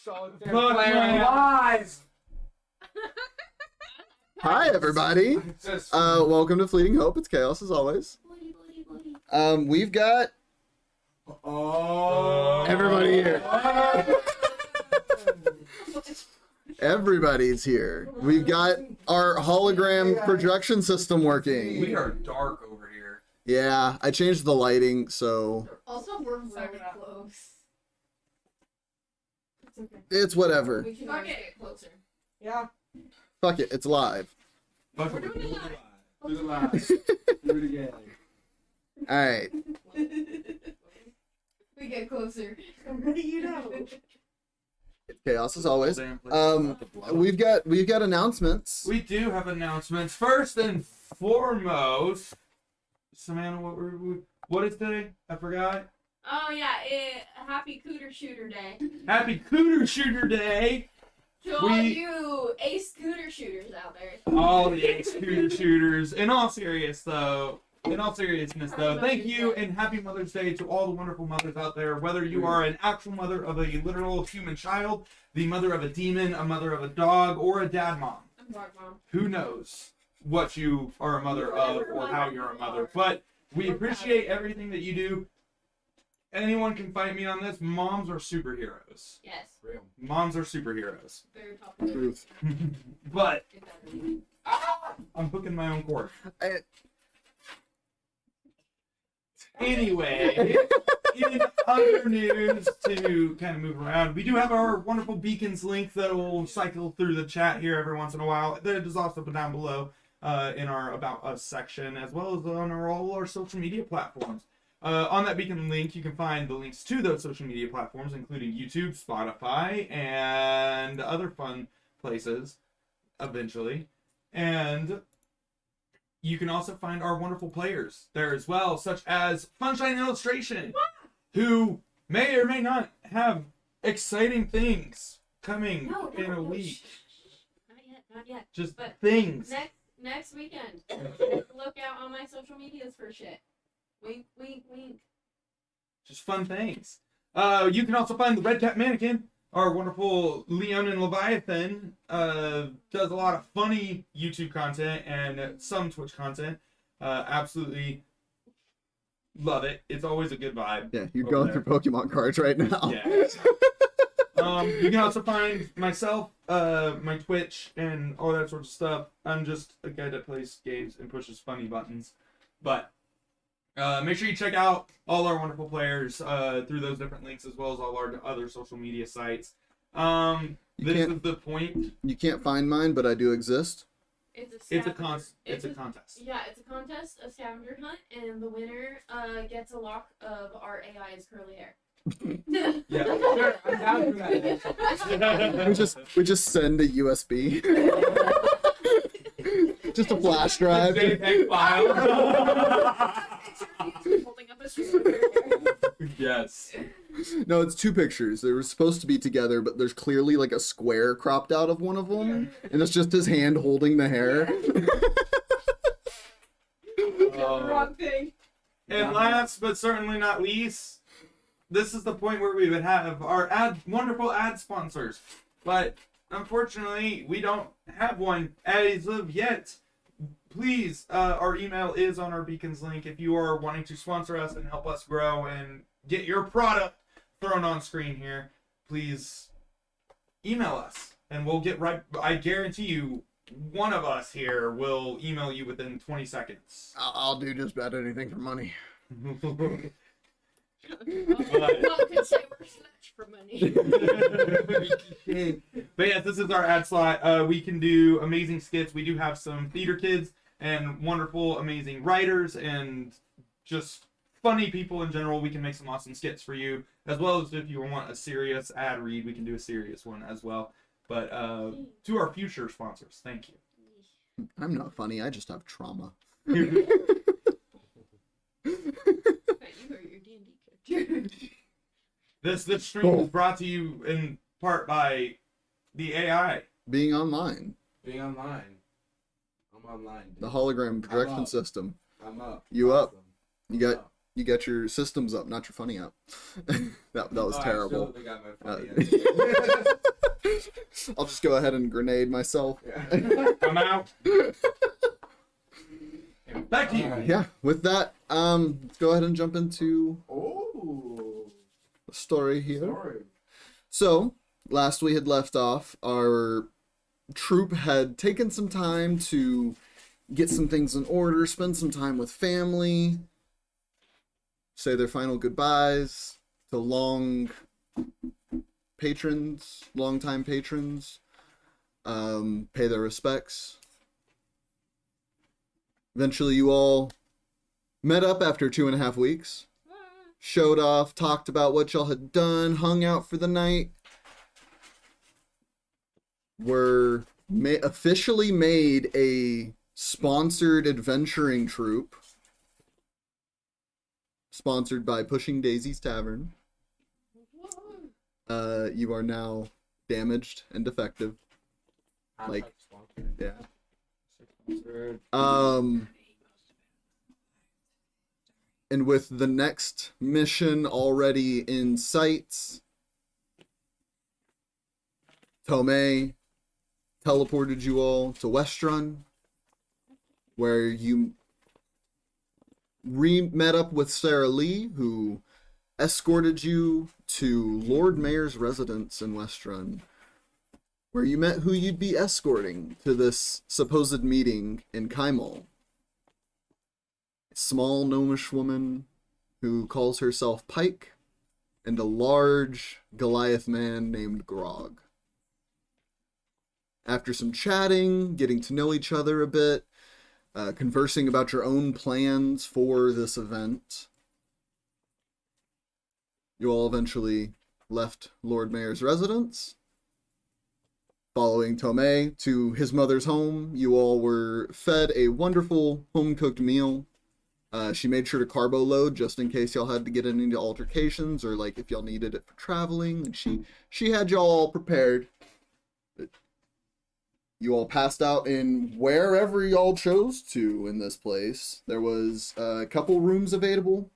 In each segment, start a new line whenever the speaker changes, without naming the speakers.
solitaire player live.
Hi, everybody. Welcome to Fleeting Hope. It's Chaos, as always. We've got everybody here. Everybody's here. We've got our hologram projection system working.
We are dark over here.
Yeah, I changed the lighting, so
Also, we're really close. It's okay.
it's whatever.
We can always get closer.
Yeah.
Fuck it, it's live.
Fuck
We're
it.
doing it live.
Do it live. Do it again.
Alright.
We get closer.
What do you know?
Chaos, as always. We've got announcements.
We do have announcements. First and foremost, Samantha, what is today? I forgot.
Oh yeah, happy Cooter Shooter Day.
Happy Cooter Shooter Day.
To all you ace Cooter shooters out there.
All the ace Cooter shooters. In all seriousness, though, thank you and happy Mother's Day to all the wonderful mothers out there. Whether you are an actual mother of a literal human child, the mother of a demon, a mother of a dog, or a dad mom.
I'm dog mom.
Who knows what you are a mother of or how you're a mother. But we appreciate everything that you do. Anyone can fight me on this. Moms are superheroes.
Yes.
Real. Moms are superheroes.
Very popular.
Truth.
But I'm hooking my own cord. Anyway, in other news, to kind of move around, we do have our wonderful beacons link that will cycle through the chat here every once in a while. That is also down below in our About Us section, as well as on all our social media platforms. On that beacon link, you can find the links to those social media platforms, including YouTube, Spotify, and other fun places, eventually. And you can also find our wonderful players there as well, such as Funshine Illustration, who may or may not have exciting things coming in a week.
Not yet.
Just
But
things.
Next weekend. Look out on my social medias for shit. Wink, wink, wink.
Just fun things. You can also find the Red Cat Mannequin, our wonderful Leon and Leviathan. Does a lot of funny YouTube content and some Twitch content. Absolutely love it. It's always a good vibe.
Yeah, you're going through Pokemon cards right now.
Yeah. You can also find myself, my Twitch, and all that sort of stuff. I'm just a guy that plays games and pushes funny buttons. But make sure you check out all our wonderful players through those different links, as well as all our other social media sites. This is the point.
You can't find mine, but I do exist.
It's a
contest.
Yeah, it's a contest, a scavenger hunt, and the winner gets a lock of our AI's curly hair.
Yeah, sure. I'm down for that.
we just send a USB. Just a flash drive.
JPEG file.
Holding up a string.
Yes.
No, it's two pictures. They were supposed to be together, but there's clearly like a square cropped out of one of them, and it's just his hand holding the hair.
Wrong thing.
And last but certainly not least, this is the point where we would have our wonderful ad sponsors. But unfortunately, we don't have one as of yet. Please, our email is on our Beacons link. If you are wanting to sponsor us and help us grow and get your product thrown on screen here, please email us. And we'll get right... I guarantee you, one of us here will email you within 20 seconds.
I'll do just about anything for money.
Mom can say we're snatched for money.
But yes, this is our ad slot. We can do amazing skits. We do have some theater kids and wonderful, amazing writers and just funny people in general. We can make some awesome skits for you, as well as if you want a serious ad read, we can do a serious one as well. But to our future sponsors, thank you.
I'm not funny. I just have trauma.
You are your D&D character.
This stream is brought to you in part by the AI.
Being online.
Being online. I'm online. Dude.
The hologram projection system.
I'm up.
You up? You You got your systems up, not your funny up. that was terrible.
I got my funny
I'll just go ahead and grenade myself.
I'm out. Back to you.
Yeah, with that, let's go ahead and jump into
Oh,
the story here.
sorry.
So, last we had left off, our troop had taken some time to get some things in order, spend some time with family, say their final goodbyes to long-time patrons, pay their respects. Eventually, you all met up after 2.5 weeks, showed off, talked about what y'all had done, hung out for the night, were officially made a sponsored adventuring troop, sponsored by Pushing Daisy's Tavern. You are now damaged and defective. Like, yeah. And with the next mission already in sight, Tomay teleported you all to Westrun, where you met up with Sarah Lee, who escorted you to Lord Mayor's residence in Westrun, where you met who you'd be escorting to this supposed meeting in Kaimal. A small gnomish woman who calls herself Pike, and a large Goliath man named Grog. After some chatting, getting to know each other a bit, conversing about your own plans for this event, you all eventually left Lord Mayor's residence. Following Tomay to his mother's home, you all were fed a wonderful home-cooked meal. She made sure to carbo load just in case y'all had to get into altercations, or like if y'all needed it for traveling. She had y'all all prepared. You all passed out in wherever y'all chose to in this place. There was a couple rooms available,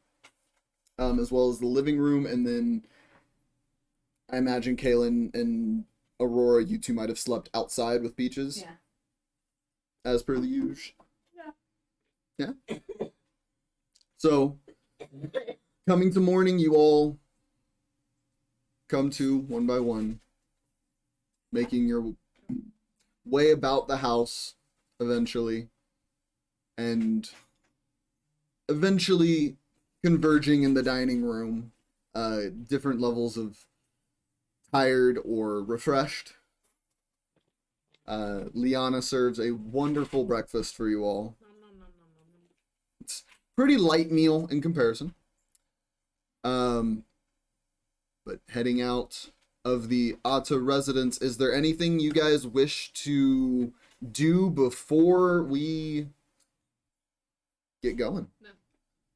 as well as the living room, and then I imagine Kaylinn and Aurora, you two might have slept outside with Peaches.
Yeah.
As per the usual.
Yeah.
Yeah? So, coming to morning, you all come to one by one, making your way about the house eventually, and eventually converging in the dining room, different levels of tired or refreshed. Liana serves a wonderful breakfast for you all. It's pretty light meal in comparison. But heading out of the Atta residence, is there anything you guys wish to do before we get going?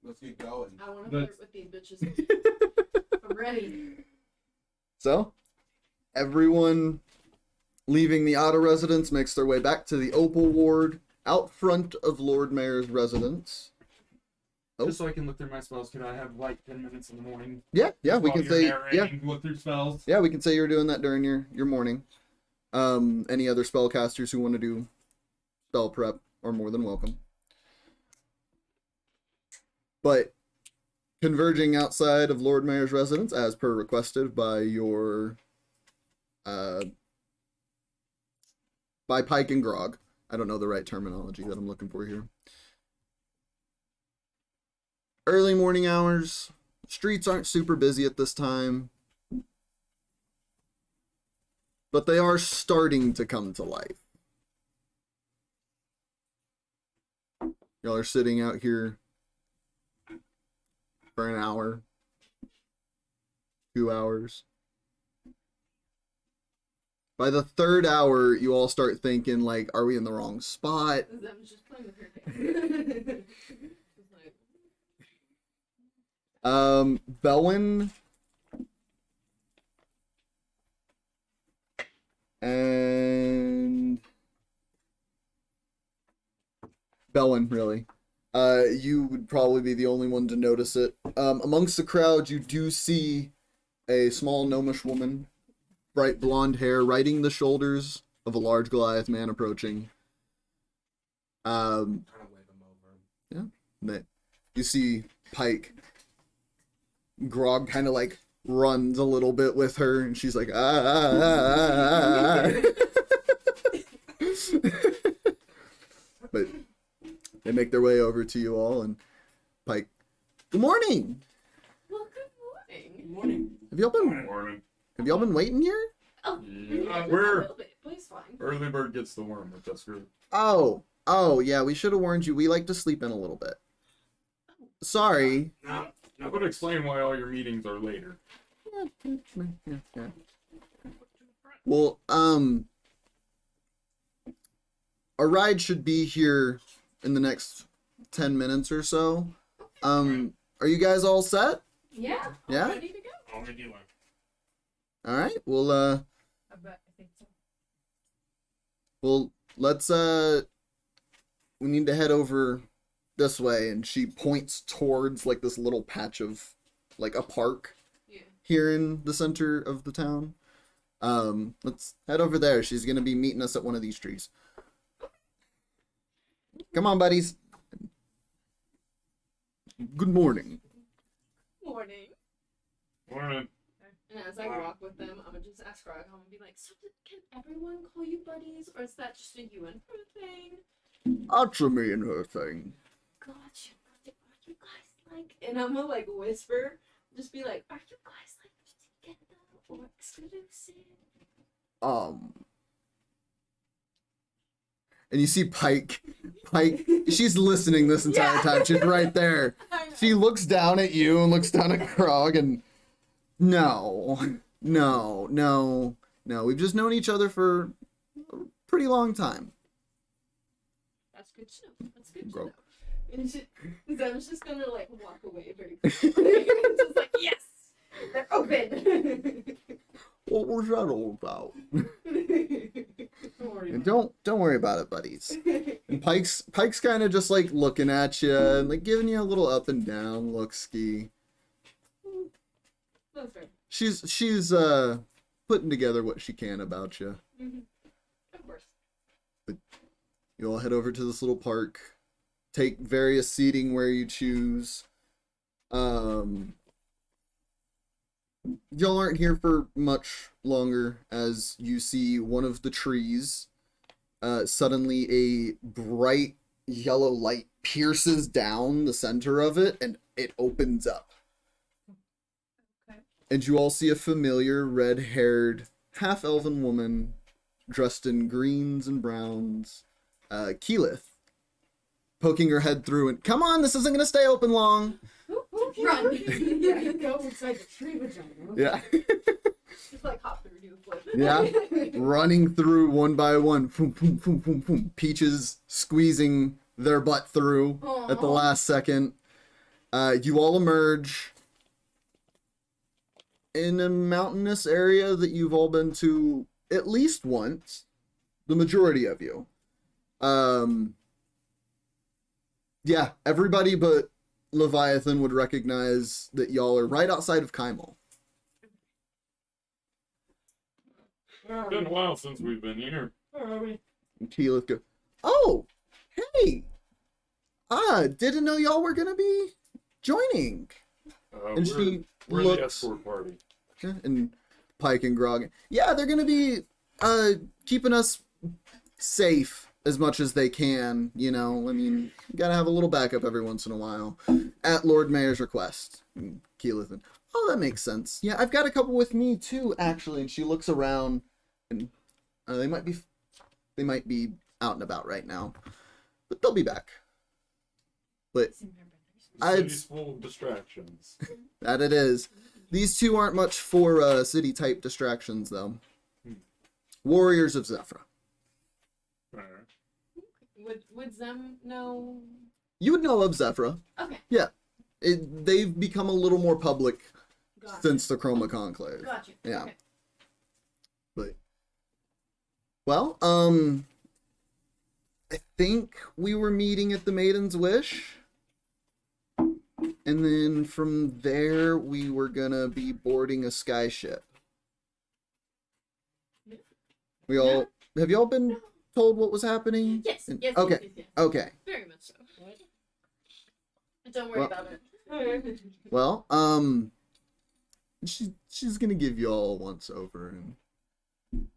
Let's get going.
I want to flirt with these bitches. I'm ready.
So, everyone leaving the Atta residence makes their way back to the Opal Ward out front of Lord Mayor's residence. Oh.
Just so I can look through my spells, could I have like 10 minutes in the morning?
Yeah, we
while
can
you're
say
narrating, look through spells.
Yeah, we can say you're doing that during your morning. Any other spellcasters who want to do spell prep are more than welcome. But converging outside of Lord Mayor's residence, as per requested by your by Pike and Grog. I don't know the right terminology that I'm looking for here. Early morning hours. Streets aren't super busy at this time, but they are starting to come to life. Y'all are sitting out here for an hour, 2 hours. By the third hour, you all start thinking, like, are we in the wrong spot?
Them just playing with her.
Belwin and Belwin, really. You would probably be the only one to notice it. Amongst the crowd, you do see a small gnomish woman, bright blonde hair, riding the shoulders of a large Goliath man approaching.
Kind of wave him over.
You see Pike. Grog kind of like runs a little bit with her, and she's like, But they make their way over to you all, and Pike, good morning.
Well, good morning.
Good morning.
Have y'all been
Morning.
waiting here?
Oh,
Yeah,
a
we're-
little bit, but it's fine.
Early bird gets the worm with this group.
Oh, yeah, we should have warned you. We like to sleep in a little bit. Sorry.
Now, that would explain why all your meetings are later.
Well, our ride should be here in the next 10 minutes or so. Are you guys all set?
Yeah.
Yeah?
Ready to go.
Already like.
All right. Well,
I think so.
well, let's we need to head over this way, and she points towards like this little patch of like a park
Yeah.
here in the center of the town. Let's head over there. She's gonna be meeting us at one of these trees. Come on, buddies. Good morning.
Morning.
Morning.
And as I walk with them, I'm gonna just ask Rog, I'm gonna be like, so can everyone call you buddies, or is that just a you and her thing?
Archer me and her thing.
Gotcha. Are you guys like? And I'm gonna like whisper, just be like, are you guys like together or exclusive?
And you see Pike, she's listening this entire time. She's right there.
I know.
She looks down at you and looks down at Krog, and no. We've just known each other for a pretty long time.
That's good to know. That's good to
Bro.
know. And Zem's just gonna like walk away very quickly. Just like, yes, they're open.
What was that all about?
Don't worry
And
about
don't worry about it, buddies.
it.
And Pike's kind of just like looking at you and like giving you a little up and down look ski.
That's fair.
She's putting together what she can about you.
Mm-hmm. Of course.
You all head over to this little park, take various seating where you choose. Y'all aren't here for much longer as you see one of the trees. Suddenly a bright yellow light pierces down the center of it and it opens up.
Okay.
And you all see a familiar red-haired half-elven woman dressed in greens and browns. Keylith, poking her head through and, come on, this isn't going to stay open long.
Run.
Yeah, go inside the tree vagina.
Yeah.
Just like hop through, do a flip.
Yeah. Running through one by one. Boom, boom, boom, boom, boom. Peaches squeezing their butt through at the
Aw.
last second. You all emerge in a mountainous area that you've all been to at least once. The majority of you. Yeah, everybody but Leviathan would recognize that y'all are right outside of Kaimal.
It's been a while since we've been here.
Where are we?
And Keyleth go, oh, hey, didn't know y'all were gonna be joining. And
We're the
looks,
escort party.
and Pike and Grog, yeah, they're gonna be keeping us safe as much as they can, you know. I mean, you gotta have a little backup every once in a while, at Lord Mayor's request. And Keyleth, oh, that makes sense. Yeah, I've got a couple with me too, actually. And she looks around, and they might be out and about right now, but they'll be back. But
The
I'd-
city's full of distractions.
that it is. These two aren't much for city type distractions, though. Warriors of Zephyr.
Alright.
Would Zem know?
You would know of Zephyr.
Okay.
They've become a little more public
Gotcha.
since the Chroma Conclave.
Gotcha.
Yeah.
Okay.
But, well, I think we were meeting at the Maiden's Wish. And then from there, we were gonna be boarding a sky ship. We all have y'all been told what was happening?
Yes,
And-
yes,
Okay.
yes, yes,
Okay.
very much so. Don't worry
Well-
about it.
Well, she's gonna give you all a once over, and do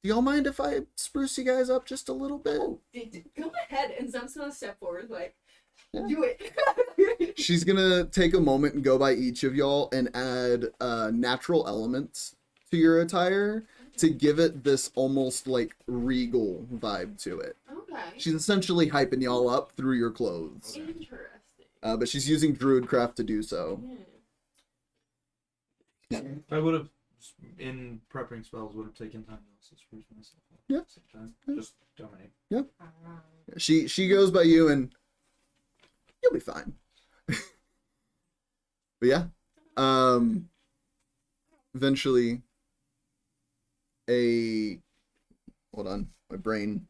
y'all mind if I spruce you guys up just a little bit?
Oh, go ahead, and Zem's gonna step forward, like,
Yeah.
do it.
She's gonna take a moment and go by each of y'all and add natural elements to your attire to give it this almost like regal vibe to it.
Okay.
She's essentially hyping y'all up through your clothes,
Interesting.
but she's using druidcraft to do so.
Yeah.
I would have, in prepping spells, would have taken time to also spruce myself up.
Yeah.
At the same time. Just Tomay.
She goes by you and you'll be fine. But yeah, eventually hold on, my brain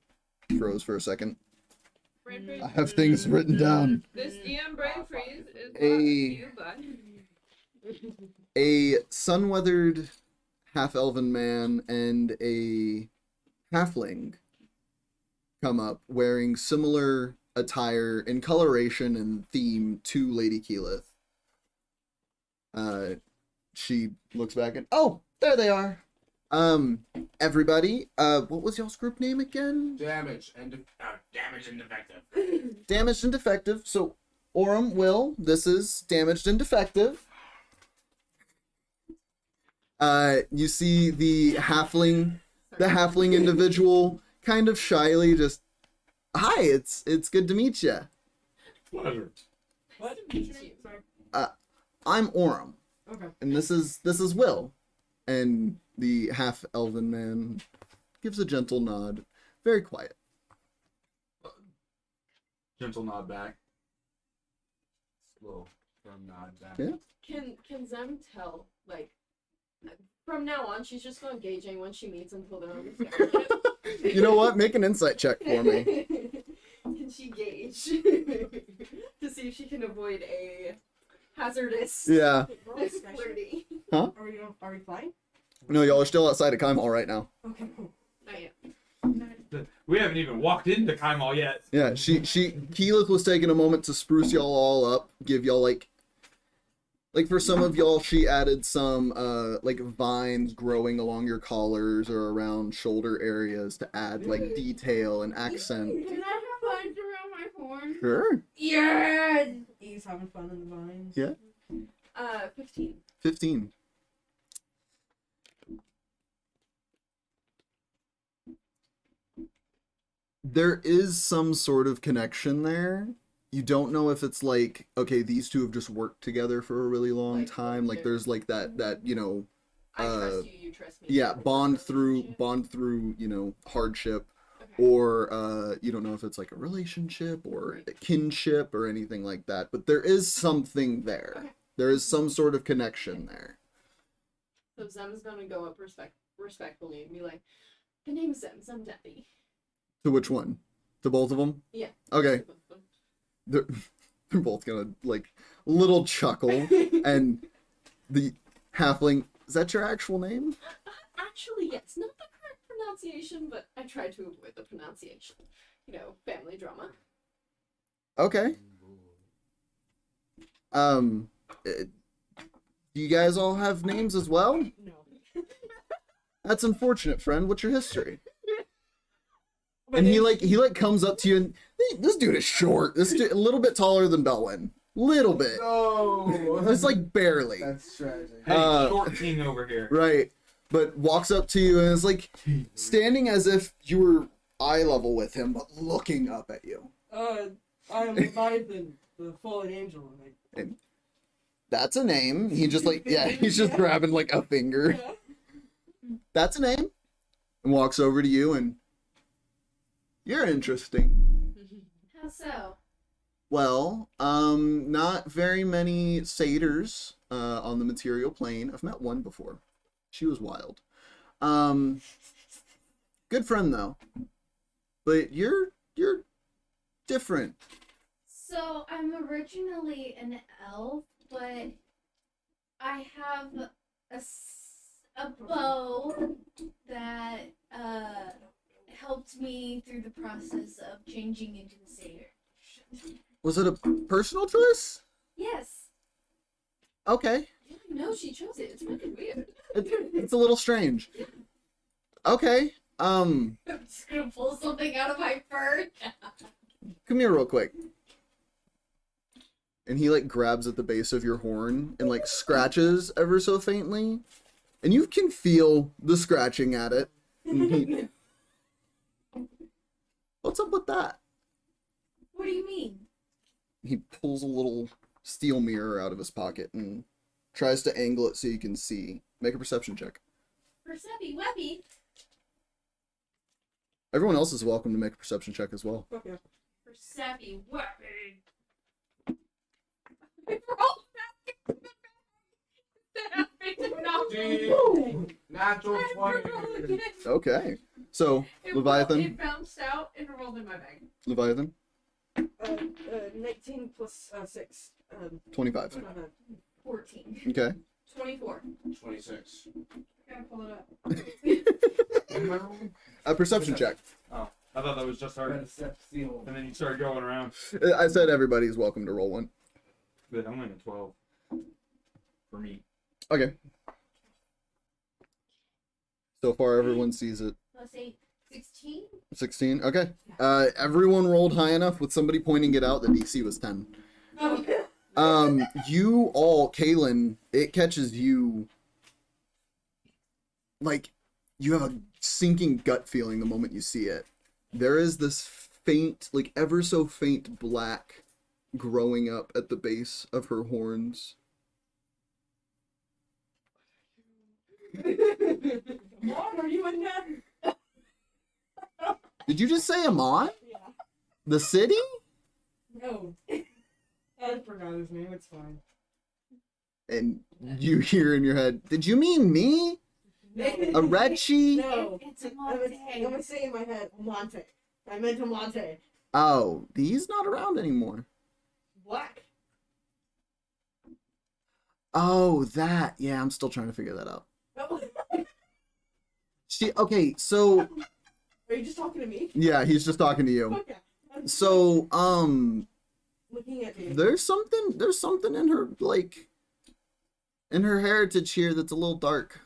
froze for a second.
Brain freeze.
I have things written down.
This DM brain freeze is brought to
A
you by.
a sun-weathered half-elven man and a halfling come up wearing similar attire in coloration and theme to Lady Keyleth. She looks back and there they are. Everybody, what was y'all's group name again?
Damage and defective.
Damaged and defective. So, Aurum, Will, this is damaged and defective. You see the halfling individual kind of shyly just, hi, it's good to meet you.
Pleasure.
What?
Meet you.
Sorry.
I'm Aurum,
Okay.
and this is Will. And the half-elven man gives a gentle nod, very quiet.
Gentle nod back.
Slow firm nod back.
Yeah.
Can Zem tell, like, from now on, she's just not engaging when she meets until they're on the sky.
You know what? Make an insight check for me.
Can she gauge to see if she can avoid a hazardous
Yeah.
We're on sky ship.
flirty?
Are we flying?
No, y'all are still outside of Kaimal right now.
Okay, cool.
Not yet.
We haven't even walked into Kaimal yet.
Yeah, Keyleth was taking a moment to spruce y'all all up, give y'all like for some of y'all, she added some like vines growing along your collars or around shoulder areas to add like detail and accent.
Can I have vines around my horn?
Sure.
Yeah! He's having fun in the vines.
Yeah.
15.
15. There is some sort of connection there. You don't know if it's like, okay, these two have just worked together for a really long
Like,
time. Like there's like that
I trust you, you trust me.
yeah, bond through, hardship,
Okay.
or you don't know if it's like a relationship or a kinship or anything like that, but there is something there.
Okay.
There is some sort of connection there.
So Zem's gonna go up respectfully and be like, the name's Zem Debbie.
To which one? To both of them?
Yeah.
Okay. They're both gonna like little chuckle, and the halfling, is that your actual name?
Actually, yes. Not the correct pronunciation, but I try to avoid the pronunciation. You know, family drama.
Okay. Do you guys all have names as well?
No.
That's unfortunate, friend. What's your history?
My
And he
name's-
comes up to you and this dude is short. This dude a little bit taller than Belwin. Little bit.
No.
It's like barely.
That's tragic.
Hey, short king over here.
Right. But walks up to you and is like standing as if you were eye level with him, but looking up at you.
I am Leviathan, the fallen angel. And
That's a name. He just like, yeah, he's just grabbing like a finger. That's a name. And walks over to you and you're interesting.
How so?
Well, not very many satyrs on the material plane. I've met one before. She was wild. Good friend though. But you're different.
So I'm originally an elf, but I have a bow that helped me through the process of changing into the satyr.
Was it a personal choice?
Yes.
Okay.
No, she chose it. It's fucking weird.
It's a little strange. Okay.
I'm just gonna pull something out of my fur.
Come here real quick. And he like grabs at the base of your horn and like scratches ever so faintly. And you can feel the scratching at it. And he... What's up with that?
What do you mean?
He pulls a little steel mirror out of his pocket and tries to angle it so you can see. Make a perception check.
Persepi Webby.
Everyone else is welcome to make a perception check as well.
Fuck yeah.
Persepi Webby.
Natural 20.
Okay. So, Leviathan.
It bounced out and rolled in my bag.
Leviathan,
19 plus 6.
25.
14.
Okay.
24.
26.
Gotta pull it up.
A perception check.
Oh, I thought that was just our. And then you started going around.
I said everybody's welcome to roll one.
But I'm only a 12. For me.
Okay. So far, everyone sees it.
Let's say 16.
16. Okay. Everyone rolled high enough with somebody pointing it out. The DC was 10.
Oh.
You all, Kaylinn, it catches you. Like, you have a sinking gut feeling the moment you see it. There is this faint, like ever so faint black growing up at the base of her horns.
Mom, are you in there?
Did you just say Amon?
Yeah.
The city?
No. I forgot his name, it's fine.
And you hear in your head, did you mean me? A Reggie?
No.
It's a
I
Monte.
was saying in my head, Monte. I meant a Monte.
Oh, he's not around anymore.
Black.
Oh, that. Yeah, I'm still trying to figure that out.
Oh.
Okay, so
Are you just talking to me?
yeah, he's just talking to you.
Okay.
So,
Looking at me.
there's something in her, like, in her heritage here that's a little dark.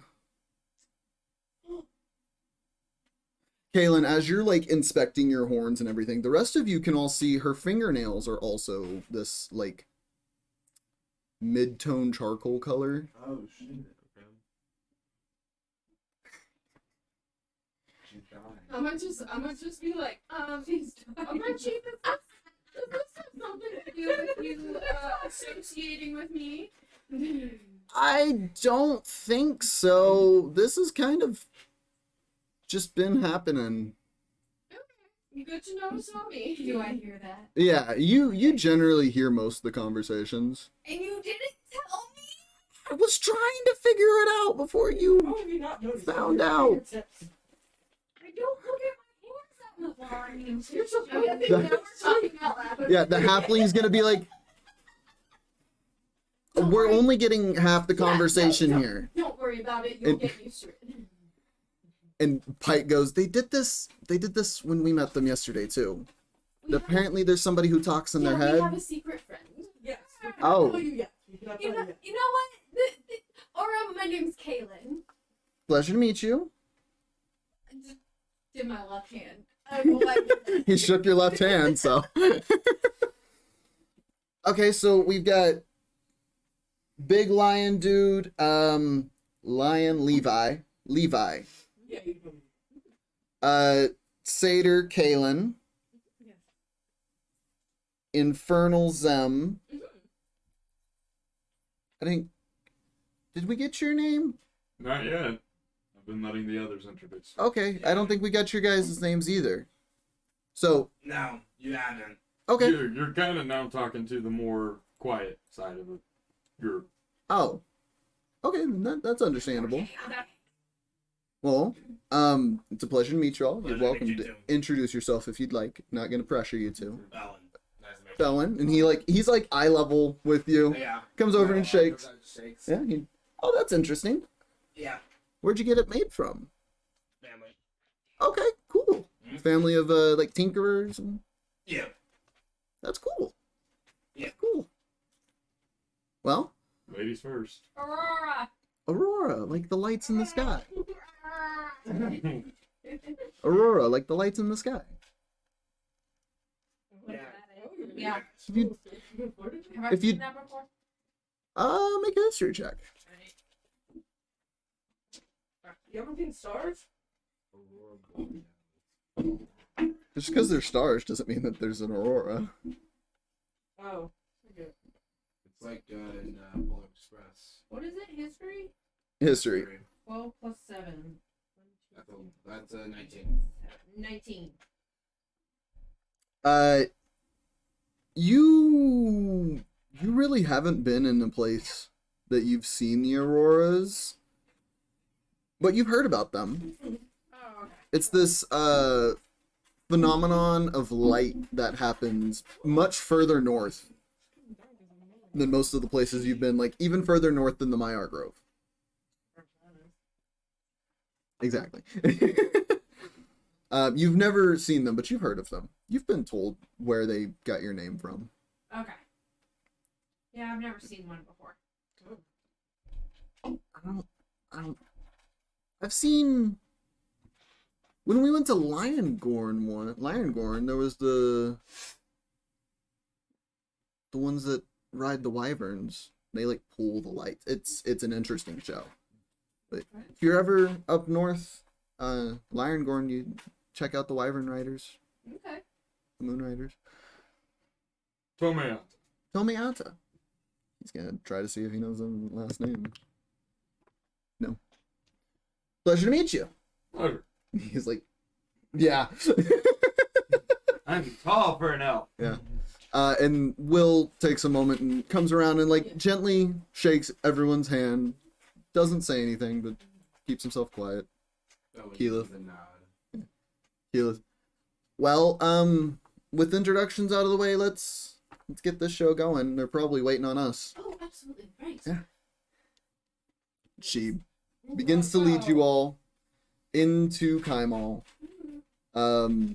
Kaylinn, as you're, like, inspecting your horns and everything, the rest of you can all see her fingernails are also this, like, mid-tone charcoal color.
Oh, shit. Okay. She's dying.
I'm gonna just be like, Reggie, does this have something to do with you associating with me?
I don't think so. This has kind of just been happening.
Okay, good to know it's not me. Do I hear that?
Yeah, you generally hear most of the conversations.
And you didn't tell me?
I was trying to figure it out before you.
How have you not noticed?
Found out.
I don't look at my hands that much. Well, I mean,
You're so
I think now we're talking out loud.
Yeah, the halfling's gonna be like, we're only getting half the conversation
no.
here.
Don't worry about it. You'll get used to it.
And Pike goes, they did this when we met them yesterday too. Apparently there's somebody who talks in their
We
head.
have a secret friend.
Yes.
Oh.
Tell you yet. We cannot tell
You know
you yet.
what? Aurora, my name's Kaylinn.
Pleasure to meet you.
I just did my left hand. I will like
He shook your left hand, so. Okay, so we've got big lion dude, lion Levi.
Yeah, you know.
Satyr Kaylinn.
Yes.
Infernal Zem. I think. Did we get your name?
Not yet. I've been letting the others introduce.
Okay, I don't think we got your guys' names either. So,
No, you haven't.
okay.
You're kind of now talking to the more quiet side of the group.
Oh. Okay, then that's understandable. Well, it's a pleasure to meet you all. You're
Pleasure to
welcome
meet you
to
too.
introduce yourself if you'd like. Not gonna pressure you to.
Belwin. Nice to
Belwin, and he's like eye level with you.
Yeah.
Comes over and shakes.
Shakes.
Yeah. Oh, that's interesting.
Yeah.
Where'd you get it made from?
Family.
Okay, cool.
Mhm.
Family of like tinkerers. And...
Yeah.
That's cool.
Yeah.
That's cool. Well,
Ladies first.
Aurora.
Aurora, like the lights in the sky. Aurora, like the lights in the sky.
Yeah.
Yeah.
If you
Have I
If you-
seen that before?
make a history check.
You ever seen stars?
Just because they're stars doesn't mean that there's an aurora.
Oh. Okay.
It's like in Polar Express.
What is it? History?
History.
12 plus 7.
That's 19.
19.
You really haven't been in a place that you've seen the auroras, but you've heard about them.
Oh, okay.
It's this phenomenon of light that happens much further north than most of the places you've been, like even further north than the Maiar Grove. Exactly. You've never seen them, but you've heard of them. You've been told where they got your name from.
Okay. Yeah, I've never seen one before.
I've seen when we went to Liongorn, there was the ones that ride the wyverns. They like pull the lights. It's an interesting show. But if you're ever up north, Liongorn, you check out the wyvern riders,
Okay.
the moon riders.
Tomay.
Tomay. He's gonna try to see if he knows the last name. No. Pleasure to meet you.
Pleasure.
He's like, yeah.
I'm tall for an elf.
Yeah. And Will takes a moment and comes around and like gently shakes everyone's hand. Doesn't say anything, but keeps himself quiet. Keyleth. Keyleth. Well, with introductions out of the way, let's get this show going. They're probably waiting on us.
Oh, absolutely. Right.
Yeah. She begins to lead you all into Kaimal. The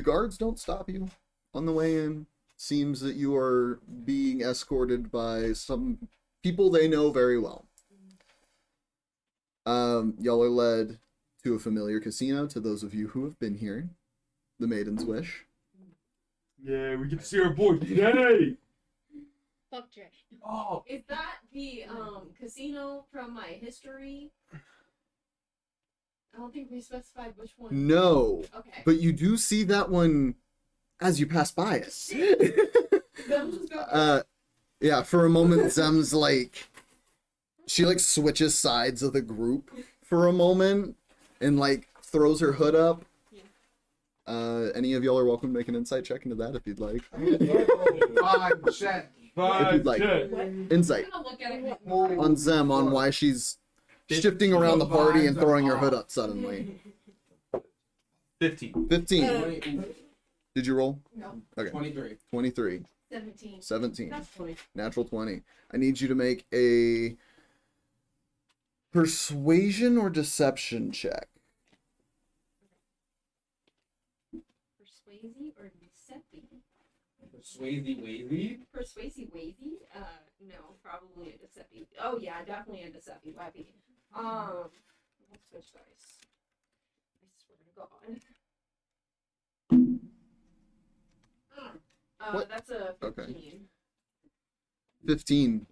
guards don't stop you on the way in. Seems that you are being escorted by some people they know very well. Y'all are led to a familiar casino, to those of you who have been here. The Maiden's Wish.
Yeah, we get to see our boy today.
Fuck Jay.
Oh,
Is that the casino from my history? I don't think we specified which one.
No,
Okay.
but you do see that one as you pass by it.
Then just go.
Yeah, for a moment, Zem's like, she like switches sides of the group for a moment and like throws her hood up. Any of y'all are welcome to make an insight check into that if you'd like.
5%.
If you'd like. Insight
I'm gonna look at it.
on Zem on why she's shifting around the party and throwing her hood up suddenly.
15.
15. Did you roll?
No.
Okay.
23.
23.
17.
17.
That's funny.
Natural 20. I need you to make a persuasion or deception check.
Persuasive or deceptive?
Swayze Wavy.
Persuasive wavy? No, probably a deceptive. Oh yeah, definitely a deceptive wavy. Let's switch dice. I swear to God.
What?
That's a 15.
Okay. 15.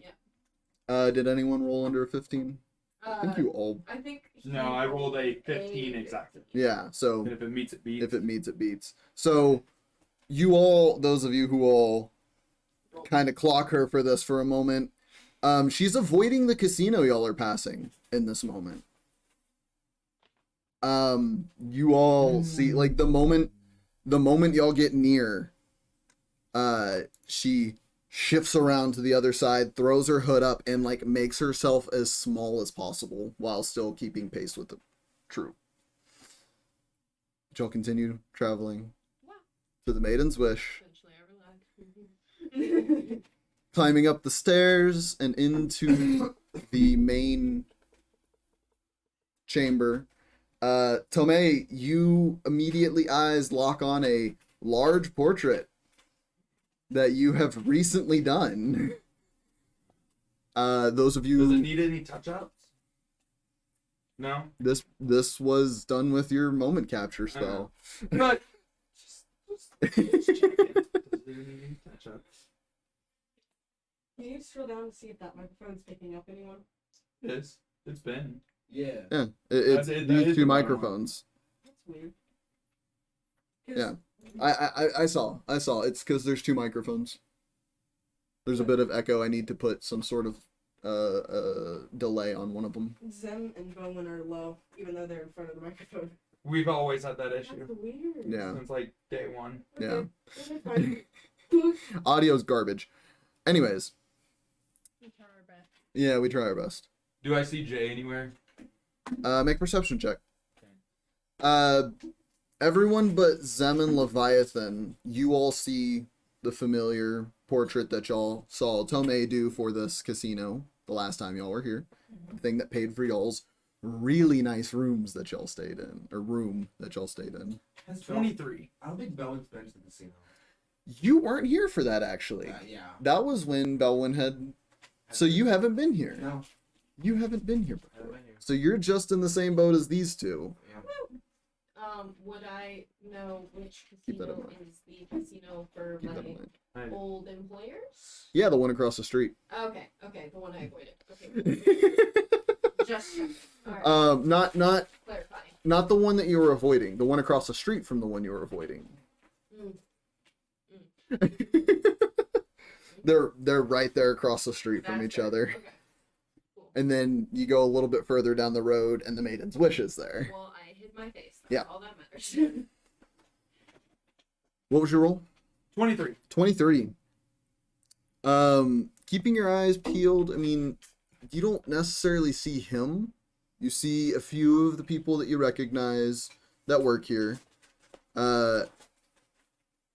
Yeah.
Did anyone roll under a 15? I think you all.
I think.
No, I rolled a 15 exactly.
Yeah, so
And if it meets, it beats.
if it meets, it beats. So you all, those of you who all kind of clock her for this for a moment, she's avoiding the casino y'all are passing in this moment. You all see, like, the moment y'all get near, she shifts around to the other side, throws her hood up, and like makes herself as small as possible while still keeping pace with the troop. Y'all continue traveling
Wow.
to the Maiden's Wish.
Eventually I relax.
climbing up the stairs and into the main chamber. Tomay, you immediately eyes lock on a large portrait that you have recently done. Those of
Does it
you,
need any touch-ups? No?
this was done with your moment capture spell.
But just checking. Does it need any touch-ups?
Can you scroll down to see if that microphone's picking up anyone?
It is. It's been.
Yeah.
Yeah, it's
That is
these
the
two
one.
microphones.
That's weird. 'Cause
Yeah. I saw. It's because there's two microphones. There's a bit of echo. I need to put some sort of delay on one of them.
Zem and Belwin are low, even though they're in front of the microphone.
We've always had that issue
That's weird.
Yeah.
since like day one.
Yeah.
Okay, fine.
Audio's garbage. Anyways,
We try our best.
yeah, we try our best.
Do I see Jay anywhere?
Make a perception check.
Okay.
Everyone but Zem and Leviathan, you all see the familiar portrait that y'all saw Tomay do for this casino the last time y'all were here. The thing that paid for y'all's really nice rooms that y'all stayed in, or room that y'all stayed in.
That's 23.
I don't think Belwin's been to the casino.
You weren't here for that, actually.
Yeah.
That was when Belwin had... So you haven't been here.
No.
You haven't been here
I haven't
before.
been here.
So you're just in the same boat as these two.
Yeah.
Would I know which
Keep that in
casino
mind.
is the casino for
Keep that in
my
mind.
old employers?
Yeah, the one across the street.
Okay, the one I avoided. Okay, just checking. Alright,
Not
clarifying.
the one that you were avoiding. The one across the street from the one you were avoiding. They're right there across the street from
That's
each
fair.
other.
Okay. Cool.
And then you go a little bit further down the road and the Maiden's Wish is there.
Well, I hid my face. That's
Yeah.
all that matters.
What was your roll?
23.
2030. Keeping your eyes peeled, I mean, you don't necessarily see him. You see a few of the people that you recognize that work here.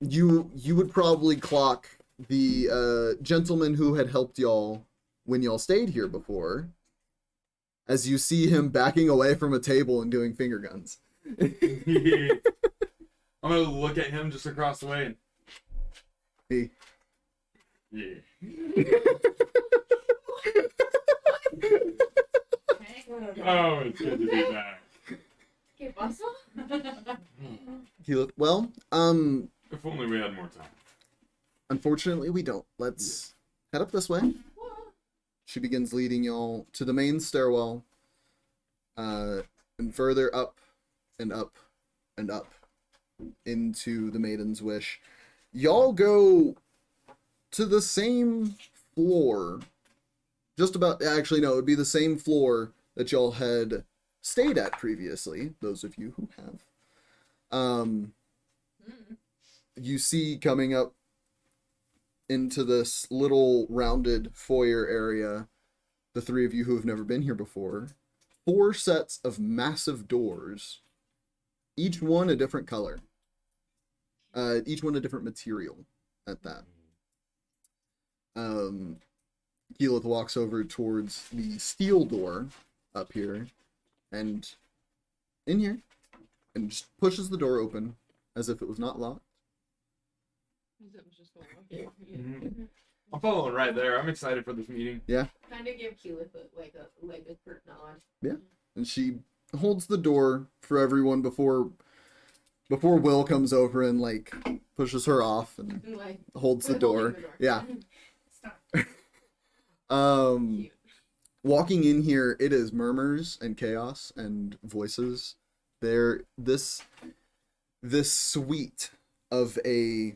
You would probably clock the gentleman who had helped y'all when y'all stayed here before, as you see him backing away from a table and doing finger guns.
I'm gonna look at him just across the way and
Hey.
yeah.
Okay.
Oh, it's good to be back.
Okay, bustle?
He looked well.
If only we had more time.
Unfortunately, we don't. Let's head up this way. She begins leading y'all to the main stairwell, and further up and up and up into the Maiden's Wish. Y'all go to the same floor. Just about, actually, no, it would be the same floor that y'all had stayed at previously, those of you who have. You see coming up into this little rounded foyer area, the three of you who have never been here before, 4 sets of massive doors, each one a different color, each one a different material at that. Keyleth walks over towards the steel door up here, and in here, and just pushes the door open as if it was not locked.
I'm following right there. I'm excited for this meeting.
Kind of give Keyleth a curt nod.
And she holds the door for everyone before Will comes over and like pushes her off and
And, like,
holds the
holding
door. Yeah.
Stop.
Cute.
Walking in here, it is murmurs and chaos and voices. This suite of a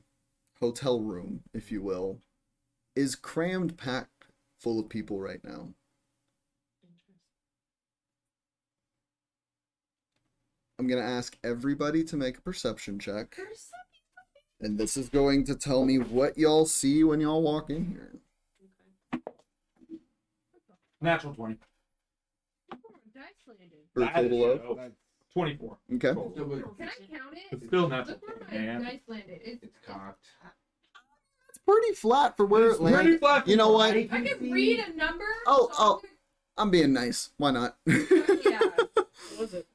hotel room, if you will, is crammed packed full of people right now. I'm going to ask everybody to make a perception check. And this is going to tell me what y'all see when y'all walk in here.
Natural 20.
Dice landed.
For a total of?
That's
24.
Okay.
still good.
Can I count it?
It's still natural.
Look where my
Man.
dice landed.
It's cocked.
It's pretty pretty flat for where
It's
it landed.
pretty flat.
You know what?
I can read a number.
Oh, I'm being nice. Why not?
Yeah.
What was it?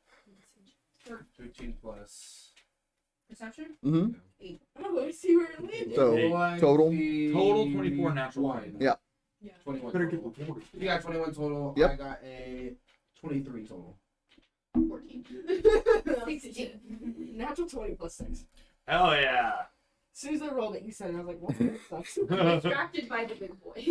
13 plus.
Perception?
hmm
Oh, let me see where it landed.
So, total?
Total 24 natural.
One.
Yeah.
Yeah.
21
Better
total.
get the 40.
You got 21 total.
Yep.
I got a 23 total.
14.
16. Natural 20 plus 6.
Hell yeah.
As soon as I rolled it, you said it. I was like, what? That sucks.
Distracted by the big boy.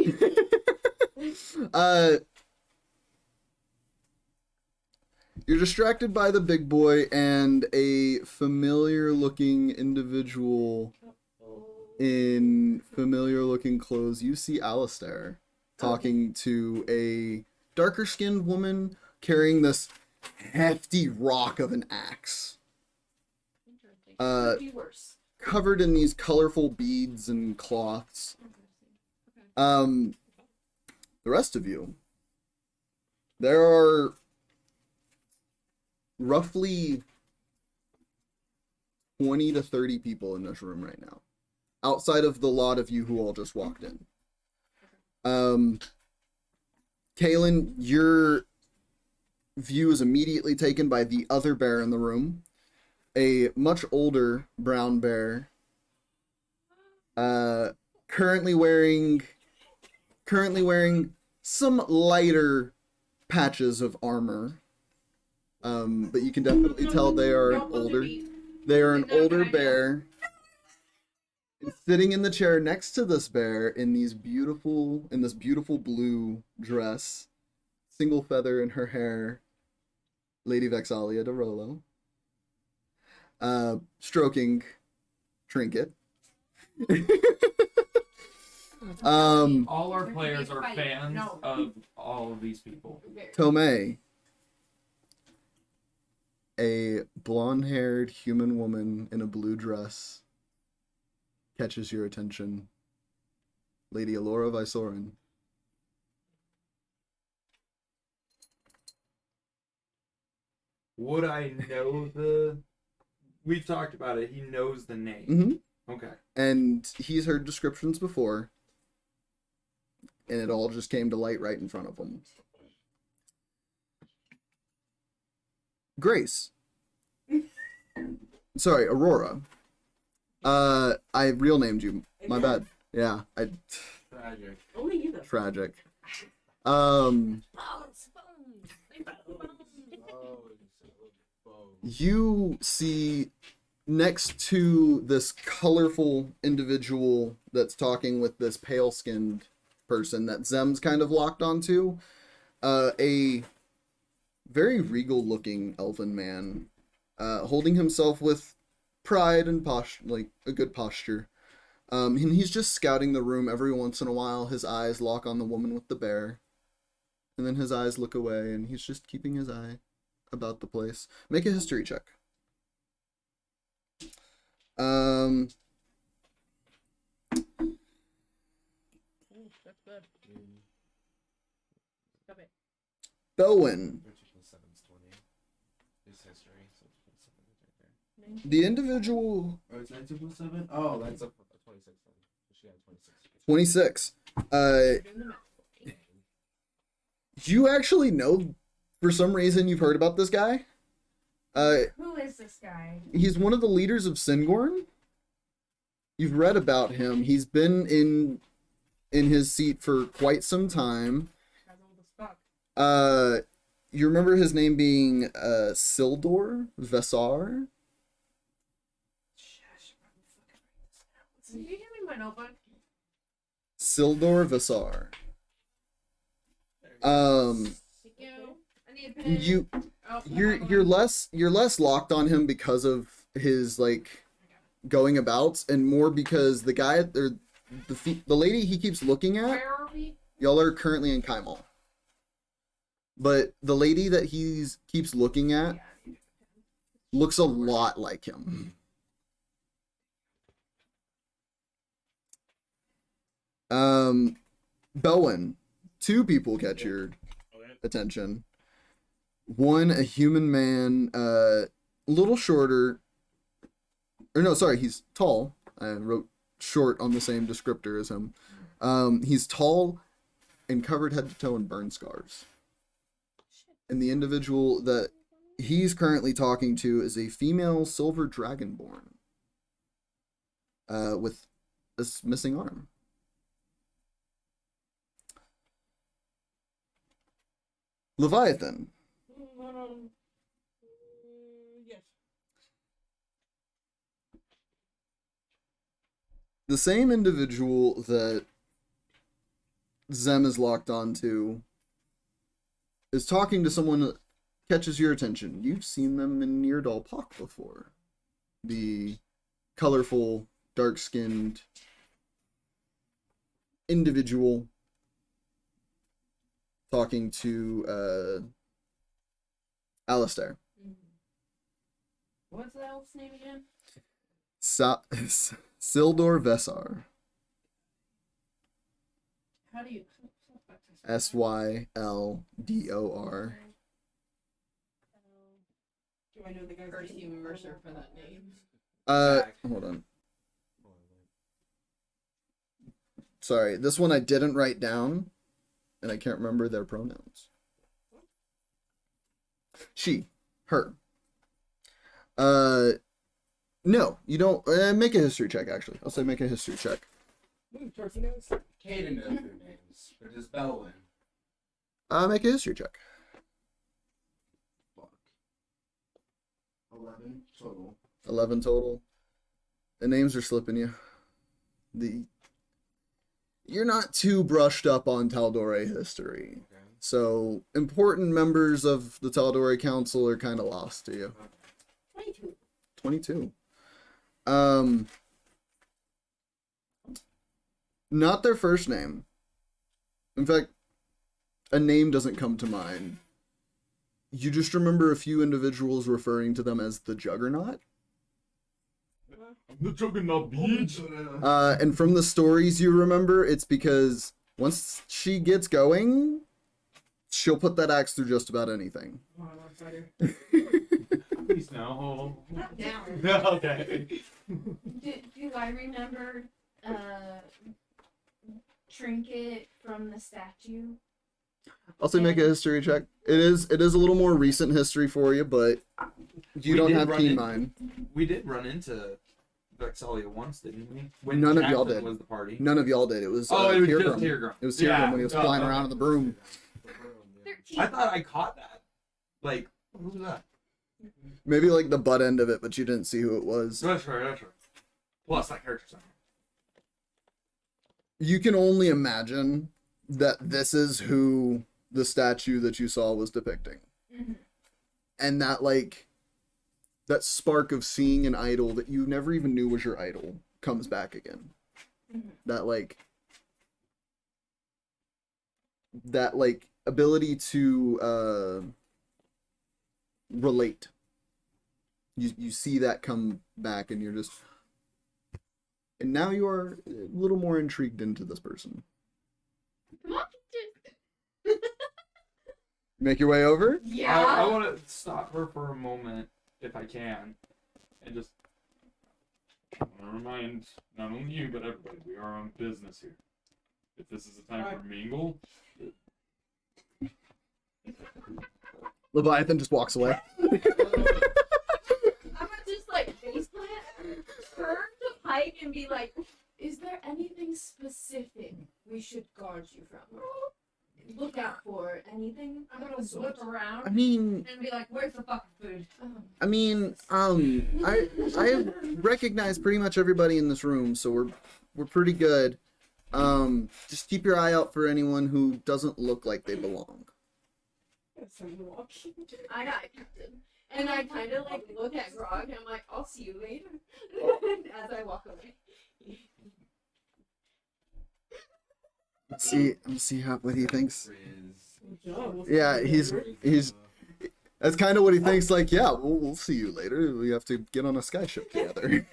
You're distracted by the big boy and a familiar looking individual in familiar looking clothes. You see Alistair talking to a darker skinned woman carrying this hefty rock of an axe,
Interesting.
Uh,
Could be worse.
covered in these colorful beads and cloths.
Interesting.
The rest of you, there are roughly 20 to 30 people in this room right now, outside of the lot of you who all just walked in. Kaylinn, your view is immediately taken by the other bear in the room, a much older brown bear, currently wearing some lighter patches of armor. But you can definitely tell they are
Don't bother
older.
me.
They are an
No,
older
I know.
bear. Sitting in the chair next to this bear in this beautiful blue dress, single feather in her hair, Lady Vexalia de Rolo. Stroking Trinket.
All our players are fans
No.
of all of these people.
Tomay, a blonde-haired human woman in a blue dress, catches your attention. Lady Aurora Vysoren.
Would I know the... We've talked about it. He knows the name.
Mm-hmm.
Okay.
And he's heard descriptions before, and it all just came to light right in front of him. Grace. Sorry, Aurora. I real named you. My bad. Yeah,
Tragic.
Only you, though.
tragic.
Bones, bones. They found bones.
You see next to this colorful individual that's talking with this pale-skinned person that Zem's kind of locked onto, a very regal-looking elven man, holding himself with pride and like a good posture. And he's just scouting the room. Every once in a while, his eyes lock on the woman with the bear, and then his eyes look away, and he's just keeping his eye about the place. Make a history check.
That's good. Stop it.
Belwin,
13 plus 7 is 20. Is history, so 27 is right there.
the individual
Oh, it's 19 plus 7? Oh, that's a 26 then. She got 26.
26.
Doing the math for me.
You actually know, for some reason, you've heard about this guy.
Who is this guy?
He's one of the leaders of Singorn. You've read about him. He's been in his seat for quite some time.
That's old as fuck.
You remember his name being Sildor Vesar?
Can you hand me my notebook?
Sildor Vesar.
Thank you. I need a pen. Oh,
You're less locked on him because of his like going abouts, and more because the guy or the lady he keeps looking at.
Where are we?
Y'all are currently in Kaimal. But the lady that he keeps looking at looks a lot like him. Belwin, two people catch your attention. One, a human man, a little shorter. Or no, sorry, he's tall. I wrote short on the same descriptor as him. He's tall and covered head to toe in burn scars. And the individual that he's currently talking to is a female silver dragonborn with a missing arm. Leviathan.
Yes.
The same individual that Zem is locked onto is talking to someone that catches your attention. You've seen them in Neardal Pock before. The colorful, dark-skinned individual talking to Alistair.
What's the elf's name again?
Sildor Vesar.
How do you?
Syldor.
Do I know the guy's
Or
name?
Hugh Mercer for that name.
Hold on. Sorry, this one I didn't write down, and I can't remember their pronouns. She, her. No, you don't. Make a history check, actually. I'll say make a history check.
Turkey nose.
Kaylinn knows their names, but it's Belwin.
Make a history check.
Fuck. 11 total.
11 total. The names are slipping you. You're not too brushed up on Tal'Dorei history.
Okay.
So, important members of the Tal'Dorei Council are kind of lost to you.
22.
22. Not their first name. In fact, a name doesn't come to mind. You just remember a few individuals referring to them as the Juggernaut.
The Juggernaut bitch.
And from the stories you remember, it's because once she gets going, she'll put that axe through just about anything.
Oh, I love cider.
Please no.
Not down.
Okay.
Do I remember Trinket from the statue?
I'll say make a history check. It is a little more recent history for you, but you
We
don't
did
have
run
keen
in-
mind.
We did run into Vexalia once, didn't we?
None of y'all
Jackson
did.
was the party.
None of y'all did. It was
Oh, it was
Teargrim.
just Teargrim.
It was Teargrim when he was flying around in the broom.
13.
I thought I caught that. Like, who was that?
Maybe like the butt end of it, but you didn't see who it was.
That's right, that's right. Plus that character center.
You can only imagine that this is who the statue that you saw was depicting.
Mhm.
And that like that spark of seeing an idol that you never even knew was your idol comes back again.
Mhm.
That like ability to relate. You see that come back and you're just, and now you are a little more intrigued into this person.
Come on,
Make your way over?
yeah.
I want to stop her for a moment, if I can, and just I want to remind not only you, but everybody, we are on business here. If this is a time for mingle,
Leviathan just walks away.
I'm gonna just like faceplant, turn to Pike and be like,
Is there anything specific we should guard you from? Look out for anything?
I'm gonna whip around
I mean,
and be like, where's the fucking food?
I recognize pretty much everybody in this room, so we're pretty good. Just keep your eye out for anyone who doesn't look like they belong.
I got Captain. And I kind of like look at Grog and I'm like, I'll see you later. As I walk away.
Let's see what he thinks.
Frizz.
Yeah, he's that's kind of what he thinks. Like, yeah, we'll see you later. We have to get on a sky ship together.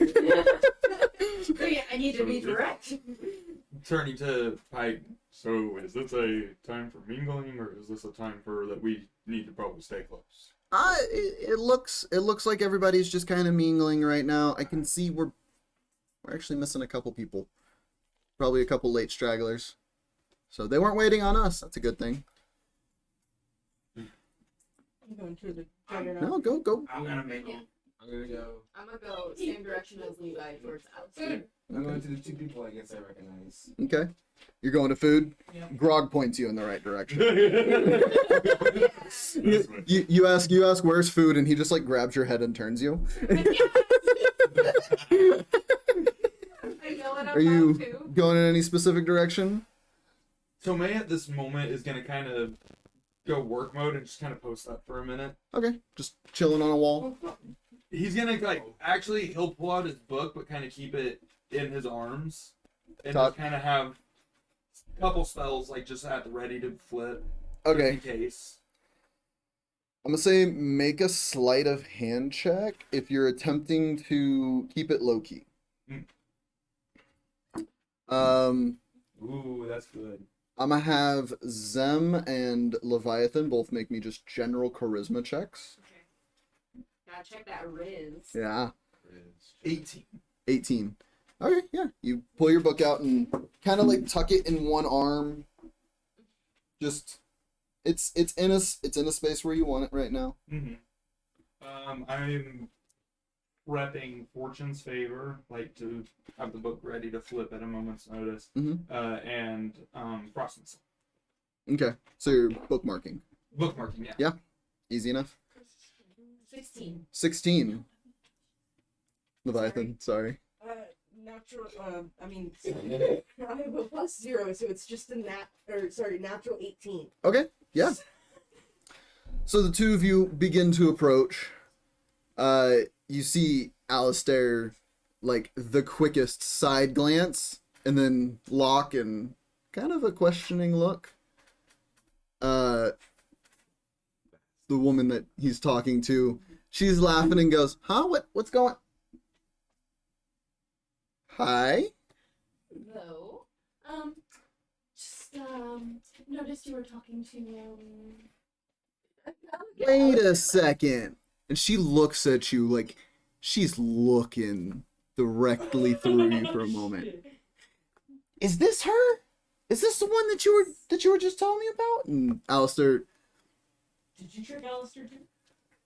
Okay, I need to be direct.
turning to Pike. So, is this a time for mingling, or is this a time for that we need to probably stay close?
It looks like everybody's just kind of mingling right now. I can see we're actually missing a couple people. Probably a couple late stragglers. So they weren't waiting on us. That's a good thing.
I'm going to the juggernaut.
No, go.
I'm gonna make
Yeah.
I'm gonna go.
I'm gonna go same direction as Levi towards Alistair.
I'm going to the two people I guess I recognize.
Okay. You're going to food?
Yeah.
Grog points you in the right direction. you ask where's food, and he just like grabs your head and turns you. Are you going in any specific direction?
Tomay at this moment is gonna kind of go work mode and just kind of post up for a minute.
Okay, just chilling on a wall.
He's gonna like actually he'll pull out his book but kind of keep it in his arms and
Talk.
just kind of have a couple spells like just at the ready to flip.
Okay,
Just in case.
I'm gonna say make a sleight of hand check if you're attempting to keep it low key.
Ooh, that's good.
I'm gonna have Zem and Leviathan both make me just general charisma checks.
Okay. Gotta check that Riz.
Yeah,
18.
18. Okay, yeah. You pull your book out and kind of like tuck it in one arm. Just, it's in a space where you want it right now.
Mm-hmm. I'm prepping Fortune's Favor, like to have the book ready to flip at a moment's notice,
Mhm.
and Frost and Sun.
Okay, so you're bookmarking.
Bookmarking, yeah.
Yeah. Easy enough.
16.
16. Leviathan, sorry.
Natural. I mean, I have a +0, so it's just a natural 18.
Okay, yeah. So the two of you begin to approach. You see Alistair, like, the quickest side glance, and then Locke and kind of a questioning look. The woman that he's talking to, she's laughing and goes, "Huh? What's going?" Hi.
Hello. Just noticed you were talking to
Wait a second. And she looks at you like she's looking directly through you for a moment. Is this her? Is this the one that you were just telling me about? And Alistair,
Did you trick Alistair too?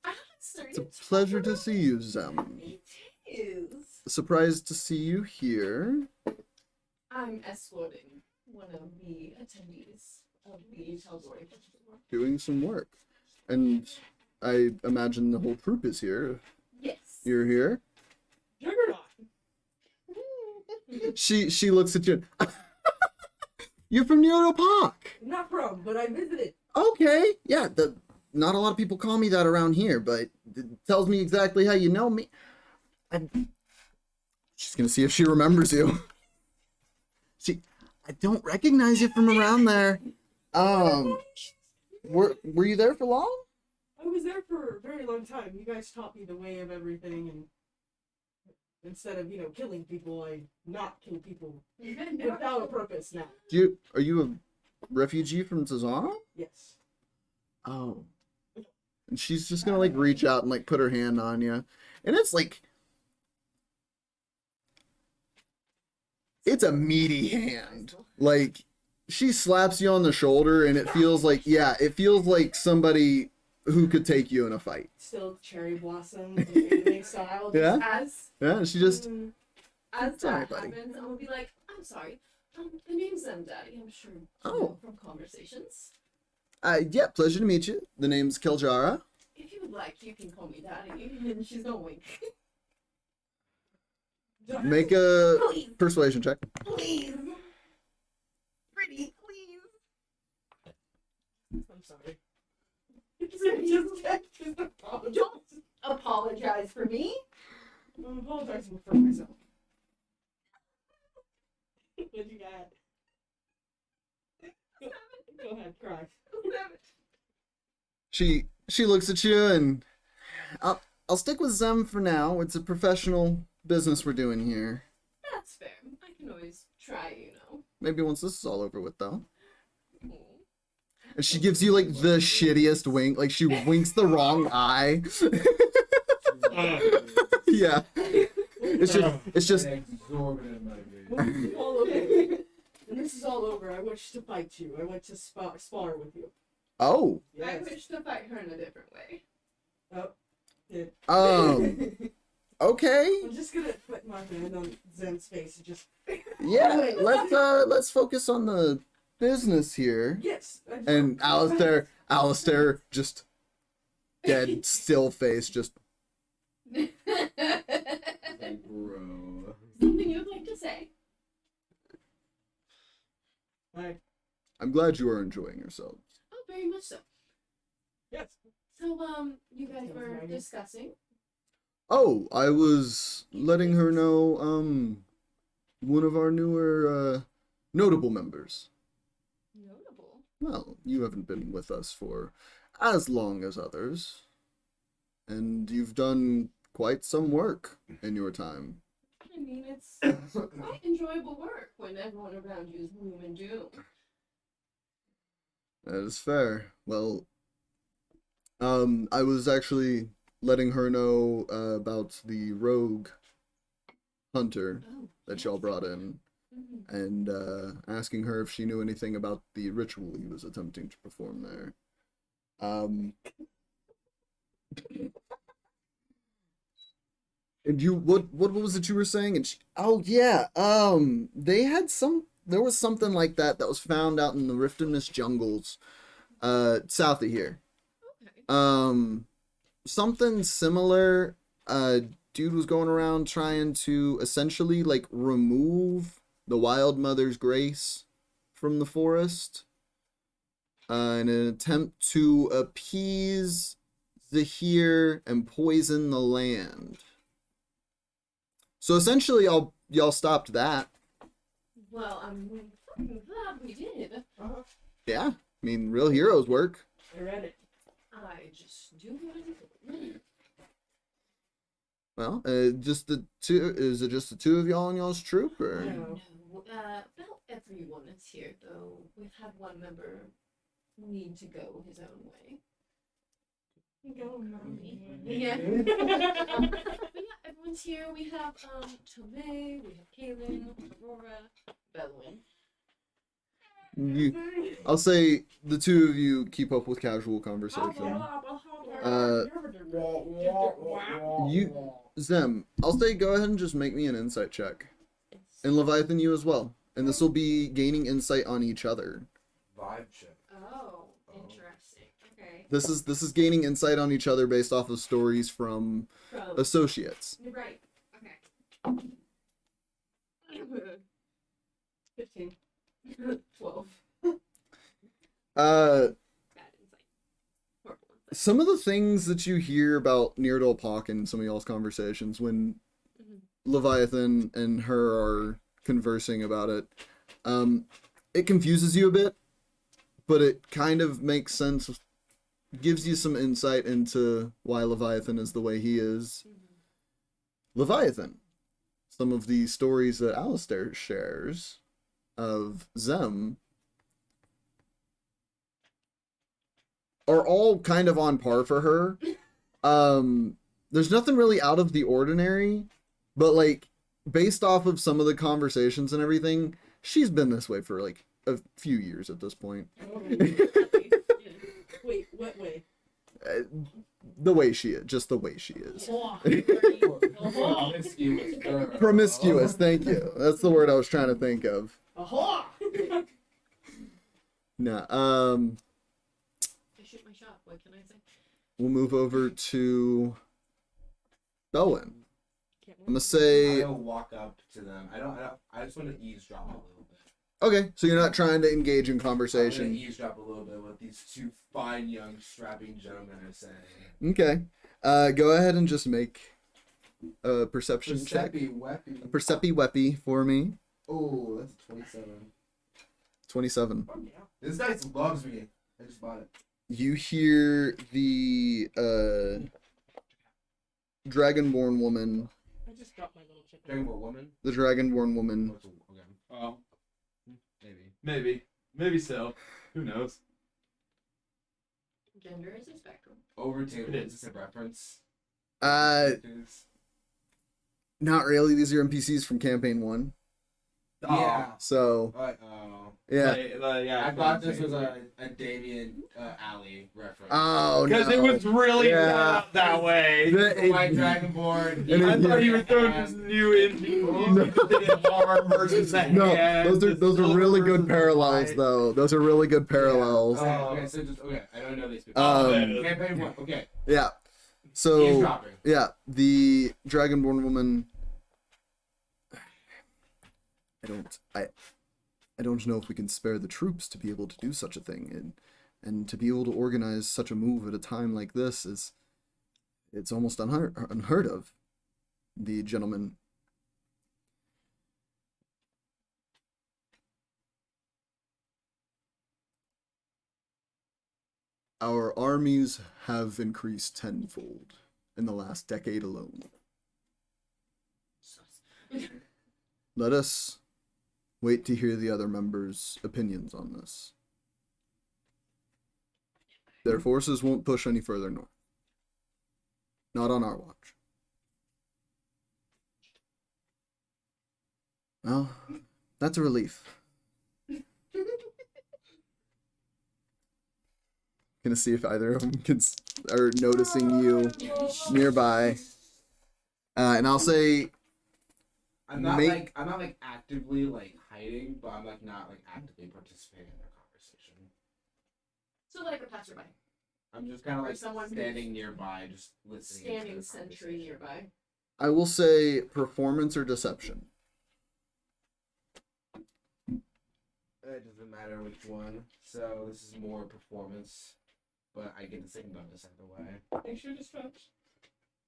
Alistair.
it's a pleasure to see you, Zem.
It is.
Surprised to see you here.
I'm escorting one of the attendees of the Tal'Dorei festival.
Doing some work. And I imagine the whole troop is here.
Yes.
You're here.
Juggernaut.
She looks at you. You're from Neoto Park.
Not from, but I visited.
Okay, yeah. Not a lot of people call me that around here, but it tells me exactly how you know me. She's gonna see if she remembers you. I don't recognize you from around there. Were you there for long?
I was there for a very long time. You guys taught me the way of everything, and instead of killing people, I not kill people without a purpose now.
Are you a refugee from Tazana?
Yes.
Oh. And she's just gonna like reach out and like put her hand on you, and it's like. It's a meaty hand. Like, she slaps you on the shoulder, and it feels like somebody who could take you in a fight.
Still cherry blossom anime style.
Yeah?
As
She just,
that
Sorry, buddy.
happens, I'm gonna be like, I'm sorry. The name's Daddy. I'm sure you
Oh.
know from conversations.
yeah, pleasure to meet you. The name's Keljara.
If you would like, you can call me Daddy. And she's gonna wink.
Make a
Please,
persuasion check.
please, pretty, please.
I'm sorry.
Just don't apologize for me.
I'm apologizing for myself. What you got? Go ahead, cry.
She looks at you, and I'll stick with Zem for now. It's a professional business we're doing here.
That's fair. I can always try,
Maybe once this is all over with, though. And she gives you like the shittiest wink. Like she winks the wrong eye. Yeah. It's just
An exorbitant amount of greed.
When this is all over, when this is all over, I wish to fight you. I want to spar with you.
oh.
I
Yes.
wish to fight her in a different way.
Oh. Yeah.
Okay.
I'm just gonna put my hand on Zem's face and just.
Yeah, let's focus on the business here.
Yes.
And Alistair just dead still face, just
Like, bro.
Something you'd like to say?
Hi.
I'm glad you are enjoying yourselves.
Oh, very much so.
Yes.
So, you guys
Sounds
were
nice.
discussing.
Oh, I was letting her know, one of our newer, notable members.
Notable.
Well, you haven't been with us for as long as others, and you've done quite some work in your time.
I mean, it's quite enjoyable work when everyone around you is gloom and doom.
That is fair. Well, I was actually letting her know about the rogue hunter
Oh.
that y'all brought in,
Mhm.
and asking her if she knew anything about the ritual he was attempting to perform there. And what was it you were saying? And she, oh yeah, there was something like that was found out in the Riftiness jungles, south of here.
Okay.
Something similar. Dude was going around trying to essentially like remove the Wild Mother's grace from the forest, in an attempt to appease Zahir and poison the land. So essentially, y'all stopped that.
Well, I'm fucking glad we did.
Uh-huh.
Yeah, I mean, real heroes work.
I read it.
I just do what I do.
Well, just the two. Is it just the two of y'all and y'all's troop, or?
Yeah.
No, about everyone is here, though. We've had one member need to go his own way.
Go,
Yeah. But yeah, everyone's here. We have Tomay, we have Kaylinn, Aurora, Belwin.
I'll say the two of you keep up with casual conversation. Zem, I'll say go ahead and just make me an insight check. And Leviathan, you as well. And this will be gaining insight on each other.
Vibe check.
Oh, interesting. Okay.
This is gaining insight on each other based off of stories from
From
associates.
you're right. Okay.
15.
12.
Uh,
Bad insight. Horrible insight.
some of the things that you hear about Neardal Pock in some of y'all's conversations when
Mhm.
Leviathan and her are conversing about it, it confuses you a bit, but it kind of makes sense, gives you some insight into why Leviathan is the way he is. Leviathan, some of the stories that Alistair shares of Zem are all kind of on par for her. There's nothing really out of the ordinary, but like based off of some of the conversations and everything, she's been this way for like a few years at this point.
Wait, what way?
The way she is, just the way she is.
Promiscuous girl.
Promiscuous, thank you. That's the word I was trying to think of.
Aha!
Nah,
I shoot my shot. What can I say?
we'll move over to Belwin.
Can't
I'm gonna
I
say,
will walk up to them. I just want to eavesdrop a little bit.
okay, so you're not trying to engage in
I'm gonna
conversation.
eavesdrop a little bit what these two fine young strapping gentlemen are saying.
Okay, go ahead and just make a perception check.
Percepi weppy.
Percepi weppy for me.
Oh, that's a 27.
27.
Oh, yeah.
This dice loves me. I just bought it.
You hear the Dragonborn woman,
I just dropped my little chicken.
Dragon Ball woman.
the Dragonborn woman.
Oh, it's a- okay.
Oh,
Maybe.
maybe so. Who knows?
Gender is a spectrum.
Over table.
It is.
Is this a reference?
Uh, Not really. These are NPCs from campaign 1.
Yeah.
So
Oh.
yeah.
Yeah.
I thought this was a Damien Alley reference.
Oh no.
Because it was really
Yeah.
set up that way.
The White Dragonborn.
And
I
it-
thought you were throwing this new NPCs that did arm versus a
No,
hand.
those are really good
versus
parallels
light.
though. Those are really good parallels.
Okay, so just I don't know these people. Campaign 1. Okay.
Yeah. So
Eavesdropping.
yeah, the Dragonborn woman. I don't know if we can spare the troops to be able to do such a thing, and to be able to organize such a move at a time like this it's almost unheard of. The gentleman. Our armies have increased tenfold in the last decade alone. Let us wait to hear the other members' opinions on this. Their forces won't push any further north. Not on our watch. Well, that's a relief. Gonna see if either of them are noticing you nearby. And I'll say,
I'm not
Make-
actively like hiding, but I'm like not like actively participating in their conversation.
So like a passerby.
I'm just kind of
Or
like
someone who's
standing nearby, just listening. into
Standing
the
sentry
conversation.
nearby.
I will say performance or deception.
It doesn't matter which one. So this is more performance, but I get the same bonus either way.
Make sure to stretch.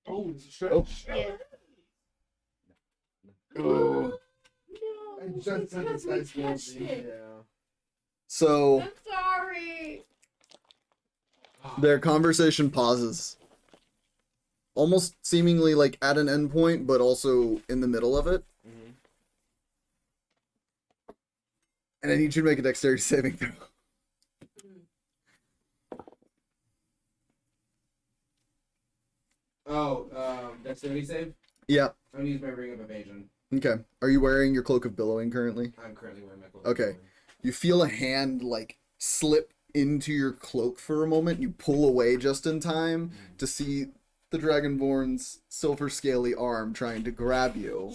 Oh, it's a stretch.
Yeah.
Oh.
No.
I just said
because
this
we
guy's
touched
guilty.
it.
Yeah.
So
I'm sorry.
their conversation pauses. Almost seemingly like at an endpoint, but also in the middle of it.
Mm-hmm.
And I need you to make a dexterity saving throw.
Dexterity save.
Yeah.
I'm gonna use my ring of evasion.
Okay. Are you wearing your cloak of billowing currently?
I'm currently wearing my cloak.
Okay. You feel a hand like slip into your cloak for a moment. You pull away just in time to see the Dragonborn's silver scaly arm trying to grab you.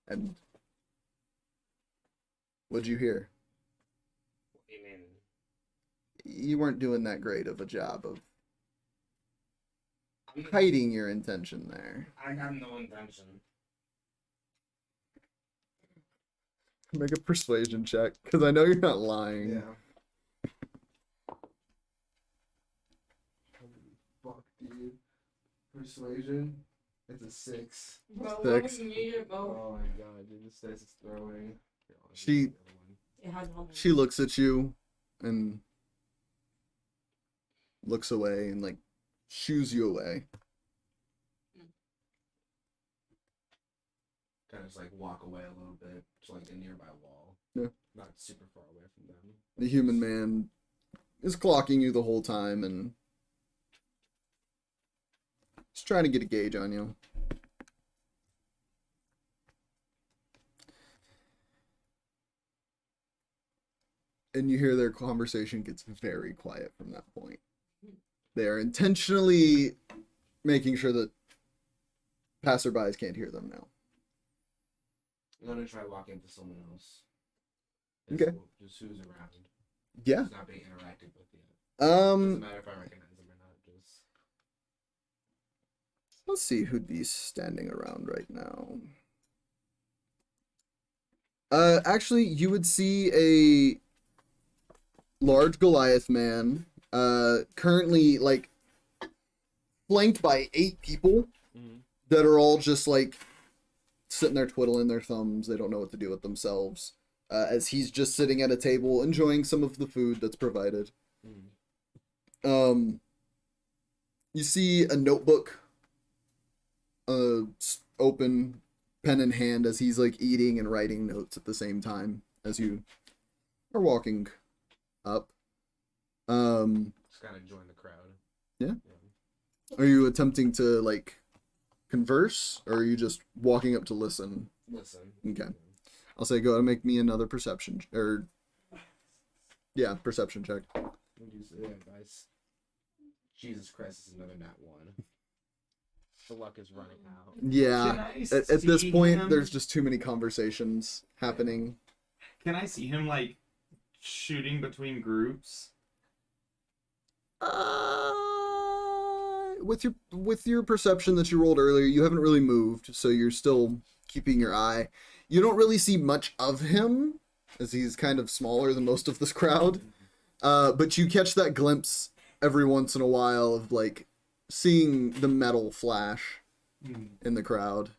And what'd you hear?
What do you mean?
You weren't doing that great of a job of hiding your intention there.
I have no intention.
Make a persuasion check, because I know you're not lying.
Yeah. Holy fuck, dude. Persuasion. It's a 6.
Bro,
Six.
Oh my god, dude, this dice is throwing. Here, I'll
She-
use the other one.
It had one.
She looks at you and looks away and like shoos you away.
Kind of just like walk away a little bit to like a nearby wall.
Yeah.
Not super far away from them.
The human man is clocking you the whole time and just trying to get a gauge on you. And you hear their conversation gets very quiet from that point. They are intentionally making sure that passerbys can't hear them now.
I'm gonna try walking to someone else.
Okay.
Just who's around.
Yeah.
Who's not being interacted with yet. Doesn't matter if I recognize them or not. Just.
Let's see who'd be standing around right now. Actually, you would see a large Goliath man, currently like flanked by 8 people that are all just like sitting there twiddling their thumbs. They don't know what to do with themselves. As he's just sitting at a table enjoying some of the food that's provided. You see a notebook, open, pen in hand, as he's like eating and writing notes at the same time as you are walking up.
Just kind of join the crowd.
Yeah. Are you attempting to like converse, or are you just walking up to listen?
Listen.
Okay. I'll say go ahead and make me another perception, perception check.
What do you say, advice? Jesus Christ, is another nat 1. The luck is running out.
Yeah.
Can I
At this
see
point,
him?
there's just too many conversations happening.
Can I see him like shooting between groups?
With your perception that you rolled earlier, you haven't really moved, so you're still keeping your eye. You don't really see much of him, as he's kind of smaller than most of this crowd. But you catch that glimpse every once in a while of like seeing the metal flash in the crowd.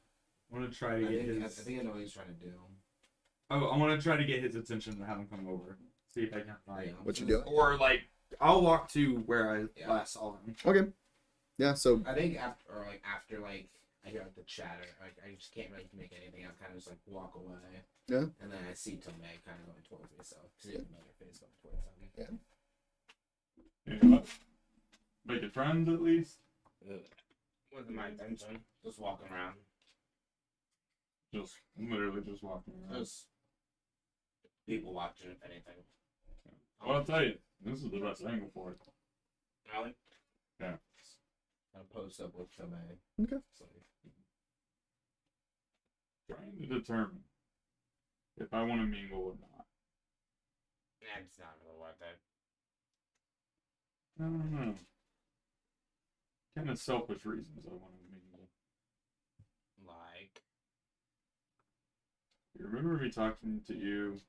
I want to try to get
I
his.
think I know what he's trying to do.
Oh, I want to try to get his attention and have him come over. See if I can find him.
What you doing?
Or like, I'll walk to where I
Yeah.
last saw him.
Okay. Yeah, so
I think after I hear like the chatter, like I just can't really make anything. I'm kind of just like walk away.
Yeah.
And then I see Tomay kind of going towards me, so see another face going towards him.
Yeah.
You know what? Make it friends at least.
Wasn't my intention. Just walking around.
Just literally just walking around.
Just people watching, if anything.
Well, I'll tell you, this is the best angle for it.
Really?
Yeah.
I'll post up with Tomay.
Okay.
So,
Trying to determine if I want to mingle or not.
it's not really worth it.
I don't know. Kind of selfish reasons I want to mingle.
Like,
You remember me talking to you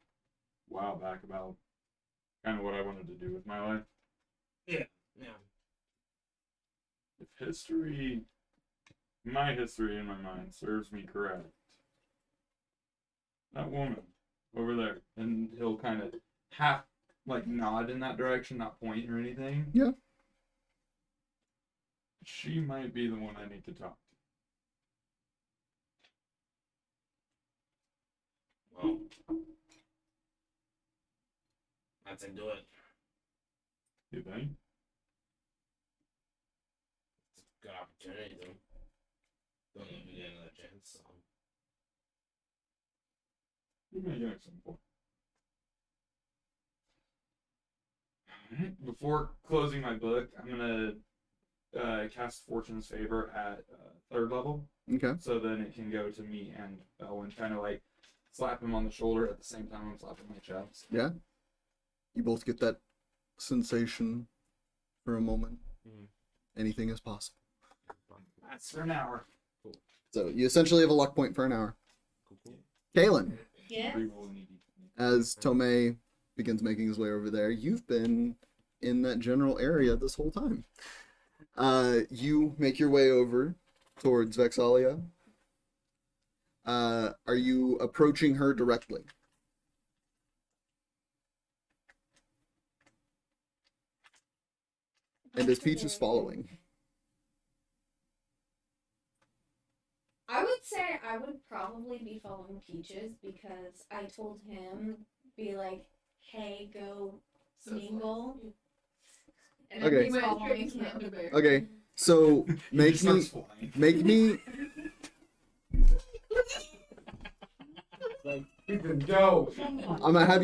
a while back about kind of what I wanted to do with my life?
yeah.
If history, my history in my mind serves me correct, that woman over there, and he'll kind of half like nod in that direction, not point or anything.
Yeah.
She might be the one I need to talk to.
Well, let's do it.
You think?
It's a good opportunity, though. Don't even get another chance, so.
You may get some point. Alright, before closing my book, I'm gonna cast Fortune's Favor at 3rd level,
okay.
so then it can go to me and Belwin, kind of like slap him on the shoulder at the same time I'm slapping my chest.
Yeah. You both get that sensation for a moment.
Mhm.
Anything is possible.
That's for an hour.
So you essentially have a luck point for an hour.
Cool.
Kaylinn,
Yes.
Reroll an ED.
as Tomay begins making his way over there, you've been in that general area this whole time. You make your way over towards Vexalia. Are you approaching her directly? And is Peach following?
I would say I would probably be following Peaches because I told him, be like, hey, go mingle. And
Okay.
I'm just following him.
Okay, so make
Just
me
starts flying.
make me
Go!
I'm gonna have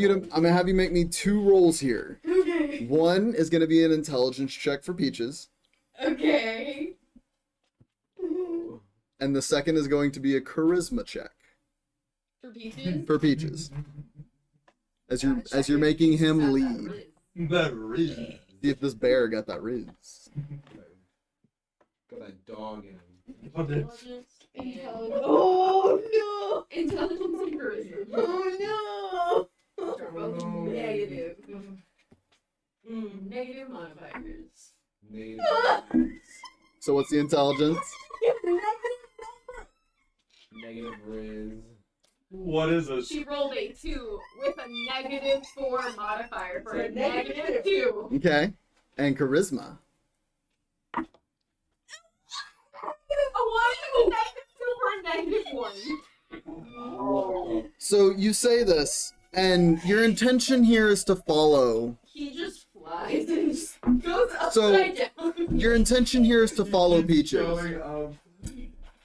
you make me 2 rolls here.
Okay.
One is gonna be an intelligence check for Peaches,
Okay.
and the second is going to be a charisma check
For Peaches?
for Peaches. As you're making him lead.
The riz.
See if this bear got that riz.
Got that dog in him.
Intelligence.
Oh no! Intelligence and charisma.
Oh
They're both negative. Negative modifiers.
Native.
So what's the intelligence?
Negative Riz.
What is it?
She rolled a 2 with a -4 modifier for
So
a
negative
-2.
Okay. And charisma.
Why are you -2 for a -1?
So you say this, and your intention here is to follow.
He just flies and just goes
So-
upside down.
Your intention here is to follow Peaches.
Story of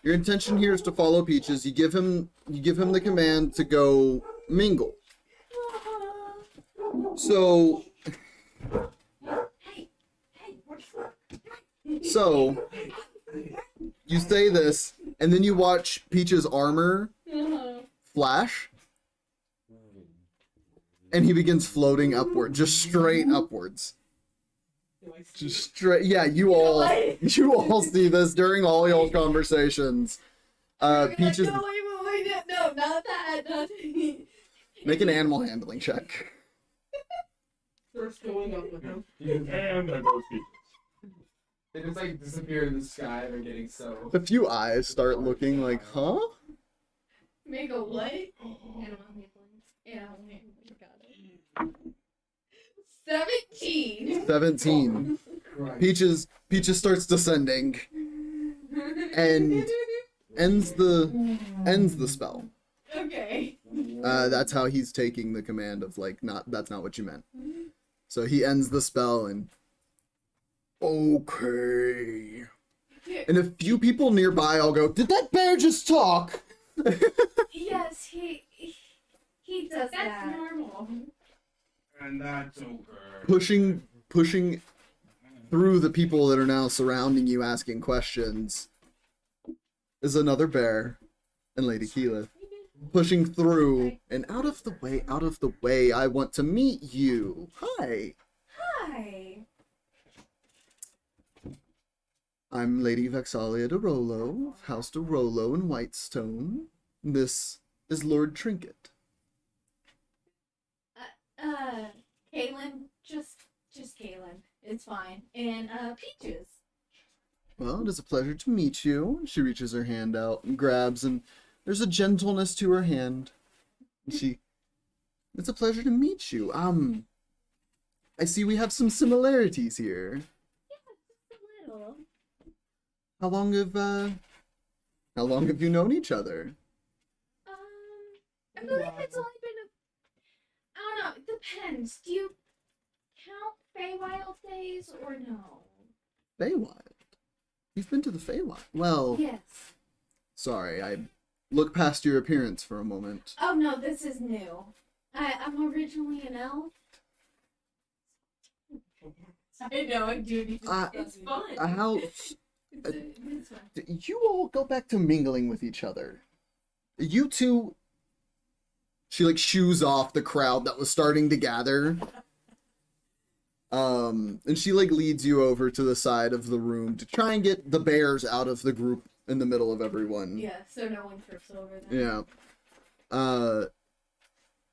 Your intention here is to follow Peaches. You give him the command to go mingle. So you say this, and then you watch Peach's armor flash, and he begins floating upward, just straight upwards. Just straight. Yeah, you all see this during all y'all's conversations. Peaches,
No, wait, no, not that. Not
make an animal handling check.
First going up with him.
And there goes Peaches.
They just like disappear in the sky and they're getting so.
A few eyes start looking like, huh?
Make a what?
Animal handling.
Animal handling. Got it. 17.
17. Peaches starts descending and ends the spell.
Okay.
That's how he's taking the command of like, that's not what you meant. So he ends the spell and okay. And a few people nearby all go, did that bear just talk?
Yes, he does
That's
that.
normal.
And that's okay.
Pushing through the people that are now surrounding you asking questions is another bear and Lady Keyleth. Pushing through and out of the way, I want to meet you. Hi.
Hi.
I'm Lady Vexalia de Rolo, of House de Rolo in Whitestone. This is Lord Trinket.
Kaylinn, just Kaylinn. It's fine. And Peaches.
Well, it is a pleasure to meet you. She reaches her hand out and grabs, and there's a gentleness to her hand. And it's a pleasure to meet you. I see we have some similarities here.
A little.
How long have you known each other?
I believe it's only been I don't know, it depends. Do you count Feywild days or no?
Feywild. You've been to the Feywild. Well,
Yes.
sorry, I looked past your appearance for a moment.
Oh no, this is new. I'm originally an elf.
I know, dude.
Uh,
It's fun.
How
It's fun.
you all go back to mingling with each other? You two. She like shoos off the crowd that was starting to gather. And she like leads you over to the side of the room to try and get the bears out of the group in the middle of everyone.
Yeah, so no one trips over them.
Yeah.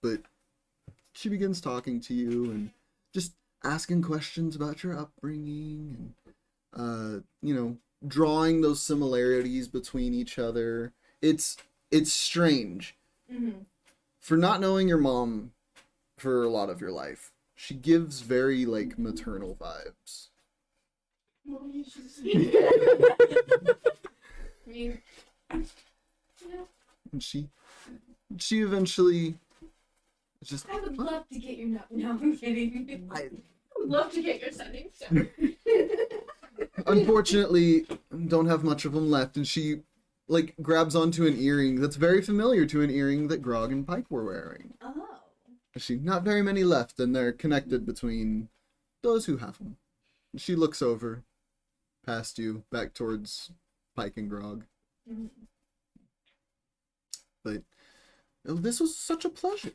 But she begins talking to you and just asking questions about your upbringing and drawing those similarities between each other. It's strange.
Mm-hmm.
For not knowing your mom for a lot of your life, she gives very like maternal vibes.
I mean,
And she eventually just
I would love to get your no, I'm kidding.
I
would love to get your settings.
unfortunately don't have much of them left, and she like grabs onto an earring that's very familiar to an earring that Grog and Pike were wearing.
Oh.
She not very many left, and they're connected between those who have them. She looks over past you back towards Pike and Grog.
Mm-hmm.
But this was such a pleasure.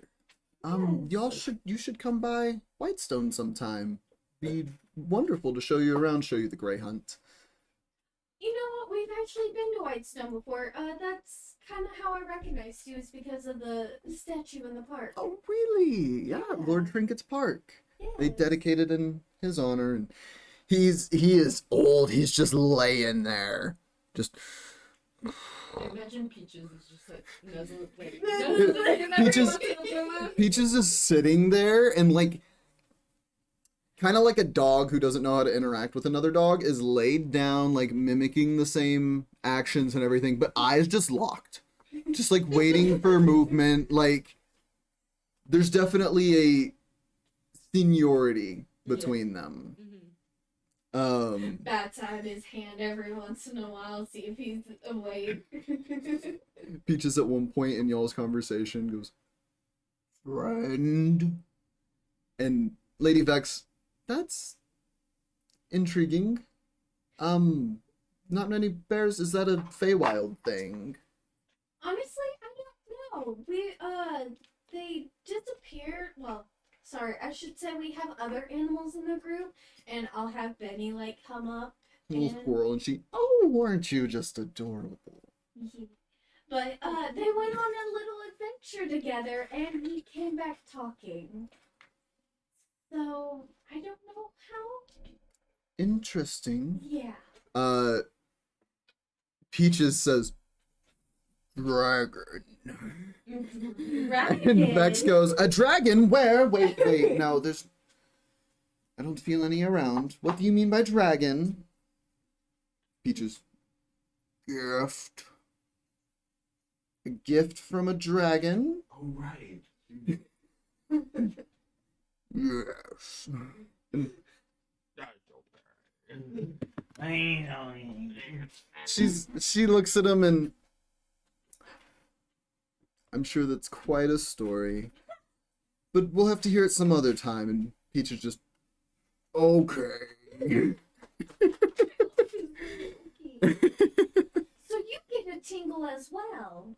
You should come by Whitestone sometime. Be wonderful to show you around, show you the Grey Hunt.
You know what? We've actually been to Whitestone before. That's kind of how I recognized you, is because of the statue in the park.
Oh, really? Yeah,
Yeah.
Lord Trinket's Park.
Yes.
They dedicated in his honor, and he is old. He's just laying there, just.
I imagine Peaches is just like nuzzling.
Peaches is sitting there and like kind of like a dog who doesn't know how to interact with another dog is laid down, like mimicking the same actions and everything, but eyes just locked, just like waiting for movement. Like there's definitely a seniority between them.
Bats out his hand every once in a while, see if he's awake.
Peaches at one point in y'all's conversation goes, "Friend," and Lady Vex, "That's intriguing. Not many bears. Is that a Feywild thing?"
Honestly, I don't know. They disappeared. Well, sorry, I should say we have other animals in the group, and I'll have Benny like come up.
Little
And-
squirrel, and she, "Oh, aren't you just adorable?"
But they went on a little adventure together, and we came back talking. So I don't know how.
Interesting.
Yeah.
Peaches says, "Dragon."
Dragon.
And Vex goes, "A dragon? Where? Wait, no, I don't feel any around. What do you mean by dragon?" Peaches, "Gift. A gift from a dragon?"
Oh, right.
"Yes." She looks at him, and I'm sure that's quite a story, but we'll have to hear it some other time. And Peach is just, "Okay."
So you get a tingle as well.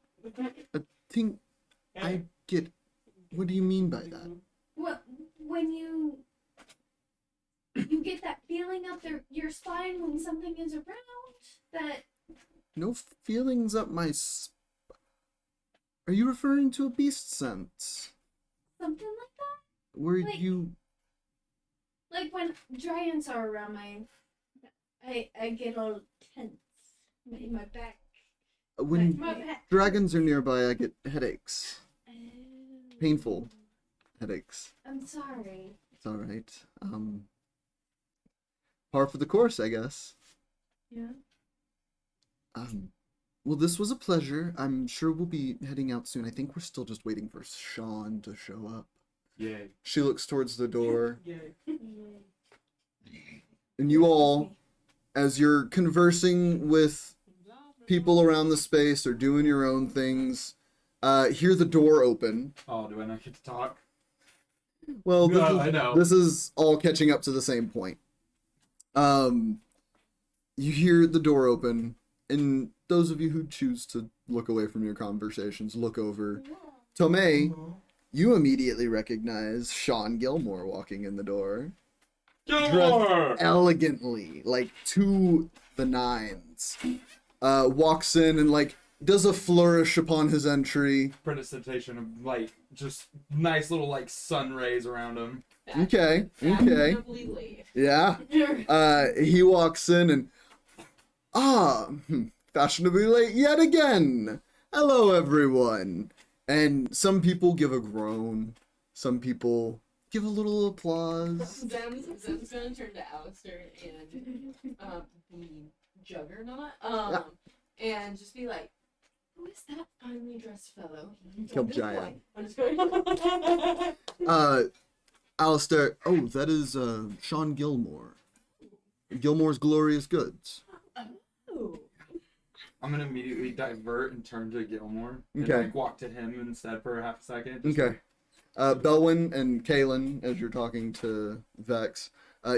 I get. What do you mean by that?
Well, when you get that feeling up your spine when something is around, that
No feelings up my. Are you referring to a beast sense?
something like that.
Where
Like-
you?
Like when giants are around I get all tense in my back.
When
My back.
dragons are nearby, I get headaches.
Oh.
Painful headaches.
I'm sorry.
It's all right. Par for the course, I guess.
Yeah.
Well, this was a pleasure. I'm sure we'll be heading out soon. I think we're still just waiting for Sean to show up.
Yay.
She looks towards the door,
Yay.
and you all, as you're conversing with people around the space or doing your own things, hear the door open.
Oh, do I not get to talk?
Well,
No, I know.
this is all catching up to the same point. You hear the door open, and those of you who choose to look away from your conversations look over. Tomay, you immediately recognize Sean Gilmore walking in the door.
Gilmore!
Elegantly, like to the nines. Walks in and like does a flourish upon his entry.
Presentation of like just nice little like sun rays around him.
Okay.
Fashionably late.
Yeah. He walks in and fashionably late yet again. Hello, everyone. And some people give a groan. Some people give a little applause.
Zem's gonna turn to Alistair and the Juggernaut. And just be like, who is that finely dressed fellow?
Kill
This
giant.
way.
I'm just going.
Alistair, oh, that is Sean Gilmore. Gilmore's Glorious Goods.
Ooh.
I'm gonna immediately divert and turn to Gilmore and
Okay.
like walk to him instead for a half a second. Just
Okay. Belwin and Kaylinn, as you're talking to Vex,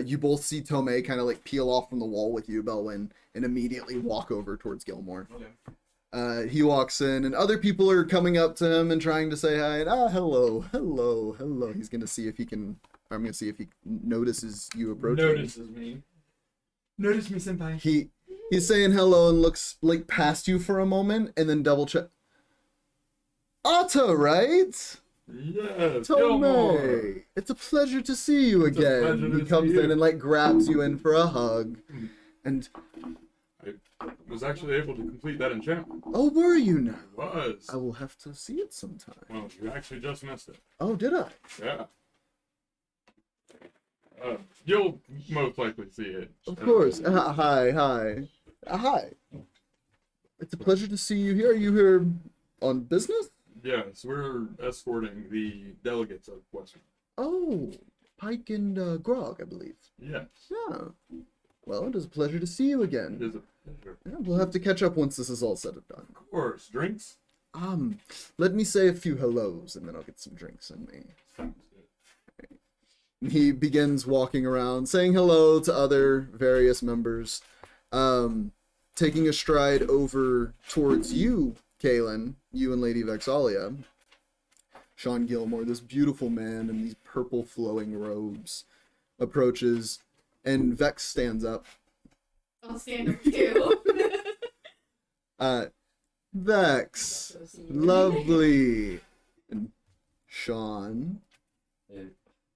you both see Tomay kind of like peel off from the wall with you, Belwin, and immediately walk over towards Gilmore.
Okay.
He walks in, and other people are coming up to him and trying to say hi. And hello. He's gonna see if he can. I'm gonna see if he notices you approaching.
Notices me. Notice me, senpai.
He's saying hello and looks like past you for a moment, and then double check. Otto, right?
Yes, Gilmore.
Tomay, it's a pleasure to see you
It's a pleasure
again.
to
He
see
comes
you.
in and like grabs you in for a hug, and
I was actually able to complete that enchantment.
oh, were you now?
Was.
I will have to see it sometime.
Well, you actually just missed it.
Oh, did I?
Yeah. You'll most likely see it.
Of course. Hi. Hi. It's a pleasure to see you here. Are you here on business?
Yes, we're escorting the delegates of Western.
Oh, Pike and Grog, I believe.
Yes.
Yeah. Well, it is a pleasure to see you
It
again.
is a pleasure.
Yeah, we'll have to catch up once this is all said and done.
Of course. Drinks?
Let me say a few hellos, and then I'll get some drinks in me.
Sounds good.
He begins walking around, saying hello to other various members, taking a stride over towards you, Kaylinn, you and Lady Vexalia. Sean Gilmore, this beautiful man in these purple flowing robes, approaches, and Vex stands up.
I'll stand up too.
Vex, lovely. And Sean,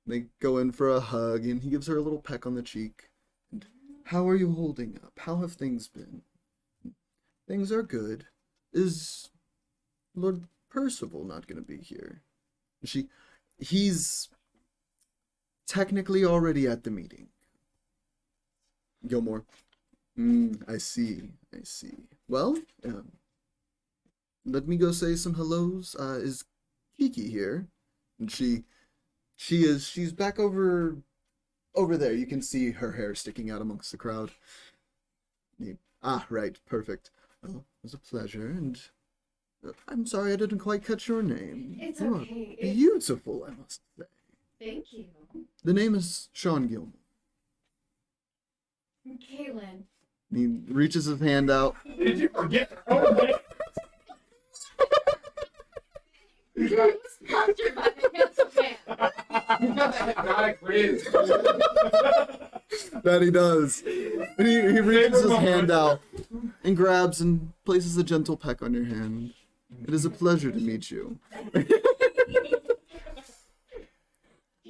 they go in for a hug, and he gives her a little peck on the cheek. And how are you holding up? How have things been? Things are good. Is Lord Percival not going to be here? He's technically already at the meeting. Gilmore. I see. Well, let me go say some hellos. Is Kiki here? And she's back over there. You can see her hair sticking out amongst the crowd. Right, perfect. Well, it was a pleasure, and I'm sorry I didn't quite catch your name.
It's
You are
okay.
beautiful, I must say.
Thank you.
The name is Sean Gilmore.
Kaylinn.
He reaches his hand out.
Did you forget? Oh, man.
He was captured by the handsome man.
He's got that hypnotic freeze.
That he does. And he reaches his hand out and grabs and places a gentle peck on your hand. It is a pleasure to meet you.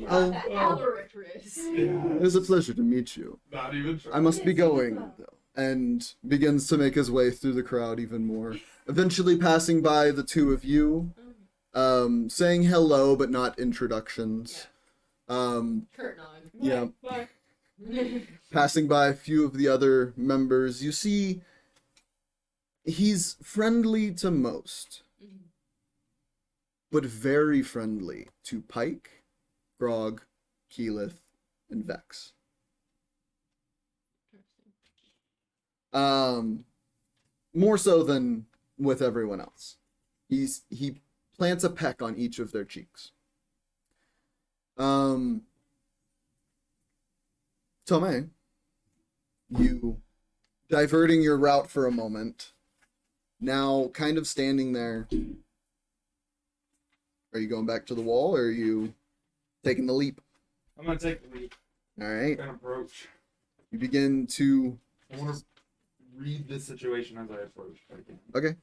Oh,
That algorithm.
it is a pleasure to meet you.
Not even
I must be going, though. And begins to make his way through the crowd even more. Eventually passing by the two of you, saying hello, but not introductions.
Curtain on.
Yeah.
Bye.
Passing by a few of the other members, you see he's friendly to most, but very friendly to Pike, Grog, Keyleth, and Vex. More so than with everyone else. He plants a peck on each of their cheeks. Tomay, you diverting your route for a moment, now kind of standing there. Are you going back to the wall, or are you taking the leap?
I'm gonna take the lead
Alright,
and approach.
you begin to...
I want to read this situation as I approach. If I can.
Okay.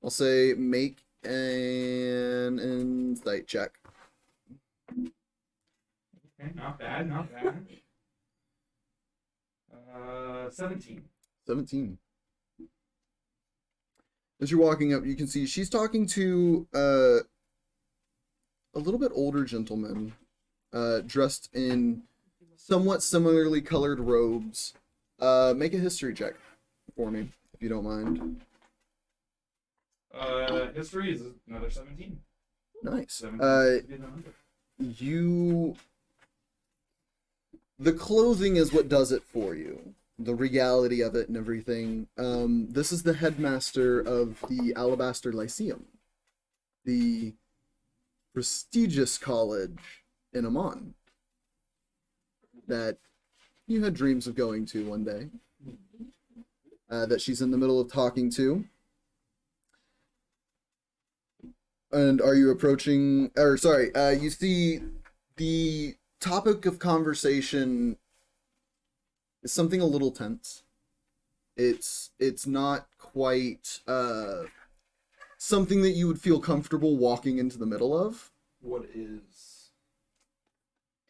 I'll say make an insight check.
Okay, not bad, not bad. 17.
17. As you're walking up, you can see she's talking to a little bit older gentleman, dressed in somewhat similarly colored robes. Make a history check for me, if you don't mind.
History is another 17.
Nice.
17
The clothing is what does it for you. The reality of it and everything. This is the headmaster of the Alabaster Lyceum, the prestigious college in Amon that you had dreams of going to one day. That she's in the middle of talking to. And are you approaching, or sorry, you see the topic of conversation is something a little tense. It's not quite something that you would feel comfortable walking into the middle of.
What is?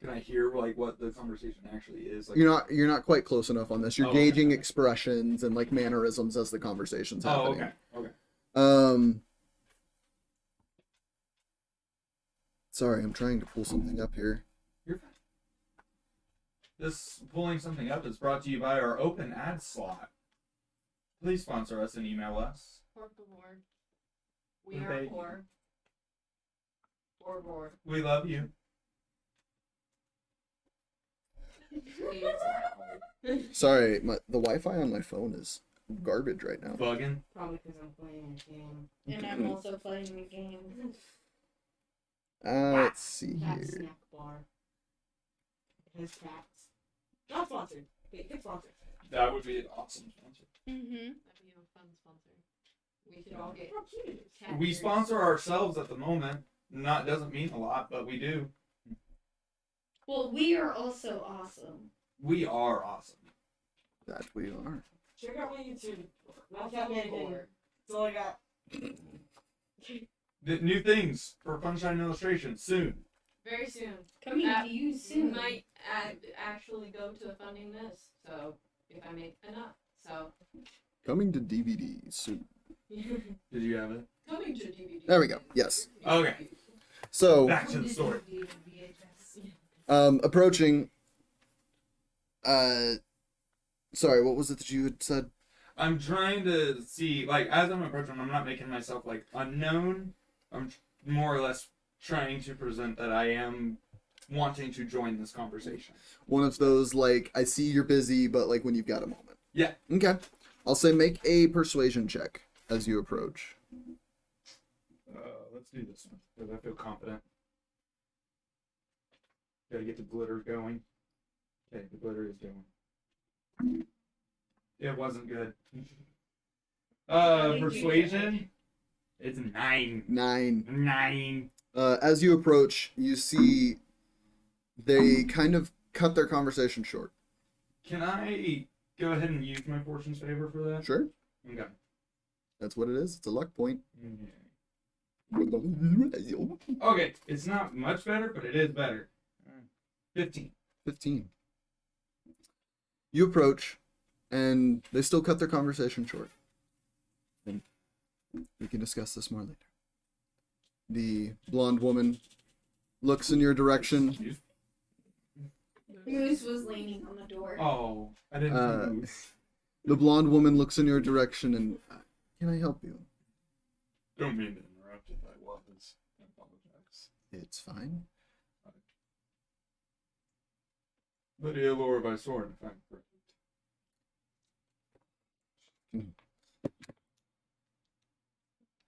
Can I hear like what the conversation actually is? Like,
You're not quite close enough on this. You're
Oh,
gauging
okay.
expressions and like mannerisms as the conversation's
Oh,
happening.
okay.
Sorry, I'm trying to pull something up here.
You're fine. This pulling something up is brought to you by our open ad slot. Please sponsor us and email us.
Por favor. We
We
are
beg you.
poor. Por favor.
We love you.
Please.
Sorry, the Wi-Fi on my phone is garbage right now.
Bugging.
Probably because I'm playing a game.
And I'm also playing a game.
Let's see
Cat
here.
snack bar. It has cats. Not sponsored. Wait, get sponsored.
That would be an awesome sponsor.
Mm-hmm. That'd be a fun sponsor. We should all get
How cute it is.
cat
We
ears.
sponsor ourselves at the moment. Not doesn't mean a lot, but we do.
Well, we are also awesome.
We are awesome.
That we are.
Check out my YouTube. Not that many things. That's all I got.
The new things for Funshine Illustration soon.
Very soon.
Coming
That
to you
You
soon.
might actually go to funding this. So if I make enough. So
Coming to DVD soon.
Did you have it?
coming to DVD.
There we go. Yes.
Okay.
So,
Back to the story.
approaching. Sorry, what was it that you had said?
I'm trying to see, like, as I'm approaching, I'm not making myself, like, unknown. I'm more or less trying to present that I am wanting to join this conversation.
One of those, like, I see you're busy, but, like, when you've got a moment.
Yeah.
Okay. I'll say make a persuasion check as you approach.
Let's do this one, because I feel confident. Gotta get the glitter going. Okay, the glitter is going. It wasn't good. Persuasion? It's 9.
9.
9.
As you approach, you see they kind of cut their conversation short.
Can I go ahead and use my fortune's favor for that?
Sure.
Okay.
That's what it is. It's a luck point.
Okay, it's not much better, but it is better. 15.
15. You approach, and they still cut their conversation short. And we can discuss this more later. The blonde woman looks in your direction.
Moose was leaning on the door.
Oh, I didn't move.
The blonde woman looks in your direction and, can I help you?
Don't mean to interrupt if I was. I apologize.
It's fine.
Lady Aurora by sword, if I'm correct.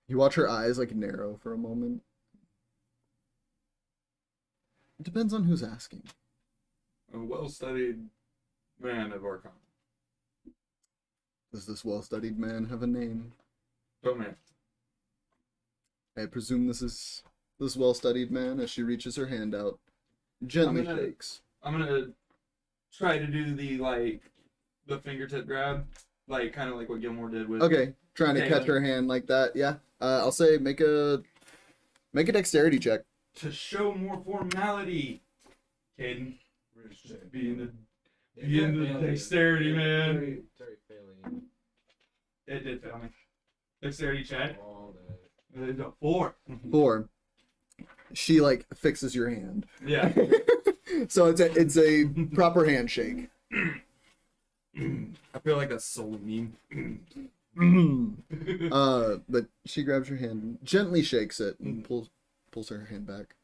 You watch her eyes like narrow for a moment. It depends on who's asking.
A well-studied man of Archon.
Does this well-studied man have a name?
Tomay.
I presume this well-studied man, as she reaches her hand out, gently
I'm gonna-
shakes.
I'm gonna try to do the fingertip grab, like kind of like what Gilmore did with.
Okay, trying to
Okay,
catch her hand like that. Yeah. I'll say make a dexterity check.
To show more formality, Kaylinn. Be in the
It's
Be in
not
the
failing.
dexterity, man.
Very failing.
It did fail me. Dexterity check.
All that.
It's a 4.
4. She like fixes your hand.
Yeah.
So it's a proper handshake.
I feel like that's so mean.
But she grabs your hand, gently shakes it, and pulls her hand back.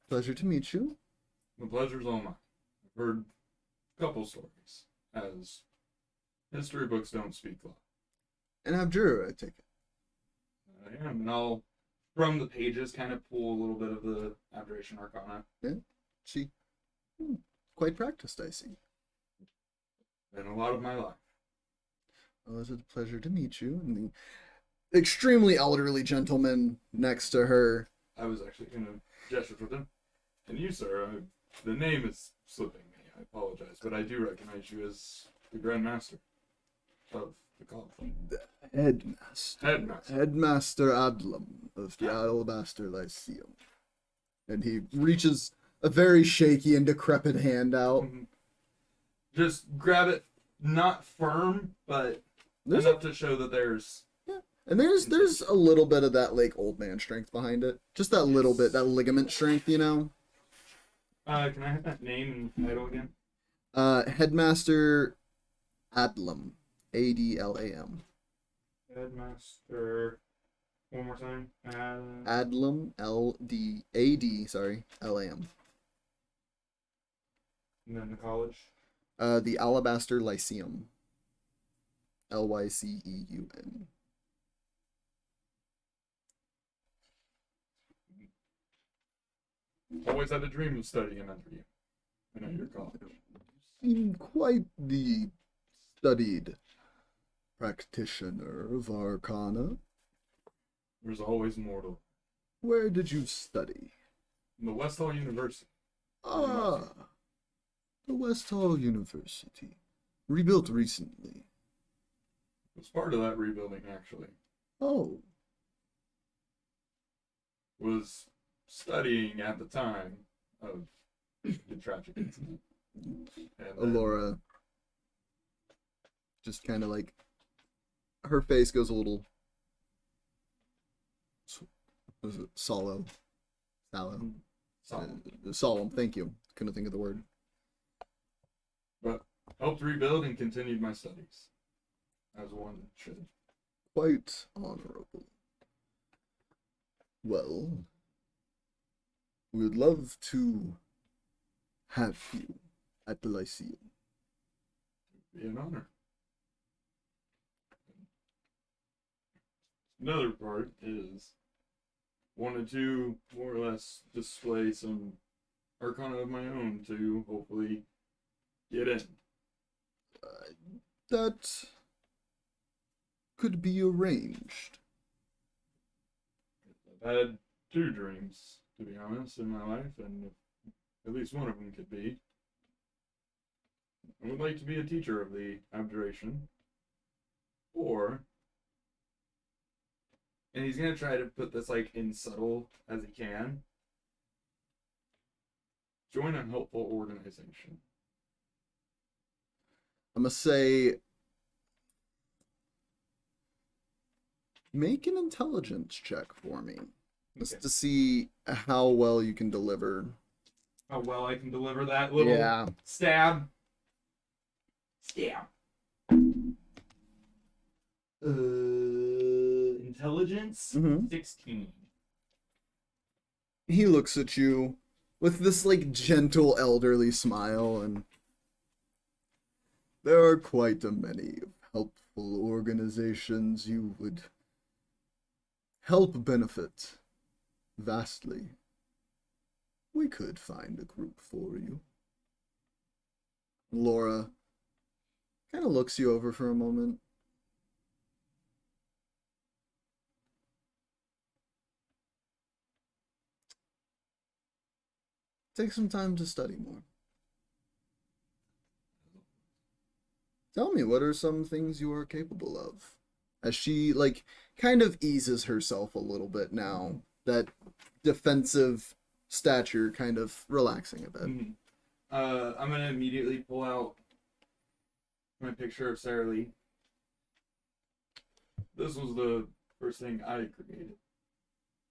Pleasure to meet you.
The pleasure's all mine. I've heard a couple stories, as history books don't speak law.
And Abjure, I take it.
I am, and I'll, from the pages, kind of pull a little bit of the Aberration Arcana.
She quite practiced, I see.
In a lot of my life.
Well, it's a pleasure to meet you. And the extremely elderly gentleman next to her.
I was actually going to gesture with him. And you, sir, the name is slipping me. I apologize, but I do recognize you as the Grand Master of the college.
Headmaster. Headmaster Adlam of the Alabaster Lyceum. And he reaches a very shaky and decrepit hand out.
Just grab it, not firm, but
There's
enough to show that there's.
And there's a little bit of that like old man strength behind it. Just that little bit, that ligament strength, you know.
Can I have that name and title again?
Headmaster Adlam. Adlam.
Headmaster. One more time.
Adlam. LD. AD. Sorry. LAM.
And then the college.
The Alabaster Lyceum. Lyceun.
Always had a dream of studying under you. I know your college.
Seem quite the studied practitioner of Arcana.
There's always more to
Where did you study?
the West Hall University.
Ah, the West Hall University. Rebuilt recently.
It was part of that rebuilding, actually.
Oh,
Was studying at the time of the tragic incident. And then-
Aurora. Just kind of like, her face goes a little. Was it sallow? Sallow. Solemn. Thank you. Couldn't think of the word.
But helped rebuild and continued my studies. As one should.
Quite honorable. Well, we would love to have you at the Lyceum.
Be an honor. Another part is wanted to more or less display some arcana of my own to hopefully get in.
That could be arranged.
I've had two dreams, to be honest, in my life, and at least one of them could be. I would like to be a teacher of the abjuration, or, and he's gonna try to put this like in subtle as he can. Join a helpful organization.
I'm gonna say, make an intelligence check for me, just
Okay.
to see how well you can deliver.
How well I can deliver that little
Yeah.
stab. Stab. Intelligence
Mhm.
16.
He looks at you with this like gentle elderly smile, and there are quite a many helpful organizations you would help benefit vastly. We could find a group for you. Laura kind of looks you over for a moment. Take some time to study more. Tell me, what are some things you are capable of? As she, like, kind of eases herself a little bit now. That defensive stature kind of relaxing a bit.
Mhm. I'm gonna immediately pull out my picture of Sarah Lee. This was the first thing I created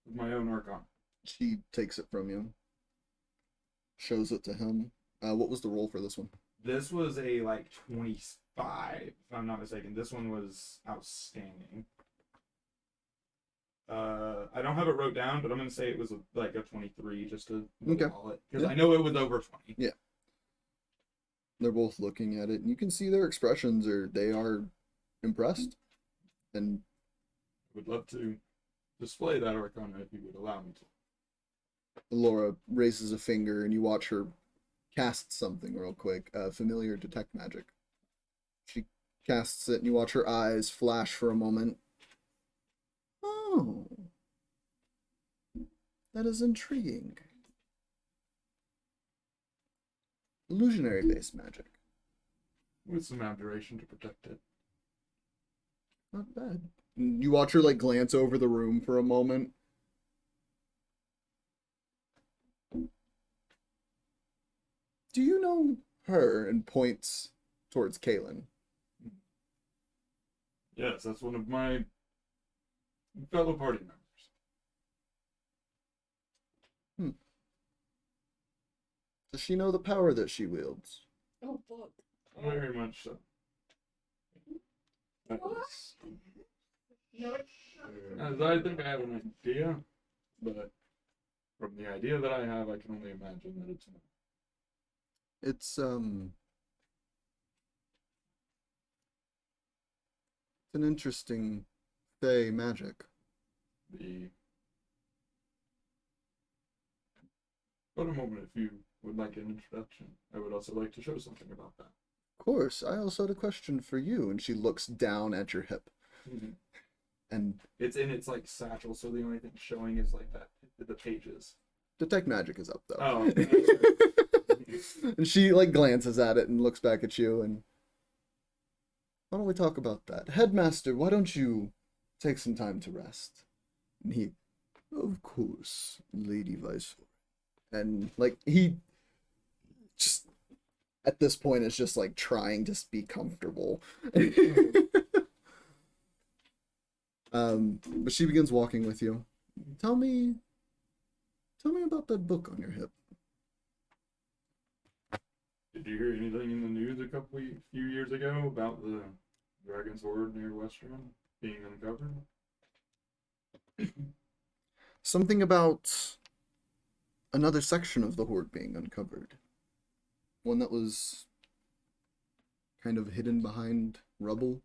with my own archon.
She takes it from you. Shows it to him. What was the roll for this one?
This was a like 25, if I'm not mistaken. This one was outstanding. I don't have it wrote down, but I'm gonna say it was like a 23 just to
Okay.
call it because
Yeah.
I know it was over 20.
They're both looking at it, and you can see their expressions they are impressed. And
Would love to display that arcana if you would allow me to.
Laura raises a finger, and you watch her cast something real quick. Familiar detect magic. She casts it, and you watch her eyes flash for a moment. Oh, that is intriguing. Illusionary-based magic.
With some abjuration to protect it.
Not bad. You watch her like glance over the room for a moment. Do you know her? And points towards Kaylinn.
Yes, that's one of my fellow party members.
Does she know the power that she wields?
Oh fuck.
Very much so. As
No.
I think I have an idea, but from the idea that I have, I can only imagine that it's not.
It's It's an interesting Fey magic.
The But a moment, if you would like an introduction, I would also like to show something about that.
Of course, I also had a question for you. And she looks down at your hip. And
It's in its like satchel, so the only thing showing is like that the pages.
detect magic is up though.
Oh,
And she like glances at it and looks back at you and why don't we talk about that? Headmaster, why don't you take some time to rest? And he, of course, Lady Viceroy. And like he just at this point is just like trying to be comfortable. But she begins walking with you. Tell me about that book on your hip.
did you hear anything in the news few years ago about the dragon's horde near Western being uncovered?
Something about another section of the horde being uncovered. One that was kind of hidden behind rubble.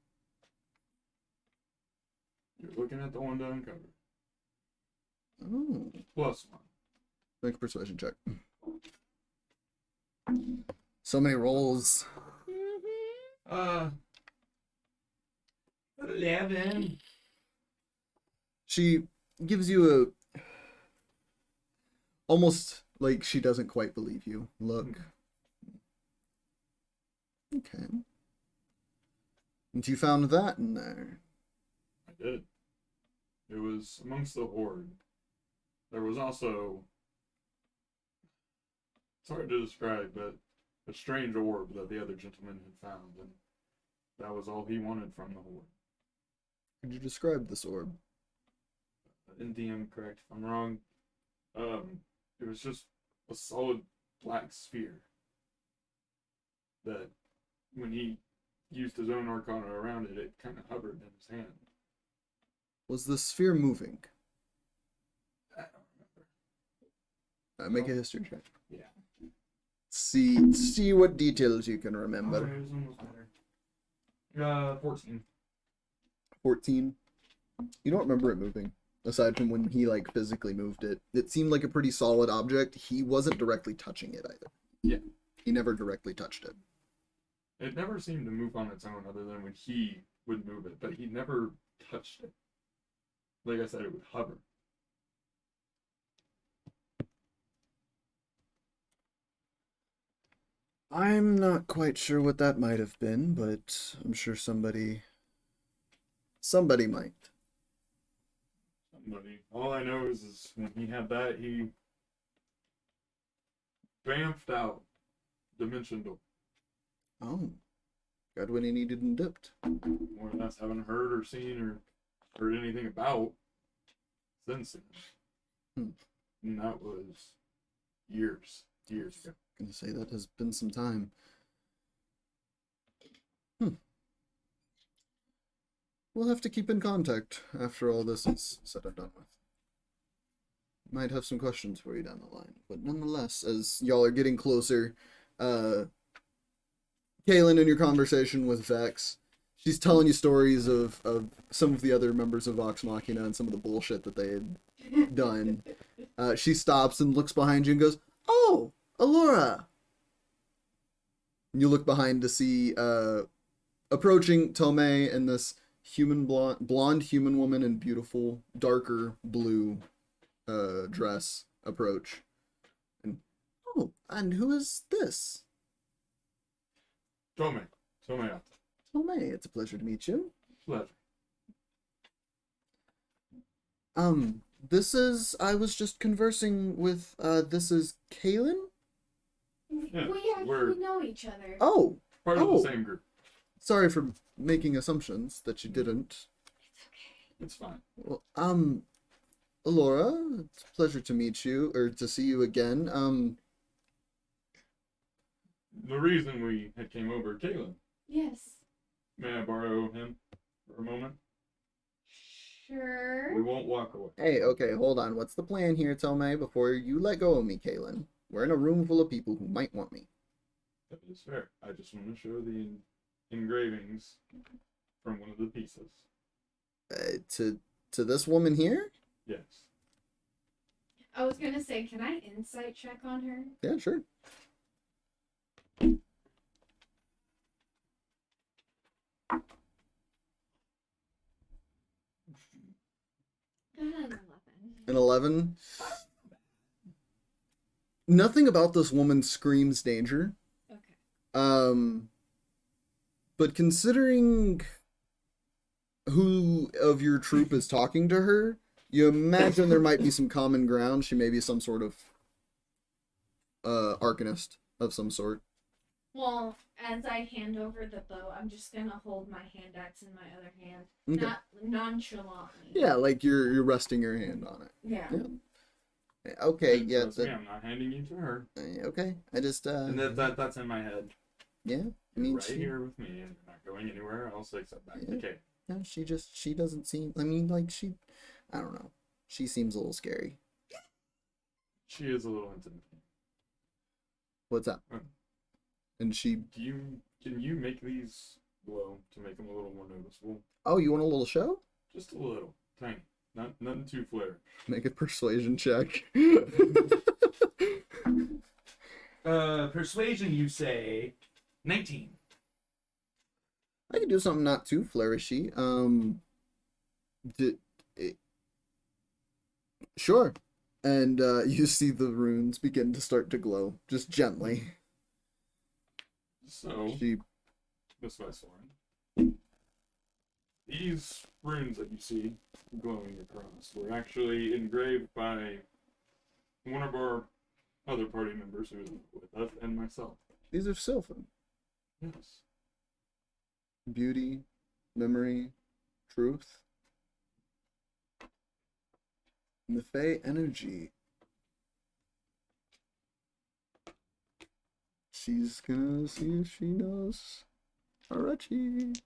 You're looking at the one to uncover.
Oh.
+1.
Make a persuasion check. So many rolls.
11.
She gives you a almost like she doesn't quite believe you. Look. Okay. And you found that in there.
I did. It was amongst the horde. There was also, it's hard to describe, but a strange orb that the other gentleman had found, and that was all he wanted from the horde.
Could you describe this orb?
In DM, correct if I'm wrong. It was just a solid black sphere that when he used his own arcana around it, it kind of hovered in his hand.
Was the sphere moving?
I don't remember.
Make a history check.
Yeah.
See what details you can
Oh,
remember.
it was almost better. 14.
14. You don't remember it moving. Aside from when he like physically moved it. It seemed like a pretty solid object. He wasn't directly touching it either.
Yeah.
He never directly touched it.
It never seemed to move on its own other than when he would move it, but he never touched it. Like I said, it would hover.
I'm not quite sure what that might have been, but I'm sure somebody might.
Somebody. All I know is when he had that, he bamfed out Dimension Door.
Oh. Got what he needed and dipped.
More or less haven't heard or seen or heard anything about since then. And that was years ago.
Gonna say that has been some time. We'll have to keep in contact after all this is said and done with. Might have some questions for you down the line, but nonetheless, as y'all are getting closer, Kaylinn, in your conversation with Vex, she's telling you stories of some of the other members of Vox Machina and some of the bullshit that they had done. She stops and looks behind you and goes, "Oh, Aurora!" You look behind to see approaching Tomay and this blonde human woman in beautiful darker blue dress approach. And oh, and who is this?
Tomay. Tomay.
Tomay, it's a pleasure to meet you.
Pleasure.
This is, I was just conversing with, this is Kaylinn?
Yeah,
We
we're
actually know each other.
Oh,
part of
Oh.
the same group.
sorry for making assumptions that you didn't.
It's okay.
It's fine.
Well, Aurora, it's a pleasure to meet you, or to see you again.
The reason we had came over, Kaylinn,
Yes.
may I borrow him for a moment? We
Sure.
won't walk away.
Hey, okay, hold on. What's the plan here, Tomay, before you let go of me, Kaylinn? We're in a room full of people who might want me.
That is fair. I just want to show the engravings from one of the pieces.
To this woman here?
Yes.
I was gonna say, can I insight check on her?
Yeah, sure.
Got an 11.
An 11. Nothing about this woman screams danger.
Okay.
But considering who of your troop is talking to her, you imagine there might be some common ground. She may be some sort of arcanist of some sort.
Well, as I hand over the bow, I'm just gonna hold my hand axe in my other hand,
Okay.
not nonchalantly.
Yeah, like you're resting your hand on it.
Yeah.
Yeah. Okay,
And
yeah.
trust me, I'm not handing you to her.
Okay, I just
And that's in my head.
yeah. I mean,
Right
she,
here with me, and you're not going anywhere else except back to
Yeah.
Kay.
no, she doesn't seem. I mean, like I don't know. She seems a little scary.
She is a little intimidating.
What's that?
Hmm.
And she.
Can you make these glow to make them a little more noticeable?
Oh, you want a little show?
Just a little, tiny, nothing too flared.
Make a persuasion check.
Persuasion, you say. 19.
I can do something not too flourishy. Sure. And you see the runes begin to start to glow, just gently.
So,
She.
this way, Soren. These runes that you see glowing across were actually engraved by one of our other party members who was with us and myself.
These are Sylphan.
Yes.
Beauty, memory, truth. And the Fey energy. She's gonna see if she knows Arachi.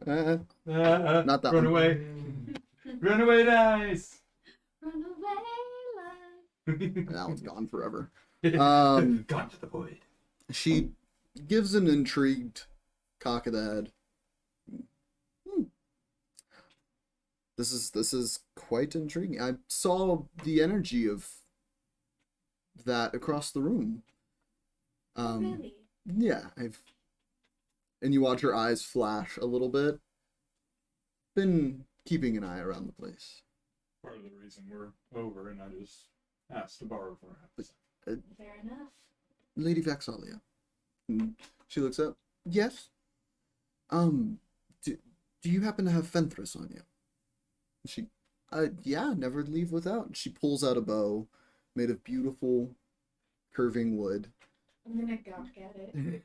Not that
Run
one.
away. Run away, dice.
Run away, life.
That one's gone forever.
Gone to the void.
She gives an intrigued cock of the head. This is quite intriguing. I saw the energy of that across the room.
Really?
Yeah, and you watch her eyes flash a little bit. Been keeping an eye around the place.
Part of the reason we're over, and I just asked to borrow for half.
Fair enough.
Lady Vaxalia. And she looks up. Yes. Do you happen to have Fenthras on you? She, yeah, never leave without. She pulls out a bow made of beautiful curving wood.
I'm gonna gawk at it.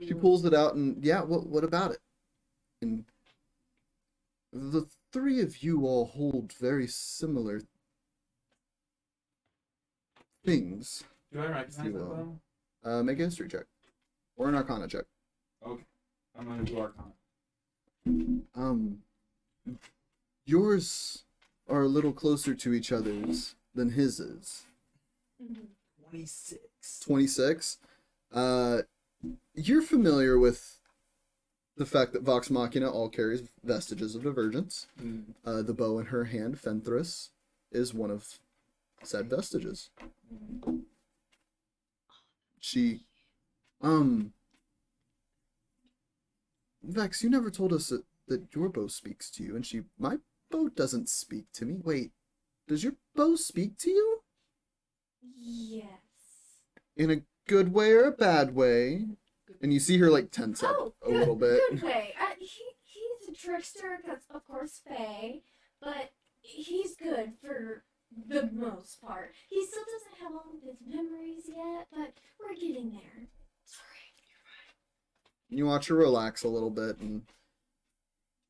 She pulls it out and, yeah, what about it? And the three of you all hold very similar things.
Do I recognize
You
that
will.
though?
Make a history check. Or an arcana check.
Okay. I'm gonna do Arcana.
Yours are a little closer to each other's than his is.
26.
26. You're familiar with the fact that Vox Machina all carries vestiges of divergence. The bow in her hand, Fenthras, is one of said vestiges. She, Vex, you never told us that your bow speaks to you, and my bow doesn't speak to me. Wait, does your bow speak to you?
Yes.
In a good way or a bad way? And you see her like tense up a little bit.
Good way. He's a trickster because, of course, Faye, but he's good for the most part. He still doesn't have all of his memories yet, but we're getting there. Sorry.
You watch her relax a little bit, and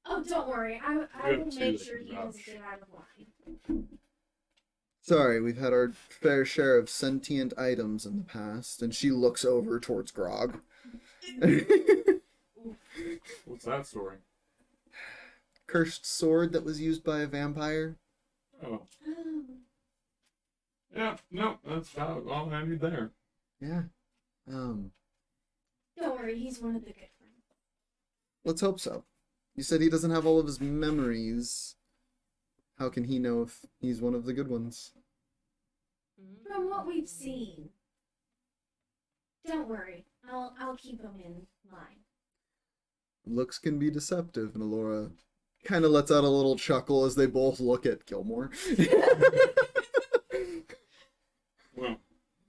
Oh, don't worry. I
have
will
two
make
that
sure
can
he doesn't
vouch.
get out of line.
sorry, we've had our fair share of sentient items in the past. And she looks over towards Grog.
What's that story?
Cursed sword that was used by a vampire.
Oh.
Oh.
Yeah, no, that's about all I need there.
Yeah.
Don't worry, he's one of the good
Let's hope so. You said he doesn't have all of his memories. How can he know if he's one of the good ones?
From what we've seen. Don't worry. I'll keep him in line.
Looks can be deceptive, and Aurora kind of lets out a little chuckle as they both look at Gilmore.
Well,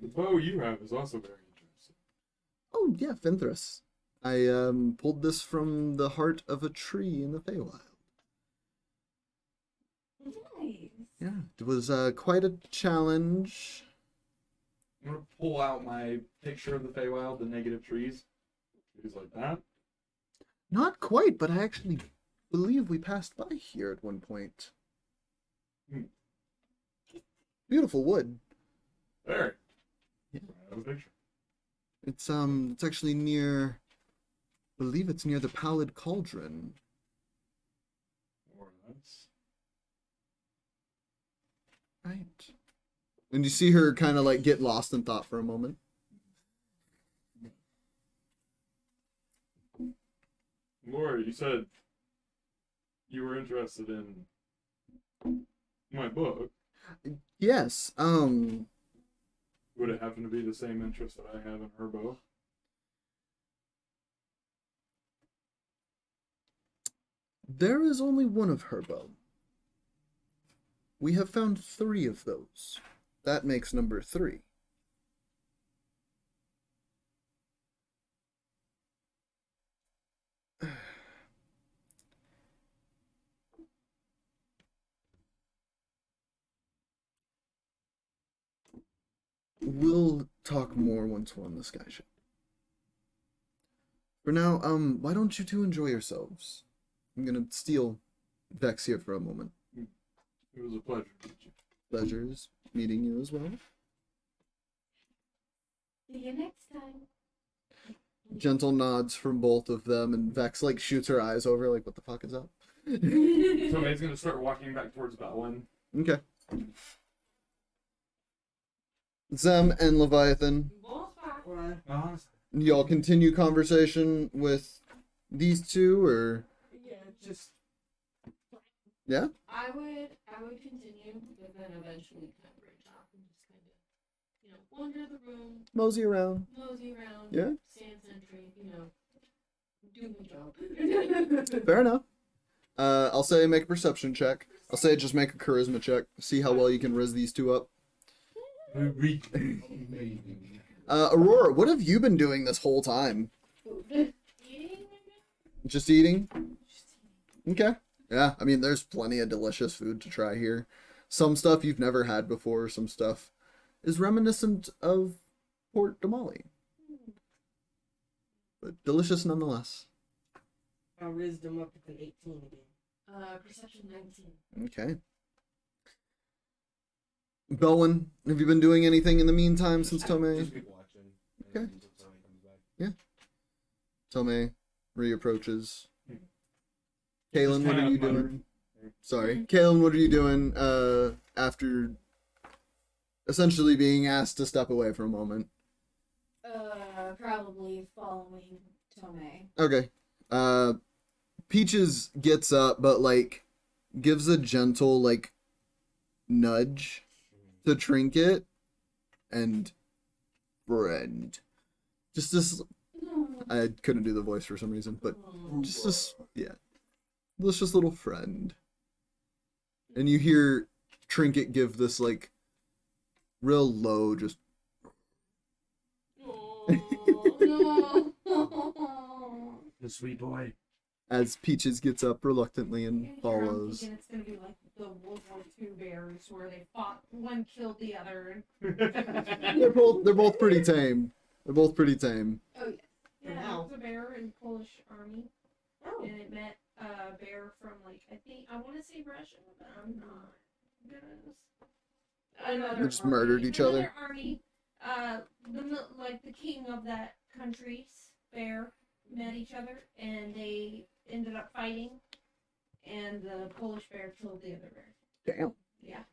the bow you have is also very interesting.
Oh, yeah, Finthras. I pulled this from the heart of a tree in the Feywild.
Nice.
Yeah, it was quite a challenge.
I'm gonna pull out my picture of the Feywild, the negative trees. Trees like that.
Not quite, but I actually believe we passed by here at one point. Beautiful wood.
There.
Yeah.
I have a picture.
It's actually near, I believe it's near the Pallid Cauldron.
Or that's.
Right. And you see her kind of like get lost in thought for a moment.
Laura, you said you were interested in my book.
Yes,
Would it happen to be the same interest that I have in her bow?
there is only one of her bow. We have found 3 of those. That makes number 3. We'll talk more once we're on the sky ship. For now, why don't you two enjoy yourselves? I'm gonna steal Vex here for a moment.
It was a pleasure to meet you.
Pleasures meeting you as well.
See you next time.
Gentle nods from both of them, and Vex like shoots her eyes over, like, what the fuck is up?
Tomay's gonna start walking back towards Belwin.
Okay. Zem and Leviathan,
Or,
y'all continue conversation with these two, or
yeah, just
yeah?
I would continue, but then eventually kind of branch off and just kind of, wander the room,
Mosey around.
mosey around,
Yeah.
stand sentry, do my job.
Fair enough. I'll say make a perception check. I'll say just make a charisma check. See how well you can riz these two up. Aurora, what have you been doing this whole time?
Eating?
Just eating? Okay. Yeah, I mean, there's plenty of delicious food to try here. Some stuff you've never had before, some stuff is reminiscent of Port Damali. But delicious nonetheless.
I rizzed them up with an 18 again.
Perception 19.
Okay. Belwin, have you been doing anything in the meantime since Tomay?
Just keep watching.
Okay.
Until somebody comes back.
Tomay reapproaches. Kaylinn, what are you doing? Sorry. Kaylinn, what are you doing after essentially being asked to step away for a moment?
Probably following Tomay.
Okay. Peaches gets up, but like gives a gentle like nudge to Trinket and friend. Just this. I couldn't do the voice for some reason, but just this, yeah, delicious little friend. And you hear Trinket give this like real low, just
Oh, no.
The sweet boy.
as Peaches gets up reluctantly and
I'm
follows.
thinking it's gonna be like the World War II bears where they fought, one killed the other.
They're both pretty tame. They're both pretty tame.
Oh yeah. Yeah,
now.
there was a bear in Polish army,
Oh,
and it met a bear from I want to say Russia, but I'm not. Another
They just murdered each other.
Another army. The king of that country's bear met each other, and they ended up fighting, and the Polish bear killed the other bear.
Damn.
Yeah.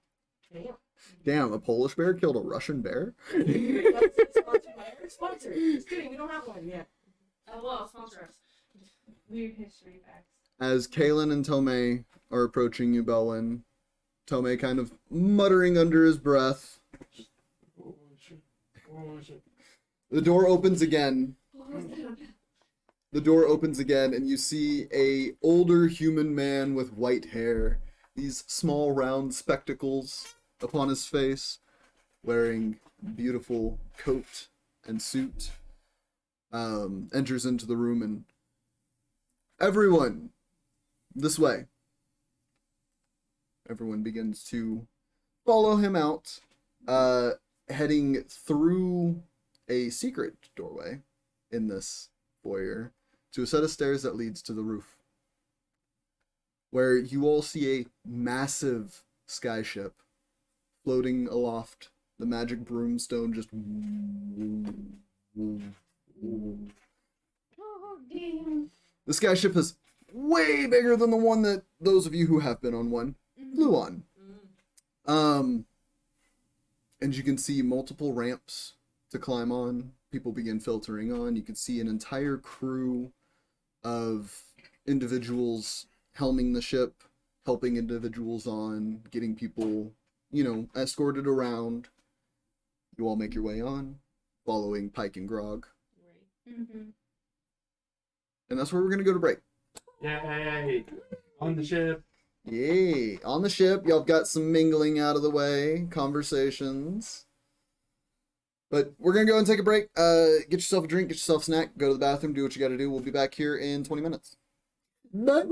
damn.
Damn, a Polish bear killed a Russian bear?
Sponsored by Eric. Sponsored. Just kidding, we don't have one yet.
Oh well, sponsor us. Weird history facts.
As Kaylinn and Tomay are approaching you, Belwin, Tomay kind of muttering under his breath.
Oh shit. Oh shit.
The door opens again.
What was that about?
The door opens again, and you see a older human man with white hair, these small round spectacles upon his face, wearing beautiful coat and suit, enters into the room and everyone, this way. Everyone begins to follow him out, heading through a secret doorway in this foyer to a set of stairs that leads to the roof, where you all see a massive skyship floating aloft. The magic broomstone just
Oh, damn.
the skyship is way bigger than the one that those of you who have been on one flew on. And you can see multiple ramps to climb on. People begin filtering on. You can see an entire crew of individuals helming the ship, helping individuals on, getting people, escorted around. You all make your way on, following Pike and Grog.
Mm-hmm.
And that's where we're going to go to break.
Yay! On the ship.
Yay! On the ship, y'all got some mingling out of the way, conversations. But we're going to go and take a break. Get yourself a drink, get yourself a snack, go to the bathroom, do what you got to do. We'll be back here in 20 minutes. Bye.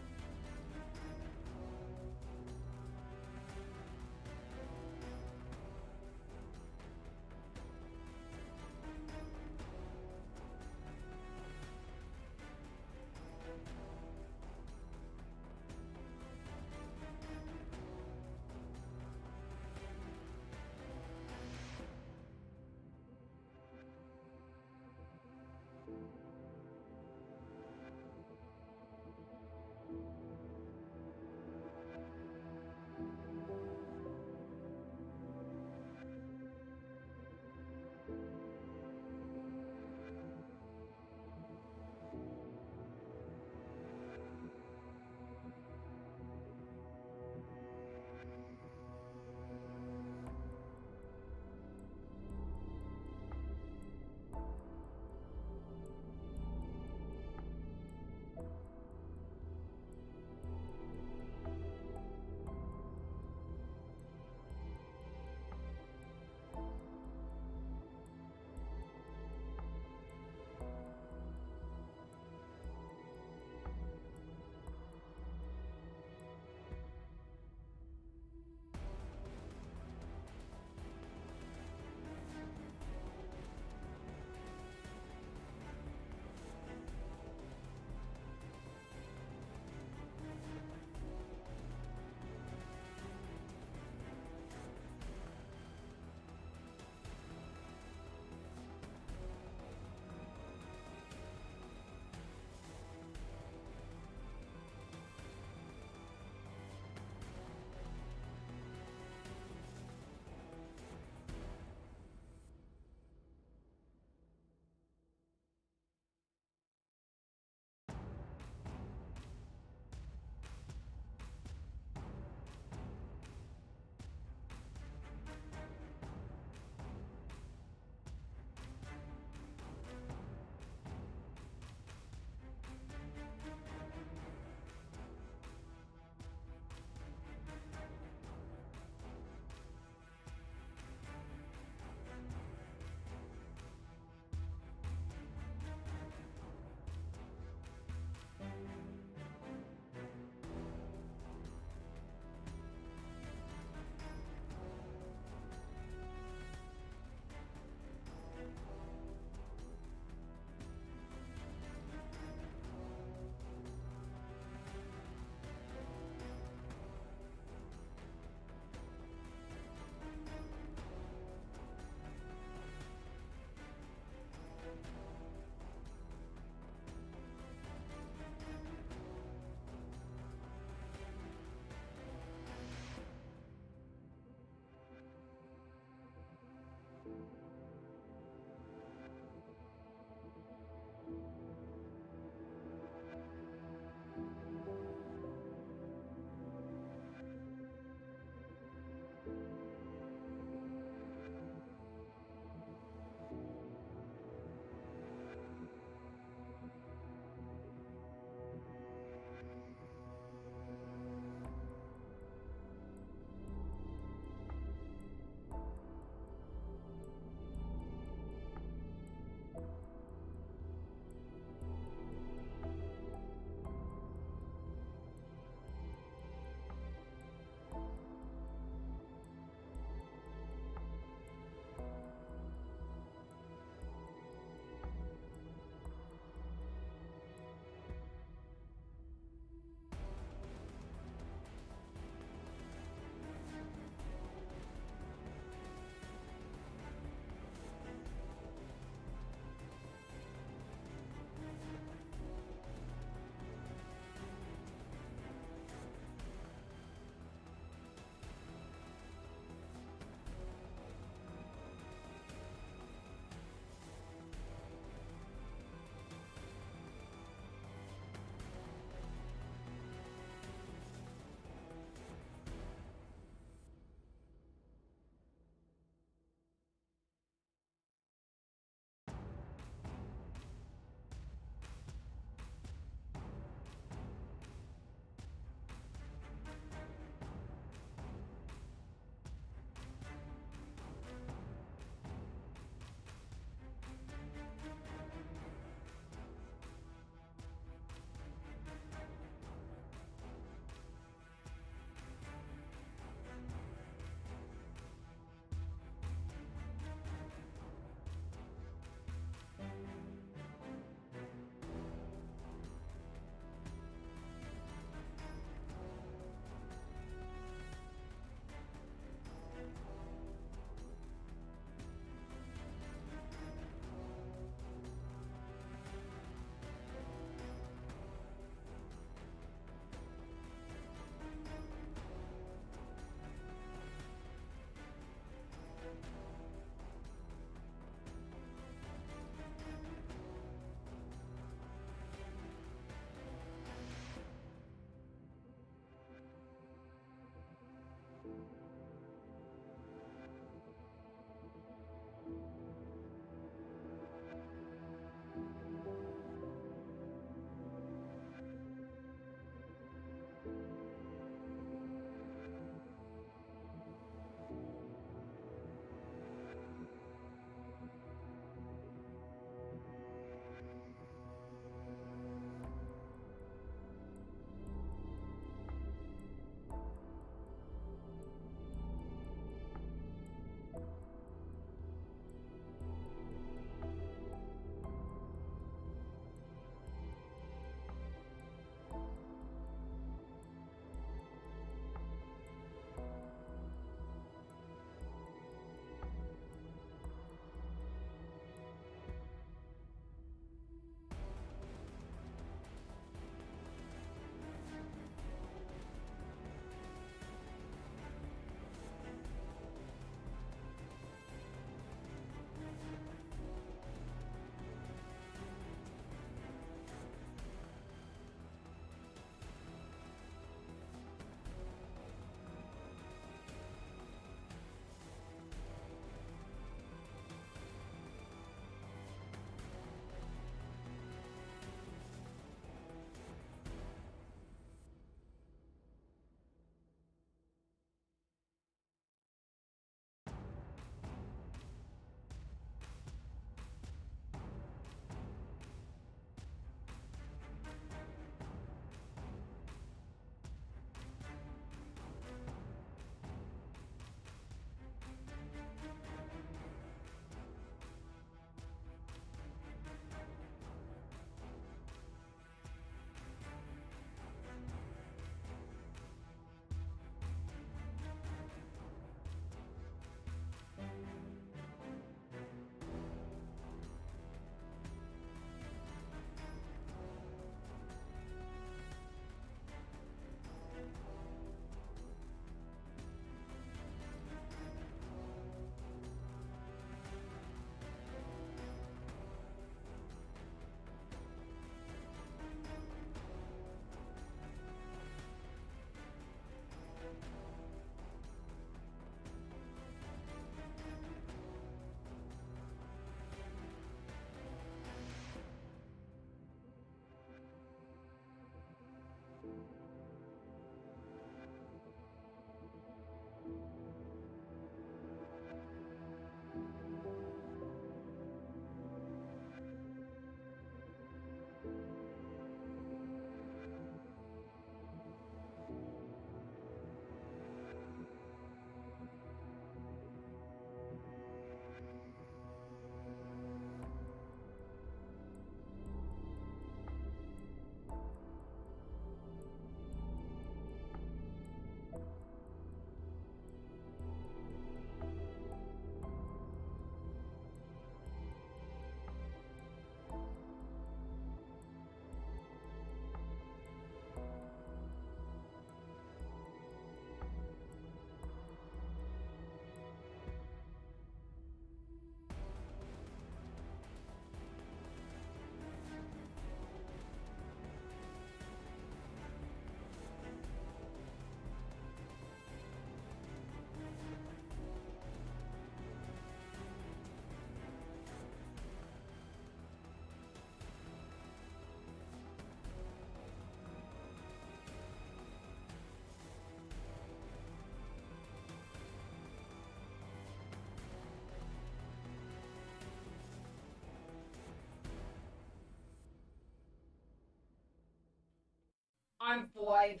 I'm five.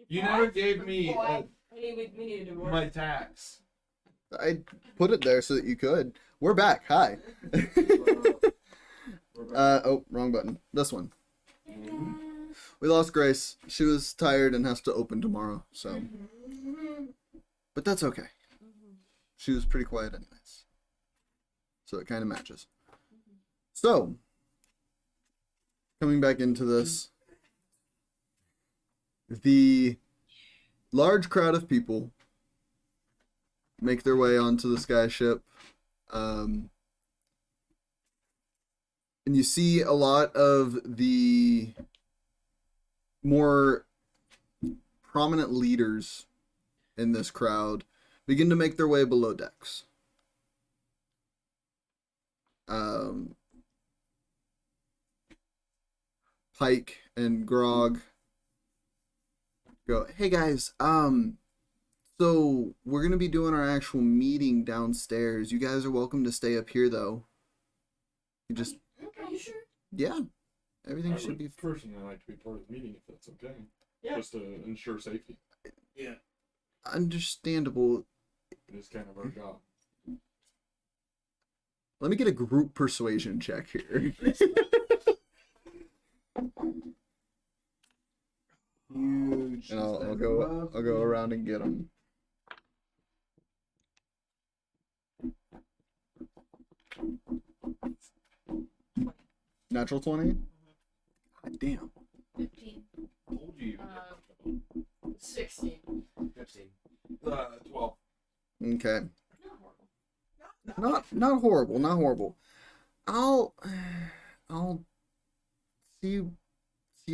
You never gave me
Five. We need a divorce.
my tax.
I put it there so that you could. We're back. Hi. Oh, wrong button. This one. We lost Grace. She was tired and has to open tomorrow, so. But that's okay. She was pretty quiet anyways. So it kind of matches. So, coming back into this, the large crowd of people make their way onto the skyship. And you see a lot of the more prominent leaders in this crowd begin to make their way below decks. Pike and Grog go, "Hey guys, so we're gonna be doing our actual meeting downstairs. You guys are welcome to stay up here though. You just,
Are you sure?
yeah, everything
I
should
would
be
personally like to be part of the meeting if that's okay.
Yeah.
Just to ensure safety.
understandable.
It is kind of our job.
Let me get a group persuasion check here."
Huge.
And I'll go around and get them. Natural 20? God damn.
15.
Told you.
16.
15.
12.
Okay.
Not horrible.
Not horrible. I'll see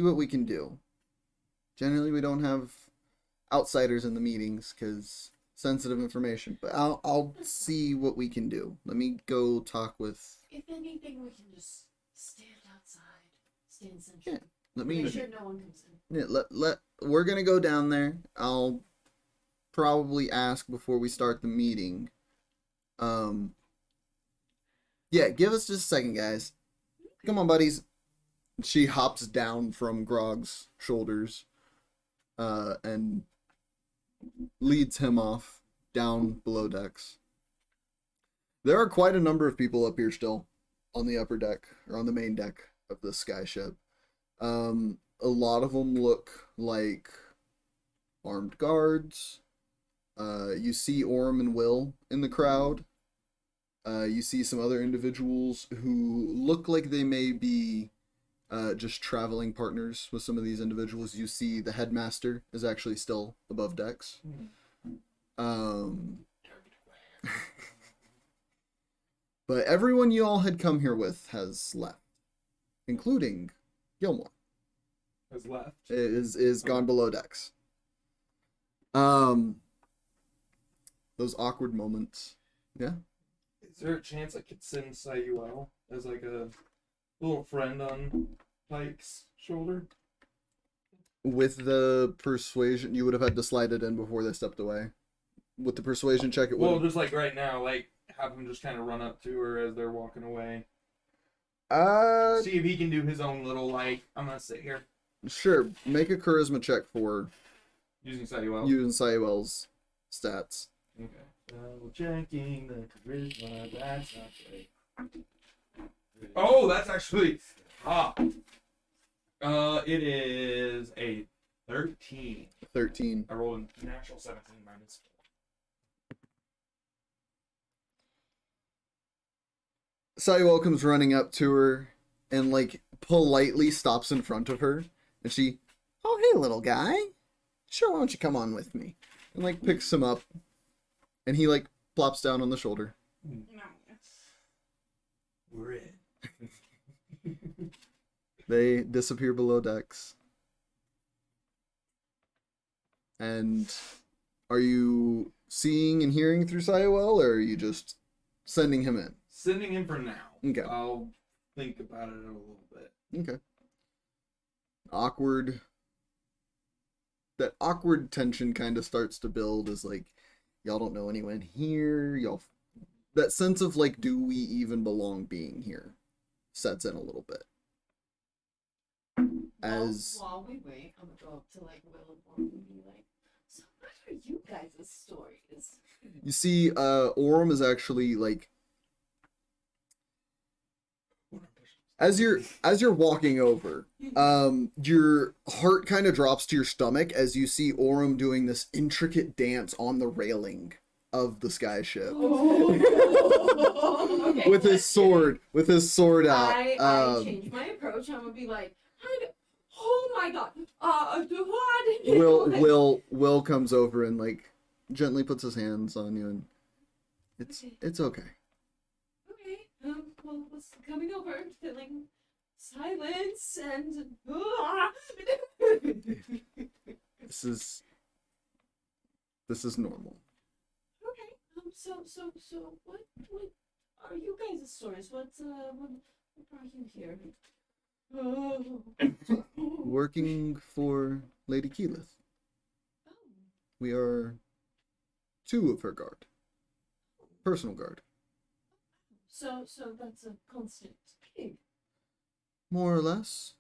what we can do. Generally we don't have outsiders in the meetings because sensitive information, but I'll see what we can do. Let me go talk with.
If anything, we can just stand outside, stand central.
Yeah, let me.
Make sure no one comes in.
Yeah, we're gonna go down there. I'll probably ask before we start the meeting. Yeah, give us just a second, guys. Come on, buddies. She hops down from Grog's shoulders, and leads him off down below decks. There are quite a number of people up here still on the upper deck, or on the main deck of the skyship. A lot of them look like armed guards. You see Orm and Will in the crowd. You see some other individuals who look like they may be just traveling partners with some of these individuals. You see the headmaster is actually still above decks. But everyone you all had come here with has left, including Gilmore.
Has left.
Is gone below decks. Those awkward moments. Yeah.
Is there a chance I could send Sayuel as like a little friend on Pike's shoulder?
With the persuasion, you would have had to slide it in before they stepped away. With the persuasion check, it would.
Well, just like right now, like have him just kind of run up to her as they're walking away. See if he can do his own little like. I'm gonna sit here
Sure. Make a charisma check for
using Sayuel.
using Sayuel's stats.
Okay. Double checking the charisma. That's not great. Oh, that's actually it is a 13.
13.
I rolled a natural 17 minus 4.
Sayuel comes running up to her and like politely stops in front of her, and she, "Oh hey little guy, sure, why don't you come on with me?" And like picks him up, and he like plops down on the shoulder.
We're in.
They disappear below decks. And are you seeing and hearing through Sayuel, or are you just sending him in?
Sending him for now.
Okay.
I'll think about it a little bit.
Okay. That awkward tension kind of starts to build as like, y'all don't know anyone here. That sense of like, do we even belong being here? Sets in a little bit. as
While we wait, I'm gonna go up to like Will and Orm and be like, so what are you guys' stories?
you see Orm is actually like as you're walking over, your heart kind of drops to your stomach as you see Orm doing this intricate dance on the railing of the sky ship.
Okay,
with his sword out.
I changed my approach. I'm gonna be like, oh my god, what?
Will comes over and like gently puts his hands on you, and it's okay.
Okay, well, what's coming over? Feeling silence and
This is normal.
okay. So what are you guys' stories? What brought you here?
Working for Lady Keyleth.
Oh,
We are two of her guard. Personal guard.
so that's a constant gig.
More or less.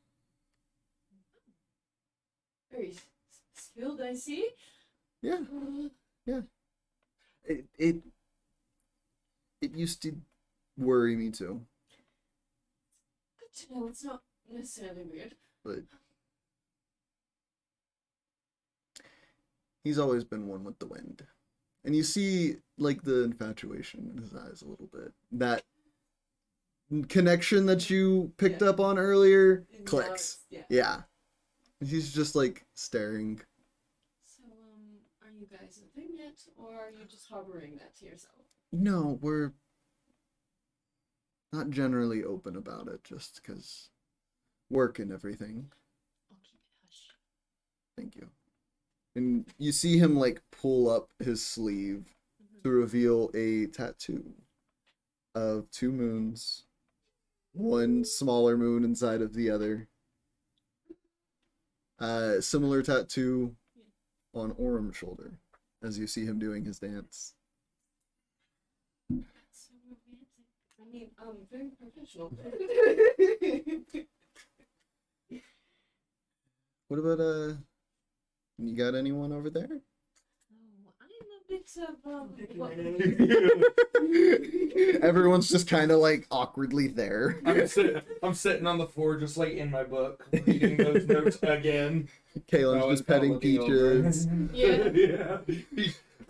Very skilled, I see.
Yeah.
Uh,
It used to worry me too,
Good to know. It's not necessarily weird.
but he's always been one with the wind. And you see like the infatuation in his eyes a little bit. That connection that you picked
Yeah.
up on earlier
Now
clicks.
it's- yeah.
Yeah. He's just like staring.
So, are you guys a thing yet, or are you just harboring that to yourself?
No, we're not generally open about it just because work and everything.
I'll keep it hush.
Thank you. And you see him like pull up his sleeve to reveal a tattoo of two moons, one smaller moon inside of the other. Similar tattoo on Orm's shoulder as you see him doing his dance.
That's so romantic. I mean, very professional.
What about you got anyone over there?
Oh, I'm a bit of
Picking
what-
my nose.
Everyone's just kind of like awkwardly there.
I'm sitting on the floor just like in my book, reading those notes again.
Kaylin's
Oh,
just
it's not
petting
looking over.
Peaches.
Yeah.
Yeah.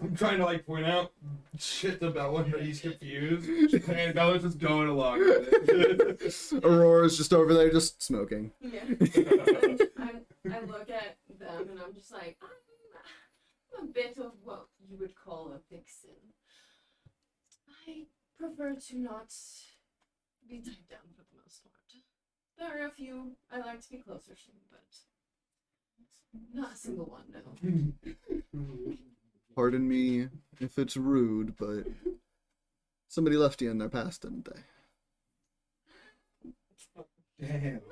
I'm trying to like point out shit to Belwin, but he's confused.
And Bella's just going along with it.
Aurora's just over there just smoking.
Yeah. I look at them and I'm just like, I'm a bit of what you would call a vixen. I prefer to not be tied down for the most part. There are a few I like to be closer to, but not a single one, no.
Pardon me if it's rude, but somebody left you in their past, didn't they?
Damn.
Not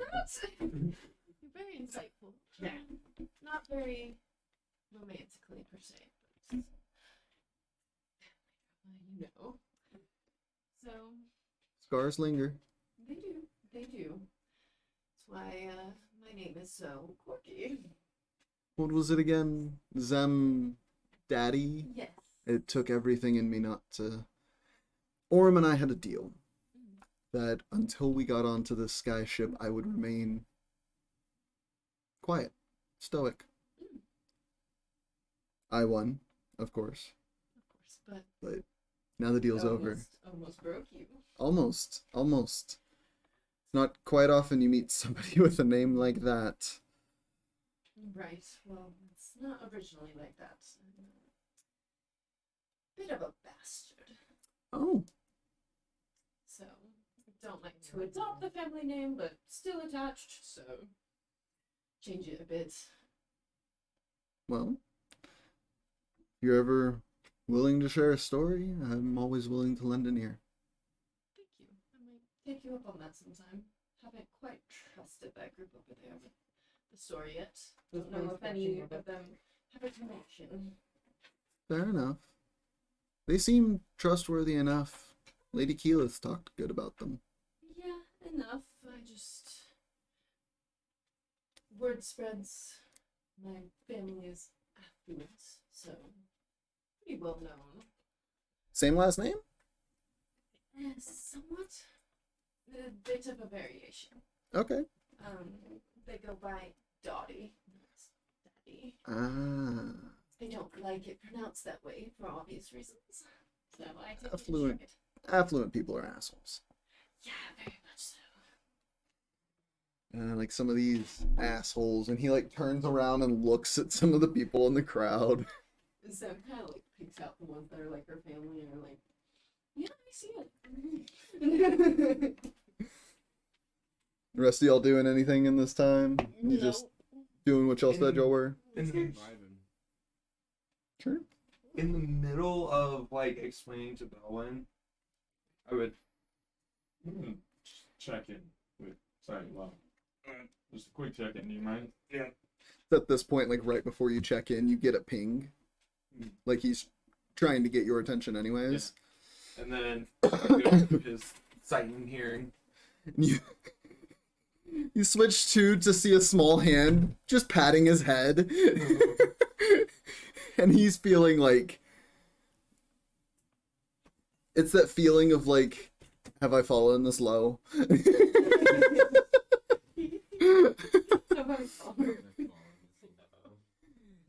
very insightful.
Yeah.
Not very romantically per se, but you know. So
Scars linger.
they do. They do. That's why my name is so quirky.
What was it again? Zem Daddy?
Yes.
It took everything in me not to. Orm and I had a deal that until we got onto this sky ship, I would remain quiet, stoic. I won, of course,
Of course,
but now the deal's
but
over.
almost broke you.
Almost. It's not quite often you meet somebody with a name like that.
Right. Well, it's not originally like that. Bit of a bastard.
Oh,
So, don't like to adopt the family name, but still attached, so change it a bit.
well. If you're ever willing to share a story, I'm always willing to lend an ear.
Thank you. I might take you up on that sometime. Haven't quite trusted that group over there with the story yet. Don't know if any of them have a connection.
Fair enough. They seem trustworthy enough. Lady Keyleth talked good about them.
Yeah, enough. I just word spreads. My family is affluent, so pretty well known.
Same last name?
Somewhat. A bit of a variation.
Okay.
They go by Dottie, not Daddy.
Ah.
I don't like it pronounced that way for obvious reasons. So I take it in
Affluent.
stride.
Affluent people are assholes.
Yeah, very much so.
Like some of these assholes, and he like turns around and looks at some of the people in the crowd.
And Sam kind of like picks out the ones that are like her family and are like, yeah, I see it.
The rest of y'all doing anything in this time? You
No.
just doing what y'all said y'all were?
In the,
Driving.
Sure.
in the middle of like explaining to Belwin, I would
Just check in with Feywild. Just a quick check in, do you mind?
At this point, like right before you check in, you get a ping. Like he's trying to get your attention anyways.
and then go to his sight and hearing.
And you switch to see a small hand just patting his head. And he's feeling like it's that feeling of like, have I fallen this low?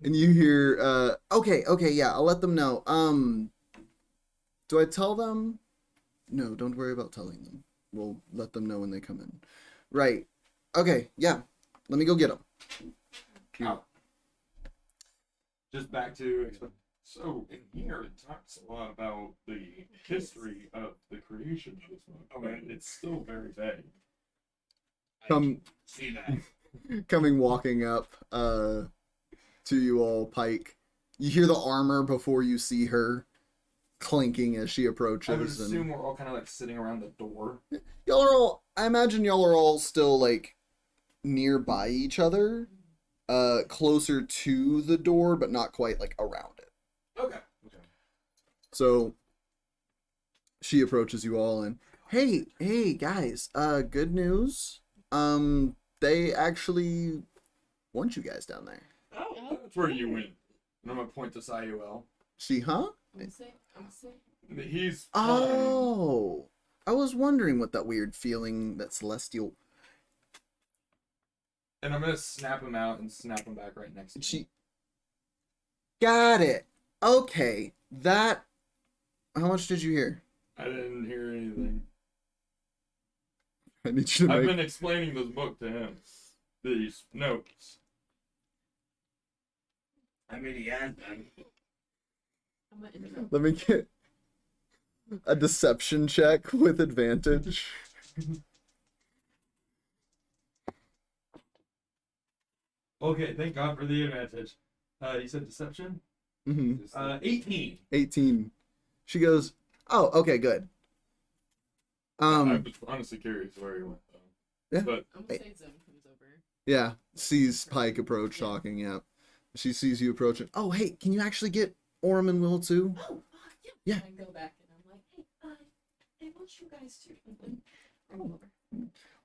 And you hear, okay, yeah, I'll let them know. Do I tell them? No, don't worry about telling them. We'll let them know when they come in. Right. Okay, yeah. Let me go get them.
Out. Just back to
So in here it talks a lot about the history of the creation of this book, but it's still very vague.
Come,
See that.
coming walking up, to you all, Pike. You hear the armor before you see her clinking as she approaches.
I would
and
assume we're all kind of like sitting around the door.
y'all are all. I imagine y'all are all still like nearby each other, closer to the door, but not quite like around it.
Okay.
So she approaches you all and, hey guys, good news. They actually want you guys down there.
Oh.
That's where you went.
And I'm gonna point to Sayuel.
She, huh?
I'm gonna say.
He's
Oh, I was wondering what that weird feeling that Celestial.
And I'm gonna snap him out and snap him back right next to me.
She. Got it. Okay, that. How much did you hear?
I didn't hear anything.
I need you to
I've
make.
been explaining this book to him. These notes.
I mean, he has been.
I'm gonna interrupt.
Let me get a deception check with advantage.
Okay, thank God for the advantage. You said deception?
Mm-hmm.
18.
18. She goes, oh, okay, good.
I was honestly curious where he went though.
Yeah.
But
I'm gonna say Zone comes over.
Yeah, sees Pike approach talking, yeah. She sees you approaching. Oh, hey, can you actually get Orem and Will too?
Oh,
Yeah.
I go back and I'm like, hey, I want you guys to come over.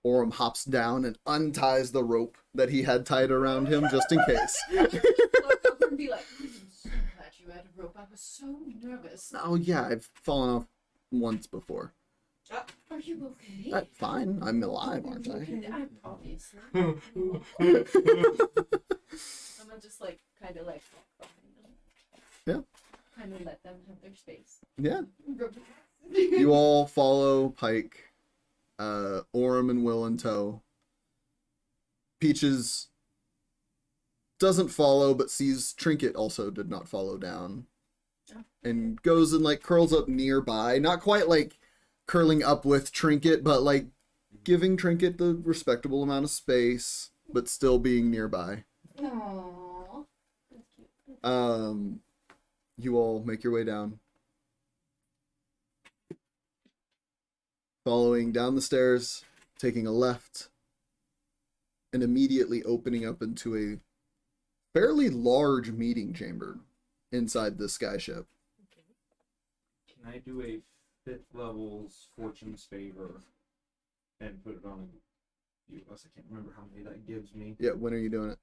Orem hops down and unties the rope that he had tied around him just in case.
Look over and be like, I'm so glad you had a rope. I was so nervous.
Oh, yeah, I've fallen off once before.
Are you okay?
Fine, I'm alive, aren't I?
I'm obviously.
Yeah.
I'm gonna just like kind of like walk behind them. Kind of let them have their space. You
all follow Pike, Orem and Will in tow. Peaches doesn't follow, but sees Trinket also did not follow down. And goes and like curls up nearby. Not quite like curling up with Trinket, but like giving Trinket the respectable amount of space, but still being nearby.
Aww. That's cute.
You all make your way down. Following down the stairs, taking a left, and immediately opening up into a fairly large meeting chamber inside the skyship.
Can I do a 5th level's Fortune's Favor and put it on few of us. I can't remember how many that gives me.
Yeah, when are you doing it?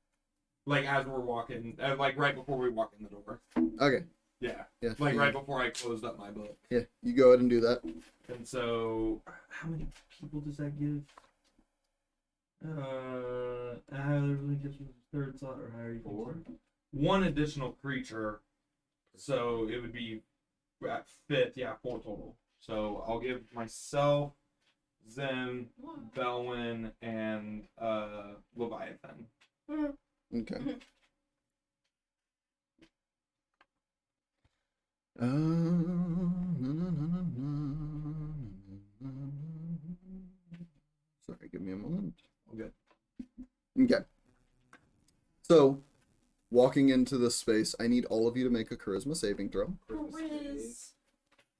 Like as we're walking, like right before we walk in the door.
Okay.
Yeah.
Yeah.
Like
you,
right before I closed up my book.
Yeah, you go ahead and do that.
And so, how many people does that give? Really gives me the third slot or higher. Four. One additional creature, so it would be at fifth. Yeah, 4 total. So I'll give myself, Zim, Belwin, and Leviathan.
Okay. Sorry, give me a moment.
Okay.
Okay. So, walking into this space, I need all of you to make a charisma saving throw.
Riz.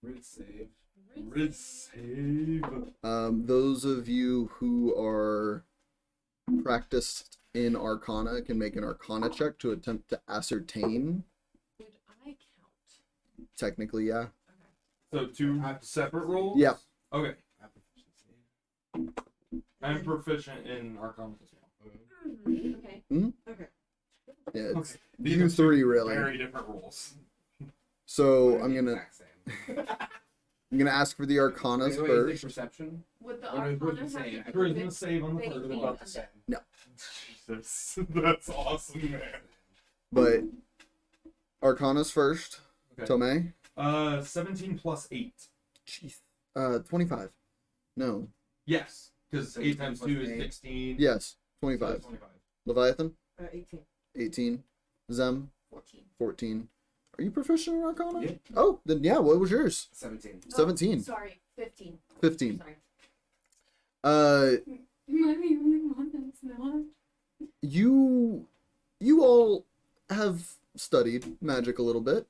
Rid save.
Rid save.
Those of you who are practiced in Arcana can make an Arcana check to attempt to ascertain.
Would I count?
Technically, yeah.
So 2 separate rolls?
Yeah.
Okay.
I have proficiency.
I'm proficient in Arcana as well.
Okay.
Yeah, it's
Okay. These
you
are
three really.
very different rolls.
So
They're
I'm
the
gonna
exact same.
ask for the Arcanas
Wait,
first.
perception?
Would the
Or
Arcana
would
have
you say
to
Charisma
fit
save on the
They
first.
came
about the same.
Jesus. That's awesome, man.
But Arcanas first.
Okay.
Tomay.
17 plus 8.
Jeez. 25. No.
Yes. Because 8 times 2 is
8.
16.
Yes.
So
25.
25.
Leviathan.
18.
18. Zem.
14.
14. Are you proficient in Arcana?
Yeah.
Oh, then yeah. What was yours?
17.
17.
Oh, sorry, 15.
15.
Sorry.
Am I the only one that's not?
You all have studied magic a little bit.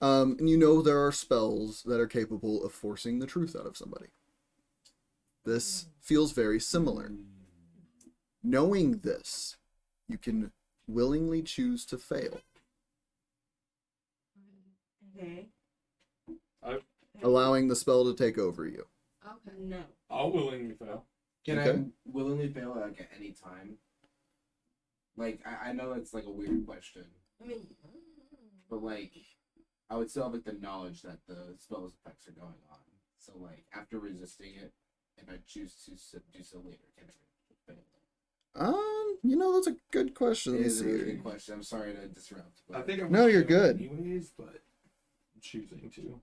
And you know there are spells that are capable of forcing the truth out of somebody. This feels very similar. Knowing this, you can willingly choose to fail,
Okay.
allowing the spell to take over you.
Okay.
No.
I'll willingly fail.
Can
Okay.
I willingly fail like at any time? Like I know it's like a weird question,
I mean,
but like I would still have like the knowledge that the spell's effects are going on. So like after resisting it, if I choose to do so later, can I fail?
That's a good question. Let
It
me
is a
see.
really
here.
good question. I'm sorry to disrupt. But
I think I
No,
would
you're
fail
good.
Anyways, but I'm choosing to.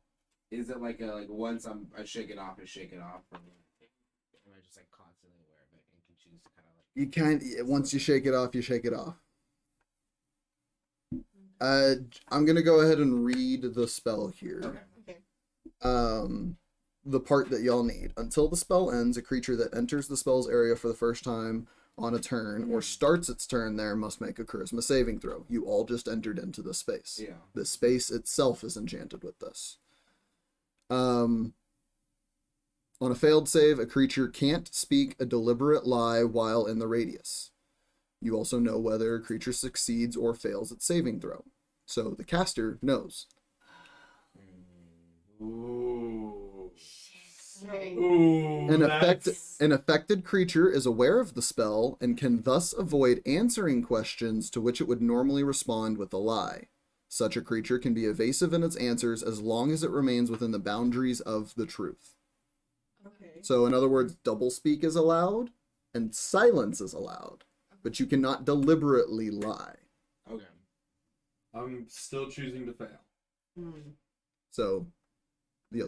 is it like once I shake it off, or am I just like constantly aware of it and can choose to kind of like?
You can't. Once you shake it off, you shake it off. I'm gonna go ahead and read the spell here.
Okay.
Okay.
The part that y'all need. Until the spell ends, a creature that enters the spell's area for the first time on a turn or starts its turn there must make a charisma saving throw. You all just entered into the space.
Yeah.
The space itself is enchanted with this. On a failed save, a creature can't speak a deliberate lie while in the radius. You also know whether a creature succeeds or fails its saving throw. So the caster knows.
Ooh.
Okay.
Ooh.
An affected creature is aware of the spell and can thus avoid answering questions to which it would normally respond with a lie. Such a creature can be evasive in its answers as long as it remains within the boundaries of the truth.
Okay.
So, in other words, doublespeak is allowed and silence is allowed, but you cannot deliberately lie.
Okay.
I'm still choosing to fail.
Hmm.
So,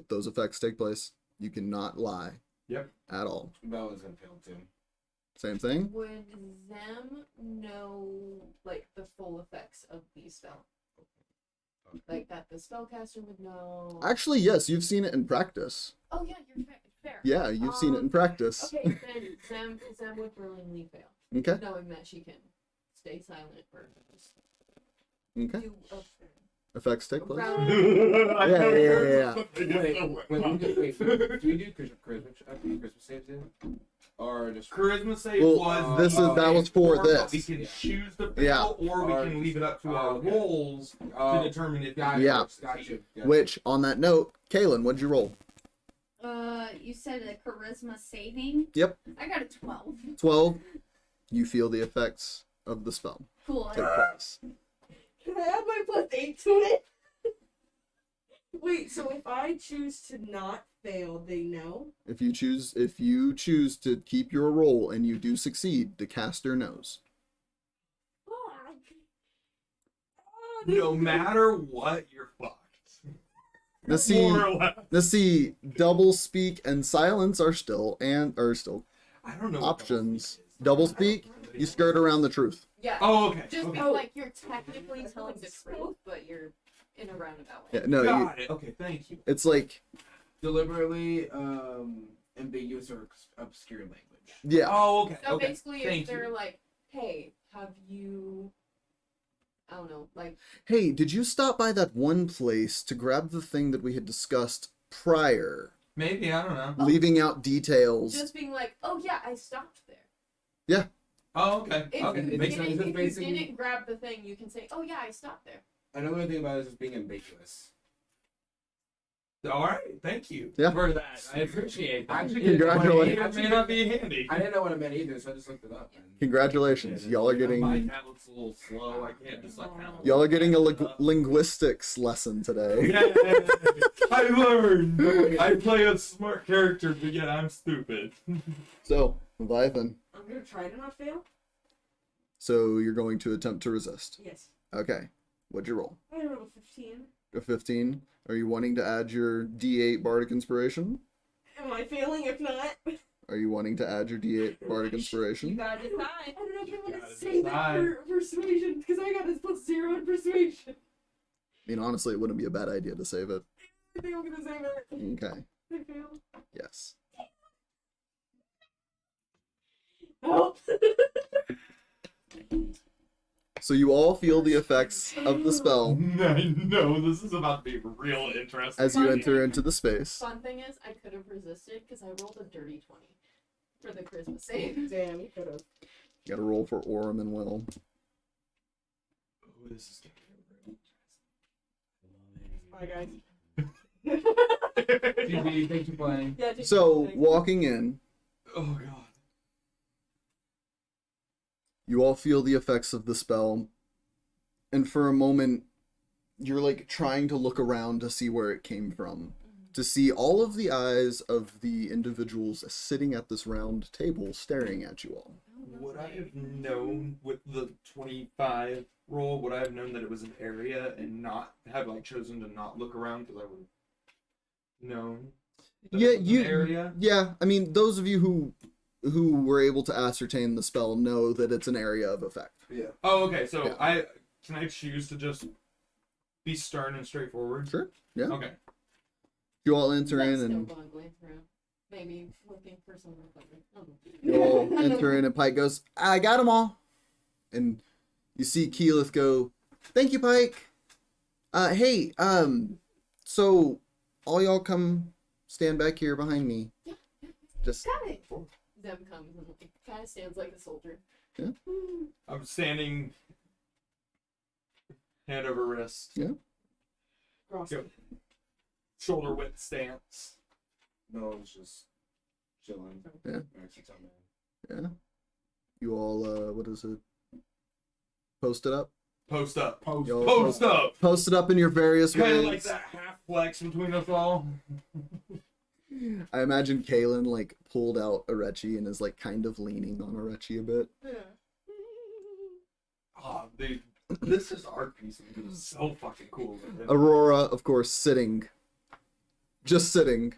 those effects take place. You cannot lie.
Yep.
At all.
That one's gonna fail too.
Same thing.
would them know like the full effects of the spell? Like that the spellcaster would know.
Actually, yes, you've seen it in practice.
Oh yeah, you're fair.
Yeah, you've seen it in practice.
Okay, then Sam would willingly fail,
Okay.
knowing that she can stay silent or just
Okay.
do
Effects take place.
round.
Yeah.
Do we do Christmas saves in? Or just
Charisma save
Well,
was.
that was for
or
this.
We can
Yeah.
choose to fail,
Yeah.
or we can leave it up to our
okay.
rolls to determine if
Gotcha.
Yeah.
Gotcha.
Which, on that note, Kaylinn, what'd you roll?
You said a charisma saving?
Yep.
I got a 12.
12. You feel the effects of the spell
Cool.
take place.
Can I add my +8 to it? Wait, so if I choose to not fail, they know?
If you choose to keep your roll and you do succeed, the caster knows.
No matter what, you're fucked.
Let's see.
More or less.
Let's see. Double speak and silence are still
I don't know. what
options.
double
Double speak, you skirt around the truth.
Yeah.
Oh, okay.
Just
okay.
be like you're technically telling the truth, but you're in a roundabout way.
Yeah, no,
Got it. Okay, thank you.
it's like
Deliberately ambiguous or obscure language.
yeah.
Oh, okay.
So
okay.
basically,
Thank
if they're
you.
like, "Hey, have you?" I don't know, like
Hey, did you stop by that one place to grab the thing that we had discussed prior,
Maybe, I don't know.
leaving out details?
just being like, "Oh yeah, I stopped there."
Oh, okay.
If
Okay.
you,
Makes
didn't,
sense.
if you
Basically-
didn't grab the thing, you can say, "Oh yeah, I stopped there."
Another thing about it is just being ambiguous.
All right. Thank you
Yeah.
for that. I appreciate that.
Actually,
Congratulations.
It may not be handy.
I didn't know what it meant either, so I just looked it up. And
Congratulations, y'all are
My
getting
tablet's a little slow. I can't just like kind of.
y'all are getting a linguistics lesson today.
Yeah, I learned. I play a smart character, but yet I'm stupid.
So, Leviathan.
I'm gonna try to not fail.
So you're going to attempt to resist.
Yes.
Okay. What'd you roll?
I rolled a 15.
A 15. Are you wanting to add your D8 Bardic Inspiration?
Am I failing if not?
Are you wanting to add your D8 Bardic
You
Inspiration?
gotta
I
decide.
don't know if I want
Gotta
to say that
decide.
for persuasion, because I got this +0 in persuasion.
I mean, honestly, it wouldn't be a bad idea to save it.
I think I'm gonna say that.
Okay.
I failed.
Yes.
Help!
So you all feel the effects of the spell
I know this is about to be real interesting.
as you enter into the space.
Fun thing is, I could have resisted because I rolled a dirty 20 for the charisma save.
Damn, you could have.
You gotta roll for Orem and Will.
Oh, this is gonna
Bye, guys.
GG, thanks for playing.
Yeah, just
So, walking in,
Oh god.
you all feel the effects of the spell, and for a moment, you're like trying to look around to see where it came from, to see all of the eyes of the individuals sitting at this round table staring at you all.
Would I have known with the 25 roll? Would I have known that it was an area and not have like chosen to not look around because I would have known? That
Yeah,
it was
you.
an area.
Yeah, I mean, those of you who were able to ascertain the spell know that it's an area of effect.
Yeah.
Oh, okay. So
Yeah.
can I choose to just be stern and straightforward?
Sure. Yeah.
Okay.
You all enter
That's
in
still
and
going through. Maybe looking for something.
you all enter in and Pike goes, I got them all. And you see Keyleth go, thank you, Pike. Hey, so all y'all come stand back here behind me. Just
Got it.
Zeb comes and like, kind of stands like a soldier.
I'm standing hand over wrist,
Cross.
Go. shoulder width stance.
No, it's just chilling.
Yeah.
Next to Tomay.
yeah. You all what is it? Post it up?
Post up.
Y'all
Post up.
Post it up in your various
Kind of
ways.
like that half flex between us all.
I imagine Kaylinn like pulled out Arechi and is like kind of leaning on Arechi a bit.
Oh, dude, this is art piece. It is so fucking cool.
Aurora, of course, sitting. Just sitting.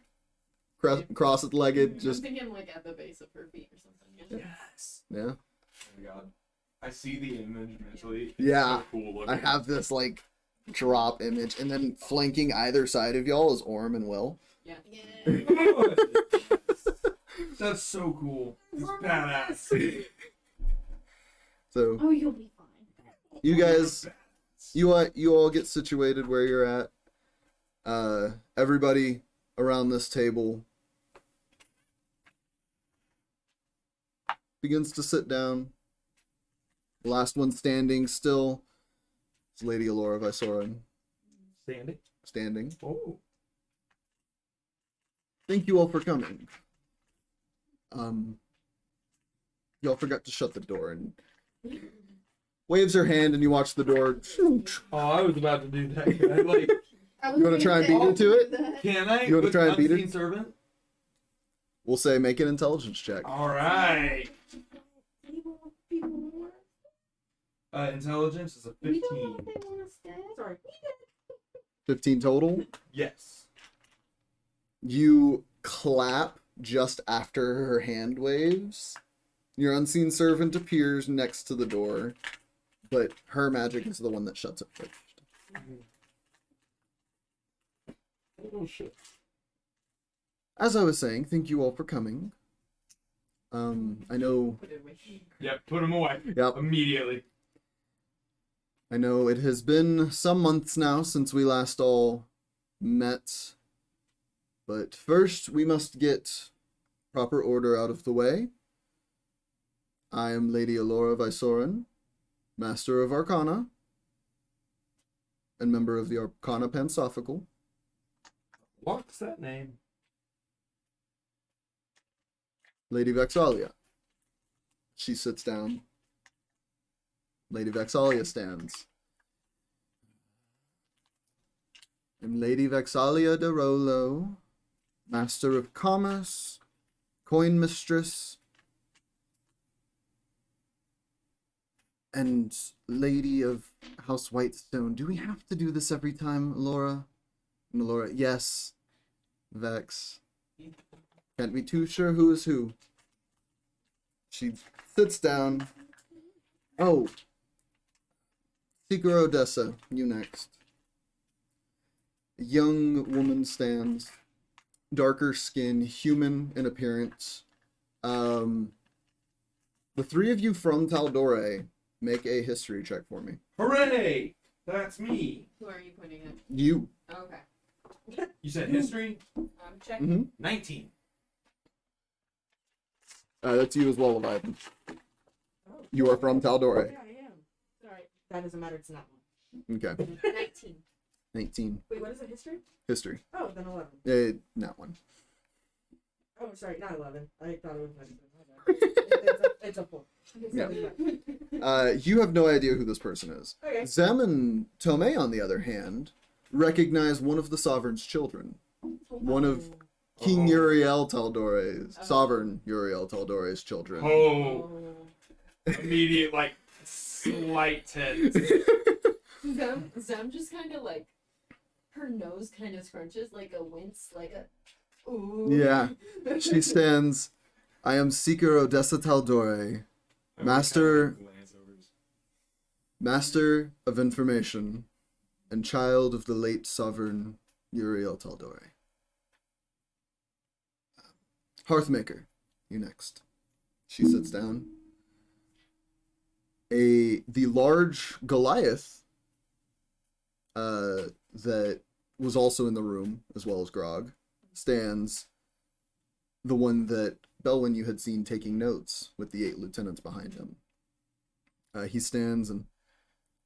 Cross-legged,
I'm
just
thinking like at the base of her feet or something.
Yes.
yeah.
Oh my god. I see the image mentally. It's
Yeah.
So cool looking.
I have this like drop image, and then flanking either side of y'all is Orm and Will.
Yeah.
That's so cool. It's badass.
So
Oh, you'll be fine.
you guys, you all get situated where you're at. Everybody around this table begins to sit down. The last one standing still is Lady Aurora Visorin,
Sandy.
standing.
Oh.
thank you all for coming. Y'all forgot to shut the door and waves her hand, and you watch the door.
Oh, I was about to do that. I, like,
You want to try and beat her to it?
can I?
You wanna
with
try and beat her?
Unseen Servant?
We'll say make an intelligence check.
All right. Intelligence is a 15.
Sorry.
15 total.
Yes.
You clap just after her hand waves. Your unseen servant appears next to the door, but her magic is the one that shuts it first.
Oh shit.
As I was saying, thank you all for coming. I know.
Yep, put him away.
Yep.
Immediately.
I know it has been some months now since we last all met, but first we must get proper order out of the way. I am Lady Aurora Vysoren, Master of Arcana, and member of the Arcana Pansophical.
What's that name?
Lady Vexalia. She sits down. Lady Vexalia stands. I'm Lady Vexalia de Rolo, Master of Commerce, Coin Mistress, and Lady of House Whitestone. Do we have to do this every time, Laura? And Laura, yes. Vex. Can't be too sure who is who. She sits down. Oh. Seeker Odessa, you next. A young woman stands. Darker skin, human in appearance. The three of you from Tal'Dorei, make a history check for me.
Hooray! That's me.
Who are you pointing at?
You.
Okay.
You said history?
I'm checking.
Mm-hmm.
19.
That's you as well, Leviathan.
Oh.
You are from Tal'Dorei.
Yeah, I am. Sorry. That doesn't matter. It's not one.
Okay.
19.
19.
Wait, what is it? History?
History.
Oh, then 11.
Not one.
Oh, sorry, not 11. I thought it was 19. It's a 4.
Yeah. You have no idea who this person is.
Okay.
Zem and Tomay, on the other hand, recognize one of the Sovereign's children. One of King Uriel Tal'Dorei's, Sovereign Uriel Tal'Dorei's children.
Oh. Immediate, like, slight tense.
Zem just kind of like, her nose kind of scrunches like a wince, like a, ooh.
Yeah. She stands, I am Seeker Odessa Tal'Dorei, Master of Information, and child of the late Sovereign Uriel Tal'Dorei. Hearthmaker, you next. She sits down. The large Goliath that was also in the room, as well as Grog, stands, the one that Belwin you had seen taking notes with the 8 lieutenants behind him. He stands, and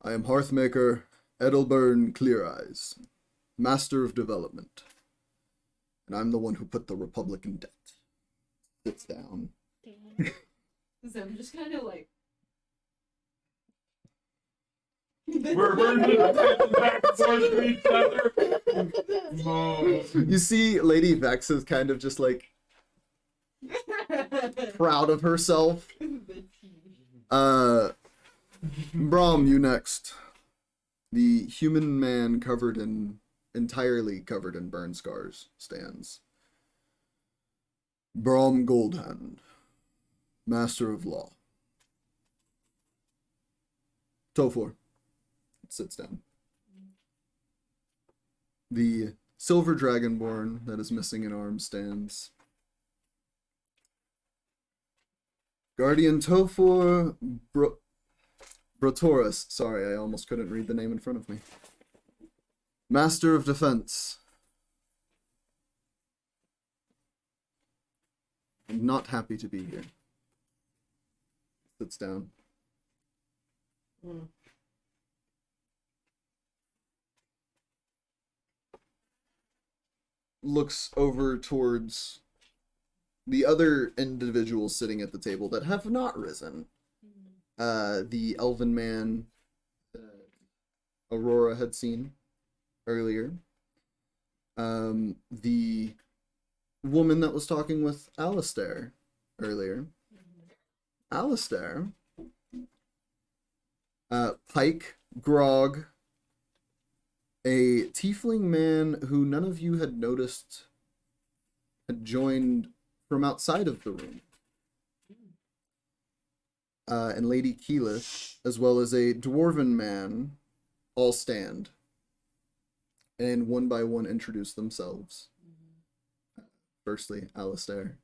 I am Hearthmaker Edelburn Clear Eyes, Master of Development, and I'm the one who put the Republic in debt. Sits down.
Zem just kind of like,
We're just back and forth to each other. Oh.
You see Lady Vex is kind of just like proud of herself. Brahm, you next. The human man entirely covered in burn scars stands. Brahm Goldhand, Master of Law. Tofor sits down. The silver dragonborn that is missing an arm stands. Guardian Tofor Brotorus. Sorry, I almost couldn't read the name in front of me. Master of Defense. I'm not happy to be here. Sits down. looks over towards the other individuals sitting at the table that have not risen. The elven man Aurora had seen earlier. The woman that was talking with Alistair earlier. Alistair. Pike, Grog, a tiefling man who none of you had noticed had joined from outside of the room. And Lady Keyleth, as well as a dwarven man, all stand. And one by one introduce themselves. Firstly, Alistair.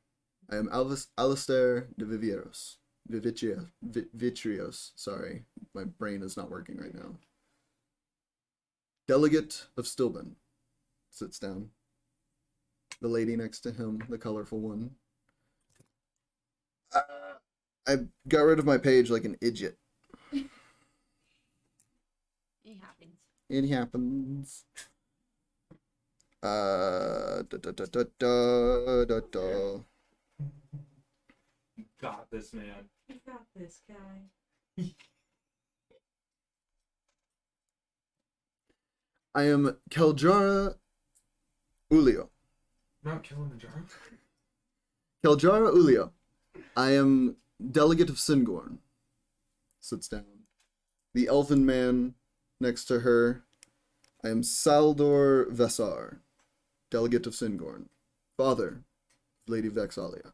I am Alistair de Vitrios. Sorry, my brain is not working right now. Delegate of Stilben. Sits down. The lady next to him, the colorful one. I got rid of my page like an idiot.
It happens.
It happens.
Got this, man.
You got this, guy.
I am Keljara Ulio.
Not Kilimanjaro.
Keljara Ulio. I am delegate of Singorn. Sits down. The elven man next to her. I am Saldor Vesar, delegate of Singorn. Father of Lady Vexalia.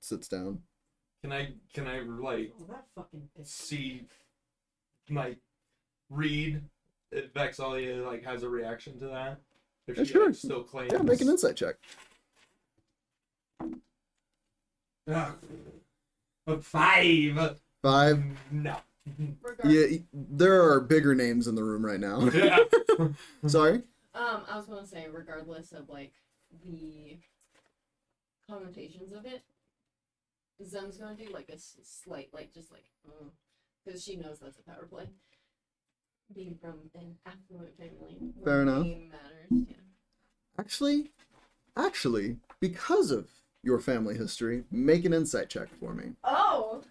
Sits down.
Can I like
Oh, that fucking thing.
see, like, read if Vexalia like has a reaction to that? If
Yeah,
she
sure.
like, still claims.
Yeah, make an insight check.
Ah. A 5.
5.
No.
Yeah, there are bigger names in the room right now.
Yeah.
Sorry?
I was gonna say, regardless of like the connotations of it, Zem's gonna do like a slight, like just like, because she knows that's a power play. Being from an affluent family,
Fair enough.
name matters. Yeah.
Actually, because of your family history, make an insight check for me.
Oh.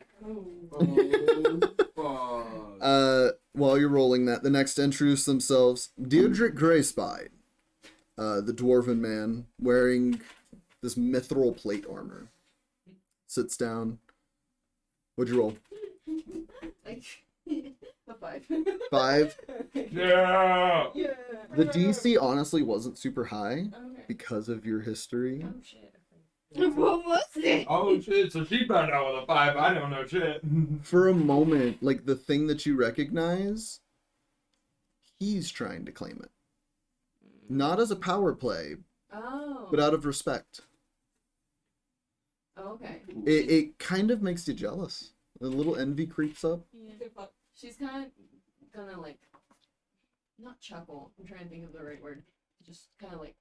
While you're rolling that, the next to introduce themselves, Deirdrick Greyspide, the dwarven man wearing this mithril plate armor, sits down. What'd you roll?
Like a 5.
5.
Yeah.
Yeah.
The DC honestly wasn't super high
Okay.
because of your history.
Oh shit.
What was it?
Oh shit! So she found out with a 5. I don't know shit.
For a moment, like the thing that you recognize, he's trying to claim it. Not as a power play,
Oh.
but out of respect.
Okay.
It kind of makes you jealous. A little envy creeps up.
Yeah. She's kind of gonna like, not chuckle. I'm trying to think of the right word. Just kind of like,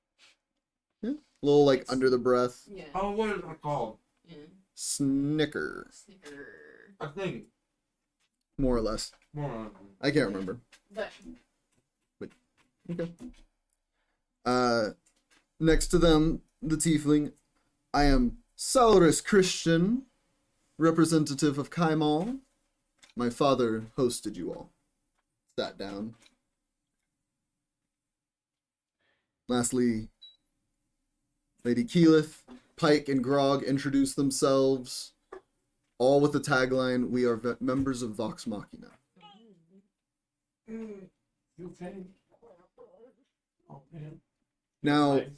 A little like under the breath.
yeah.
Oh, what is that called?
Yeah.
Snicker.
Snicker.
I think.
More or less.
More.
I can't remember.
But
Okay. Next to them, the tiefling. I am Salrus Christian, representative of Kaimal. My father hosted you all. Sat down. Lastly, Lady Keyleth, Pike, and Grog introduce themselves, all with the tagline, "We are members of Vox Machina."
You okay? Oh man.
Now,
Nice.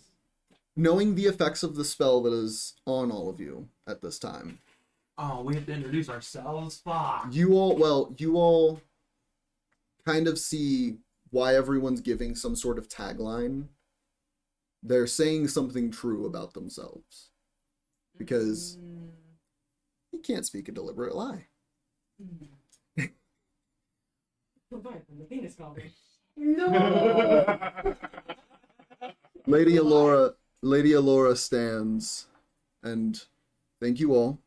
knowing the effects of the spell that is on all of you at this time,
Oh, we have to introduce ourselves. Fuck.
you all kind of see why everyone's giving some sort of tagline. They're saying something true about themselves. Because you can't speak a deliberate lie.
Leviathan, the penis goblin.
no.
Lady Aurora stands, and thank you all.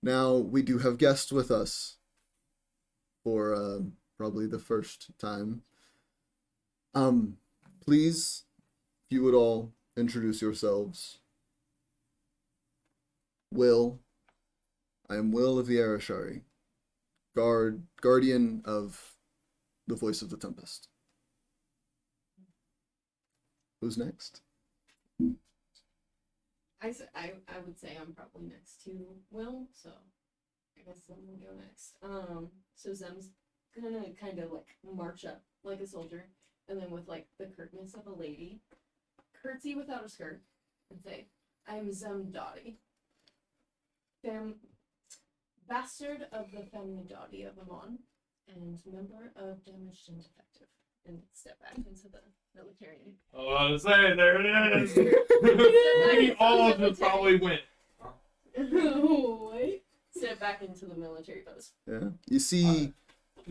Now we do have guests with us for probably the first time. Please you would all introduce yourselves. Will. I am Will of the Arashari, guardian of the Voice of the Tempest. Who's next?
I would say I'm probably next to Will, so I guess Zem will go next. So Zem's gonna kind of like march up like a soldier, and then with like the curtness of a lady, curtsy without a skirt, and say, "I am Zem Dottie, bastard of the family Dottie of Amon, and member of Damaged and Defective," and step back into the military.
Oh, I was saying, there it is. We all of them probably went.
What? Step back into the military pose.
Yeah. You see,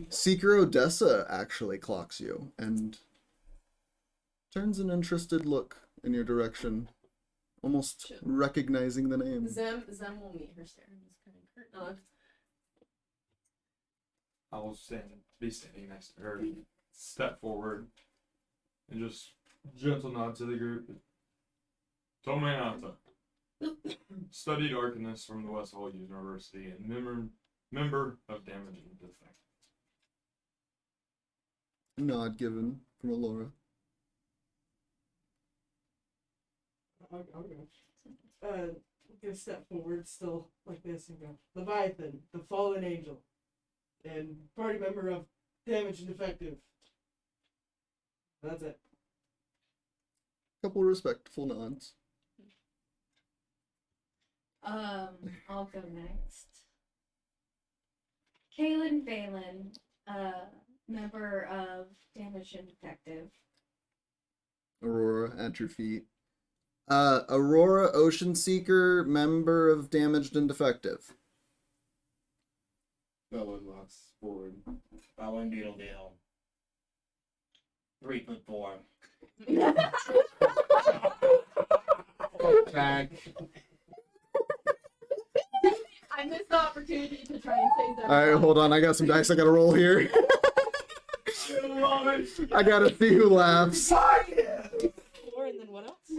Seeker Odessa actually clocks you and turns an interested look in your direction, almost
Sure.
recognizing the name.
Zem will meet her stare and just kind of curt nod.
I will be standing next to her, step forward, and just gentle nod to the group. Tomay Nata, studied Arcanist from the West Hall University and member of Damage and Defect.
Nod given from Aurora.
I'll go. I'm gonna step forward still like this and go, Leviathan, the fallen angel, and party member of Damaged and Defective. That's it.
Couple respectful nods.
I'll go next. Kaylinn Phelan, member of Damaged and Defective.
Aurora at your feet. Aurora Ocean Seeker, member of Damaged and Defective.
Belwin walks forward.
Belwin Beetle Deal. 3'4".
Back.
I missed the opportunity to try and say Zem.
Alright, hold on, I got some dice I gotta roll here. I gotta see who laughs.
4, and then what else?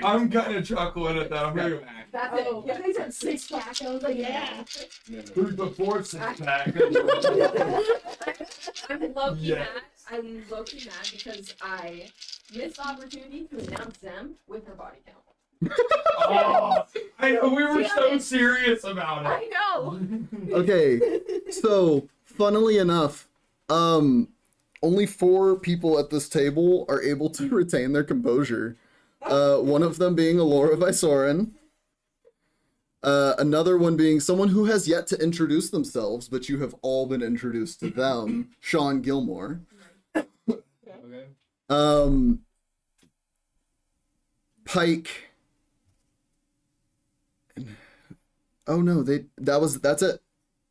I'm kind of chuckling at that. I'm like,
That's it. Yeah, they said 6 pack. I was like, yeah.
who's the fourth six pack?
I'm low-key
Yeah.
mad. I'm low-key mad because I missed the opportunity to announce Zem with her body count.
Oh, I know, we were so serious about it.
I know.
Okay, so funnily enough, only 4 people at this table are able to retain their composure. One of them being Aurora Visorin. Another one being someone who has yet to introduce themselves, but you have all been introduced to them, Sean Gilmore.
Okay.
Pike. Oh no, that's it.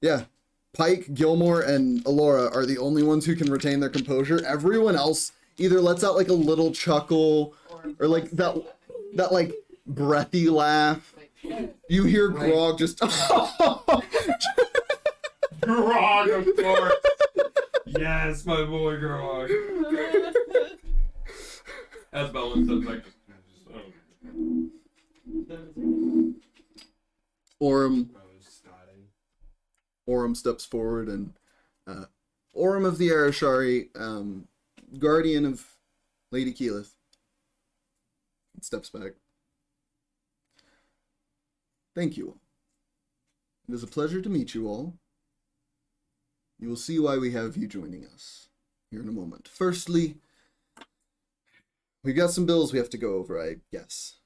Yeah. Pike, Gilmore, and Aurora are the only ones who can retain their composure. Everyone else either lets out like a little chuckle or like that like breathy laugh. You hear Grog just
Grog, of course. Yes, my boy Grog. As Belwin says, like,
Orem steps forward and Orem of the Arashari, guardian of Lady Keyleth, steps back. Thank you all. It is a pleasure to meet you all. You will see why we have you joining us here in a moment. Firstly, we've got some bills we have to go over, I guess.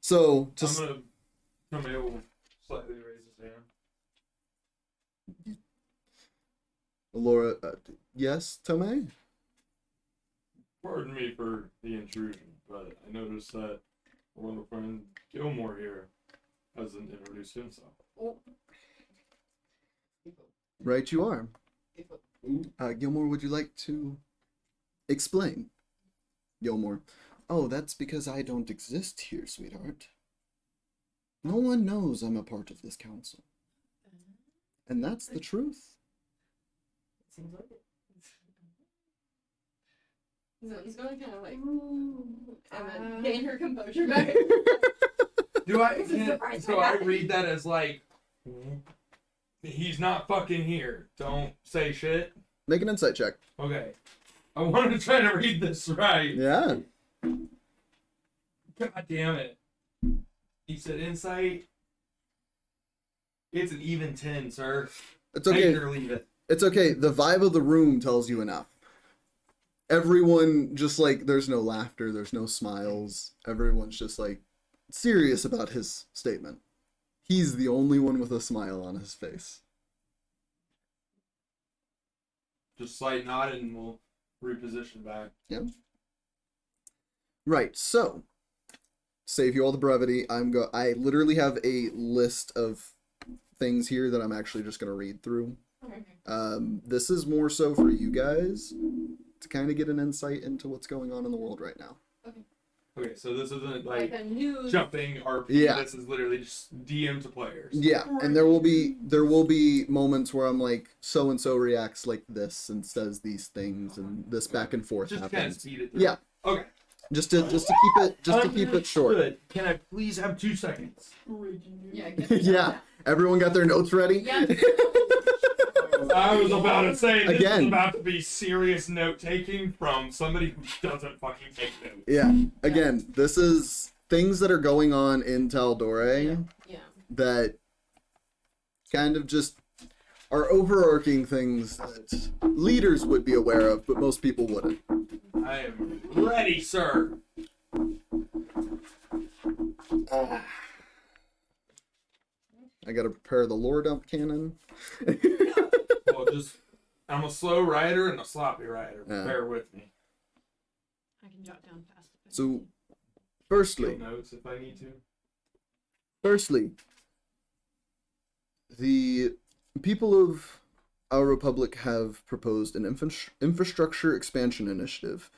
So,
Tomay will slightly raise his hand.
Laura, yes, Tomay?
Pardon me for the intrusion, but I noticed that our wonderful friend Gilmore here hasn't introduced himself.
Right you are. Gilmore, would you like to explain? Gilmore. Oh, that's because I don't exist here, sweetheart. No one knows I'm a part of this council. And that's the truth.
Seems like it.
Zoe's going to kind of like, and then gain her composure back.
Do I?
This is the first
So
time
I
happened.
read that as like, he's not fucking here. Don't say shit.
Make an insight check.
Okay. I wanted to try to read this right.
Yeah.
God damn it. He said insight. It's an even 10, sir.
It's
Take
okay.
it or leave it.
It's okay. The vibe of the room tells you enough. Everyone just like, there's no laughter, there's no smiles. Everyone's just like serious about his statement. He's the only one with a smile on his face.
Just slight nod and we'll reposition back.
Right, so save you all the brevity. I literally have a list of things here that I'm actually just gonna read through. This is more so for you guys to kind of get an insight into what's going on in the world right now.
Okay, so this isn't
Like
like
a news.
jumping RP.
Yeah.
This is literally just DM to players.
Yeah, and there will be moments where I'm like, so and so reacts like this and says these things, and this back and forth
Just to kind of
happens.
speed it through.
Yeah,
Okay.
just to keep it short.
Understood. Can I please have 2 seconds?
Yeah. Get
Yeah, everyone got their notes ready.
Yeah.
I was about to say this
Again.
is about to be serious note taking from somebody who doesn't fucking take notes.
Yeah. Again, this is things that are going on in Tal'Dorei
Yeah.
that kind of just are overarching things that leaders would be aware of, but most people wouldn't.
I am ready, sir.
I gotta prepare the lore dump cannon.
Well, I'm a slow rider and a sloppy rider.
Yeah.
Bear with me.
I can jot down fast. if I
So,
need to.
firstly,
Take notes if I need to.
The people of our republic have proposed an infrastructure expansion initiative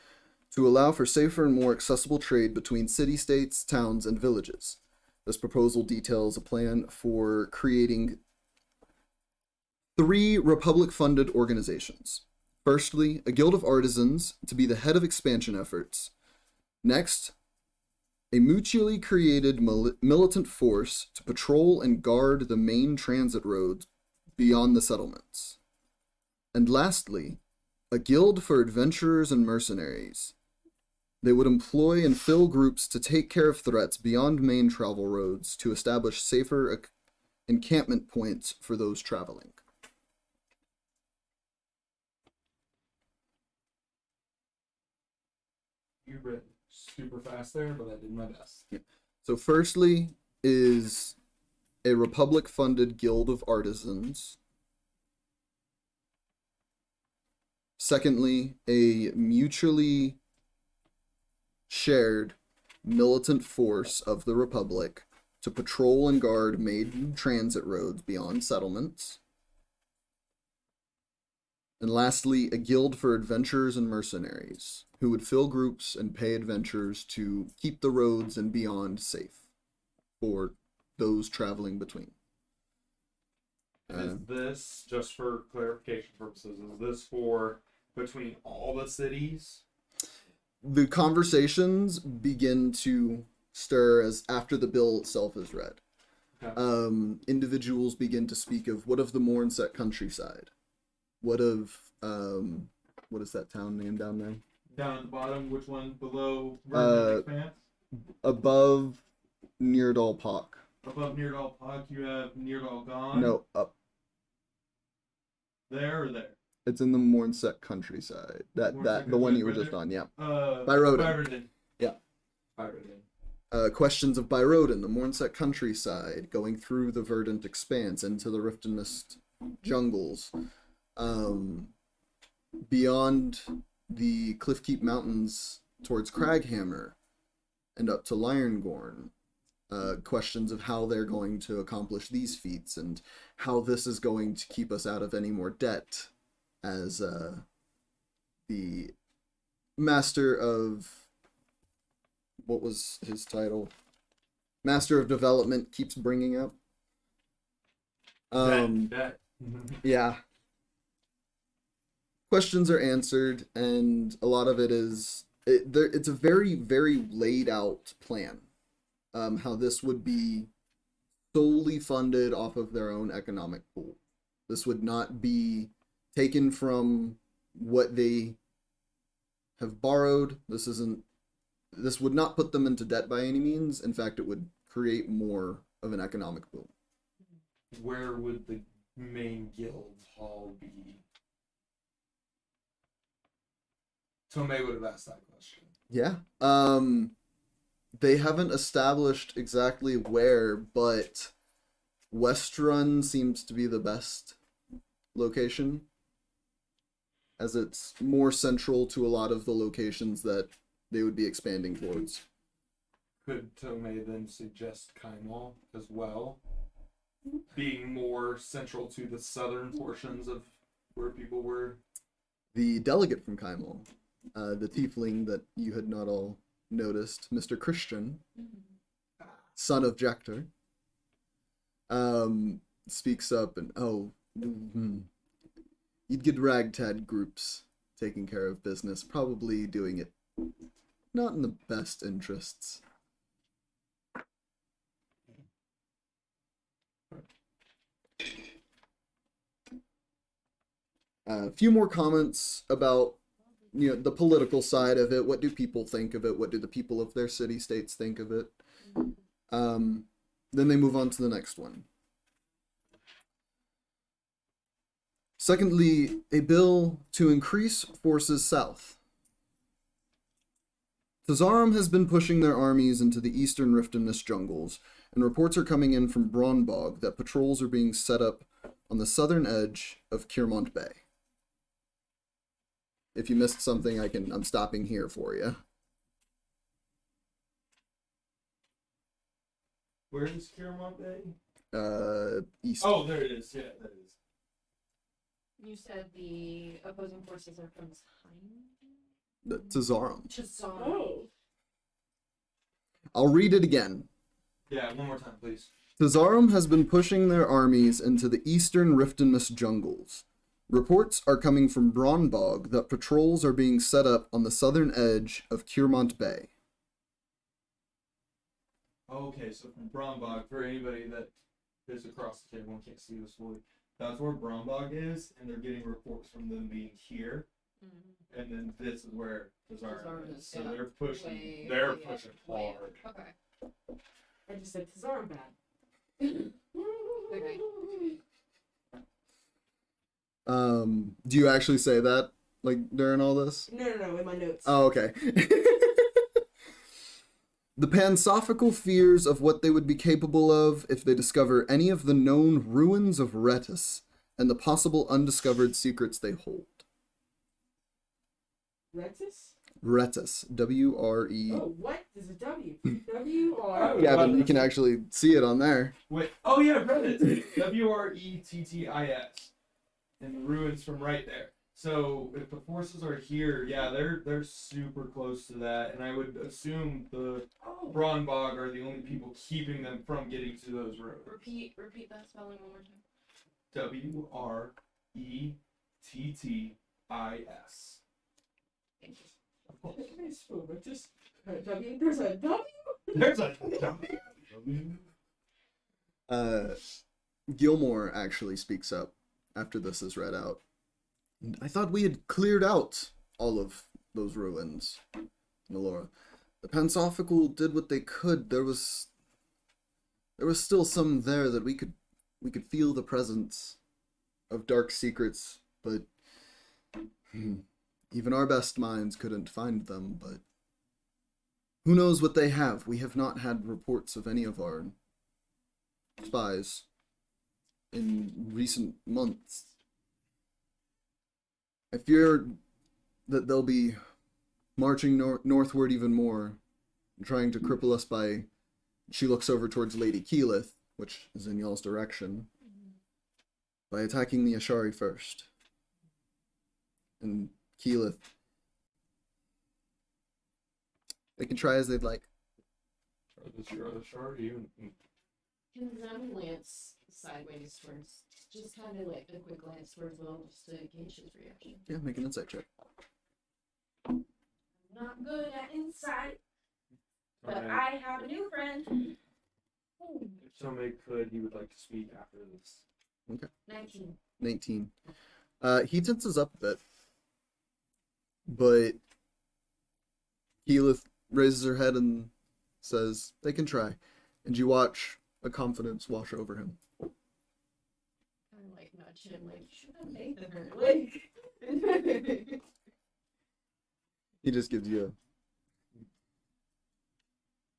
to allow for safer and more accessible trade between city-states, towns, and villages. This proposal details a plan for creating 3 republic-funded organizations. Firstly, a guild of artisans to be the head of expansion efforts. Next, a mutually created militant force to patrol and guard the main transit roads beyond the settlements. And lastly, a guild for adventurers and mercenaries. They would employ and fill groups to take care of threats beyond main travel roads to establish safer encampment points for those traveling.
You read super fast there, but I did my best.
So firstly is a republic-funded guild of artisans. Secondly, a mutually shared militant force of the republic to patrol and guard main transit roads beyond settlements. And lastly, a guild for adventurers and mercenaries, who would fill groups and pay adventurers to keep the roads and beyond safe for those traveling between.
Is this, just for clarification purposes, is this for between all the cities?
The conversations begin to stir as after the bill itself is read.
Okay.
Individuals begin to speak of what of the Mornset countryside? What of what is that town name down there?
Down at the bottom, which one? Below Verdant Expanse?
Above Neardal Park.
Above Neardal Pog, you have Neardal Gone.
No, up.
There or there?
It's in the Mornset countryside. The one you were just on, yeah. Byroden.
Byroden.
Yeah.
Byroden.
Questions of Byroden, the Mornset countryside, going through the Verdant Expanse into the Rift and Mist jungles. Beyond the Cliffkeep Mountains towards Craghammer and up to Lyrngorn. Questions of how they're going to accomplish these feats and how this is going to keep us out of any more debt as the master of, what was his title? Master of Development keeps bringing up.
Debt.
Yeah. questions are answered, and a lot of it is it's a very, very laid out plan. How this would be solely funded off of their own economic pool. This would not be taken from what they have borrowed. This would not put them into debt by any means. In fact, it would create more of an economic boom.
Where would the main guild hall be? Tomay would have asked that question.
Yeah. They haven't established exactly where, but Westrun seems to be the best location, as it's more central to a lot of the locations that they would be expanding towards.
Could Tomay then suggest Kaimal as well, being more central to the southern portions of where people were?
The delegate from Kaimal, the tiefling that you had not all noticed, Mr. Christian, son of Jector, speaks up and, you'd get ragtag groups taking care of business, probably doing it not in the best interests. A few more comments about the political side of it. What do people think of it? What do the people of their city-states think of it? Then they move on to the next one. Secondly, a bill to increase forces south. Tazarum has been pushing their armies into the eastern Riftenus jungles, and reports are coming in from Braunbog that patrols are being set up on the southern edge of Kiermont Bay. If you missed something, I'm stopping here for you.
Where is Kiermont Bay?
East.
Oh, there it is. Yeah, that is.
You said the opposing forces are from Time?
Tazarum.
Chazam.
Oh.
I'll read it again.
Yeah, one more time, please.
Tazarum has been pushing their armies into the eastern Riftenus jungles. Reports are coming from Braunbog that patrols are being set up on the southern edge of Kiermont Bay.
Okay, so from Brombog, for anybody that is across the table and can't see this fully, that's where Brombog is, and they're getting reports from them being here.
Mm-hmm.
And then this is where Tazarum is. So
yeah.
they're pushing.
Way
pushing
up, way
hard.
up. Okay.
I just said Tazarum bad.
Okay.
Do you actually say that, like, during all this?
No, in my notes.
Oh, okay. The pansophical fears of what they would be capable of if they discover any of the known ruins of Retus and the possible undiscovered secrets they hold.
Retus?
Retus. W-R-E.
Oh, what? There's a W. W-R.
Yeah, but you can actually see it on there.
Wait. Oh yeah, Reddit. W-R-E-T-T-I-S. And the ruins from right there. So if the forces are here, yeah, they're super close to that, and I would assume the Braunbog are the only people keeping them from getting to those roads.
Repeat that spelling one more time.
W-R-E-T-T-I-S.
Thank you.
Of course.
Just W. There's a W.
There's a W.
Gilmore actually speaks up after this is read out. And I thought we had cleared out all of those ruins, Aurora. The Pansophical did what they could. There was still some there that we could feel the presence of dark secrets, but even our best minds couldn't find them. But who knows what they have? We have not had reports of any of our spies in recent months. I fear that they'll be marching northward even more, trying to cripple us by... She looks over towards Lady Keyleth, which is in y'all's direction, by attacking the Ashari first. And Keyleth... They can try as they'd like.
Are the Ashari even
Can Zem glance sideways towards, just kind of like a quick glance towards Will, just to gauge his reaction?
Yeah, make an insight check.
Not good at insight, but
Tomay,
I have a new friend.
if Tomay could, he would like to speak after this.
19.
19. He tenses up a bit, but Keyleth raises her head and says, "They can try," and you watch a confidence wash over him.
Kind of like nudge him, like, should have faith in her. Like,
He just gives you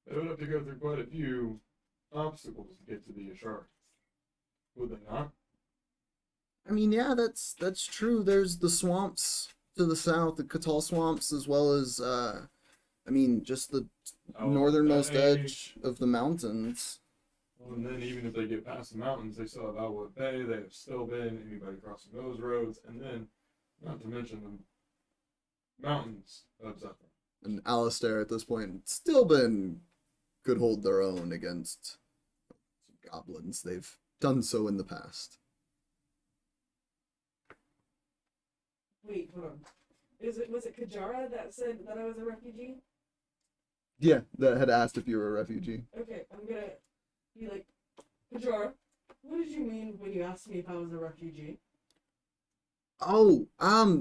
They would have to go through quite a few obstacles to get to the Ashar. Would they not?
I mean, yeah, that's true. There's the swamps to the south, the Katal swamps, as well as, I mean, just the northernmost edge of the mountains.
Well, and then even if they get past the mountains, they still have Outwood Bay. They have still been anybody crossing those roads, and then, not to mention the mountains of Zephyr.
And Alistair, at this point, still could hold their own against some goblins. They've done so in the past.
Wait, hold on. Was it Kajara that said that I was a refugee?
Yeah, that had asked if you were a refugee.
Okay, I'm gonna be like, Kajara, what did you mean when you asked me if I was a refugee?
Oh,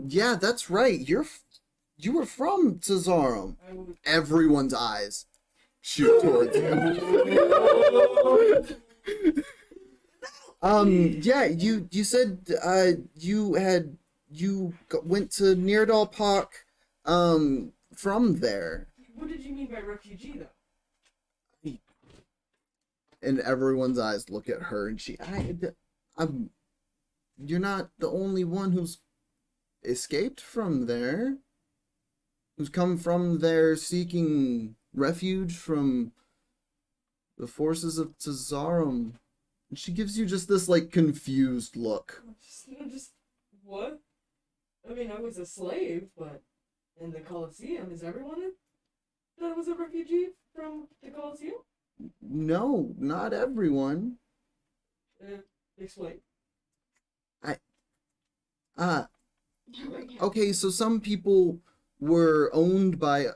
yeah, that's right. You were from Cesarum.
I was
Everyone's eyes shoot towards him. Yeah, you said you went to Neardal Park from there.
What did you mean by refugee though?
And everyone's eyes look at her, and you're not the only one who's escaped from there, who's come from there seeking refuge from the forces of Cesarum. And she gives you just this, like, confused look.
Just what? I mean, I was a slave, but in the Colosseum, is everyone that was a refugee from the Colosseum?
No, not everyone.
Explain.
Okay, so some people were owned by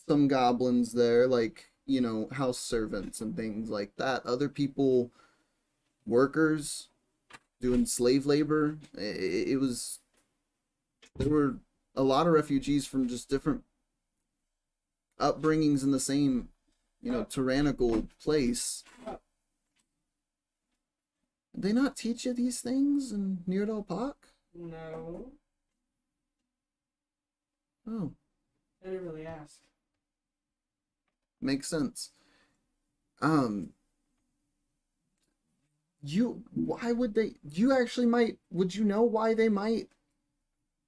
some goblins there, like, you know, house servants and things like that. Other people, workers, doing slave labor. There were a lot of refugees from just different upbringings in the same, you know, tyrannical place. Did they not teach you these things in Neardal Park?
No,
Oh,
I didn't really ask.
makes sense. Why would they, would you know why they might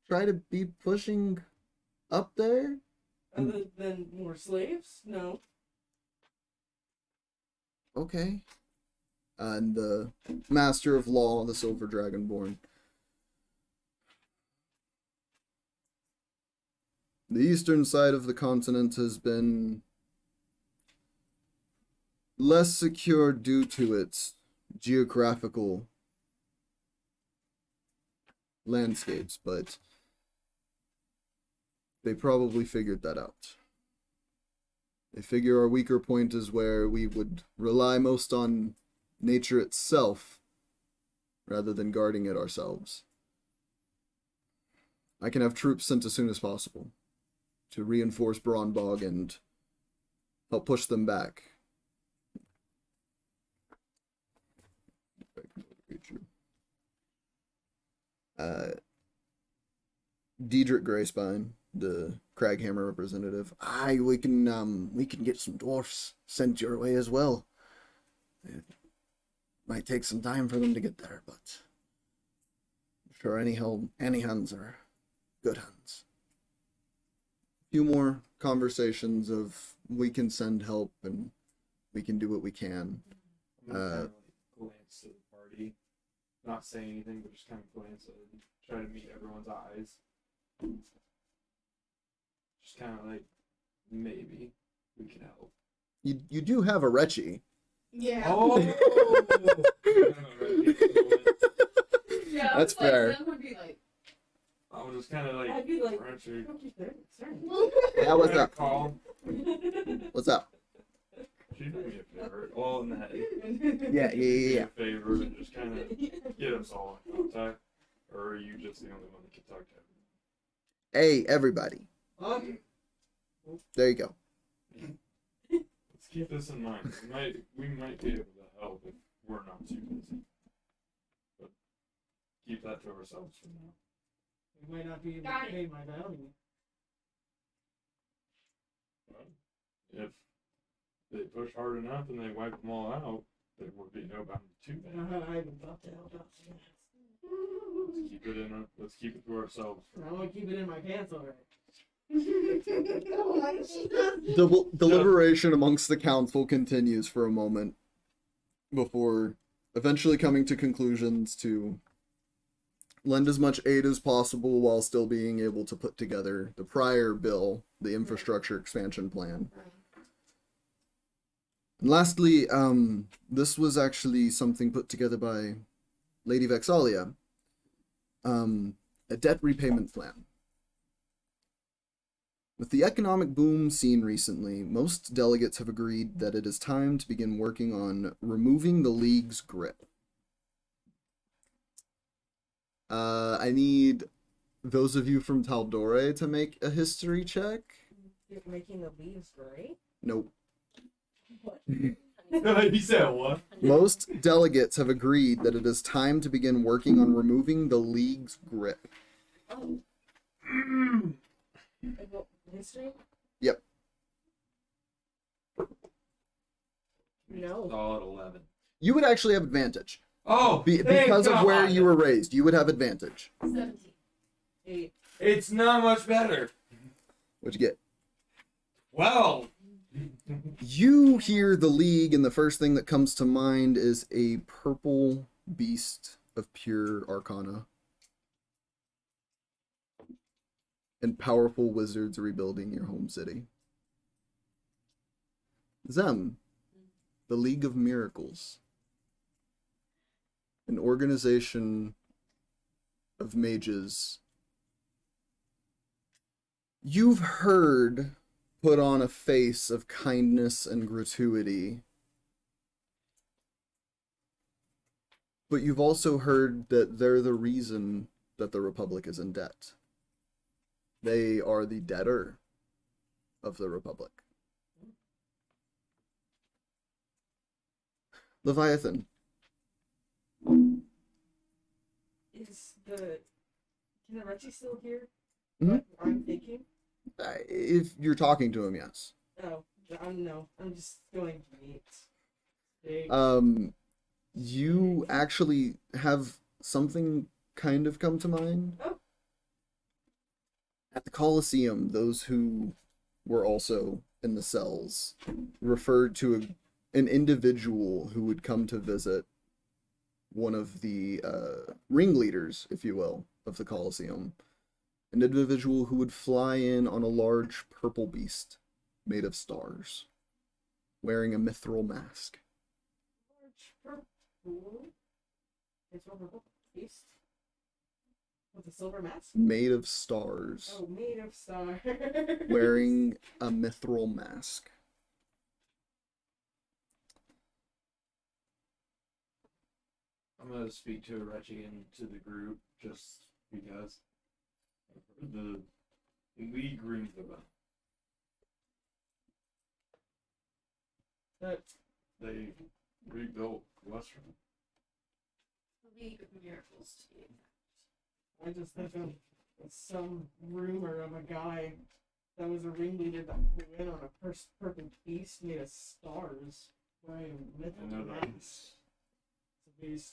try to be pushing up there?
Other than more slaves? No.
Okay. And the Master of Law, the Silver Dragonborn. The eastern side of the continent has been less secure due to its geographical landscapes, but they probably figured that out. They figure our weaker point is where we would rely most on nature itself rather than guarding it ourselves. I can have troops sent as soon as possible to reinforce Braunbog and help push them back. Diedrich Greyspine, the Craghammer representative. We can get some dwarfs sent your way as well. It might take some time for them to get there, but I'm sure any hands are good hands. A few more conversations of we can send help and we can do what we can.
I'm gonna kind of like glance to the party, not say anything, but just kind of glance and try to meet everyone's eyes. Just kind of like, maybe we can help.
You do have a Recce.
Yeah.
Oh.
Yeah,
That's
it's like,
fair.
Them would be like,
I was just kind of like,
I'd be like,
Archie,
don't keep there. Sorry.
Yeah, what's up?
Call.
What's up?
She did me a favor, all in the head.
Yeah.
Do me a favor and just kind of get us all in contact, or are you just the only one that can talk to everyone?
Hey, everybody. There you go.
Let's keep this in mind. We might be able to help if we're not too busy, but keep that to ourselves for now.
We might not be able
Got
to
it.
pay my bounty.
If they push hard enough and they wipe them all out, there would be no bounty to them.
I haven't thought the hell about that.
Let's keep it to ourselves.
I want to keep it in my pants already.
Deliberation amongst the council continues for a moment before eventually coming to conclusions to lend as much aid as possible while still being able to put together the prior bill, the infrastructure expansion plan. And lastly, this was actually something put together by Lady Vexalia, a debt repayment plan. With the economic boom seen recently, most delegates have agreed that it is time to begin working on removing the League's grip. I need those of you from Tal'Dorei to make a history check.
You're making the leaves gray?
Nope.
What?
He said what?
Most delegates have agreed that it is time to begin working on removing the League's grip.
Oh. History?
Yep.
No.
Solid 11.
You would actually have advantage.
Oh, thank
Because of where
God.
you were raised, you would have advantage.
17.
8.
It's not much better.
What'd you get?
Well,
You hear the League, and the first thing that comes to mind is a purple beast of pure arcana. And powerful wizards rebuilding your home city. Zem, the League of Miracles. An organization of mages. You've heard put on a face of kindness and gratuity. But you've also heard that they're the reason that the Republic is in debt. They are the debtor of the Republic. Leviathan.
Is the Reggie still here?
Mhm.
What I'm thinking?
If you're talking to him, yes.
Oh, I'm just going to meet. They,
You actually have something kind of come to mind.
Oh.
At the Colosseum, those who were also in the cells referred to an individual who would come to visit one of the ringleaders, if you will, of the Colosseum. An individual who would fly in on a large purple beast made of stars, wearing a mithril mask.
large purple. It's a purple beast. With a silver mask?
Made of stars,
Oh, made of stars.
wearing a mithril mask.
I'm gonna speak to Reggie and to the group just because the League rings the bell.
But
They rebuilt Western.
League of Miracles to be exact.
I just think of some rumor of a guy that was a ringleader that flew in on a purple beast made of stars. Wearing
I
mythical
know that.
mask. It's a beast.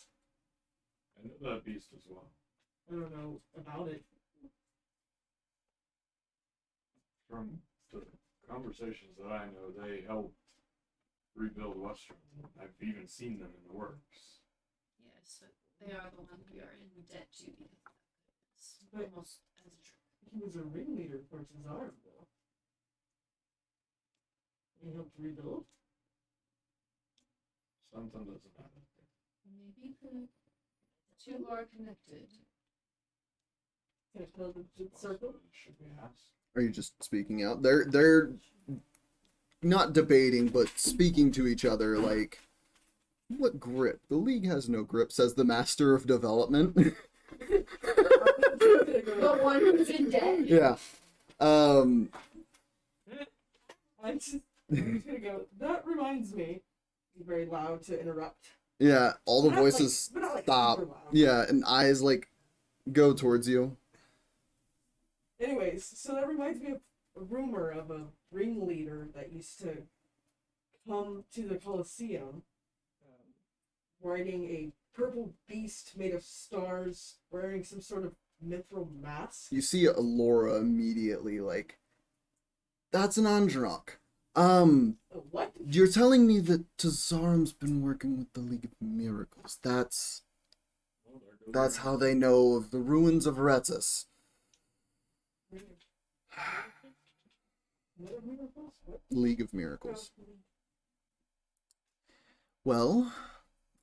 I know that beast as well.
I don't know about it.
From the conversations that I know, they helped rebuild Western. I've even seen them in the works.
Yes, so they are the ones we are in debt to because of that. It's
But-
almost as a trick.
He was a ringleader for Cesar, though. He helped rebuild.
Something doesn't matter.
Maybe the two are connected.
Can I tell the circle?
Should we ask?
Are you just speaking out? They're not debating, but speaking to each other like, what grip? The League has no grip, says the Master of Development.
The one who's in debt.
Yeah.
I'm just gonna go. That reminds me. Be very loud to interrupt.
Yeah, all the
But not, like-
voices
but not, like,
stop.
super loud.
Yeah, and eyes like go towards you.
Anyways, so that reminds me of a rumor of a ringleader that used to come to the Colosseum, riding a purple beast made of stars, wearing some sort of mithril mask.
You see Aurora immediately like, that's an Androck.
What?
You're telling me that Tazarum's been working with the League of Miracles. That's how they know of the ruins of Retus. League of Miracles. Well,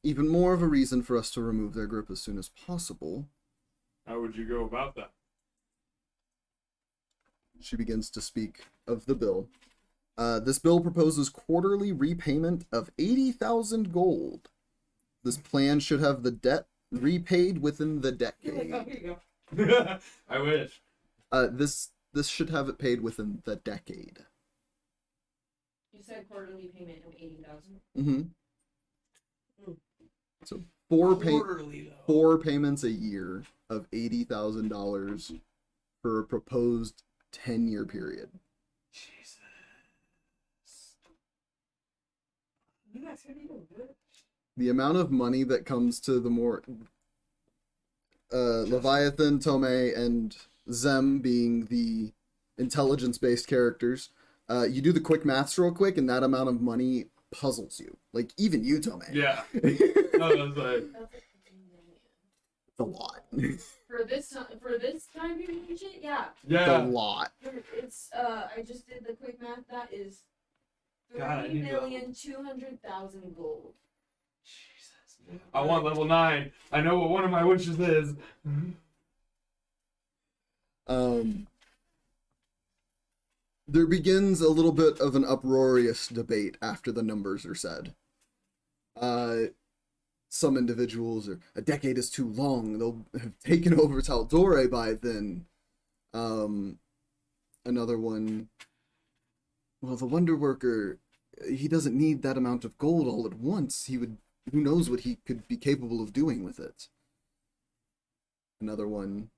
even more of a reason for us to remove their grip as soon as possible.
How would you go about that?
She begins to speak of the bill. This bill proposes quarterly repayment of 80,000 gold. This plan should have the debt repaid within the
You're like,
decade.
oh, here you go.
I wish.
This should have it paid within the decade.
You said quarterly payment of 80,000.
Mm-hmm. So
Quarterly, though.
4 payments a year of $80,000 for a proposed 10-year period.
Jesus.
You guys can even do it.
The amount of money that comes to the more Leviathan, Tomay, and Zem being the intelligence-based characters, you do the quick maths real quick, and that amount of money puzzles you. Like, even you, Tomay.
Yeah. I was like,
That's like 15 million.
It's a lot.
For this time period, and shit, yeah.
It's a
yeah.
lot.
It's I just did the quick math. That is
God, I need to-
3,200,000 gold.
Jesus.
I want level 9. I know what one of my wishes is.
There begins a little bit of an uproarious debate after the numbers are said. Some individuals are, a decade is too long, they'll have taken over Tal'Dorei by then. Another one, well, the Wonder Worker, he doesn't need that amount of gold all at once. Who knows what he could be capable of doing with it. Another one,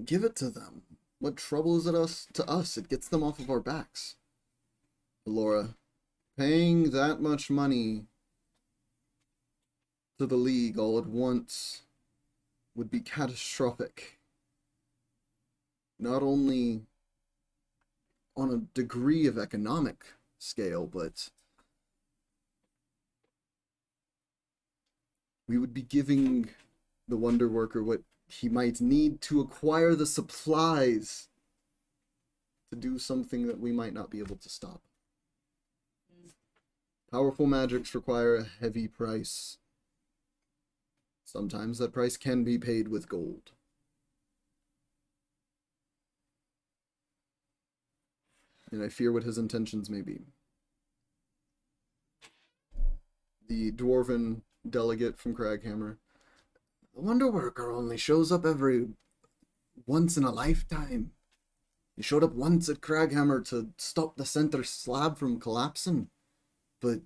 give it to them. What trouble is it to us? It gets them off of our backs. Laura, paying that much money to the League all at once would be catastrophic. Not only on a degree of economic scale, but we would be giving the Wonder Worker what he might need to acquire the supplies to do something that we might not be able to stop. Powerful magics require a heavy price. Sometimes that price can be paid with gold. And I fear what his intentions may be. The dwarven delegate from Craghammer. The Wonder Worker only shows up every once in a lifetime. He showed up once at Craghammer to stop the center slab from collapsing. But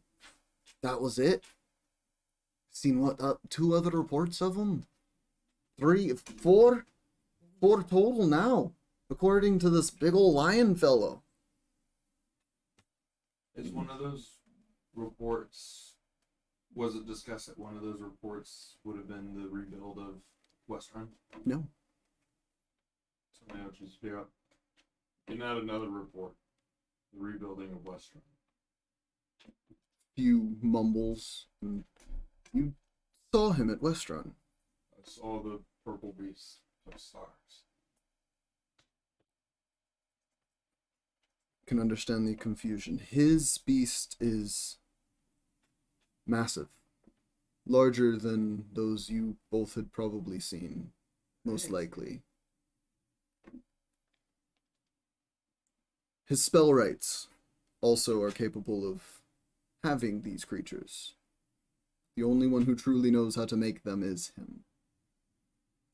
that was it. Seen what, 2 other reports of him? 3, 4? 4 total now, according to this big old lion fellow.
Is one of those reports, was it discussed that one of those reports would have been the rebuild of Westrun?
No.
So now just be up. Getting out another report. The rebuilding of Westrun.
Few mumbles. And you saw him at Westrun.
I saw the purple beast of stars.
Can understand the confusion. His beast is Massive. Larger than those you both had probably seen, most likely. His spell rights also are capable of having these creatures. The only one who truly knows how to make them is him.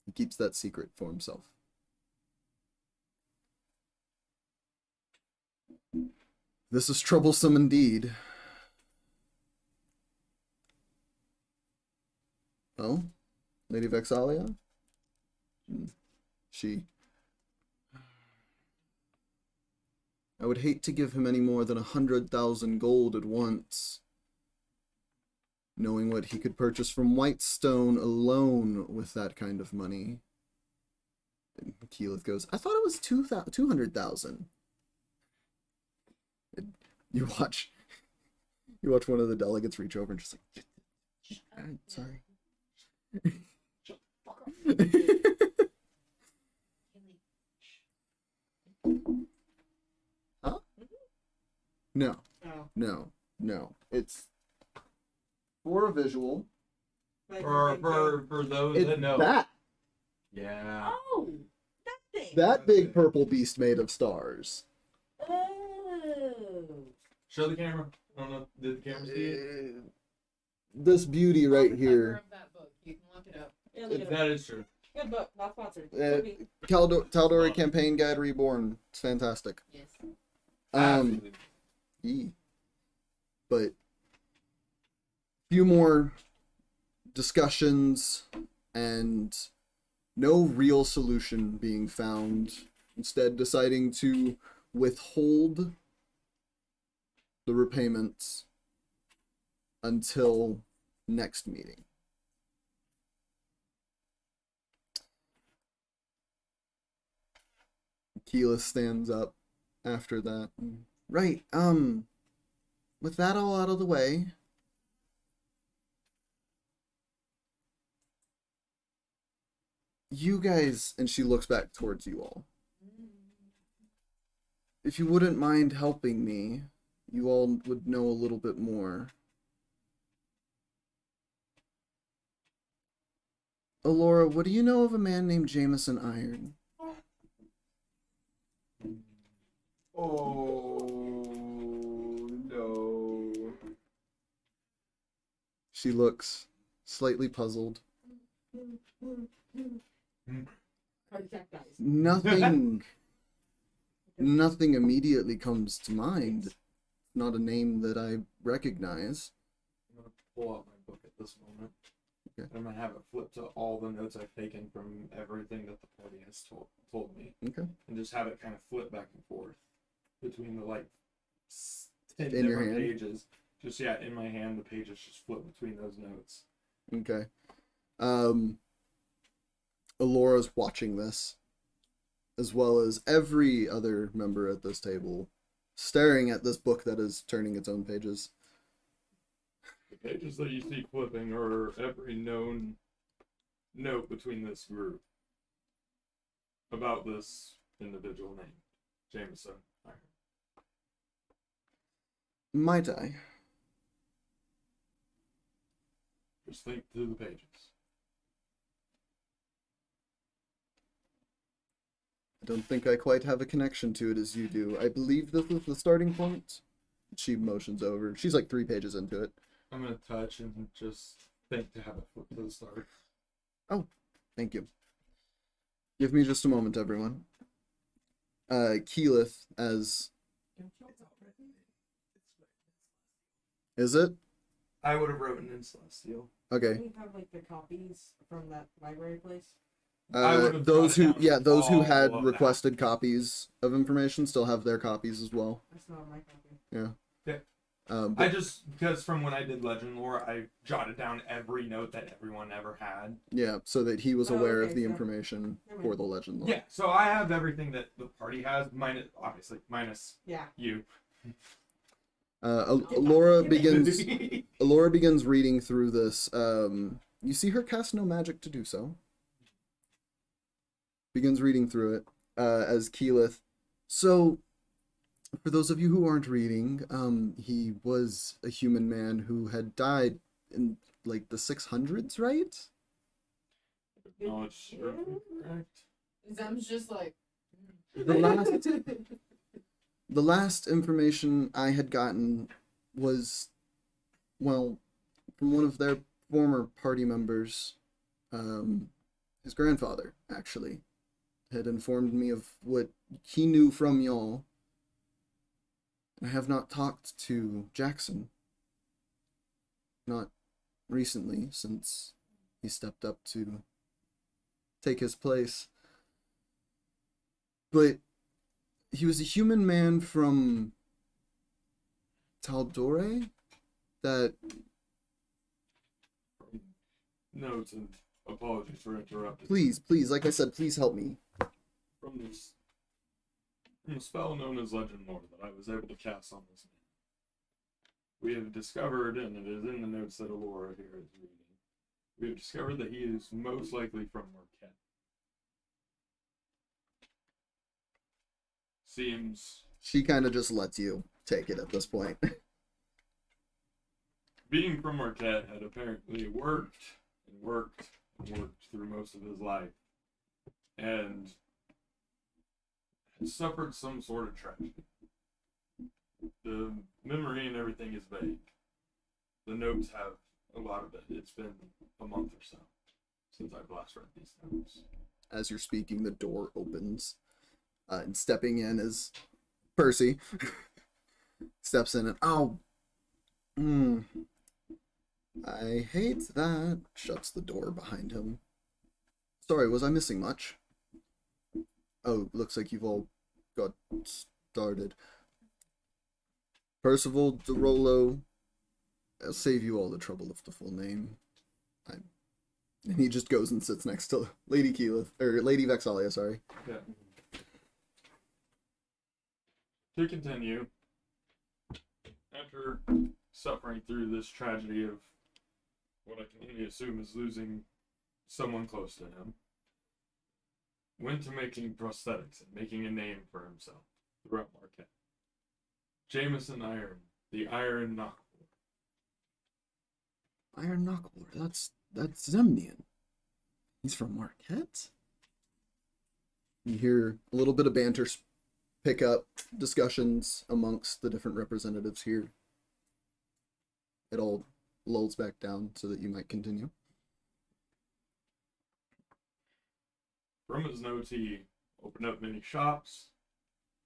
He keeps that secret for himself. This is troublesome indeed. Oh? Lady Vexalia? She... I would hate to give him any more than 100,000 gold at once. Knowing what he could purchase from Whitestone alone with that kind of money. And Keyleth goes, I thought it was 200,000. You watch one of the delegates reach over and just like, sorry. Huh? No.
Oh.
No. It's for a visual.
For those that know.
That
Yeah.
Oh, that thing.
that big purple beast made of stars.
Oh.
Show the camera. I don't know. Did the camera see it?
This beauty right
On the cover
here.
of that book. You can look it up.
Yeah, look at
That is true.
Good book, not sponsored.
Tal'Dorei Campaign Guide Reborn. It's fantastic.
Yes.
Absolutely.
But few more discussions and no real solution being found. Instead, deciding to withhold the repayments until next meeting. Keyleth stands up after that. Right, with that all out of the way, you guys, and she looks back towards you all. If you wouldn't mind helping me, you all would know a little bit more. Aurora, what do you know of a man named Jameson Iron?
Oh no.
She looks slightly puzzled.
Cardiac dies.
Nothing immediately comes to mind. Not a name that I recognize.
I'm gonna pull out my book at this moment.
Okay.
I'm gonna have it flip to all the notes I've taken from everything that the party has told me,
Okay.
and just have it kind of flip back and forth between the 10
In your
different
hand?
pages. Just in my hand, the pages just flip between those notes.
Okay. Aurora's watching this, as well as every other member at this table, staring at this book that is turning its own pages.
The pages that you see flipping are every known note between this group about this individual named Jameson Iron.
Might I?
Just think through the pages.
I don't think I quite have a connection to it as you do. I believe this is the starting point. She motions over. She's like 3 pages into it.
I'm gonna touch and just think to have it flip to the start.
Thank you. Give me just a moment, everyone. Keyleth, as... Is it?
I would have written in Celestial.
Okay.
Do we have like the copies from that library place?
I would've
Those
jotted
who,
down
yeah, those who
all
had
of that.
requested copies of information still have their copies as well.
That's not my copy.
Yeah.
Yeah.
But
I just, because from when I did Legend Lore, I jotted down every note that everyone ever had.
yeah, so that he was
Oh,
aware of
okay,
the
so-
information
Never
for
mind.
the legend lore.
Yeah, so I have everything that the party has, minus
Yeah.
you.
Laura begins reading through this. You see her cast no magic to do so. Begins reading through it as Keyleth. So, For those of you who aren't reading, he was a human man who had died in like the 600s, right?
Knowledge correct.
Zem's just like.
The last information I had gotten was, well, from one of their former party members, his grandfather, actually, had informed me of what he knew from y'all. I have not talked to Jackson. Not recently, since he stepped up to take his place. But he was a human man from Tal'Dorei that...
Notes and apologies for interrupting.
Please, like I said, please help me.
From this, from a spell known as Legend Lore that I was able to cast on this man, we have discovered, and it is in the notes that Aurora here is reading, we have discovered that he is most likely from Marquette. Seems
She kind of just lets you take it at this point.
being from Marquette had apparently worked through most of his life, and had suffered some sort of tragedy. The memory and everything is vague. The notes have a lot of it. It's been a month or so since I've last read these notes.
As you're speaking, the door opens, and stepping in is Percy. Steps in and, I hate that. Shuts the door behind him. Sorry, was I missing much? Oh, looks like you've all got started. Percival DeRollo. I'll save you all the trouble of the full name. And he just goes and sits next to Lady Keyleth, or Lady Vexalia, sorry.
Yeah. To continue, after suffering through this tragedy of what I can only assume is losing someone close to him, went to making prosthetics and making a name for himself throughout Marquette. Jameson Iron, the Iron Knockboard.
Iron Knockboard, that's Zemnian. He's from Marquette? You hear a little bit of banter pick up, discussions amongst the different representatives here. It all lulls back down so that you might continue.
From his notes, he opened up many shops,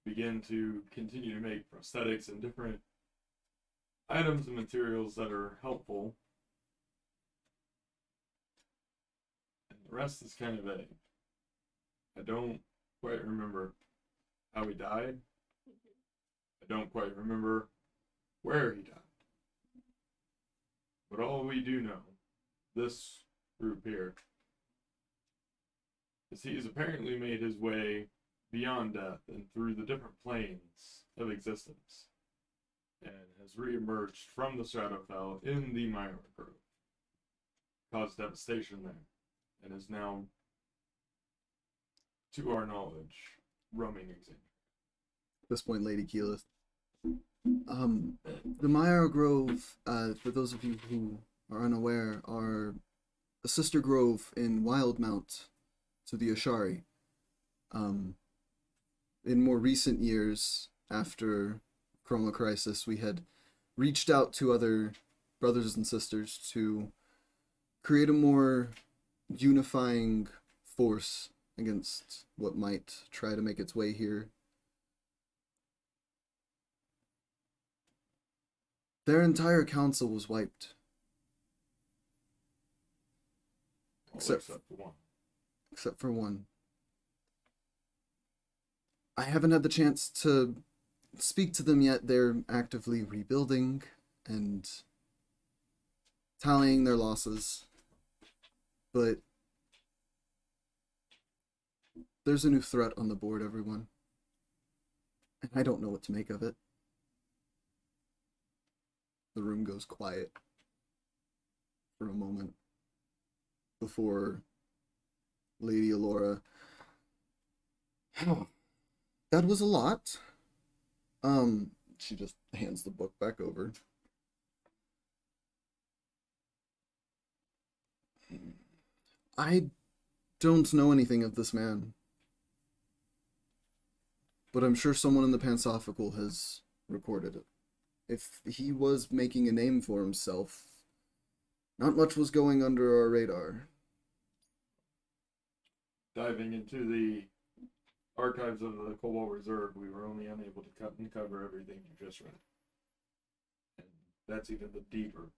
began to continue to make prosthetics and different items and materials that are helpful. And the rest is kind of vague. I don't quite remember how he died. I don't quite remember where he died. But all we do know, this group here, is he has apparently made his way beyond death and through the different planes of existence, and has re-emerged from the Shadowfell in the Myra Grove, caused devastation there, and is now, to our knowledge, roaming Exandria.
At this point, Lady Keyleth. The Myra Grove, for those of you who are unaware, are a sister grove in Wildmount to the Ashari. In more recent years, after Chroma Crisis, we had reached out to other brothers and sisters to create a more unifying force against what might try to make its way here. Their entire council was wiped. Except
for one.
Except for one. I haven't had the chance to speak to them yet. They're actively rebuilding and tallying their losses. But there's a new threat on the board, everyone. And I don't know what to make of it. The room goes quiet for a moment before Lady Aurora. That was a lot. She just hands the book back over. I don't know anything of this man, but I'm sure someone in the Pansophical has recorded it. If he was making a name for himself, not much was going under our radar.
Diving into the archives of the Cobalt Reserve, we were only unable to cut and cover everything you just read. And that's even the deeper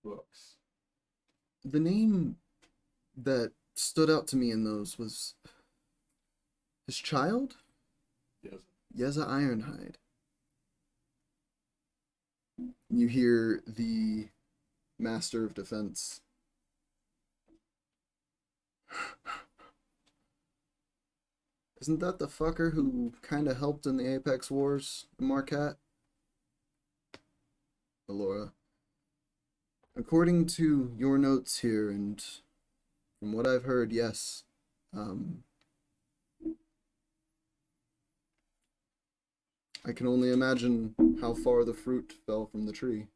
books.
The name that stood out to me in those was his child?
Yes.
Yeza Ironhide. You hear the Master of Defense. Isn't that the fucker who kind of helped in the Apex Wars in Marquette? Aurora. According to your notes here, and from what I've heard, yes. I can only imagine how far the fruit fell from the tree.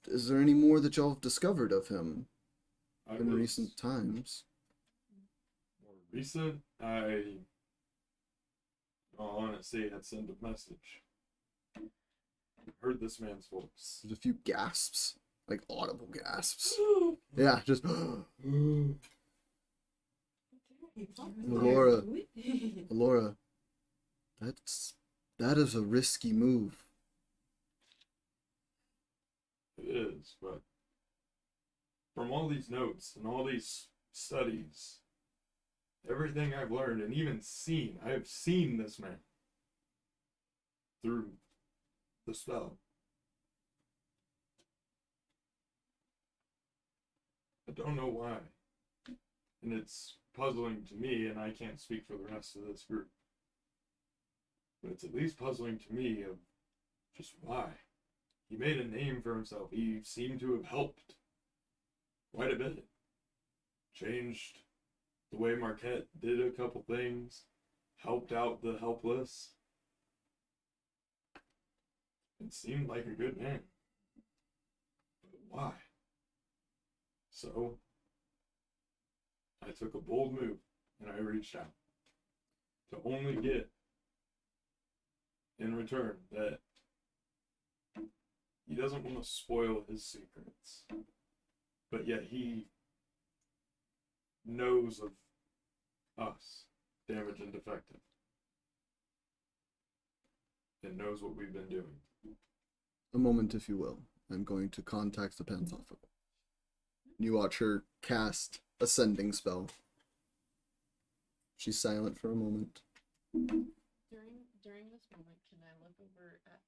Is there any more that y'all have discovered of him in recent times?
More recent, I honestly had sent a message. Heard this man's voice.
There's a few gasps, like audible gasps. Yeah, just. Aurora, that is a risky move.
It is, but from all these notes and all these studies, everything I've learned and even seen, I have seen this man through the spell. I don't know why. And it's puzzling to me, and I can't speak for the rest of this group. But it's at least puzzling to me of just why. He made a name for himself. He seemed to have helped quite a bit. Changed the way Marquette did a couple things. Helped out the helpless. It seemed like a good man. But why? So, I took a bold move, and I reached out. To only get, in return, that he doesn't want to spoil his secrets. But yet he knows of us, damaged and defective. And knows what we've been doing.
A moment, if you will. I'm going to contact the Pansophical. You watch her cast Ascending spell. She's silent for a moment.
During this moment, can I look over at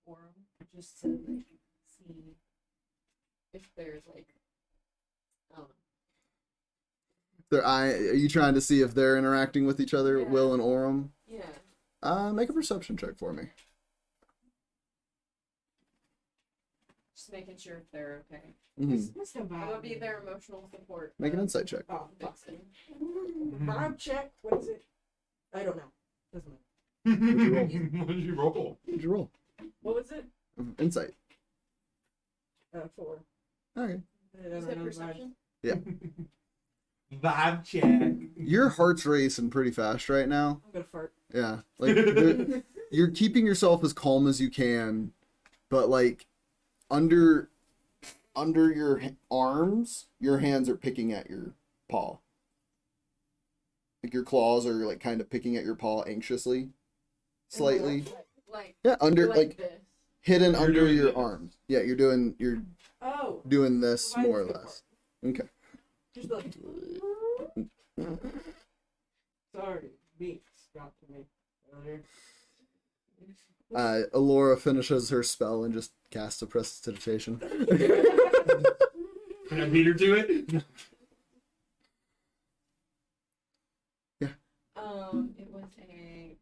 Orem just to like see if there's like
Are you trying to see if they're interacting with each other,
Yeah.
Will and Orem?
yeah,
Make a perception check for me.
just making sure if they're okay.
Mm-hmm.
Must
I'm gonna be their emotional support.
Make an insight check.
Oh, fuck.
Vixen.
Vibe check. What is it? I don't know. Doesn't matter.
What did you roll?
What'd you roll?
What was it?
Insight.
4.
Okay.
I
Is
don't
it
know,
perception?
Vibe check.
Your heart's racing pretty fast right now.
I'm gonna fart.
Yeah. Like, you're keeping yourself as calm as you can, but like, under your arms, your hands are picking at your paw. Like your claws are like kind of picking at your paw anxiously, slightly.
Like
Yeah, under like
this.
hidden
You're
under
doing
your
this.
arms. Yeah, you're doing
Oh.
this
Why
more or
is it
less. Okay.
Just like. Sorry, beats got to me earlier.
Aurora finishes her spell and just casts a prestidigitation.
Can I beat her to it?
It was a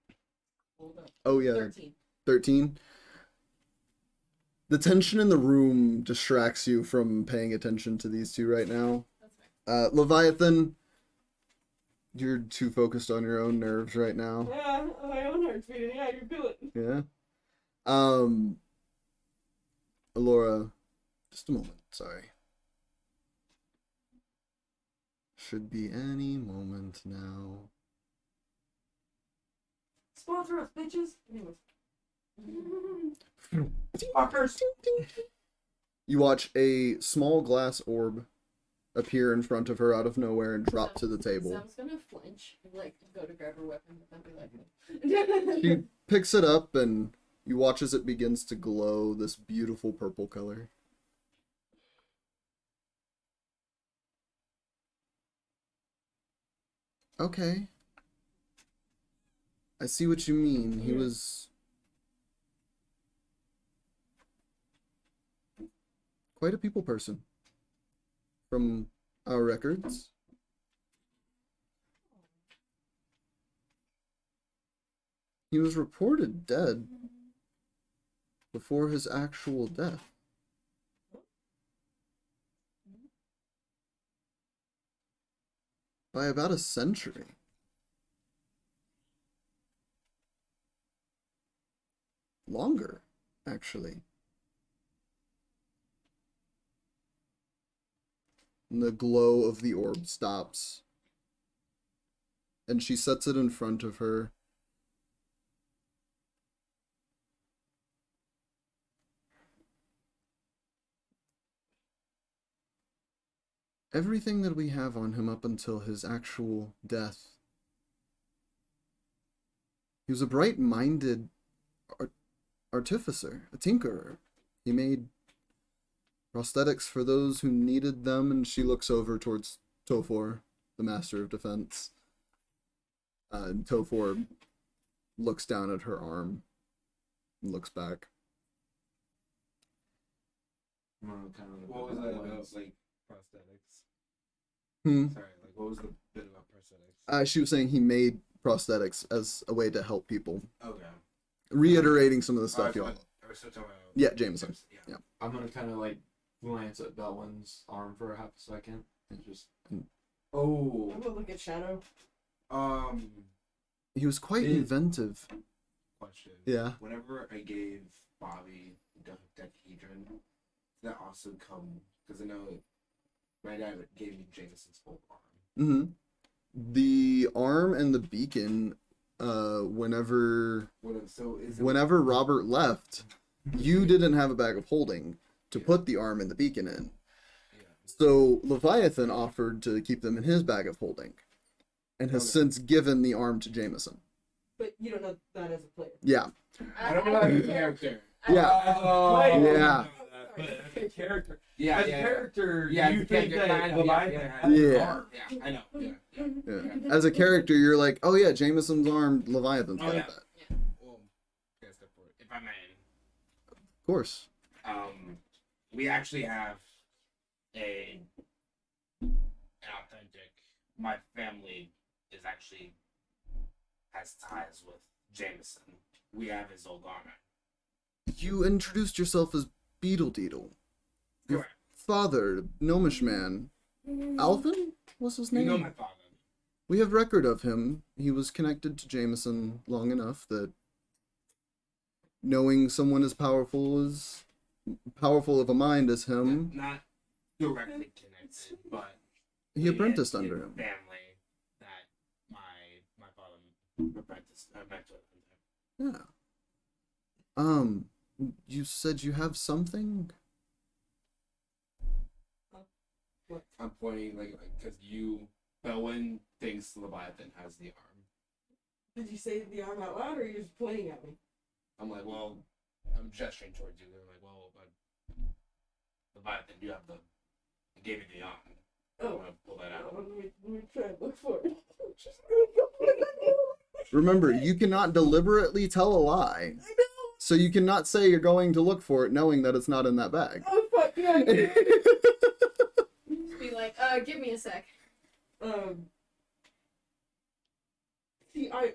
hold up.
Oh yeah,
13.
13. The tension in the room distracts you from paying attention to these two right now.
That's fine.
Leviathan, You're too focused on your own nerves right now.
Yeah, my own heart's beating. Yeah, you feel it.
Yeah. Aurora, just a moment. Sorry. Should be any moment now.
Sponsor us, bitches. Anyways.
Fuckers.
You watch a small glass orb appear in front of her out of nowhere and drop to the table.
Sam's gonna flinch, like go to grab her weapon, but then be like,
She picks it up and you watch as it begins to glow this beautiful purple color. Okay. I see what you mean. He was quite a people person. From our records. He was reported dead before his actual death. By about a century. Longer, actually. And the glow of the orb stops. And she sets it in front of her. Everything that we have on him up until his actual death. He was a bright-minded artificer, a tinkerer. He made prosthetics for those who needed them, and she looks over towards Tofor, the Master of Defense. And Tofor looks down at her arm and looks back.
What was that about, like, prosthetics?
Hmm.
Sorry, like, what was the bit about prosthetics?
She was saying he made prosthetics as a way to help people.
Okay.
Reiterating some of the stuff
Alright,
y'all.
so we're still talking about...
Yeah, Jameson. Yeah.
I'm gonna kind of like glance at Belwin's arm for a half a second and just.
Oh.
I'm gonna look at Shadow.
He was quite inventive.
Question.
Yeah.
Whenever I gave Bobby the dodecahedron, did that also come... Because I know my dad gave me Jameson's whole arm.
Mm-hmm. The arm and the beacon, whenever Robert left, you didn't have a bag of holding to put the arm and the beacon in.
Yeah.
So Leviathan offered to keep them in his bag of holding, and has since given the arm to Jameson.
But you don't know that as a player.
Yeah.
I don't know that as a character.
Yeah.
Oh,
Yeah.
But as a character,
Yeah,
as a character,
Yeah,
you
as a
think
character, I
that
know,
Leviathan
yeah,
has
yeah.
arm.
Yeah, I know. Yeah.
Yeah. As a character, you're like, oh yeah, Jameson's arm, Leviathan's got
yeah.
that.
Well, if I may,
Of course.
we actually have an authentic. My family is actually has ties with Jameson. We have his old garment.
You introduced yourself as Beetledeedle. Your
Correct.
father, Gnomish man, Alvin was his name?
You know my father.
We have record of him. He was connected to Jameson long enough that knowing someone as powerful of a mind as him,
Not directly connected, but
he apprenticed under him.
Family that my father apprenticed mentored under.
Yeah. You said you have something?
I'm pointing like because Belwin thinks Leviathan has the arm.
Did you say the arm out loud, or you're just pointing at me?
I'm like, well, I'm gesturing towards you. They're like, well, but Leviathan, you have I gave you the arm. I'm gonna pull that out.
Let me try and look for it.
Remember, you cannot deliberately tell a lie.
I know.
So you cannot say you're going to look for it knowing that it's not in that bag.
Oh fuck yeah! I did.
Just be like, give me a sec.
See, I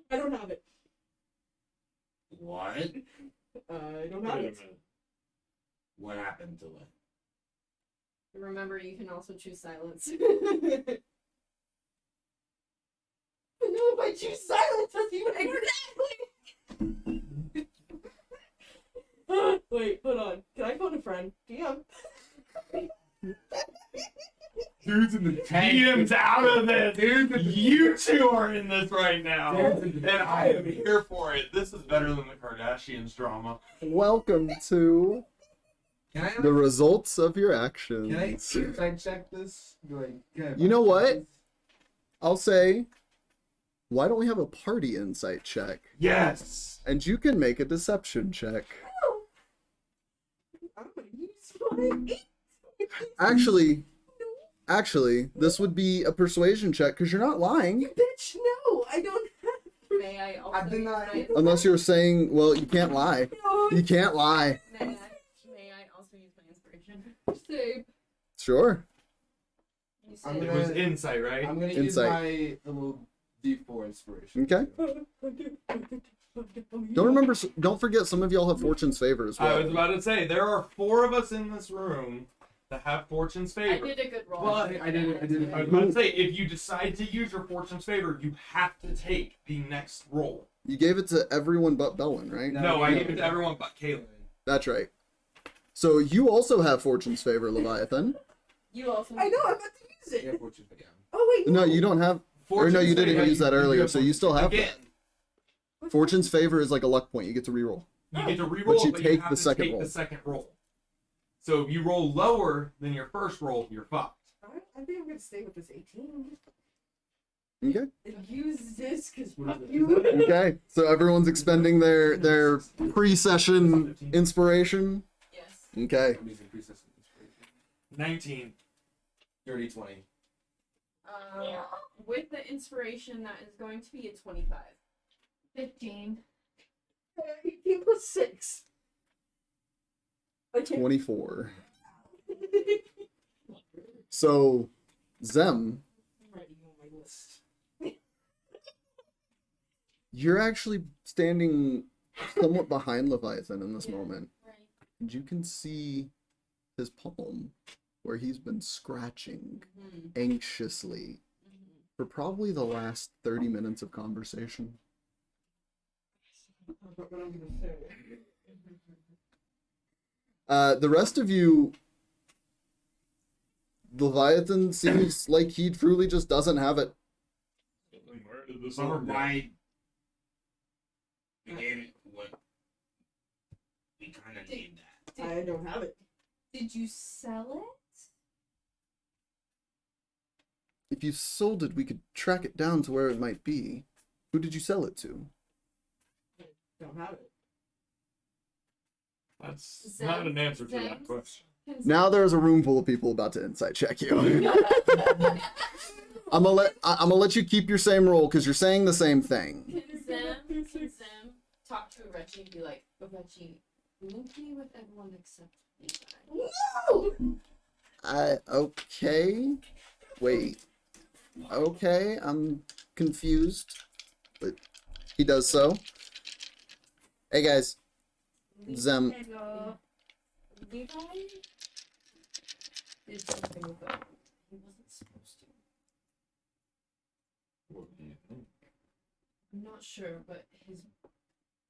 don't have it.
What?
I don't have it.
What happened to it?
remember, you can also choose silence.
No, if I choose silence, that's even exactly. Wait, hold on. Can I phone a friend? DM.
Dude's in the DM's out of this. You two are in this right now, and I am here for it. This is better than the Kardashians drama.
Welcome to
Can I
the results of your actions.
can I inside check this?
You know what? I'll say, why don't we have a party insight check?
Yes.
And you can make a deception check.
I'm gonna use my
Actually, this would be a persuasion check because you're not lying.
bitch. No, I don't have.
May I also
I did not-
use
Unless you're saying, well, you can't lie.
No,
You can't lie.
may I also use my inspiration? Save.
Sure.
You
I'm
said
It was insight, right?
I'm gonna
Insight.
use my little D4 inspiration.
Okay. Don't forget, some of y'all have Fortune's favor as
I was
well.
about to say there are 4 of us in this room that have Fortune's
I
favor.
did a good roll.
Well, I did it.
I was about to say, if you decide to use your Fortune's favor, you have to take the next roll.
You gave it to everyone but Belwin, right?
No, I gave it to everyone but Kaylinn.
That's right. So you also have Fortune's favor, Leviathan.
You also.
I know. I'm about to use
Yeah,
it.
fortune, but yeah.
Oh wait.
No, you don't have. Or no, you didn't
favor,
use that earlier, so you still have
again.
that. Fortune's favor is like a luck point. You get to reroll.
You get to reroll,
But you take
have
the
to
second
take
roll.
the second roll. So if you roll lower than your first roll, you're fucked.
I think I'm gonna stay with this 18
Okay.
and use this because
What
fuck
is it?
you.
Okay. So everyone's expending their pre-session inspiration.
Yes.
Okay.
I'm using pre-session inspiration.
19.
Dirty 20.
With the inspiration, that is going to be a 25.
15.
18 plus 6. Okay.
24. So, Zem,
Writing on my list.
you're actually standing somewhat behind Leviathan in this
Yeah.
moment.
Right.
And you can see his palm where he's been scratching
Mm-hmm.
anxiously for probably the last 30 minutes of conversation.
I forgot what I'm gonna say.
The rest of you, Leviathan seems like he truly just doesn't have it.
Where did this
Remember
all go?
why we gave it what we kind of need that.
I don't have it.
Did you sell it?
If you sold it, we could track it down to where it might be. Who did you sell it to?
Don't have it.
That's not an answer to that
Zems?
question.
Now there's a room full of people about to insight check you. I'm gonna let you keep your same roll because you're saying the same thing.
Can Zem talk to Reggie and be like, oh, Reggie, link me with everyone except you guys.
No!
Okay. Wait. Okay, I'm confused. But he does so. Hey guys. Zem.
Hello.
Levi did something with it. He wasn't supposed to.
What do you think?
I'm not sure, but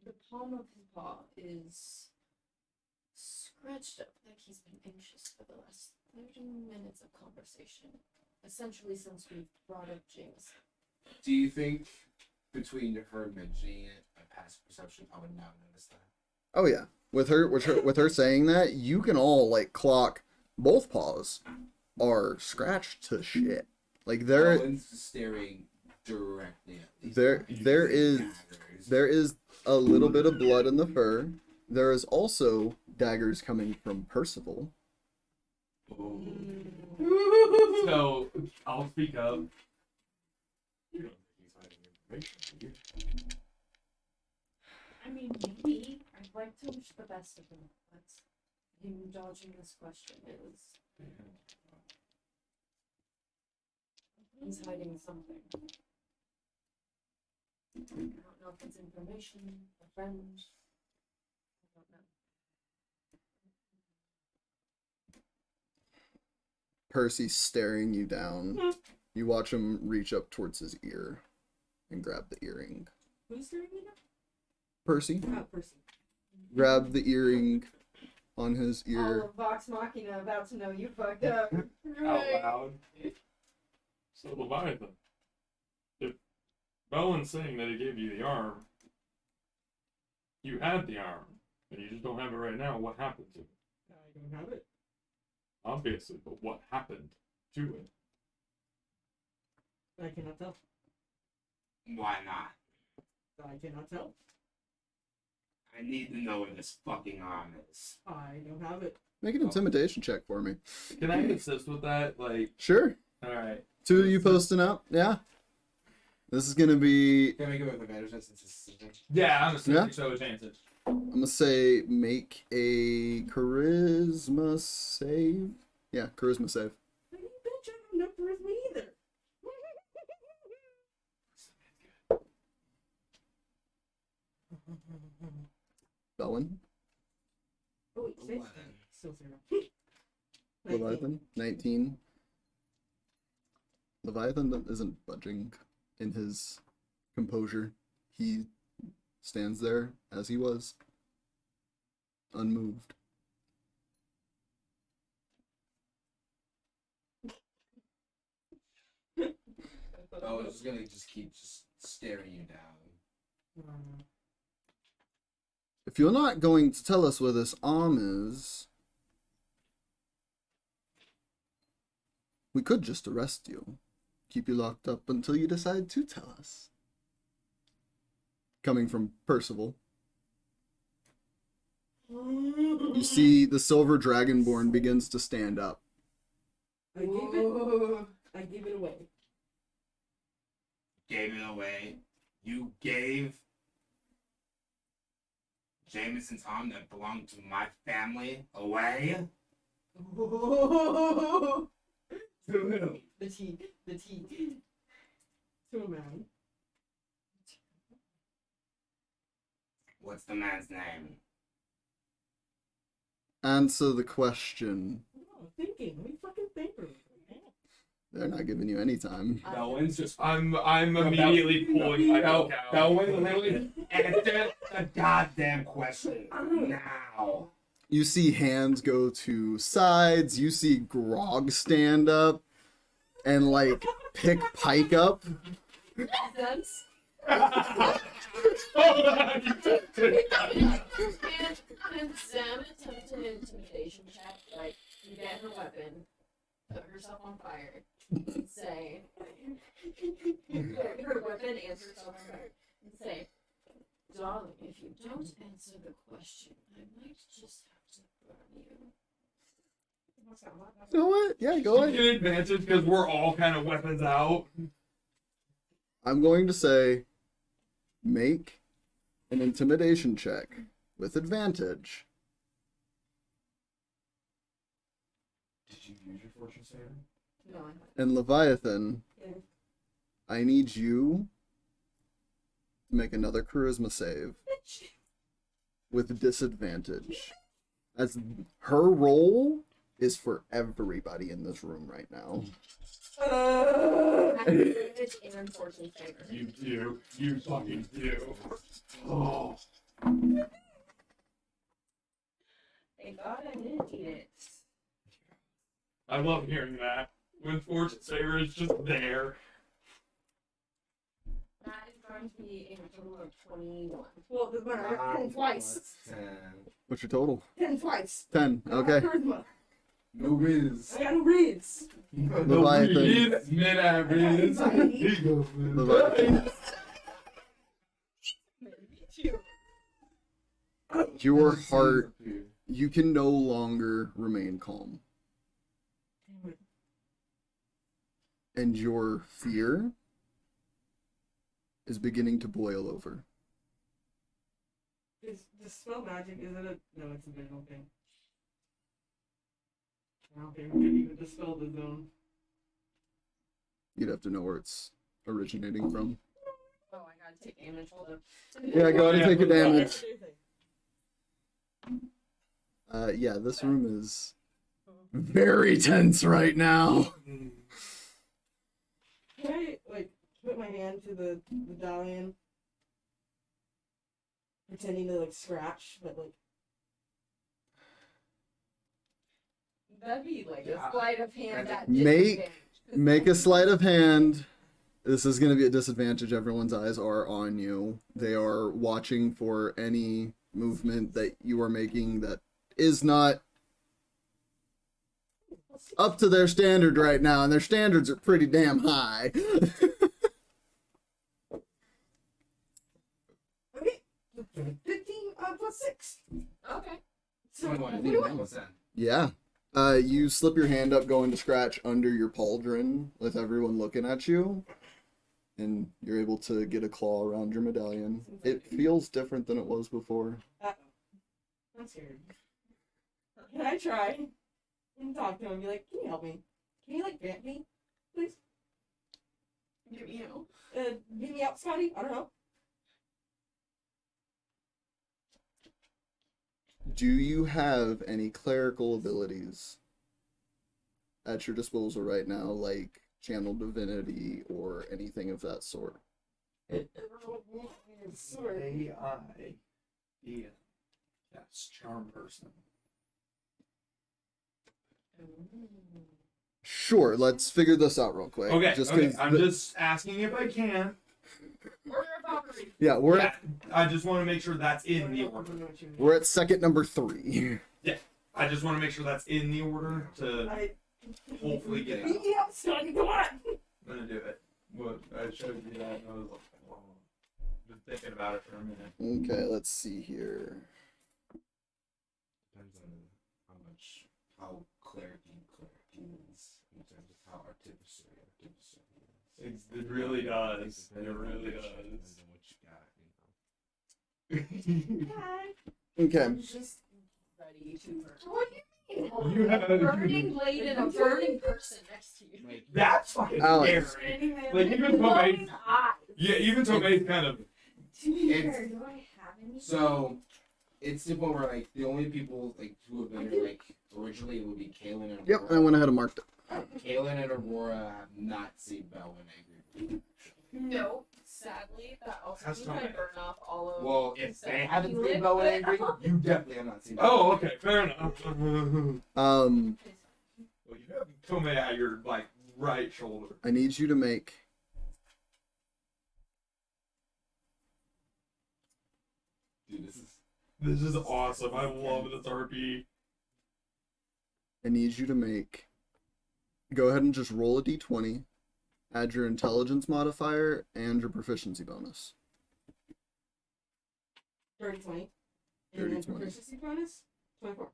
the palm of his paw is scratched up like he's been anxious for the last 30 minutes of conversation. Essentially since we've brought up Jinx.
Do you think between her mentioning it and past perception, I would now notice that?
Oh yeah. With her saying that, you can all like clock both paws are scratched to shit. Like
Owen's just staring directly at me.
there is
Daggers.
there is a little bit of blood in the fur. There is also daggers coming from Percival.
So I'll speak up. You don't think he's hiding information, do you?
I mean, maybe. I'd like to wish the best of him, but him dodging this question is he's hiding something. I don't know if it's information, a friend. I don't know.
Percy staring you down. You watch him reach up towards his ear and grab the earring.
Who's doing it now?
Percy,
Oh, Percy.
grab the earring on his
All
ear.
of Vox Machina about to know you fucked up.
Out loud. So Leviathan, if Belwin's saying that he gave you the arm, you had the arm, and you just don't have it right now, what happened to it?
I don't have it.
Obviously, but what happened to it?
I cannot tell.
Why not?
I cannot tell.
I need to know where this fucking arm is.
I don't have it.
Make an intimidation check for me.
Can I assist with that? Like,
Sure.
alright.
Two of you posting up. Yeah. This is gonna be.
Can I make it with advantage since it's a decision?
Yeah, I'm assuming
Yeah.
so advantage.
I'm gonna say make a charisma save. Yeah, charisma save.
I bet you don't have enough charisma either.
Belwin.
Oh, wait, 6?
11.
Still 0. 19.
Leviathan. 19. Leviathan isn't budging in his composure. He stands there as he was, unmoved.
I was just gonna keep staring you down.
If you're not going to tell us where this arm is, we could just arrest you. Keep you locked up until you decide to tell us. Coming from Percival. You see the silver dragonborn begins to stand up.
I gave it away.
Gave it away. You gave Jameson's arm that belonged to my family away?
To
who?
The tea. To a man.
What's the man's name?
Answer the question.
Oh, thinking. Let me fucking think.
They're not giving you any time.
Belwin's just
I'm immediately pulling my book out.
Belwin literally
Answer the goddamn question now.
You see hands go to sides. You see Grog stand up and like pick Pike up.
Sense. Can Sam attempt an intimidation check? Like, you get her weapon, put herself on fire, and say, her weapon, answer herself on fire, and say, darling, if you don't answer the question, I might just have to burn you.
You know what? Yeah, go
Get
ahead.
an advantage because we're all kind of weapons out.
I'm going to say make an intimidation check with advantage.
Did you use your fortune saver?
No, I haven't.
And Leviathan,
Yeah.
I need you to make another charisma save with disadvantage. As her roll is for everybody in this room right now.
Advantage and fortune favor.
You do. You fucking do. Oh.
Thank God I didn't eat it.
I love hearing that. When Fortune Saver is just there.
That is going to be a total of 21.
Well, this one I got 10 twice.
10.
What's your total?
10 twice.
10.
I got
Okay.
charisma.
No riz.
I got no reads.
Leviathan.
Mid-average.
Leviathan. Your heart, you can no longer remain calm. And your fear is beginning to boil over.
Is dispel magic? Is it a? No, it's a visual thing. I don't think we can even dispel the zone.
You'd have to know where it's originating from.
Oh, I gotta take damage. Hold up.
Yeah, go ahead and take your damage. Yeah, this room is very tense right now.
Can I like put my hand to the medallion, pretending to like scratch, but like
That'd be like
Yeah.
a sleight of hand at
Make-
disadvantage, 'cause
Make a sleight of hand. This is going to be a disadvantage. Everyone's eyes are on you. They are watching for any movement that you are making that is not up to their standard right now, and their standards are pretty damn high.
okay, 15 plus 6.
Okay.
So
21%.
Yeah. You slip your hand up going to scratch under your pauldron with everyone looking at you, and you're able to get a claw around your medallion. It feels different than it was before.
I'm scared. Can I try and talk to him and be like, can you help me? Can you like grant me, please?
Give me help.
Get me out, Scotty? I don't know.
Do you have any clerical abilities at your disposal right now, like channel divinity or anything of that sort?
AI. Yeah. That's charm person.
Sure, let's figure this out real quick.
Okay,
Just
okay.
'cause
I'm just asking if I can.
Order of operations.
yeah, we're
Yeah, I just want to make sure that's in the order.
we're at second number 3.
I just want to make sure that's in the order to hopefully get it.
Beat me up, Scotty, come on!
I'm gonna do it. What I showed you that, and I was like, oh, been thinking about it for a minute.
Okay, let's see here.
Depends on how cleric is in terms of how artificer is.
It really does. It really does.
Depends on what you got,
Okay.
I'm just ready to burn.
What do you mean?
You have
Burning blade and a burning person next to you.
Like,
That's fucking
Alex.
scary. Like even Tomay, yeah, even Tomay's kind of.
To be
It's-
fair, do I have any?
so it's the point where like the only people like who have been here like originally it would be Kaylinn and
Yep,
Aurora.
I went ahead and marked it.
Kaylinn and Aurora have not seen Belwin angry.
No, sadly, that also
That's
means I
not-
burn off all of.
Well,
the
if
stuff
they haven't
you
seen
lit,
Belwin
but-
angry, you definitely have not seen.
Oh,
Belwin.
okay, fair enough. Well, you have Tomay at your like right shoulder.
I need you to make
Dude,
This is awesome. I love this RP.
go ahead and just roll a d20, add your intelligence modifier and your proficiency bonus.
Dirty 20.
Dirty
And then
20.
proficiency bonus? 24.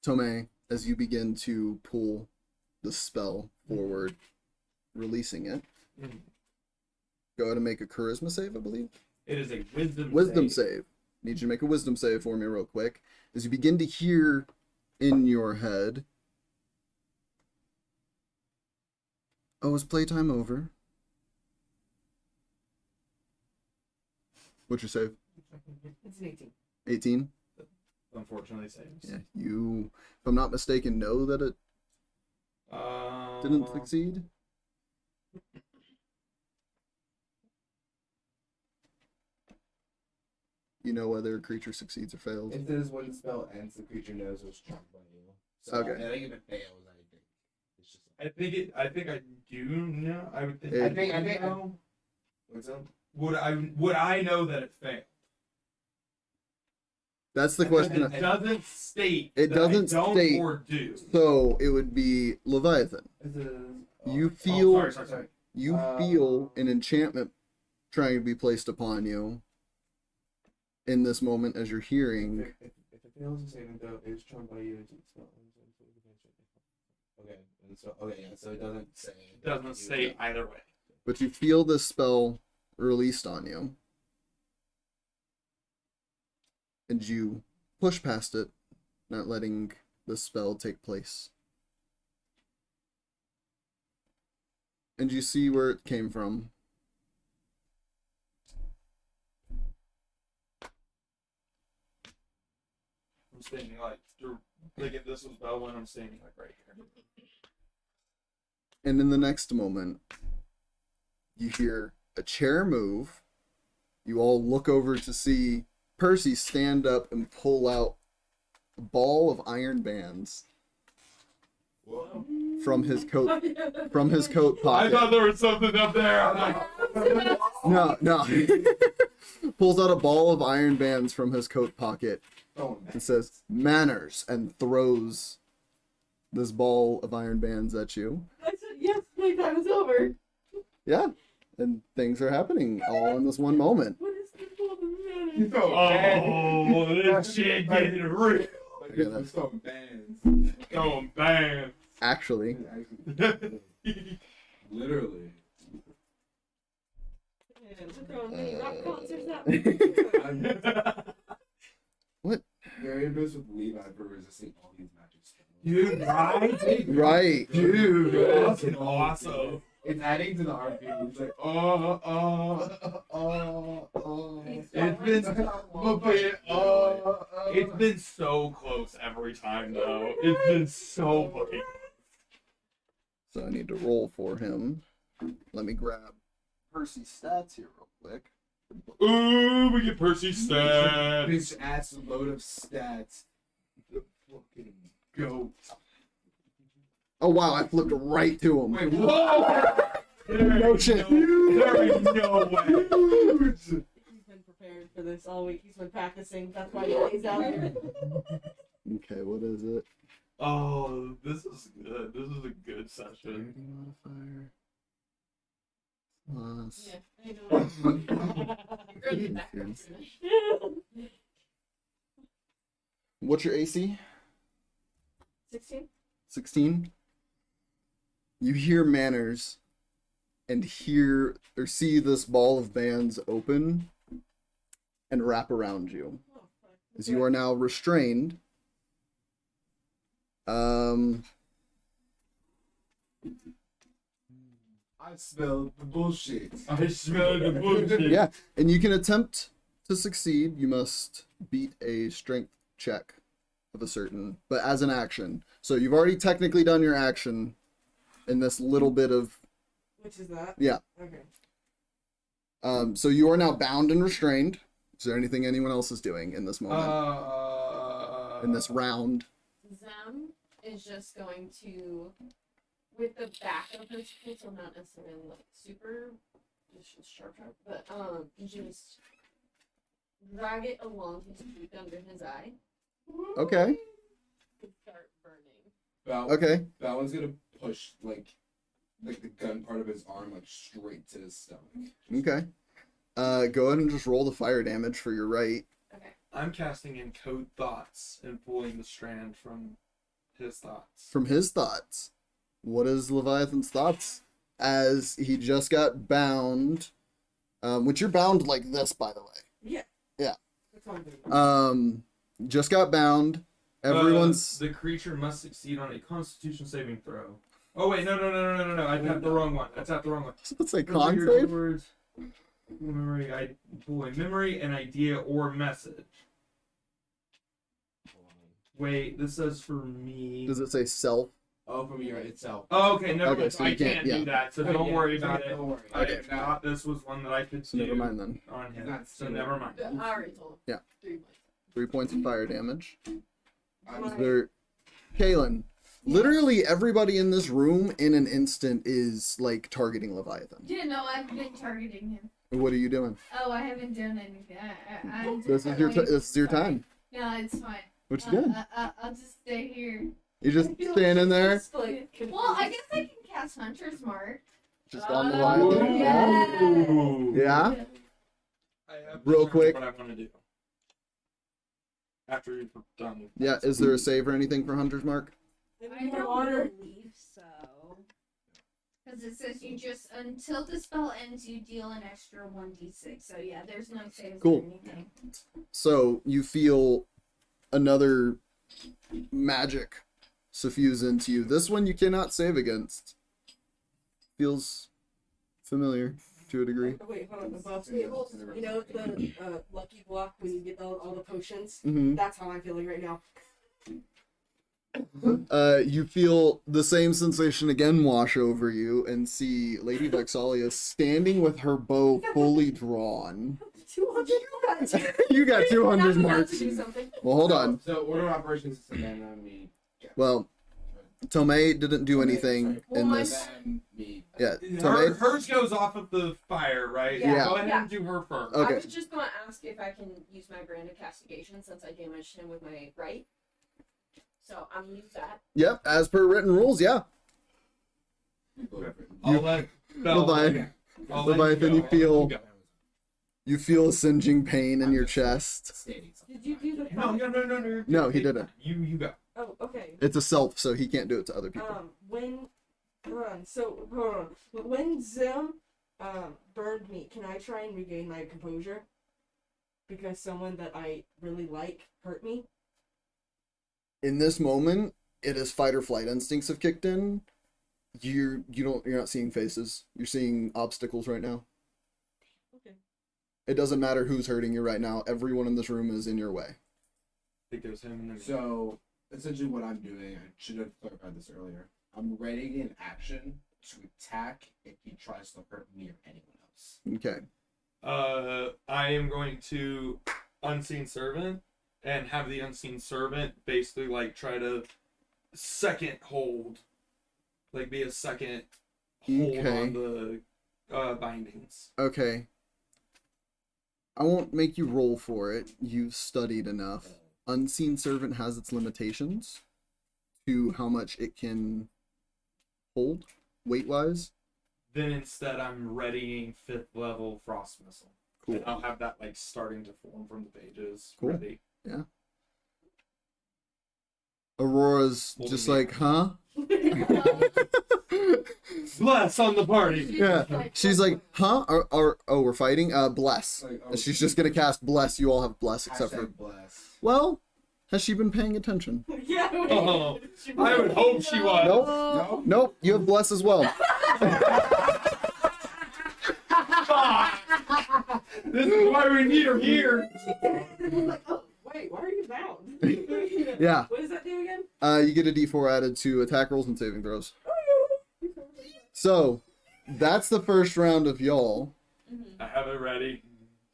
Tomay, as you begin to pull the spell forward, releasing it, go ahead and make a charisma save, I believe.
It is a wisdom.
Wisdom save. Need you to make a wisdom save for me real quick. As you begin to hear in your head, oh, is playtime over? What's your save?
It's an 18.
18?
Unfortunately, saves.
Yeah, you, if I'm not mistaken, know that it didn't succeed? You know whether a creature succeeds or fails.
If this one spell ends, the creature knows it's trapped by you. So
Okay.
I think if it fails, I think it's just.
I think I do know. I would think.
I
think-
know.
What's up?
Would I know that it failed?
That's the question.
It doesn't state.
It
that
doesn't
I don't
state.
or do.
So it would be Leviathan. You feel
Sorry.
you feel an enchantment trying to be placed upon you in this moment as you're hearing.
If it fails to saving throw, it's charmed by you. Okay, and so yeah, so it doesn't say.
It doesn't state either way.
But you feel this spell released on you. And you push past it, not letting the spell take place. And you see where it came from.
I'm standing like if this was Belwin, I'm standing like right here.
And in the next moment, you hear a chair move. You all look over to see Percy stand up and pull out a ball of iron bands from his coat
I
pocket.
thought there was something up there. I'm like,
No. Pulls out a ball of iron bands from his coat pocket and says, "Manners," and throws this ball of iron bands at you.
I said, yes, playtime is over.
Yeah, and things are happening all in this one moment.
What is the woman?
oh, this shit getting real.
Yeah, that's-
Going bang.
Actually,
Literally.
We're throwing mini rock concerts out.
what?
Very impressed with Levi for resisting all these magic spells.
Dude, right?
Right.
Dude, that's
Fucking
awesome.
It's adding to the RP. It's like,
It's been so close every time though. It's been so fucking.
So I need to roll for him. Let me grab Percy's stats here real quick.
Ooh, we get Percy stats.
Bitch ass load of stats. The fucking goat.
Oh wow, I flipped right to him.
Wait, what?
No shit.
There is no way.
He's been prepared for this all week. He's been practicing. That's why he lays out here.
Okay, what is it?
Oh, this is good. This is a good session.
Modifier. Plus.
Yeah, I know. Early background.
What's your AC?
16?
16. You hear Manners and hear or see this ball of bands open and wrap around you.
Oh, fuck.
As you are now restrained.
I smell the bullshit.
I smell the bullshit.
Yeah, and you can attempt to succeed. You must beat a strength check of a certain, but as an action. So you've already technically done your action in this little bit of,
Which is that?
yeah.
Okay.
So you are now bound and restrained. Is there anything anyone else is doing in this moment? In this round?
Zem is just going to, with the back of her pencil, not necessarily like super sharp, but just drag it along his cheek under his eye.
Okay.
And start burning.
Okay.
That one's gonna push like the gun part of his arm like straight to his stomach.
Okay. Go ahead and just roll the fire damage for your right.
Okay.
I'm casting in code thoughts and pulling the strand from his thoughts.
From his thoughts. What is Leviathan's thoughts? As he just got bound, which you're bound like this, by the way.
Yeah.
Yeah.
That's all I'm doing.
Just got bound. Everyone's.
The creature must succeed on a Constitution saving throw. Oh wait, no! I tapped the wrong one.
Let's say con
Trigger
save.
words, memory, an idea, or message. Wait, this says for me.
Does it say self?
Oh, from your itself.
Oh, okay, no,
Okay, so
I
you can't-
can't
yeah.
do that. So don't worry about it.
Don't worry.
Okay.
I thought this was one that I could
So
do
never mind then.
on him.
Not
So
still.
never mind.
I already told him.
Yeah.
3 points.
3 points of fire damage.
I'm
Is there, Kaylinn? Literally everybody in this room in an instant is like targeting Leviathan.
Yeah, no, I've been targeting him.
What are you doing?
Oh, I haven't done anything. I'm
This is your this is your time.
No, it's fine.
What you doing?
I'll just stay here.
You just standing there,
Just, like,
Well, I guess I can cast Hunter's Mark.
just on Leviathan.
yeah.
Ooh.
Yeah.
I have
Real
determined
quick.
What I want to do. After you've done.
Yeah. Is there a save or anything for Hunter's Mark?
I
More water.
don't believe so. Because it says you just, until the spell ends, you deal an extra 1d6. So yeah, there's no saves
Cool.
or anything.
So you feel another magic suffuse into you. This one you cannot save against. Feels familiar. to a degree.
Wait, hold on. Above tables, you know the lucky block when you get all the potions?
Mm-hmm.
That's how I'm feeling right now.
You feel the same sensation again wash over you and see Lady Vexalia standing with her bow fully drawn.
200
You got 200 marks.
Do something.
Well, hold on.
So order of operations is then me.
Well, Tomay didn't do anything
Well,
in
my
this.
Then me.
Yeah, Tomay.
Hers goes off of the fire, right?
Yeah.
Go ahead
Yeah.
and do her first.
I
Okay.
was just gonna ask if I can use my brand of castigation since I damaged him with my right. So I'm gonna use that.
Yep, as per written rules, yeah.
I'll let Bell.
Leviathan,
I'll let
Leviathan, you
go.
feel-
Go.
you feel a singeing pain in your chest.
Stating something.
Did you do the
No.
No, he didn't.
You go.
Oh, okay.
It's a self, so he can't do it to other people.
When hold on. When Zim burned me, can I try and regain my composure? Because someone that I really like hurt me?
In this moment, it is fight or flight instincts have kicked in. You're not seeing faces. You're seeing obstacles right now.
Okay.
It doesn't matter who's hurting you right now. Everyone in this room is in your way.
I think it was him. And then
So essentially, what I'm doing, I should have clarified this earlier. I'm readying an action to attack if he tries to hurt me or anyone else.
Okay.
I am going to Unseen Servant and have the Unseen Servant basically like try to second hold, like be a second hold
Okay.
on the bindings.
Okay. I won't make you roll for it. You've studied enough. Unseen Servant has its limitations to how much it can hold, weight-wise.
Then instead I'm readying 5th level Frost Missile.
Cool.
And I'll have that like starting to form from the pages.
Cool.
Ready.
Aurora's
Holding
just
the
like, huh?
Bless on the party.
Yeah. She's like, huh? Oh, we're fighting? Bless.
Like,
And she's just gonna cast Bless. You all have Bless except for...
Hashtag bless.
Well, has she been paying attention?
Yeah.
Oh, I would hope she was.
Nope.
No.
Nope. You have Bless as well.
This is why we need her here.
Like, oh, wait, why are you bound?
Yeah.
What does that do again?
You get a D4 added to attack rolls and saving throws. So, that's the first round of y'all.
I have it ready.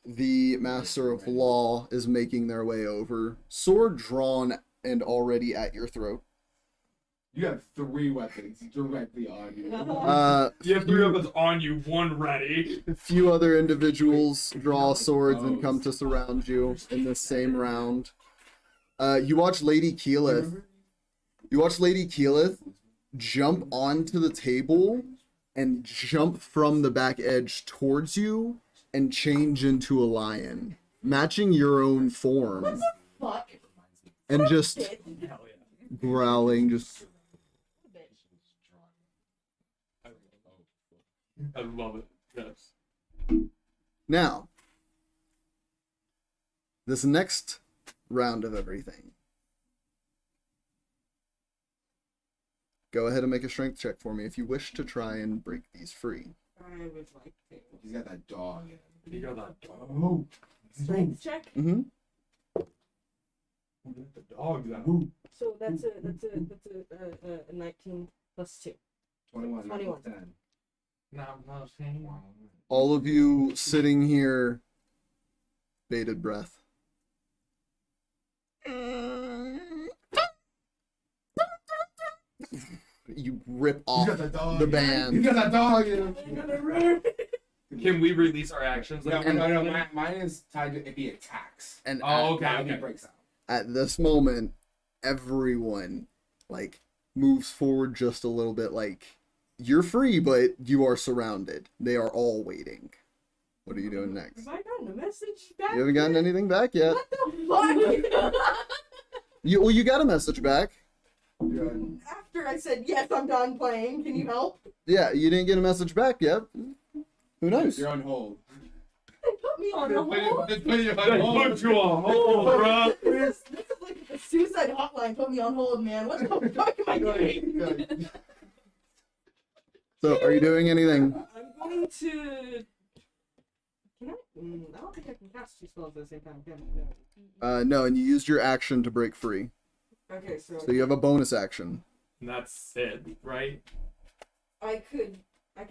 The Master of Law is making their way over. Sword drawn and already at your throat.
You have 3 weapons directly on you.
You have 3 of us on you, 1 ready.
A few other individuals draw swords and come to surround you in this same round. You watch Lady Keyleth. You watch Lady Keyleth jump onto the table and jump from the back edge towards you and change into a lion, matching your own form,
Fuck.
and just growling, just...
I love it. Yes.
Now, this next round of everything. Go ahead and make a strength check for me if you wish to try and break these free.
I would like to.
He's got that dog.
You got that dog.
Oh.
Strength check.
Mm-hmm.
The dog's out.
So that's a 19 plus 2.
21.
21.
10.
No,
All of you sitting here, bated breath. You rip off
that dog.
the band.
He's got that dog.
Can we release our actions?
No,
Like,
no, mine is tied to if he attacks.
And
Oh, okay,
Now he
okay.
breaks out.
at this moment, everyone like moves forward just a little bit. Like, you're free, but you are surrounded. They are all waiting. What are you doing next?
Have I gotten a message back?
You haven't gotten
yet?
anything back yet.
What the fuck?
You got a message back.
After I said yes, I'm done playing. Can you help?
Yeah, you didn't get a message back yet. Who knows?
You're on hold.
They put me on hold.
They put you on hold, bro.
This is like the suicide hotline. Put me on hold, man. What the fuck am I doing?
So, are you doing anything?
I'm going to I don't think I can cast 2 spells at the same time. Can I? No.
No, and you used your action to break free.
Okay, so
So you have a bonus action.
And that's it, right?
I could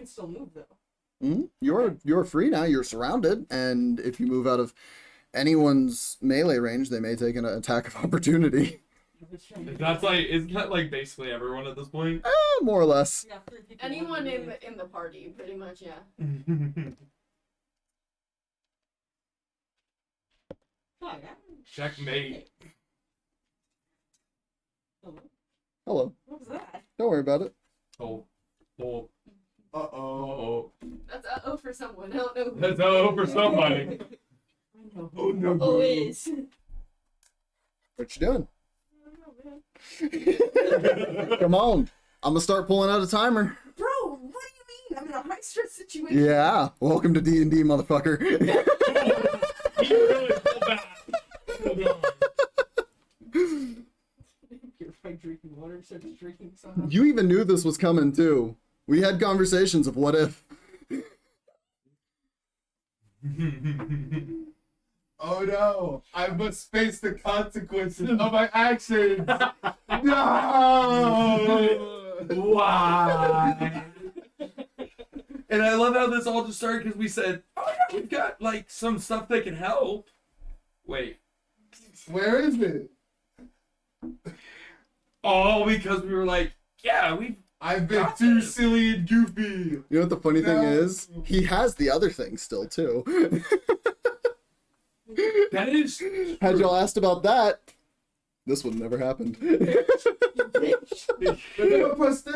still move though.
You're free now. You're surrounded, and if you move out of anyone's melee range, they may take an attack of opportunity.
That's like, isn't that like basically everyone at this point?
More or less.
Yeah, 3 people.
Anyone in the party, pretty much, yeah.
Fuck,
Checkmate.
Hello.
What was that?
Don't worry about it.
Oh. Oh.
Uh-oh.
That's uh-oh for someone. I don't know who.
That's oh for somebody.
I know.
Oh no.
Oh, it is.
What you doing?
I don't know, man.
Come on. I'm gonna start pulling out a timer.
Bro, what do you mean? I'm in a high stress situation.
Yeah. Welcome to D&D, motherfucker.
He really pulled back. Hold on.
You're like drinking water, starts drinking somehow.
You even knew this was coming too. We had conversations of what if.
Oh no! I must face the consequences of my actions! No!
Why? And I love how this all just started because we said, oh yeah, we've got like some stuff that can help. Wait.
Where is it?
All because we were like, yeah,
I've been too silly and goofy.
You know what the funny thing is? He has the other thing still too.
that is.
Had y'all asked about that, this would never happened.
It was.
So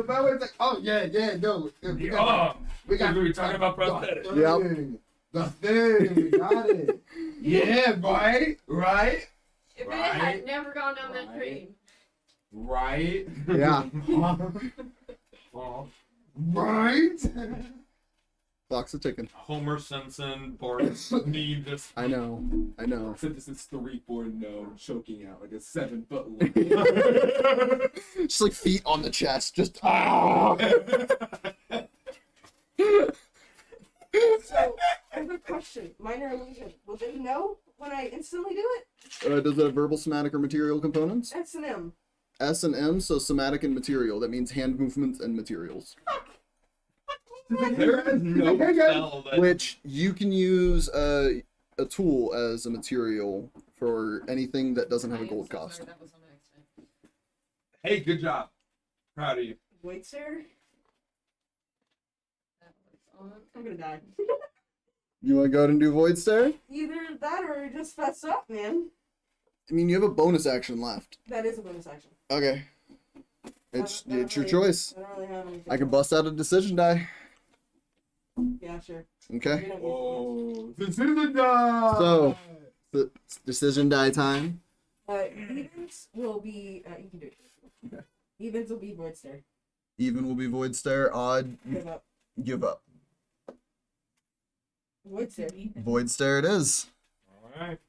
my way, it's like, oh yeah, no. We got
We were talking about prosthetics.
The thing, we got it. Yeah, right?
If it
Right.
had never gone down that train.
Right?
Yeah.
Right?
Clock's a ticking.
Homer Simpson, Bart, me, just.
I know.
So this is 3-4 no, choking out like a 7-foot long.
Just like feet on the chest. Just ah.
So, I have a question. Minor illusion. Will they know when I instantly do it?
Does it have verbal, somatic, or material components?
S&M.
S and M, so somatic and material. That means hand movements and materials.
There is no spell that.
Which you can use a tool as a material for anything that doesn't have a gold cost.
That was on accident.
Hey, good job. Proud of you.
Wait, sir.
That was on.
I'm gonna die.
You want to go ahead and do Void Stare?
Either that or just fess up, man.
I mean, you have a bonus action left.
That is a bonus action.
Okay. It's
I don't
your
really-
choice.
I don't really have anything.
I can bust out a decision die.
Yeah, sure.
Okay.
We don't need
Oh, this is a die!
So, it's decision die time.
evens will be. You can do it.
Okay.
Evens will be Void Stare.
Even will be Void Stare. Odd,
Give up.
give up.
Void Stare.
Void Stare it is.
Alright.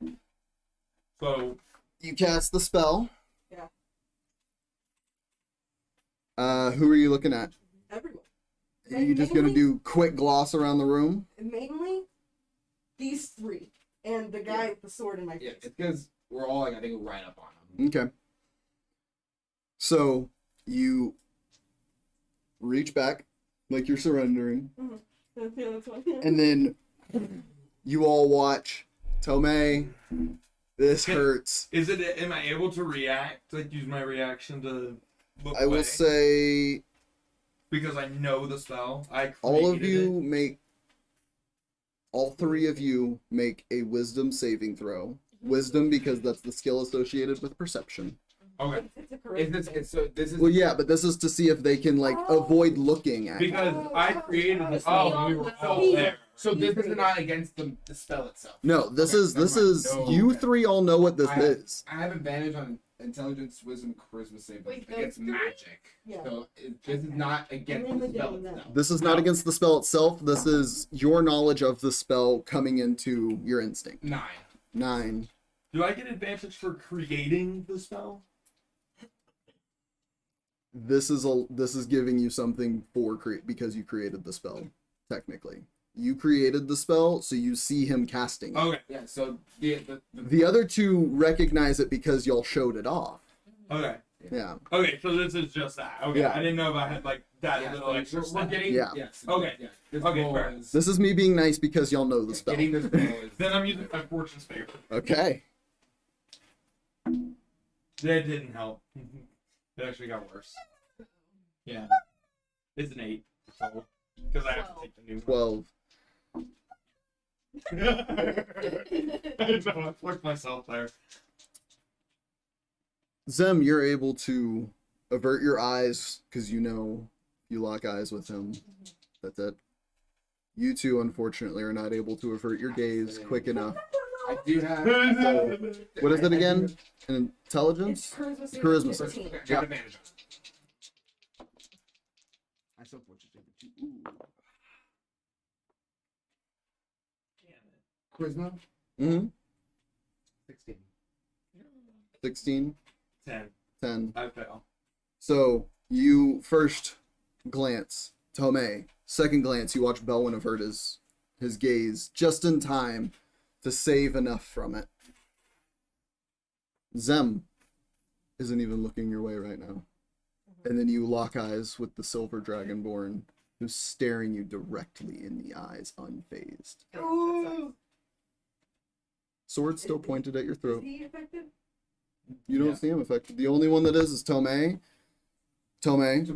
So,
You cast the spell.
Yeah.
Who are you looking at?
Everyone.
Are you just gonna do quick gloss around the room?
Mainly these 3. And the guy with the sword in my face.
Yeah, it's because we're all like, I think, right up on him.
Okay. So you reach back like you're surrendering,
That's one.
and then you all watch Tomay. This hurts.
is it? Am I able to react? Like use my reaction to look
I will
away?
say
Because I know the spell. I
all of
created
you make. All 3 of you make a wisdom saving throw. Wisdom because that's the skill associated with perception.
it. Okay.
It's a correct.
So this is
Well, yeah, but this is to see if they can like avoid looking at you.
Because I created the spell
Oh,
when we were
that's
all
me.
there.
So this is not against the spell itself.
No, this
Okay,
is
never mind. No,
you
okay.
3 all know what this
I-
is.
I have advantage on intelligence, wisdom, charisma save
Wait,
against
those 3?
magic.
Yeah.
So this is not against
I'm
the
really
spell
doing that.
itself.
This is not against the spell itself. This is your knowledge of the spell coming into your instinct.
9.
9.
Do I get advantage for creating the spell?
This is giving you something for because you created the spell. Technically, you created the spell, so you see him casting it.
Okay.
Yeah. So the
The other two recognize it because y'all showed it off.
Okay.
Yeah.
Okay. So this is just that. Okay.
Yeah.
I didn't know if I had like that
yeah,
little
so
extra
we're
step.
getting
Yeah.
Yes.
Okay.
Yeah. This
Okay,
roll
fair.
is-
This is me being nice because y'all know the spell.
Getting this roll is
Then I'm using my fortune's favor.
Okay.
That didn't help. It actually got worse. Yeah. It's an 8. So, because I have to take the new
12.
I know, I flicked myself there.
Zem, you're able to avert your eyes because you know you lock eyes with him. That's it. You two, unfortunately, are not able to avert your gaze quick enough.
I do have.
What is it again? An intelligence?
It's
Charisma.
15.
Okay, I got advantage on it. I still put you to the 2. Charisma
Mm-hmm.
16.
16,
10.
10.
I fail.
So you first glance, Tomay. Second glance, you watch Belwin avert his gaze just in time to save enough from it. Zem isn't even looking your way right now. And then you lock eyes with the Silver Dragonborn, who's staring you directly in the eyes, unfazed. Sword still pointed at your
Is
throat.
he effective?
You don't see him affected. The only one that is Tomay. Tomay,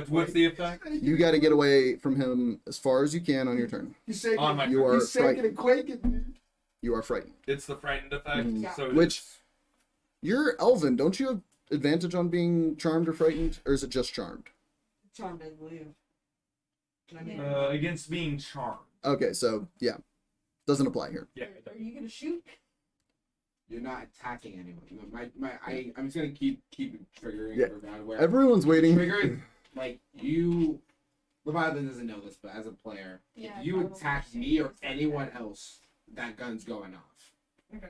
What's the effect?
you got to get away from him as far as you can on your turn.
He's shaking.
On my
You are
He's shaking
frightened.
and quaking.
You are frightened.
It's the frightened effect.
Mhm.
So
Which, you're Elven. Don't you have advantage on being charmed or frightened? Or is it just charmed?
Charmed, I believe. I mean,
against being charmed.
Okay, so, yeah. Doesn't apply here.
Yeah.
are you gonna shoot?
You're not attacking anyone. I'm just gonna keep triggering
Yeah.
around where
Everyone's waiting.
triggering. Like you, Leviathan doesn't know this, but as a player,
Yeah,
if you
probably
attack
should
me or
use that.
anyone else, that gun's going off.
Okay.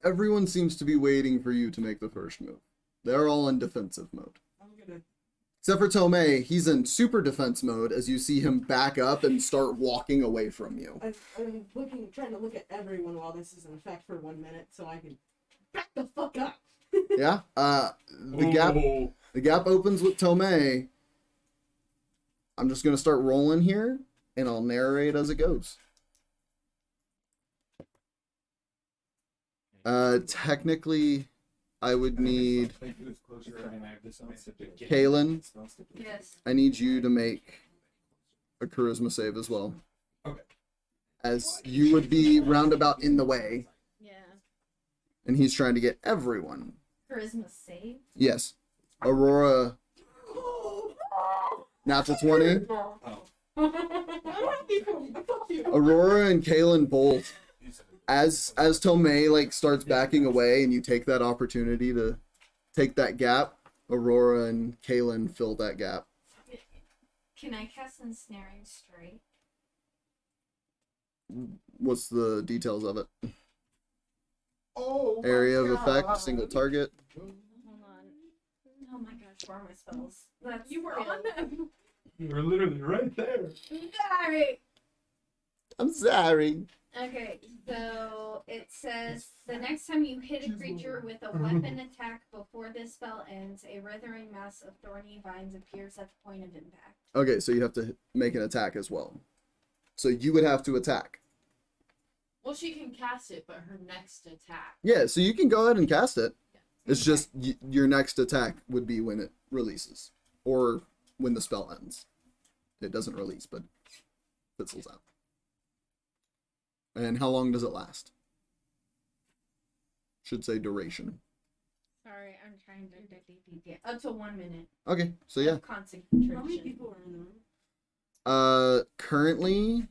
Everyone seems to be waiting for you to make the first move. They're all in defensive mode.
I'm gonna.
Except for Tomay, he's in super defense mode as you see him back up and start walking away from you.
I'm trying to look at everyone while this is in effect for 1 minute, so I can back the fuck up.
Yeah. The gap opens with Tomay. I'm just gonna start rolling here, and I'll narrate as it goes. Technically, I would need Kaylinn.
Yes.
I need you to make a charisma save as well.
Okay.
As you would be roundabout in the way,
Yeah.
and he's trying to get everyone.
Charisma save.
Yes. Aurora. Natural 20. Aurora and Kaylinn both. As Tomay like starts backing away and you take that opportunity to take that gap, Aurora and Kaylinn fill that gap.
Can I cast Ensnaring Strike?
What's the details of it?
Oh.
Area of effect, single target.
Hold on. Oh my gosh, where are my spells? That's
You were on them.
You were literally right there.
Sorry.
I'm sorry.
Okay, so it says the next time you hit a creature with a weapon attack before this spell ends, a withering mass of thorny vines appears at the point of impact.
Okay, so you have to make an attack as well. So you would have to attack.
Well, she can cast it, but her next attack.
Yeah, so you can go ahead and cast it. It's just your next attack would be when it releases, or when the spell ends. It doesn't release, but fizzles out. And how long does it last? Should say duration.
Sorry, I'm trying to up to 1 minute.
Okay, so yeah.
Of concentration.
How many people are in the room?
Currently,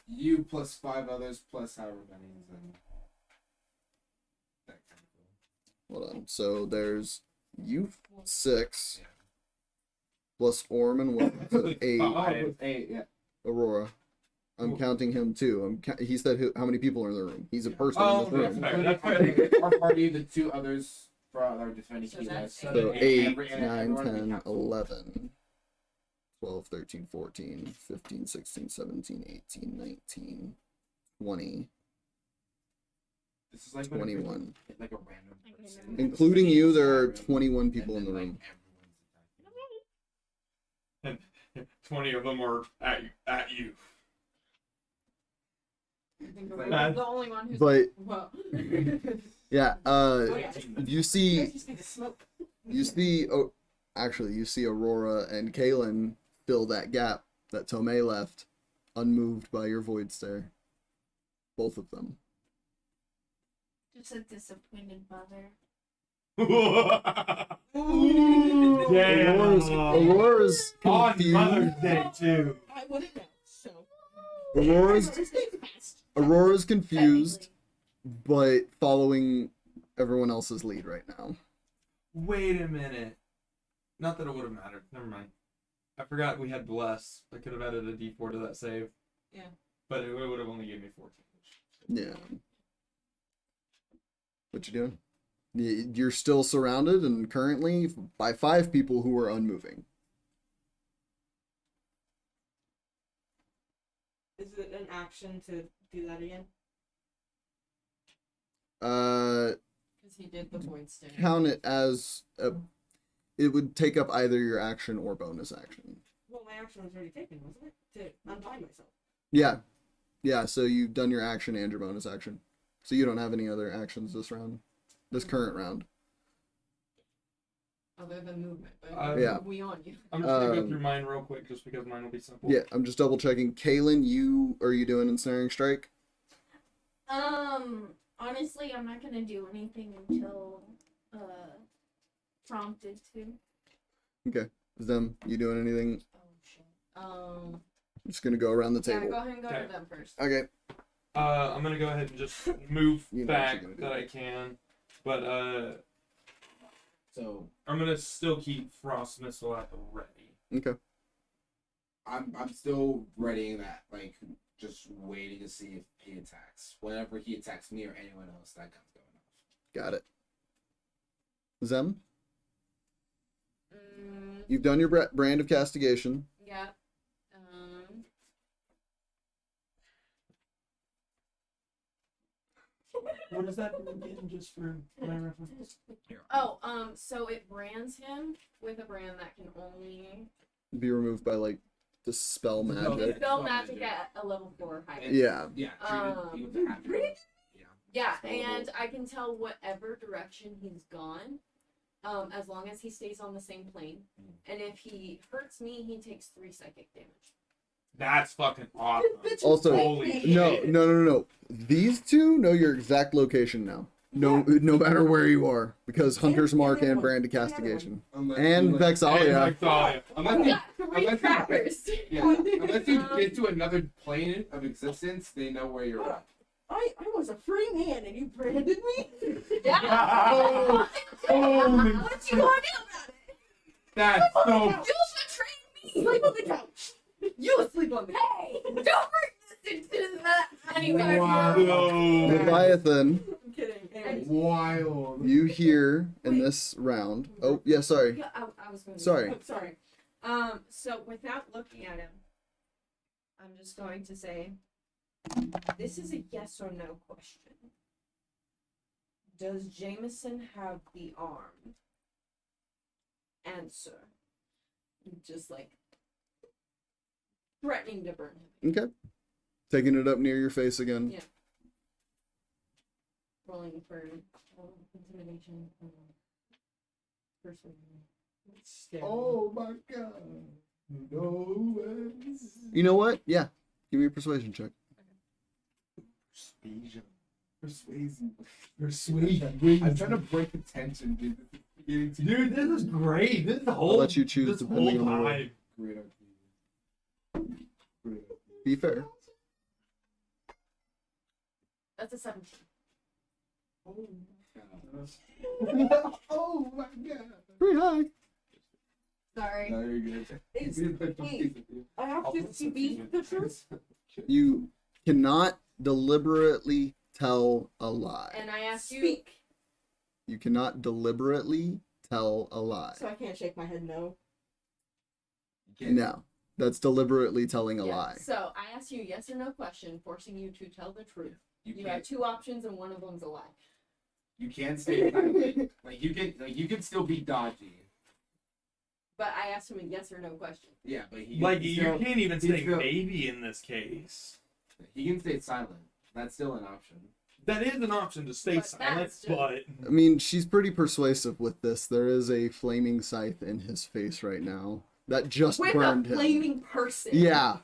You plus 5 others plus however many is in. That kind of cool.
hold on. So there's you 6
Yeah.
plus Orm and 1, so 8.
Five.
8, yeah.
Aurora. I'm counting him too. He said he, how many people are in the room. He's a person
Oh,
in the room.
fair. That's fair.
Our party, the 2 others for our defending
So
key
that's
list.
So
eight.
8,
Every- and
9,
everyone
10,
counts.
11, 12, 13, 14, 15, 16, 17, 18, 19, 20,
This is like
21.
like a random person.
Including you, there are 21 people in the room.
And 20 of them are at you.
I think
Bad.
I'm the only one who's
But
well.
yeah,
yeah.
you see,
guys just need to smoke.
oh, actually, you see Aurora and Kaylinn fill that gap that Tomay left, unmoved by your void stare. Both of them.
Just a disappointed mother.
Aurora's
On
confused.
Mother's Day too.
I wouldn't know, so.
Aurora's
Just stay fast.
Aurora's confused, but following everyone else's lead right now.
Wait a minute. Not that it would have mattered. Never mind. I forgot we had bless. I could have added a D4 to that save.
Yeah.
But it would have only gave me 14.
Yeah. What you doing? You're still surrounded and currently by 5 people who are unmoving.
Is it an action to do that again?
Because he did the void stare.
Count it as it would take up either your action or bonus action.
Well, my action was already taken, wasn't it? To unbind myself.
Yeah. Yeah, so you've done your action and your bonus action. So you don't have any other actions this round. This current round.
Other than movement, but
Yeah.
we on you.
I'm just gonna go through mine real quick just because mine will be simple.
Yeah, I'm just double checking. Kaylinn, are you doing ensnaring strike?
Honestly, I'm not gonna do anything until prompted to.
Okay. Them, you doing anything?
Oh shit.
I'm just gonna go around the
Yeah,
table.
go ahead and go
Okay.
to them first.
Okay.
I'm gonna go ahead and just move
You know what
back
you're gonna do.
that I can, but
So
I'm gonna still keep frost missile at the ready.
Okay.
I'm still readying that, like just waiting to see if he attacks. Whenever he attacks me or anyone else, that gun's going off.
Got it. Zem,
Mm,
you've done your brand of castigation.
yeah.
What does that do again, just for my reference?
So it brands him with a brand that can only
Be removed by like dispel magic.
spell magic at a level 4 height.
Yeah.
Yeah. Treat it with a half.
Yeah,
Spell
and I can tell whatever direction he's gone, as long as he stays on the same plane. And if he hurts me, he takes 3 psychic damage.
That's fucking awesome.
Also,
Holy
no. These two know your exact location now. No matter where you are, because Hunter's Mark and brand of castigation. And
And
Vexalia.
Vexalia.
We got 3 trackers.
Unless you get to another plane of existence, they know where you're at.
I was a free man and you branded me?
Yeah.
Oh,
What you want to do about it?
that's so.
You should train me.
Sleep on the couch.
You sleep on me. Hey, don't bring this into that anywhere.
Whoa.
Leviathan,
I'm kidding. Anyways.
Wild.
you hear in this round. Oh, yeah, sorry.
Yeah, I was going to.
Sorry.
I'm sorry.
So without looking at him, I'm just going to say, this is a yes or no question. Does Jameson have the arm? Answer. Just like threatening to burn him.
Okay. Taking it up near your face again.
Yeah. Rolling for intimidation. Persuasion.
Oh my god. No way.
You know what? Yeah. Give me a persuasion check.
Persuasion. I'm trying to break the tension, dude.
Dude, this is great. This whole.
I'll let you choose
this
depending
whole
on the roll.
time.
Great idea.
Be fair.
That's a 17.
Oh my god.
Pretty high.
Sorry.
No, you're good.
I have to speak the truth.
You cannot deliberately tell a lie.
And I asked you.
Speak.
You cannot deliberately tell a lie.
So I can't shake my head no.
You can't-
No, that's deliberately telling a
Yeah.
lie.
So I asked you a yes or no question, forcing you to tell the truth.
You
You have
can't.
2 options, and one of them's a lie.
You can't stay silent. You can still be dodgy.
But I asked him a yes or no question.
Yeah, but he
Like,
he
you
still,
can't even
he's
say
still-
maybe in this case.
he can stay silent. That's still an option.
That is an option to stay
But
silent,
that's just-
but
I mean, she's pretty persuasive with this. There is a flaming scythe in his face right now that just
With
burned
a
him.
flaming person.
Yeah,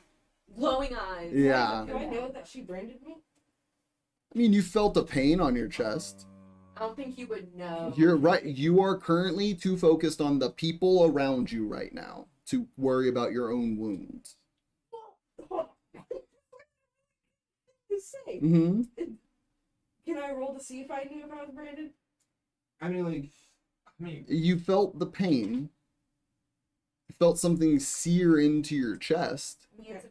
Glowing eyes.
yeah.
Do I know that she branded me?
I mean, you felt a pain on your chest.
I don't think you would know.
You're right. You are currently too focused on the people around you right now to worry about your own wounds.
To say.
Mm-hmm.
Can I roll to see if I knew if I was branded?
I mean, like,
You felt the pain. You felt something sear into your chest.
I mean, it's a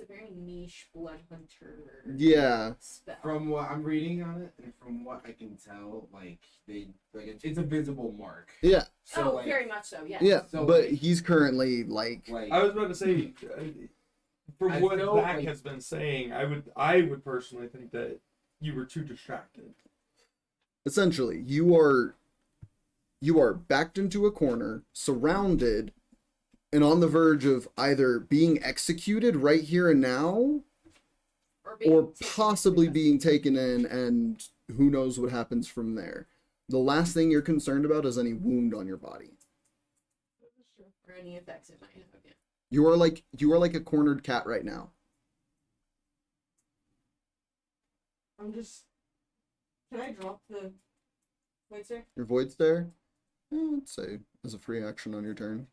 very niche blood hunter
Yeah.
spell.
from what I'm reading on it, and from what I can tell, like it's a visible mark.
Yeah.
So,
oh,
like,
very much so. Yes.
Yeah.
So,
But
like-
he's currently like.
I was about to say, from
I
what
feel
Zach
like-
has been saying, I would personally think that you were too distracted.
Essentially, you are backed into a corner, surrounded, and on the verge of either being executed right here and now, or possibly being taken in, and who knows what happens from there. The last thing you're concerned about is any wound on your body.
Or any effects it might have. Yeah.
You are like a cornered cat right now.
I'm just. Can I drop the. Wait, sir?
Your void's there. Let's say as a free action on your turn.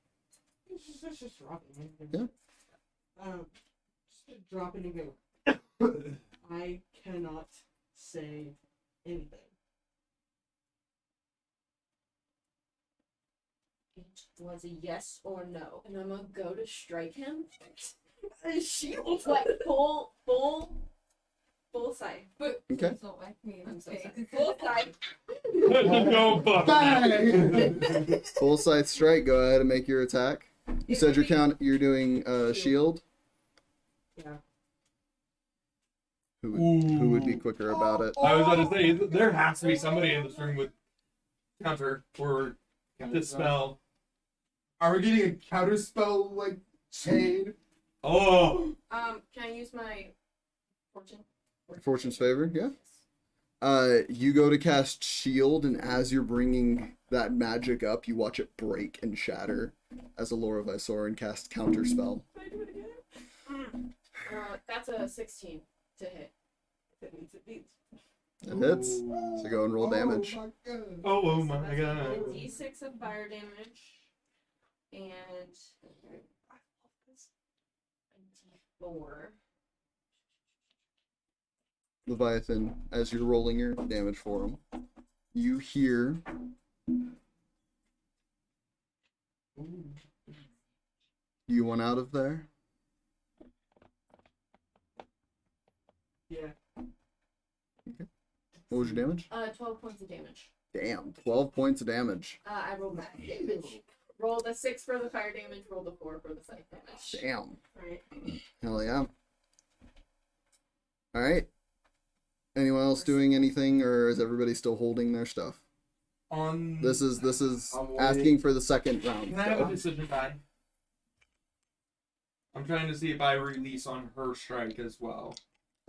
Let's just drop it.
Yeah.
Just drop it and go. I cannot say anything.
It was a yes or no, and I'm gonna go to strike him.
Shield.
Like full side. But
Okay.
Please don't like me.
I'm so
Okay.
sorry. Full side.
Go, Buff.
Full side strike. Go ahead and make your attack. You said you're doing shield.
Yeah.
Who would be quicker about it?
I was about to say, there has to be somebody in this room with counter or dispel.
Are we getting a counter spell like chain?
Oh,
Can I use my fortune?
Fortune's favor, yeah. You go to cast shield, and as you're bringing that magic up, you watch it break and shatter as Aurora Visorin casts counter spell.
Can I do it again?
That's a 16 to hit.
It means it beats.
It hits. So go and roll damage.
Oh my god.
oh
So
my
that's
god.
A D6 of fire damage and a D4.
Leviathan, as you're rolling your damage for him, you hear you want out of there.
Yeah.
What was your damage?
12 points of damage.
Damn, 12 points of damage.
I rolled that damage. Rolled a 6 for the fire damage, rolled a 4 for the psych damage.
Damn.
Right.
Hell yeah. Alright. Anyone else doing anything, or is everybody still holding their stuff?
On
This is
I'm waiting.
asking for the second round.
Can I have a
so-
decision die? I'm trying to see if I release on her strike as well.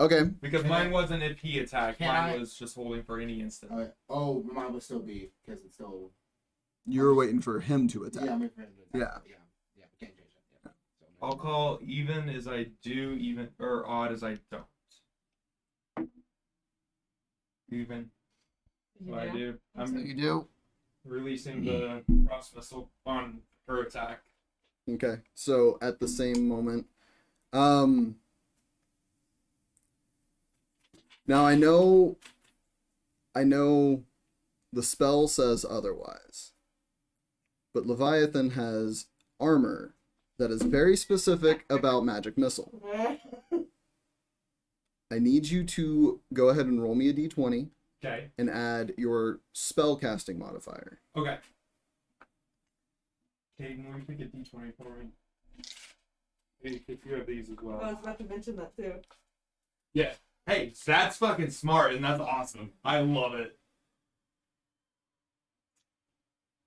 Okay.
Because
Can
mine
I-
wasn't if he attacked,
Can
mine
I-
was just holding for any instant.
Oh, mine would still be because it's still.
You were waiting for him to attack.
Yeah, my friend.
Yeah.
Yeah. We can't change that. Yeah. So,
I'll call even as I do, even or odd as I don't. Even. What I do.
So
I'm
you do.
releasing the cross missile on her attack.
Okay. So at the same moment, now I know the spell says otherwise, but Leviathan has armor that is very specific about magic missile. I need you to go ahead and roll me a d20
Okay.
and add your spell casting modifier.
Okay. Kaylinn, will you pick a d20 for me?
If you have these as
I
well.
was about to mention that too.
Yeah. Hey, that's fucking smart, and that's awesome. I love it.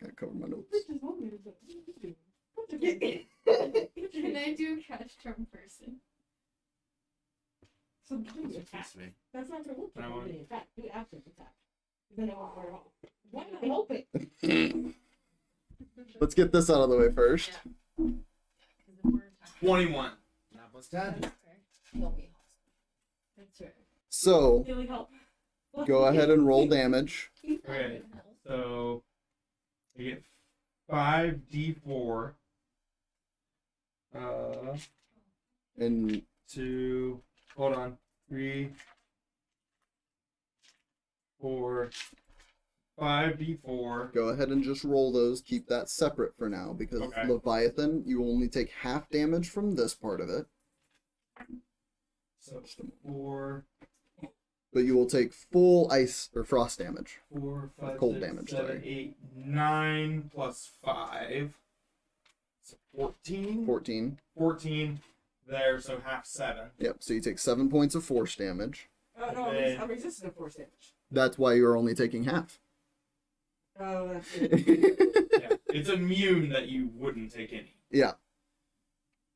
Gotta cover my notes.
Can I do catch charm person?
So do you attack? That's not for
I want-
the attack. Do after the attack. Then it won't wear off. Why not help it?
Let's get this out of the way first.
21.
Not what's done.
That's right.
So,
Really help.
go ahead and roll damage.
Okay. So, I get 5d4.
And
To hold on, 3, 4, 5d4.
go ahead and just roll those. Keep that separate for now, because
Okay.
Leviathan, you only take half damage from this part of it,
So 4,
but you will take full ice or frost damage.
4, 5,
Cold
6,
damage,
7,
sorry.
8, 9 plus 5. So 14.
14.
14 there, so half 7.
Yep, so you take 7 points of force damage.
Oh no,
Okay.
I'm resistant to force damage.
That's why you're only taking half.
Oh, that's it.
Yeah, it's immune that you wouldn't take any.
Yeah.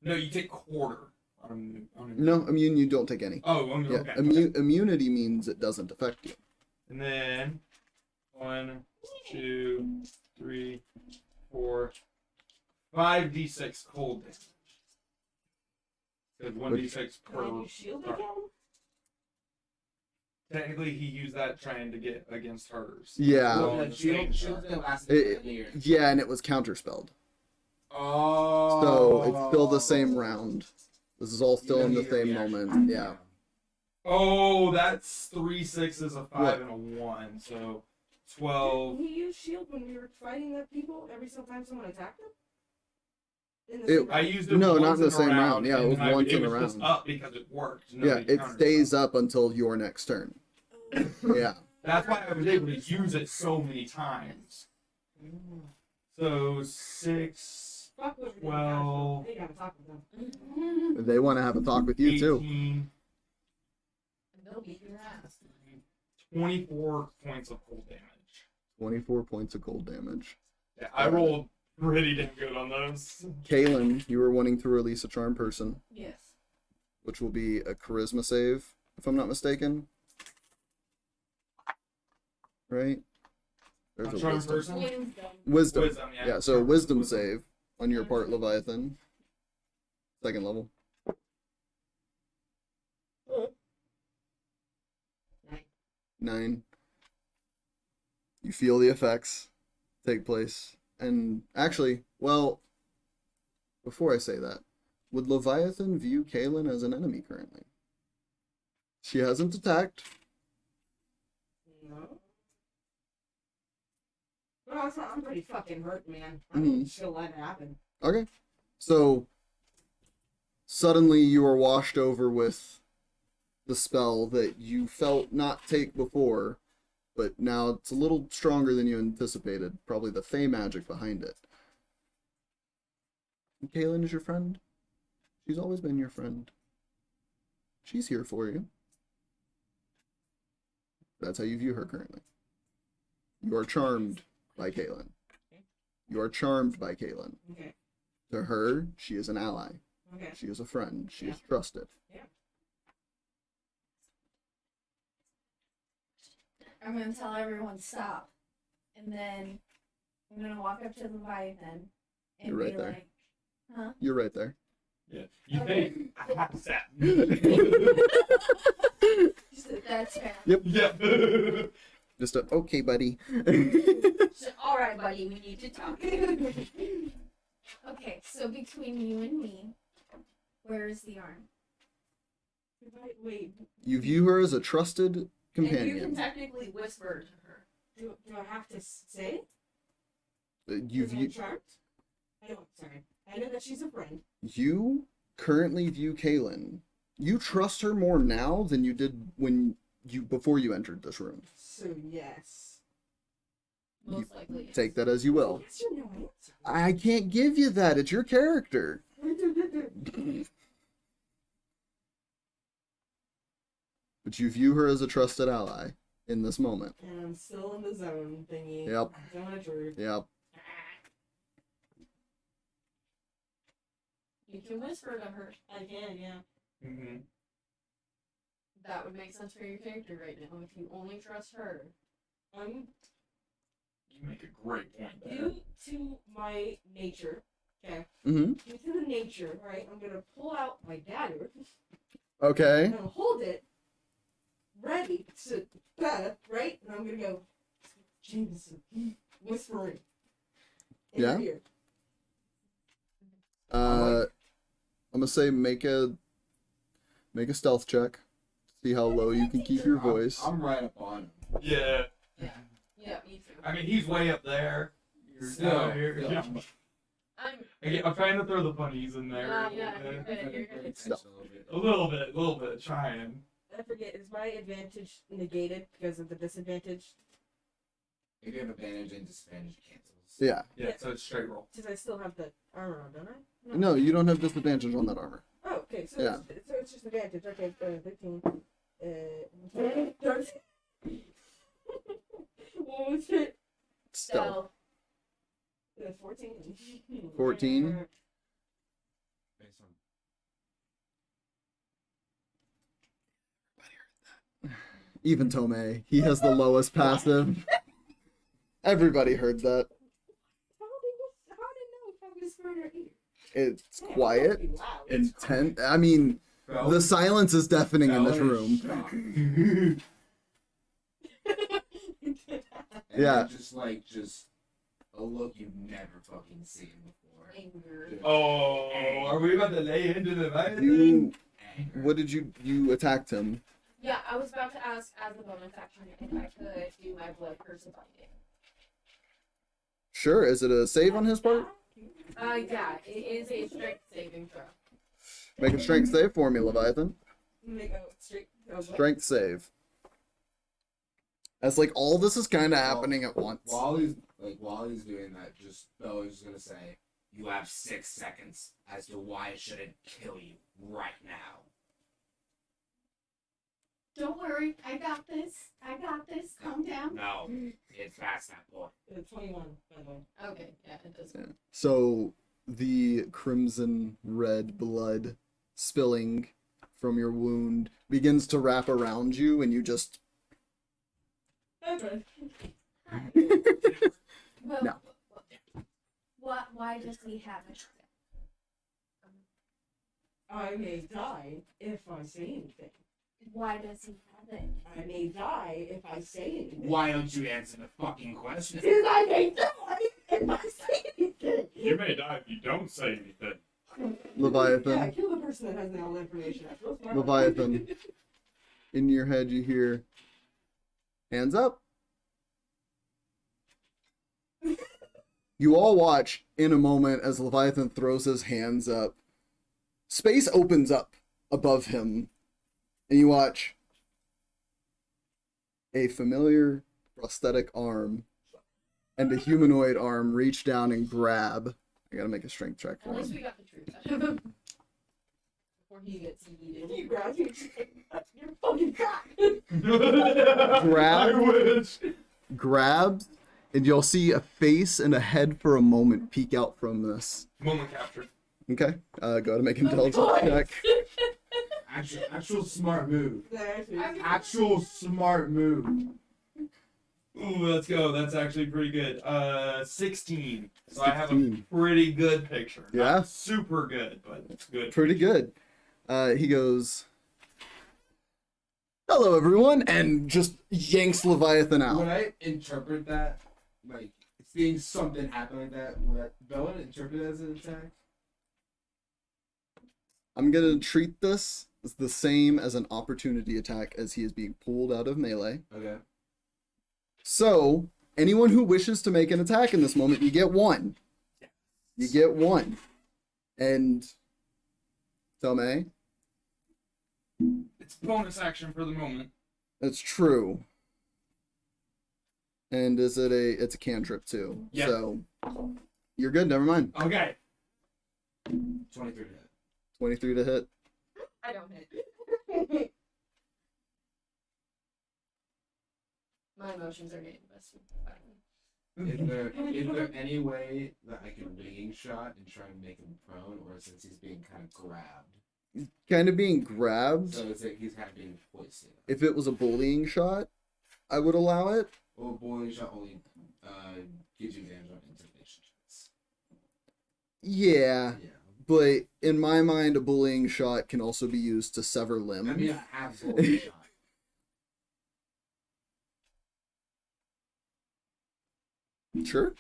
No, you take quarter. On
No, immune, you don't take any.
Oh,
Yeah,
okay.
immunity means it doesn't affect you.
And then 1, 2, 3, 4, 5d6 cold damage. Because 1d6
Can I
per.
do shield again?
Technically, he used that trying to get against hers.
Yeah.
Well,
Well,
the
shield,
same
shield's
shot.
gonna last
It-
a year.
Yeah, and it was counterspelled.
Oh.
So it's still the same round. This is all still in the same moment. Yeah.
Oh, that's 3 6s, a 5,
What?
and a 1. So 12.
Did he use shield when we were fighting the people every single time someone attacked them? In the
It-
same
I
round?
used it
No,
once
not in the
a
same round. Yeah, it
and
was
then
once in a
It was just
round.
up because it worked.
Yeah,
Nobody
it
countered
stays up until your next turn. Yeah.
That's why I was able to use it so many times. So 6,
Fuck with them.
12,
They gotta talk with them.
They want to have a talk with you too.
18,
They'll beat your ass.
24 points of cold damage.
24 points of cold damage.
Yeah, I rolled pretty damn good on those.
Kaylinn, you were wanting to release a charm person,
Yes.
which will be a charisma save, if I'm not mistaken. Right? There's
A
a
charm
wisdom.
person?
Wisdom.
Wisdom, yeah.
Yeah, so wisdom save on your part, Leviathan. Second level. 9. You feel the effects take place. And actually, well, before I say that, would Leviathan view Kaylinn as an enemy currently? She hasn't attacked.
No. Well, I'm pretty fucking hurt, man. I'm just gonna let it happen.
Okay. So, suddenly you are washed over with the spell that you felt not take before, but now it's a little stronger than you anticipated. Probably the Fey magic behind it. And Kaylinn is your friend. She's always been your friend. She's here for you. That's how you view her currently. You are charmed by Kaylinn. You are charmed by Kaylinn.
Okay.
To her, she is an ally.
Okay.
She is a friend. She is
Yeah.
trusted.
I'm gonna tell everyone stop, and then I'm gonna walk up to the Leviathan and
You're right
be
there.
like, "Huh?"
You're right there.
Yeah. You
Okay.
think I have to set.
That's fair.
Yeah.
Just a, okay, buddy.
So, all right, buddy, we need to talk.
Okay, so between you and me, where is the arm?
Wait,
You view her as a trusted
And you can
companion.
technically whisper to her.
do I have to say?
You
Is I
view,
charmed? Sorry. I know that she's a friend.
you currently view Kaylinn. You trust her more now than you did when before you entered this room.
So yes.
You
Most likely. Yes.
take that as you will.
Yes or no answer.
I can't give you that. It's your character.
I do
but you view her as a trusted ally in this moment.
And I'm still in the zone thingy.
Yep.
Zone of truth.
Yep.
You can whisper to her.
I can, yeah.
Mm-hmm.
That would make sense for your character right now if you only trust her.
You make a great point there.
Due to my nature, okay,
Mm-hmm.
due to the nature, right, I'm gonna pull out my dagger
Okay.
and hold it ready to right? And I'm gonna go, Jameson, whispering. In
Yeah?
her ear.
I'm gonna say make a stealth check. See how low you can keep your voice.
I'm right up on him.
Yeah.
Yeah. Yeah, me too.
I mean, he's way up there. You're
Still,
down here.
still.
Yeah. I'm trying to throw the funnies in there.
Yeah, you're good, you're good.
A little bit, trying.
I forget, is my advantage negated because of the disadvantage?
If you have advantage and disadvantage, it cancels.
Yeah.
Yeah, so it's straight roll.
Since I still have the armor on, don't I?
No, you don't have disadvantage on that armor.
Oh, okay, so,
Yeah.
it's just advantage. Okay, 13. 13. What was it?
Stealth.
14.
14.
Based on
Even Tomay, he has the lowest passive. Everybody heard that.
How did know if I whispered in her ear?
It's
Yeah,
quiet,
that must be loud.
intense. I mean, the silence is deafening in this room.
And
Yeah.
Just a look you've never fucking seen before.
Anger.
Oh, are we about to lay into the Leviathan?
You,
Anger.
what did you attacked him?
Yeah, I was about to ask as a bonus action if I could do my blood curse of binding.
Sure. Is it a save on his part?
Yeah, it is a strength saving throw.
Make a strength save for me, Leviathan.
Make a straight.
Strength save. As like all this is kind of happening at once.
While he's doing that, Belwin's just gonna say, "You have 6 seconds as to why it shouldn't kill you right now."
Don't worry, I got this. Calm down.
No, it's past that point.
21, by the way.
Okay, yeah, it does.
Yeah. So the crimson red blood spilling from your wound begins to wrap around you, and you just
Okay.
Well,
No.
why does he have it?
I may die if I say anything.
Why does he have it?
I may die if I say anything.
Why don't you answer the fucking question?
Because I may die if I say anything.
You may die if you don't say anything.
Leviathan.
Yeah, kill the person that has all the information. That's real smart.
Leviathan. In your head, you hear, hands up. You all watch in a moment as Leviathan throws his hands up. Space opens up above him, and you watch a familiar prosthetic arm and a humanoid arm reach down and grab. I gotta make a strength check for
At least
him.
we got the truth out of him. Before he gets yeeted.
You grab me. You're fucking cock.
Grab.
I wish.
Grabs, and you'll see a face and a head for a moment peek out from this.
Moment captured.
Okay, go ahead and make an intelligence check.
Actual smart move.
There's
Actual smart move.
Ooh, let's go. That's actually pretty good. 16. So I have a
16.
pretty good picture. Not
Yeah?
super good, but it's good.
Pretty good. He goes, "Hello, everyone," and just yanks Leviathan
When
out.
I interpret that, like seeing something happen like that, would Belwin interpret it as an attack?
I'm gonna treat this as the same as an opportunity attack as he is being pulled out of melee.
Okay.
So, anyone who wishes to make an attack in this moment, you get one. You get one. And Tomay,
It's bonus action for the moment.
that's true. And it's a cantrip too.
Yeah.
So you're good, never mind.
Okay.
23 to hit.
23 to hit.
I don't hit. My emotions are getting the best of
Is there any way that I can ringing shot and try and make him prone, or since he's being kind of grabbed?
Kind of being grabbed.
So it's like he's kind of being hoisted.
If it was a bullying shot, I would allow it.
Well, bullying shot only gives you advantage on intimidation checks.
Yeah,
Yeah.
but in my mind, a bullying shot can also be used to sever limbs.
I mean, I have bullying shot.
Sure.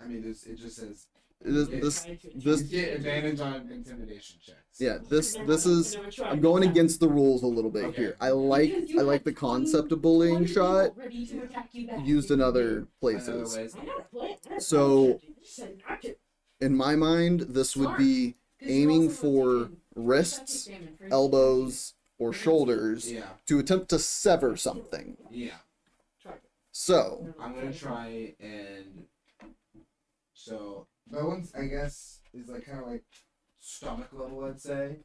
I mean, it just says
This
you get advantage on intimidation checks.
yeah, this is I'm going against the rules a little bit
Okay.
here. I like the concept of bullying shot used in other places. So in my mind, this would be aiming for wrists, elbows, or shoulders
Yeah.
to attempt to sever something.
Yeah.
So
I'm gonna try and so Belwin's, I guess, is like kind of like stomach level, I'd say.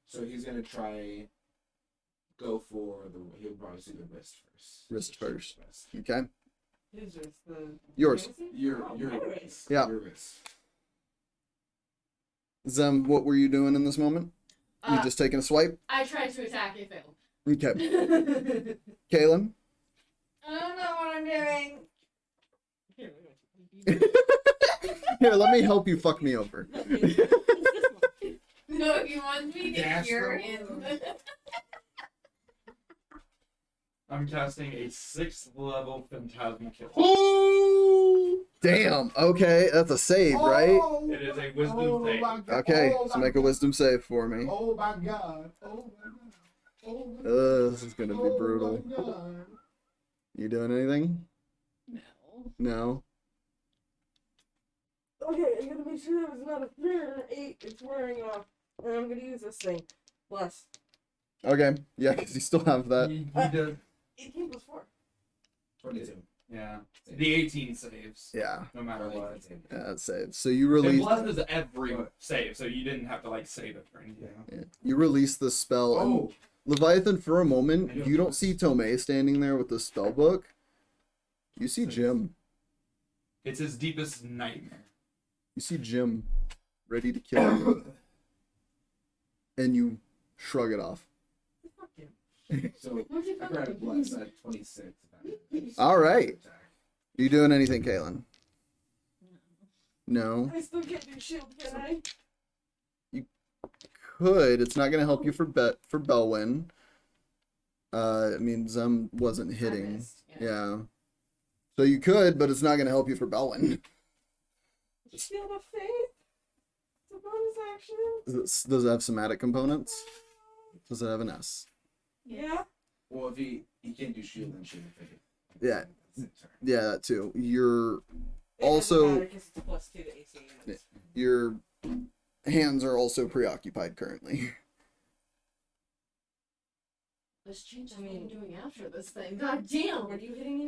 So he's gonna try go for he'll probably do the wrist first.
Wrist first.
Wrist.
okay,
His wrist, the
yours.
Your
my wrist.
Yeah.
Your wrist.
Zem, what were you doing in this moment? You just taking a swipe?
I tried to attack, it failed.
Okay. Kaylinn?
I don't know what I'm doing.
Here, let me help you fuck me over.
No, he wants me to
Dash
cure
the
him.
I'm casting a 6th level Phantasmal Kill.
Oh! Damn, okay, that's a save, right?
It is a wisdom save.
Okay, so make a wisdom save for me.
Oh my god. Oh my god. Oh my
This is gonna be brutal.
god.
You doing anything?
No.
No?
Okay, I'm gonna make sure that was not a 3 or an 8. It's wearing off. And I'm gonna use this thing. Bless.
Okay, yeah, because you still have that.
He does.
18 plus 4.
22.
Yeah. The 18 saves.
Yeah,
No matter what.
yeah, that saves. So you
It
release
blesses every save, so you didn't have to like save it or anything.
you release the spell, and
Oh,
Leviathan, for a
I
moment,
know
you don't
this.
see Tomay standing there with the spell book. You see Jim.
It's his deepest nightmare.
You see Jim ready to kill you. And you shrug it off.
so I tried to bless at 26.
All right. You doing anything, Kaylinn? No.
I still can't do shield, can I?
Could. It's not going to help you for Belwin. I mean, Zem wasn't hitting.
missed,
Yeah. So you could, but it's not going to help you for Belwin.
Shield of faith? It's a bonus action?
Does it have somatic components? Does it have an S?
Yeah.
Well, if he can't do shield, then shield of faith.
Yeah.
That's it, sorry.
Yeah, that too. You're
It doesn't
Also-
matter 'cause it's plus 2 to AC.
your hands are also preoccupied currently.
Let's change what I'm doing after this thing. God damn!
Are you hitting me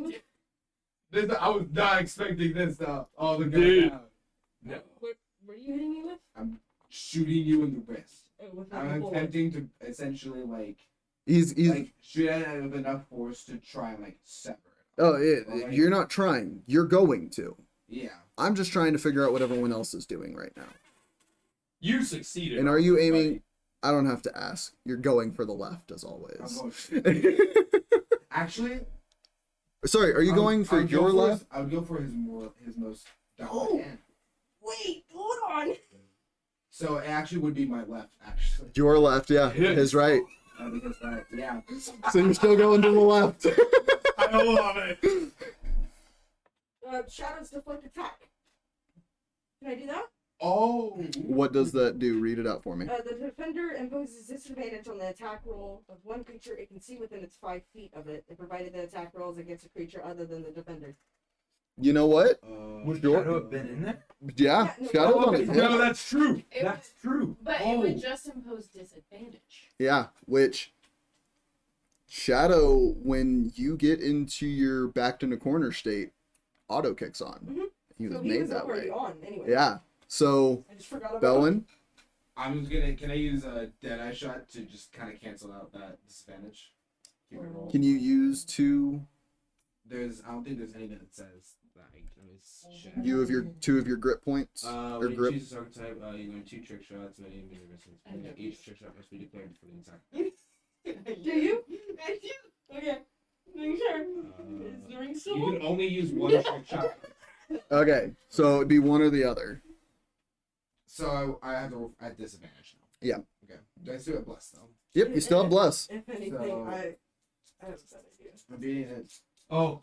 with?
I was not expecting this though. Oh, the
Dude.
guy. No.
What were you hitting me with?
Shooting you in the wrist.
Oh, with
I'm
the
attempting to essentially
He's
like shoot at it with enough force to try and like sever it.
oh,
Like-
you're not trying. You're going to.
Yeah.
I'm just trying to figure out what everyone else is doing right now.
You succeeded.
And are you
buddy.
aiming? I don't have to ask. You're going for the left as
I'm
always.
going. Actually,
Sorry, are you going for your left?
I would go for his most dominant
Oh.
hand.
Wait, hold on.
So it actually would be my left, actually.
Your left, yeah. His right.
Because that, yeah.
So you're still going to the left.
I love it.
Shadows deflect attack. Can I do that?
Oh.
What does that do? Read it out for me.
The defender imposes disadvantage on the attack roll of one creature it can see within its 5 feet of it, and provided the attack rolls against a creature other than the defender.
You know what?
Would
Sure.
Shadow have been in there?
Yeah,
Yeah, no,
Shadow's
Oh,
on
okay.
his
No,
hit.
that's true.
It-
That's true.
But it would just impose disadvantage.
Yeah, which Shadow, when you get into your backed in a corner state, auto kicks on.
Mhm.
He was
So
made
was
that
already
way.
on anyway.
Yeah. So
I just forgot about
Belwin,
I'm gonna. Can I use a Deadeye shot to just kind of cancel out that disadvantage? Keep it roll.
can you use two
I don't think there's anything that says that item is shadow.
You have your 2 of your grip points or
When you
grip.
choose this archetype, you learn 2 trick shots. Many resistance. Each trick shot must be declared for the entire.
Do you? I do. Okay. Make sure. Is the ring still
You
on?
can only use 1 trick shot.
Okay, so it'd be one or the other.
So I have to roll at disadvantage now.
Yeah.
Okay. Do I still have bless though?
Yep, you still have bless.
If anything,
So-
I have a bad idea.
I'm beating it.
Oh.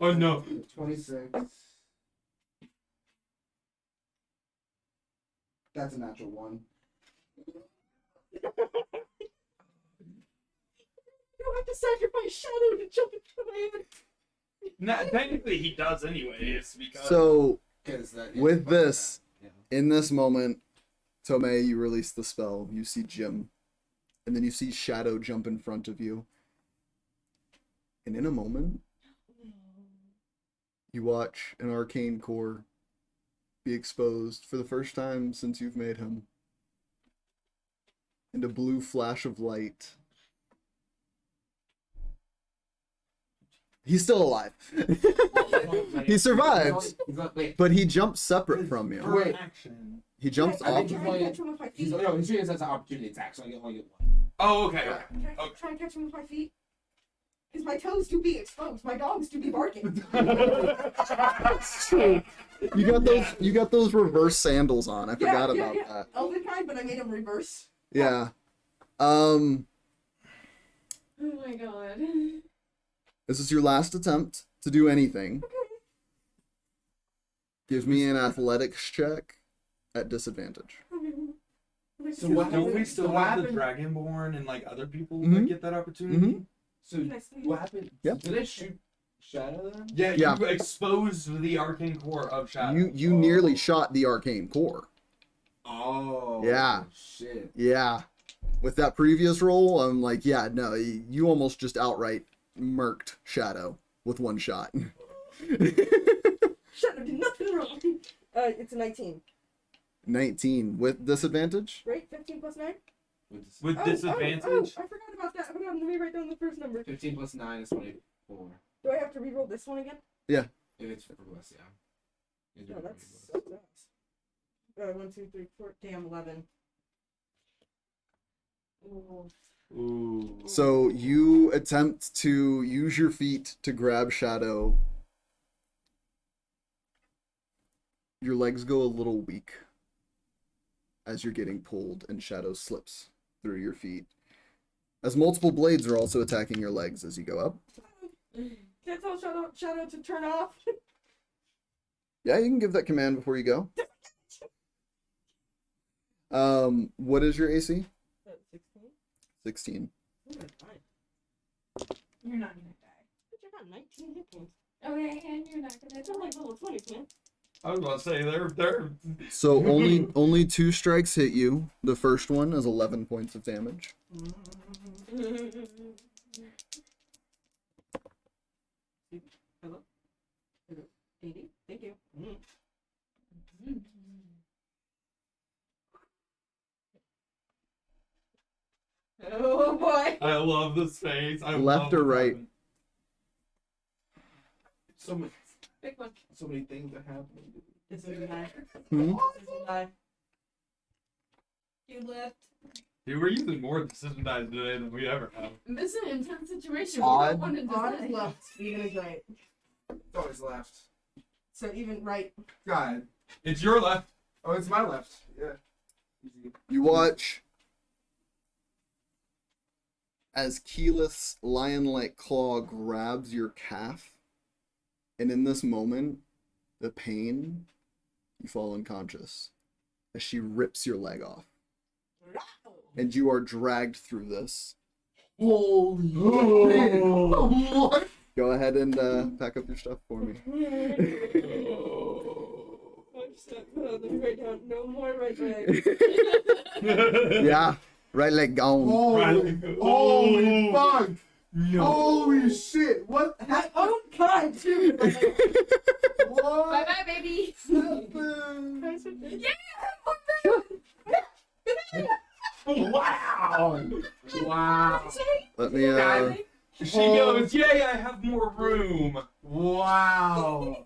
Oh no.
26. That's a natural 1.
You don't have to sacrifice Shadow to jump into my hand.
Technically, he does anyways because.
So,
Because that.
with this,
Yeah.
in this moment, Tomay, you release the spell. You see Jim. And then you see Shadow jump in front of you. And in a moment, you watch an arcane core be exposed for the first time since you've made him. And a blue flash of light. He's still alive. He survived,
He's not, wait.
but he jumps separate from you.
Wait.
Action.
He jumps
I
off.
think
Try and catch him with my feet.
He's treating this as an opportunity attack, so I only get 1.
Oh, okay.
Can I try and catch him with my feet? Because my toes do be exposed. My dogs do be barking.
That's true. You got those reverse sandals on. I forgot about that.
Elven kind, but I made them reverse.
Yeah.
Oh my god.
This is your last attempt to do anything. Give me an athletics check at disadvantage.
So what
Don't we
happened?
still
what
have the
happened?
Dragonborn and like other people
Mhm.
that get that opportunity?
So
Nice to meet
what happened?
Yep.
Did I shoot Shadow then?
Yeah,
Yeah.
you exposed the arcane core of Shadow.
You nearly shot the arcane core.
Oh.
Yeah.
Shit.
Yeah. With that previous roll, I'm like, yeah, no, you almost just outright murked Shadow with 1 shot.
Shadow did nothing wrong. It's a 19.
19 with disadvantage?
Right? 15 plus 9?
With disadvantage.
Oh, I forgot about that. Hold on, let me write down the first number.
15 plus 9 is 24.
Do I have to re-roll this one again?
If it's for bless, yeah. You do
No,
it for
that's
bless.
1, 2, 3, 4. Damn, 11. Ooh.
Ooh.
So you attempt to use your feet to grab Shadow. Your legs go a little weak as you're getting pulled, and Shadow slips through your feet. As multiple blades are also attacking your legs as you go up.
Can't tell Shadow to turn off.
Yeah, you can give that command before you go. What is your AC?
16?
16.
Ooh, that's fine.
You're not gonna die.
But you got 19 hit points.
Okay, and you're not gonna
That's like level 20s, man.
I was about to say they're.
So only 2 strikes hit you. The first one is 11 points of damage.
Hello? 80? Thank you. Oh boy!
I love this face. I
Left
love
or
what's
right?
happening.
So many,
Big one.
so many things that happen.
This is a lie.
Hmm?
This is a lie.
You left.
Dude, we're using more decision dice today than we ever have.
This is an intense situation.
Odd.
We don't want
Odd
to
is left, even is right.
It's always left.
So even right.
God.
It's your left.
Oh, it's my left. Yeah. Easy.
You watch as Keyleth's lion-like claw grabs your calf, and in this moment, the pain, you fall unconscious as she rips your leg off, and you are dragged through this.
Holy
What? Go ahead and pack up your stuff for me.
Let me write down. No more right leg.
Yeah, right leg gone.
Holy fuck! Holy shit! What
My own kind too.
Bye
What
bye, baby.
happened?
Wow.
Wow.
Let me
She goes, yay, I have more room.
Wow.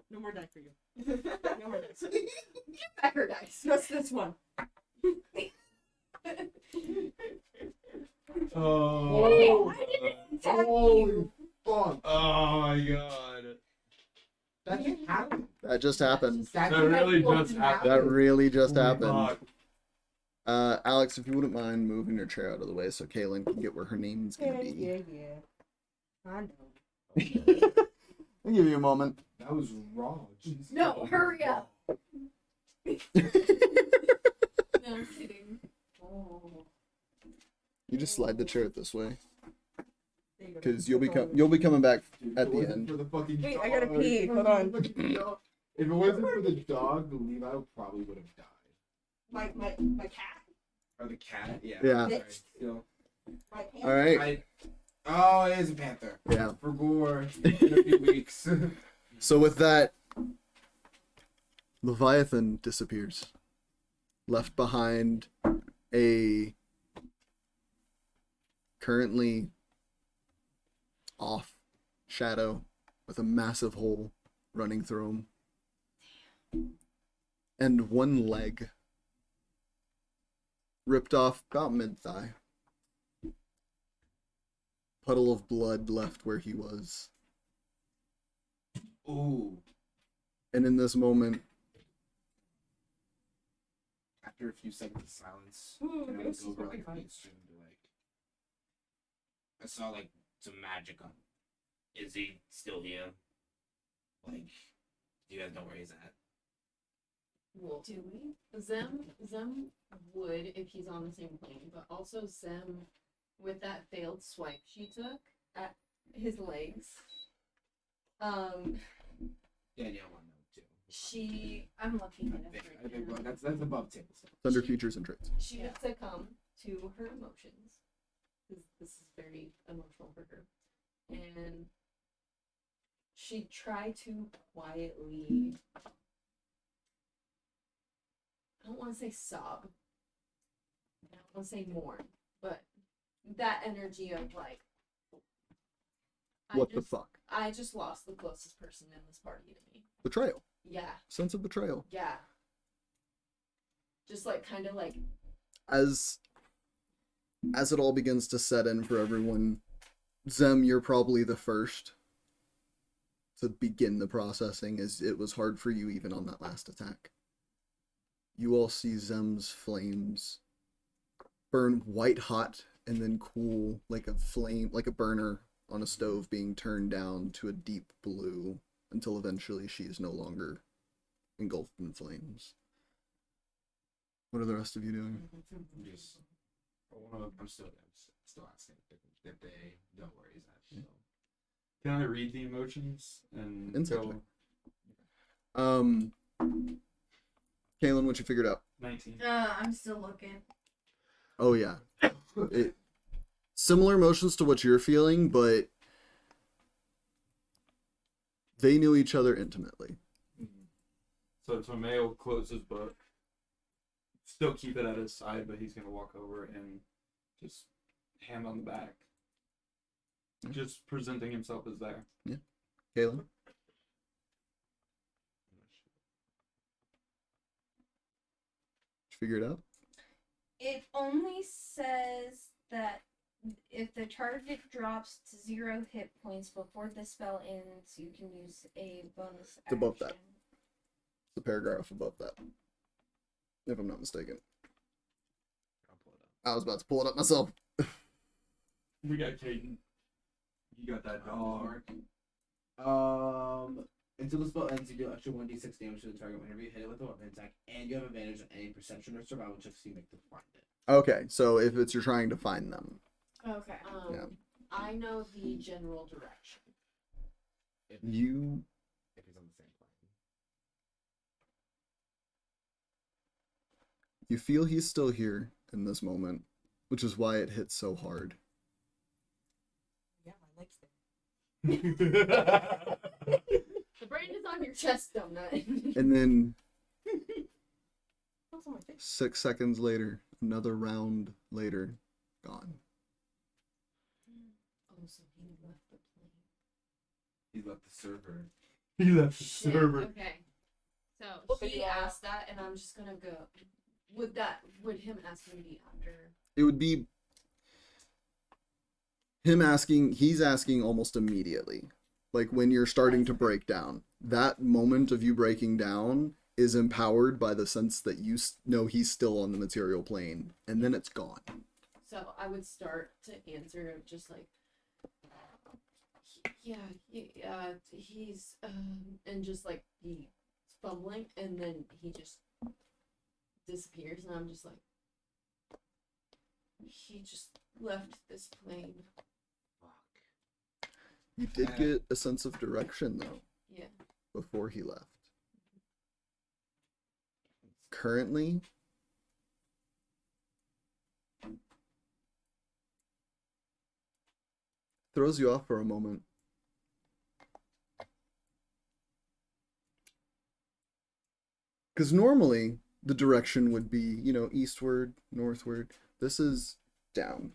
No more die for you. No more dice.
Get back her dice.
Just this one.
Oh.
Holy fuck.
Oh my god.
That just happened.
That just happened.
That really just happened.
That really just
Holy
happened.
fuck.
Alex, if you wouldn't mind moving your chair out of the way so Kaylinn can get where her name's gonna be.
Yeah. I know.
I'll give you a moment.
That was raw. Jesus.
No, hurry up.
No, I'm kidding.
Oh.
You just slide the chair this way,
There you go.
because you'll be coming back
Dude,
at
if it
the
wasn't
end.
For the fucking
Wait,
dog,
I gotta pee.
if it
Hold
wasn't
on.
for the fucking dog- If it wasn't for the dog, the Levi probably would have died.
My cat.
Or the cat, yeah.
Yeah.
Sorry, still.
My pants.
All right.
Oh, it is a panther.
Yeah.
For gore in a few weeks.
So with that, Leviathan disappears, left behind a currently off shadow with a massive hole running through him, and one leg ripped off about mid-thigh. Puddle of blood left where he was.
Ooh.
And in this moment,
After a few seconds of silence,
Ooh,
can I
this
look
is
over
fucking
like
fun.
the stream and be like,
I saw like some magic on him. Is he still here? Like, do you guys know where he's at?
Well, do we? Zem would if he's on the same plane, but also Zem, with that failed swipe she took at his legs,
Danielle wanna know too.
I'm looking at
I
it
think
right now.
that's above table.
thunder features and traits.
she would succumb to her emotions. This is very emotional for her. And she'd try to quietly, I don't want to say sob, I don't want to say mourn, but that energy of like,
What the fuck?
I just lost the closest person in this party to me.
Betrayal.
Yeah,
Sense of betrayal.
yeah. Just like kind of like,
As it all begins to set in for everyone, Zem, you're probably the first to begin the processing, as it was hard for you even on that last attack. You all see Zem's flames burn white hot and then cool like a flame, like a burner on a stove being turned down to a deep blue until eventually she is no longer engulfed in flames. What are the rest of you doing?
I'm just, I'm still asking if they know where he's at. So.
Can I read the emotions and
Insight
go
check. Kaylinn, what you figured out?
19?
I'm still looking.
Oh yeah. Similar emotions to what you're feeling, but they knew each other intimately.
So Tomay will close his book, still keep it at his side, but he's gonna walk over and just hand on the back, just presenting himself as there.
Kaylinn? Did you figure it out?
It only says that if the target drops to 0 hit points before the spell ends, you can use a bonus
It's above that.
action.
The paragraph above that. If I'm not mistaken.
I'll pull it up.
I was about to pull it up myself.
We got Kaylinn. You got that dog.
Until the spell ends, you deal extra 1d6 damage to the target whenever you hit it with a weapon attack, and you have advantage on any perception or survival checks you make to find it.
Okay, so if it's you're trying to find them.
Okay.
Yeah.
I know the general direction.
If
You
he's on the same plane.
you feel he's still here in this moment, which is why it hits so hard.
Yeah, my legs there.
The brain is on your chest, donut.
And then
What's on my face?
6 seconds later, another round later, gone.
Oh, so he left the plane.
He left the server.
He left the
Shit,
server.
okay. So
So
he
you
asked that, and I'm just gonna go. Would him asking be after?
It would be he's asking almost immediately. Like when you're starting to break down. That moment of you breaking down is empowered by the sense that you know he's still on the material plane, and then it's gone.
So I would start to answer just like, he's and just like he's fumbling, and then he just disappears, and I'm just like, he just left this plane.
Fuck.
You did get a sense of direction though
Yeah.
before he left. Currently, throws you off for a moment. Because normally the direction would be, you know, eastward, northward. This is down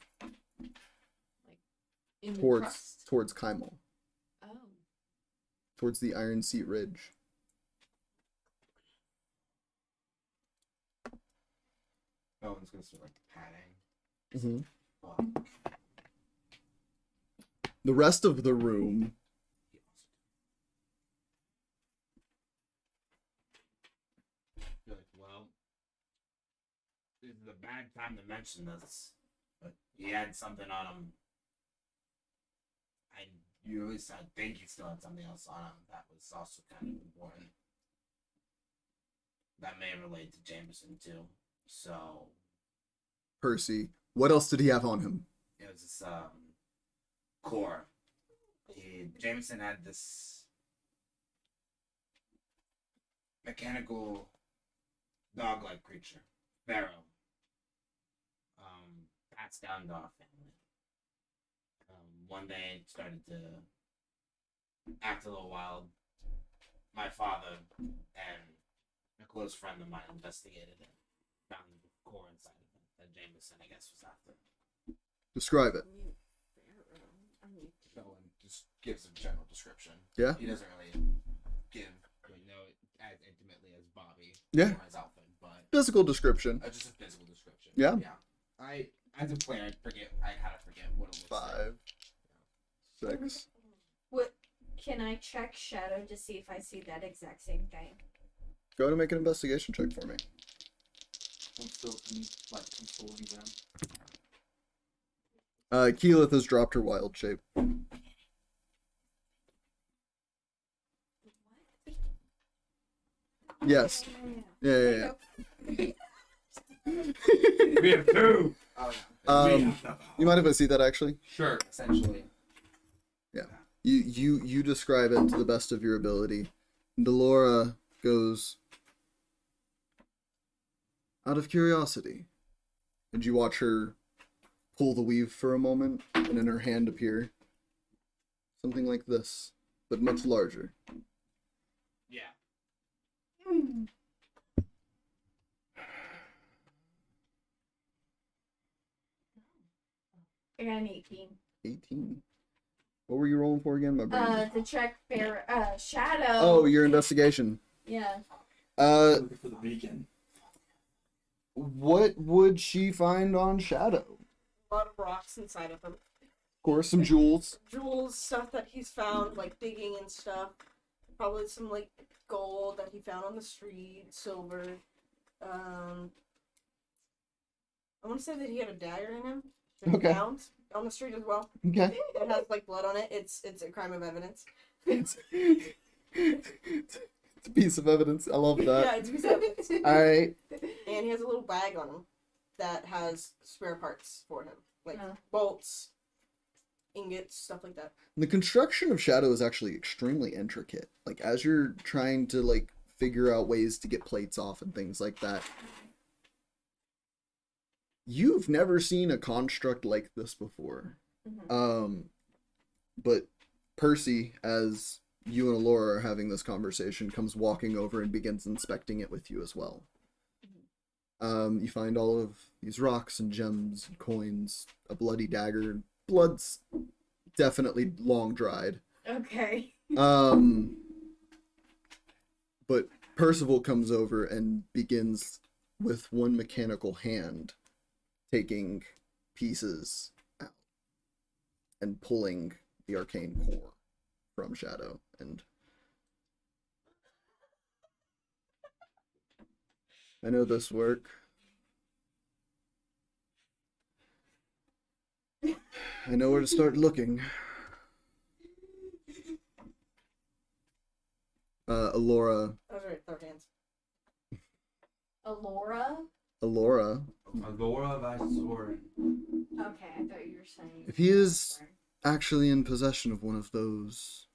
In the
towards
crust.
towards Kymel,
Oh.
towards the Iron Seat Ridge.
Belwin's gonna start like padding.
Mm-hmm.
Fuck.
The rest of the room,
You're like, well, this is a bad time to mention this, but he had something on him. You at least I think he still had something else on him that was also kind of important. That may relate to Jameson too. So
Percy, what else did he have on him?
it was this core. Jameson had this mechanical dog-like creature, Pharaoh. Passed down to our family. One day it started to act a little wild. My father and a close friend of mine investigated it, found the core inside of it that Jameson, I guess, was after.
Describe it.
Belwin just gives a general description.
Yeah?
He doesn't really give, as intimately as Bobby.
Yeah.
Or his outfit, but
Physical description.
just a physical description.
Yeah?
Yeah. As a player, I kind of forget what it looks like.
5, 6.
What? Can I check shadow to see if I see that exact same thing?
Go ahead and make an investigation check for me.
I'm still consoling them.
Keyleth has dropped her wild shape. Yes. Yeah.
We have two.
Oh yeah.
You mind if I see that actually?
Sure.
Essentially.
You describe it to the best of your ability. Delora goes, out of curiosity. And you watch her pull the weave for a moment, and in her hand appear something like this, but much larger.
Yeah.
I got an 18.
18. What were you rolling for again, my brain?
To check shadow.
Oh, your investigation.
Yeah.
Looking for the beacon.
What would she find on Shadow?
A lot of rocks inside of him.
Of course, some jewels.
Jewels, stuff that he's found, like digging and stuff. Probably some like gold that he found on the street, silver. I want to say that he had a dagger in him. That he
Okay.
found on the street as well.
Okay.
It has like blood on it. It's a crime of evidence.
It's a piece of evidence. I love
Yeah,
that.
it's a piece of evidence.
Alright.
And he has a little bag on him that has spare parts for him, like
Oh.
bolts, ingots, stuff like that.
The construction of Shadow is actually extremely intricate. Like, as you're trying to, like, figure out ways to get plates off and things like that, you've never seen a construct like this before. But Percy, as you and Aurora are having this conversation, comes walking over and begins inspecting it with you as well. You find all of these rocks and gems and coins, a bloody dagger. Blood's definitely long dried.
Okay.
But Percival comes over and begins with one mechanical hand taking pieces out and pulling the arcane core from Shadow. And I know this work. I know where to start looking. Aurora.
That was right, third hands.
Aurora?
Aurora.
Aurora Visorin.
Okay, I thought you were saying.
If he is actually in possession of one of those,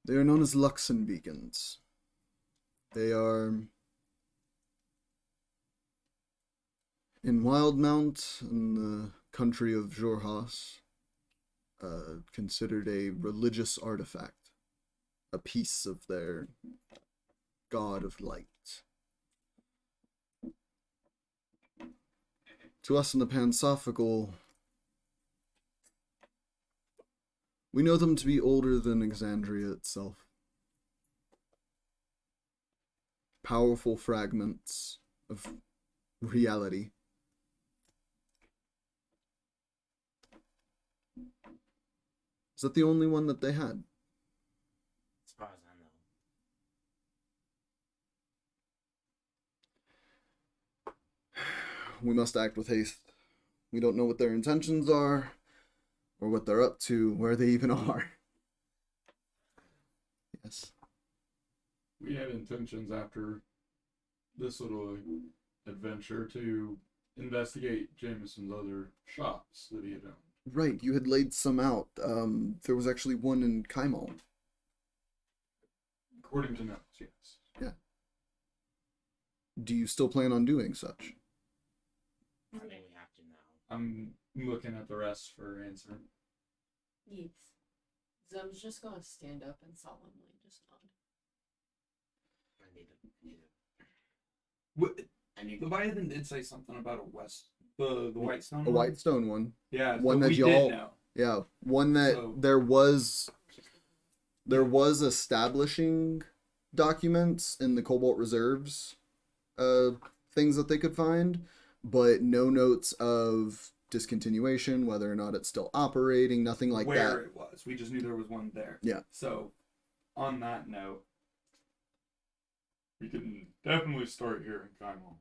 they are known as Luxon beacons. They are in Wildmount, in the country of Jorhas, considered a religious artifact, a piece of their god of light. To us in the Pansophical, we know them to be older than Exandria itself. Powerful fragments of reality. Is that the only one that they had?
As far as I know.
We must act with haste. We don't know what their intentions are, or what they're up to, where they even are. Yes.
We had intentions after this little adventure to investigate Jameson's other shops that he had owned.
Right, you had laid some out. There was actually one in Kaimal.
According to notes, yes.
Yeah. Do you still plan on doing such?
I think we have to now.
I'm looking at the rest for answer.
Yes. Zem's just gonna stand up and solemnly just nod.
I need to.
What,
I need.
Leviathan did say something about the white stone.
A white stone one.
Yeah,
One
so
that
we
y'all-
did know.
Yeah, one that
So-
there was establishing documents in the Cobalt Reserves, things that they could find, but no notes of discontinuation, whether or not it's still operating, nothing like
where
that.
it was. We just knew there was one there.
Yeah.
So, on that note,
We can definitely start here in Kaimal.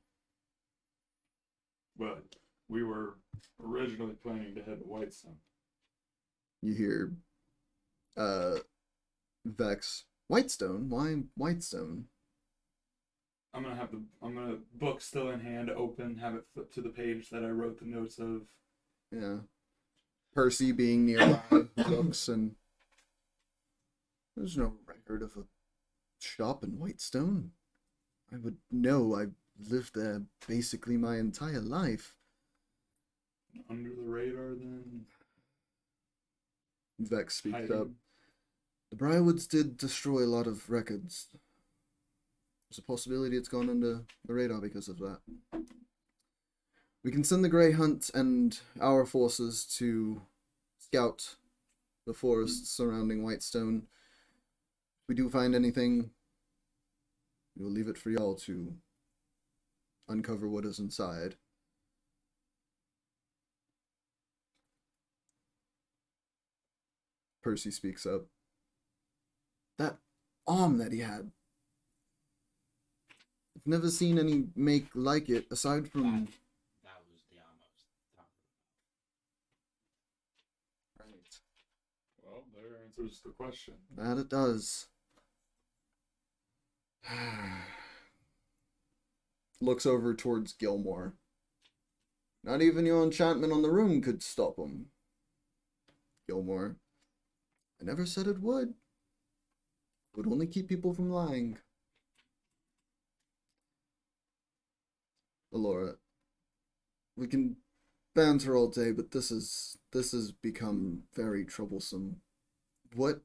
But we were originally planning to head to Whitestone.
You hear Vex, Whitestone? Why Whitestone?
I'm gonna book still in hand, open, have it flip to the page that I wrote the notes of.
Yeah. Percy being nearby looks, and there's no record of a shop in Whitestone. I would know. I've lived there basically my entire life.
Under the radar, then.
Vex speaks
Hiding.
up. The Briarwoods did destroy a lot of records. There's a possibility it's gone under the radar because of that. We can send the Grey Hunt and our forces to scout the forests surrounding Whitestone. If we do find anything, we will leave it for y'all to uncover what is inside. Percy speaks up. That arm that he had. I've never seen any make like it aside from.
That was the arm I was talking
Right.
Well, there answers the question.
That it does. Looks over towards Gilmore. Not even your enchantment on the room could stop him. Gilmore. I never said it would. It would only keep people from lying. Aurora. We can banter all day, but this has become very troublesome. What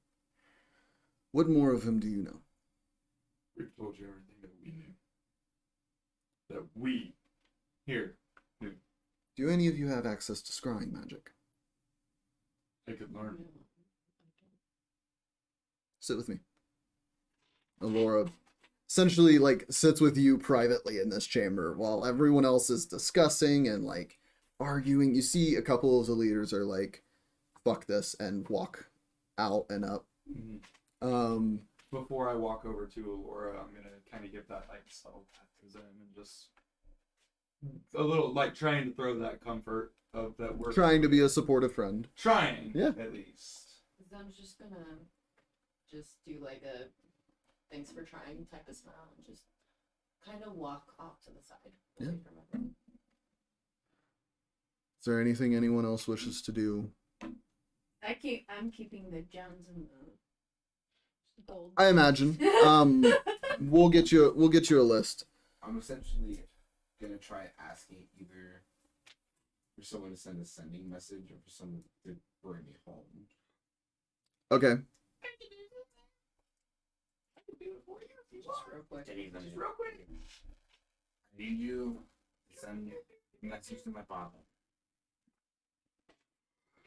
more of him do you know?
We've told you everything that we knew. That we here knew.
Do any of you have access to scrying magic?
I could learn.
sit with me. Aurora essentially like sits with you privately in this chamber while everyone else is discussing and like arguing. You see a couple of the leaders are like, fuck this, and walk out and up.
Before I walk over to Aurora, I'm gonna kind of give that like subtle pat to Zen and just a little like trying to throw that comfort of that we're
Trying to be a supportive friend.
trying,
Yeah.
at least.
I'm just gonna just do like a thanks for trying type of smile and just kind of walk off to the side.
Yeah.
Away from everyone.
Is there anything anyone else wishes to do?
I'm keeping the gems and the gold.
I imagine. We'll get you a list.
I'm essentially gonna try asking either for someone to send a sending message or for someone to bring me home.
Okay.
Just real quick.
Just real quick. I need you to send a message to my father.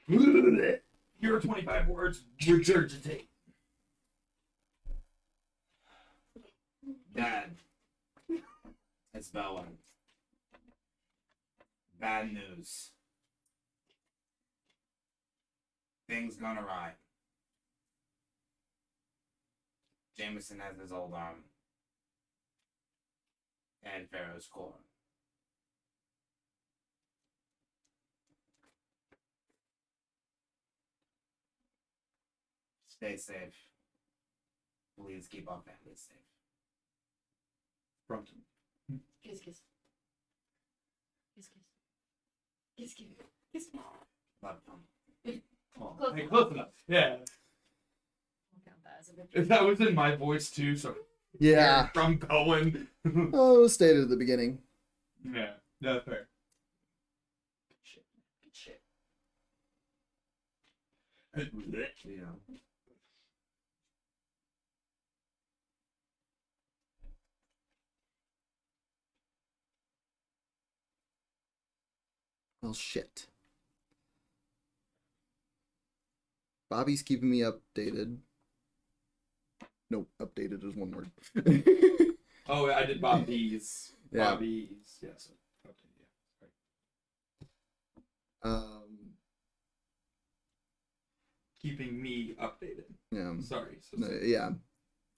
Here are 25 words. Regurgitate.
Dad, it's Belwin. Bad news. Things gone awry. Jameson has his old arm. And Pharaoh's core. Stay safe. Please keep our family safe.
Brompton.
Kiss, kiss. Kiss, kiss. Kiss, kiss. Kiss, kiss.
Love you.
Oh,
Close
hey,
enough.
close enough. Yeah.
I'll count that as a victory.
That was in my voice too, so
Yeah.
from Belwin.
Oh, it was stated at the beginning.
Yeah, that's fair.
Good shit. Good shit.
Yeah.
Well, shit. Bobby's keeping me updated. Nope, updated is one word.
Oh, I did Bobby's.
Yeah.
Bobby's. Yes. Okay, yeah. Sorry. Keeping me updated.
Yeah.
Sorry. So
Yeah.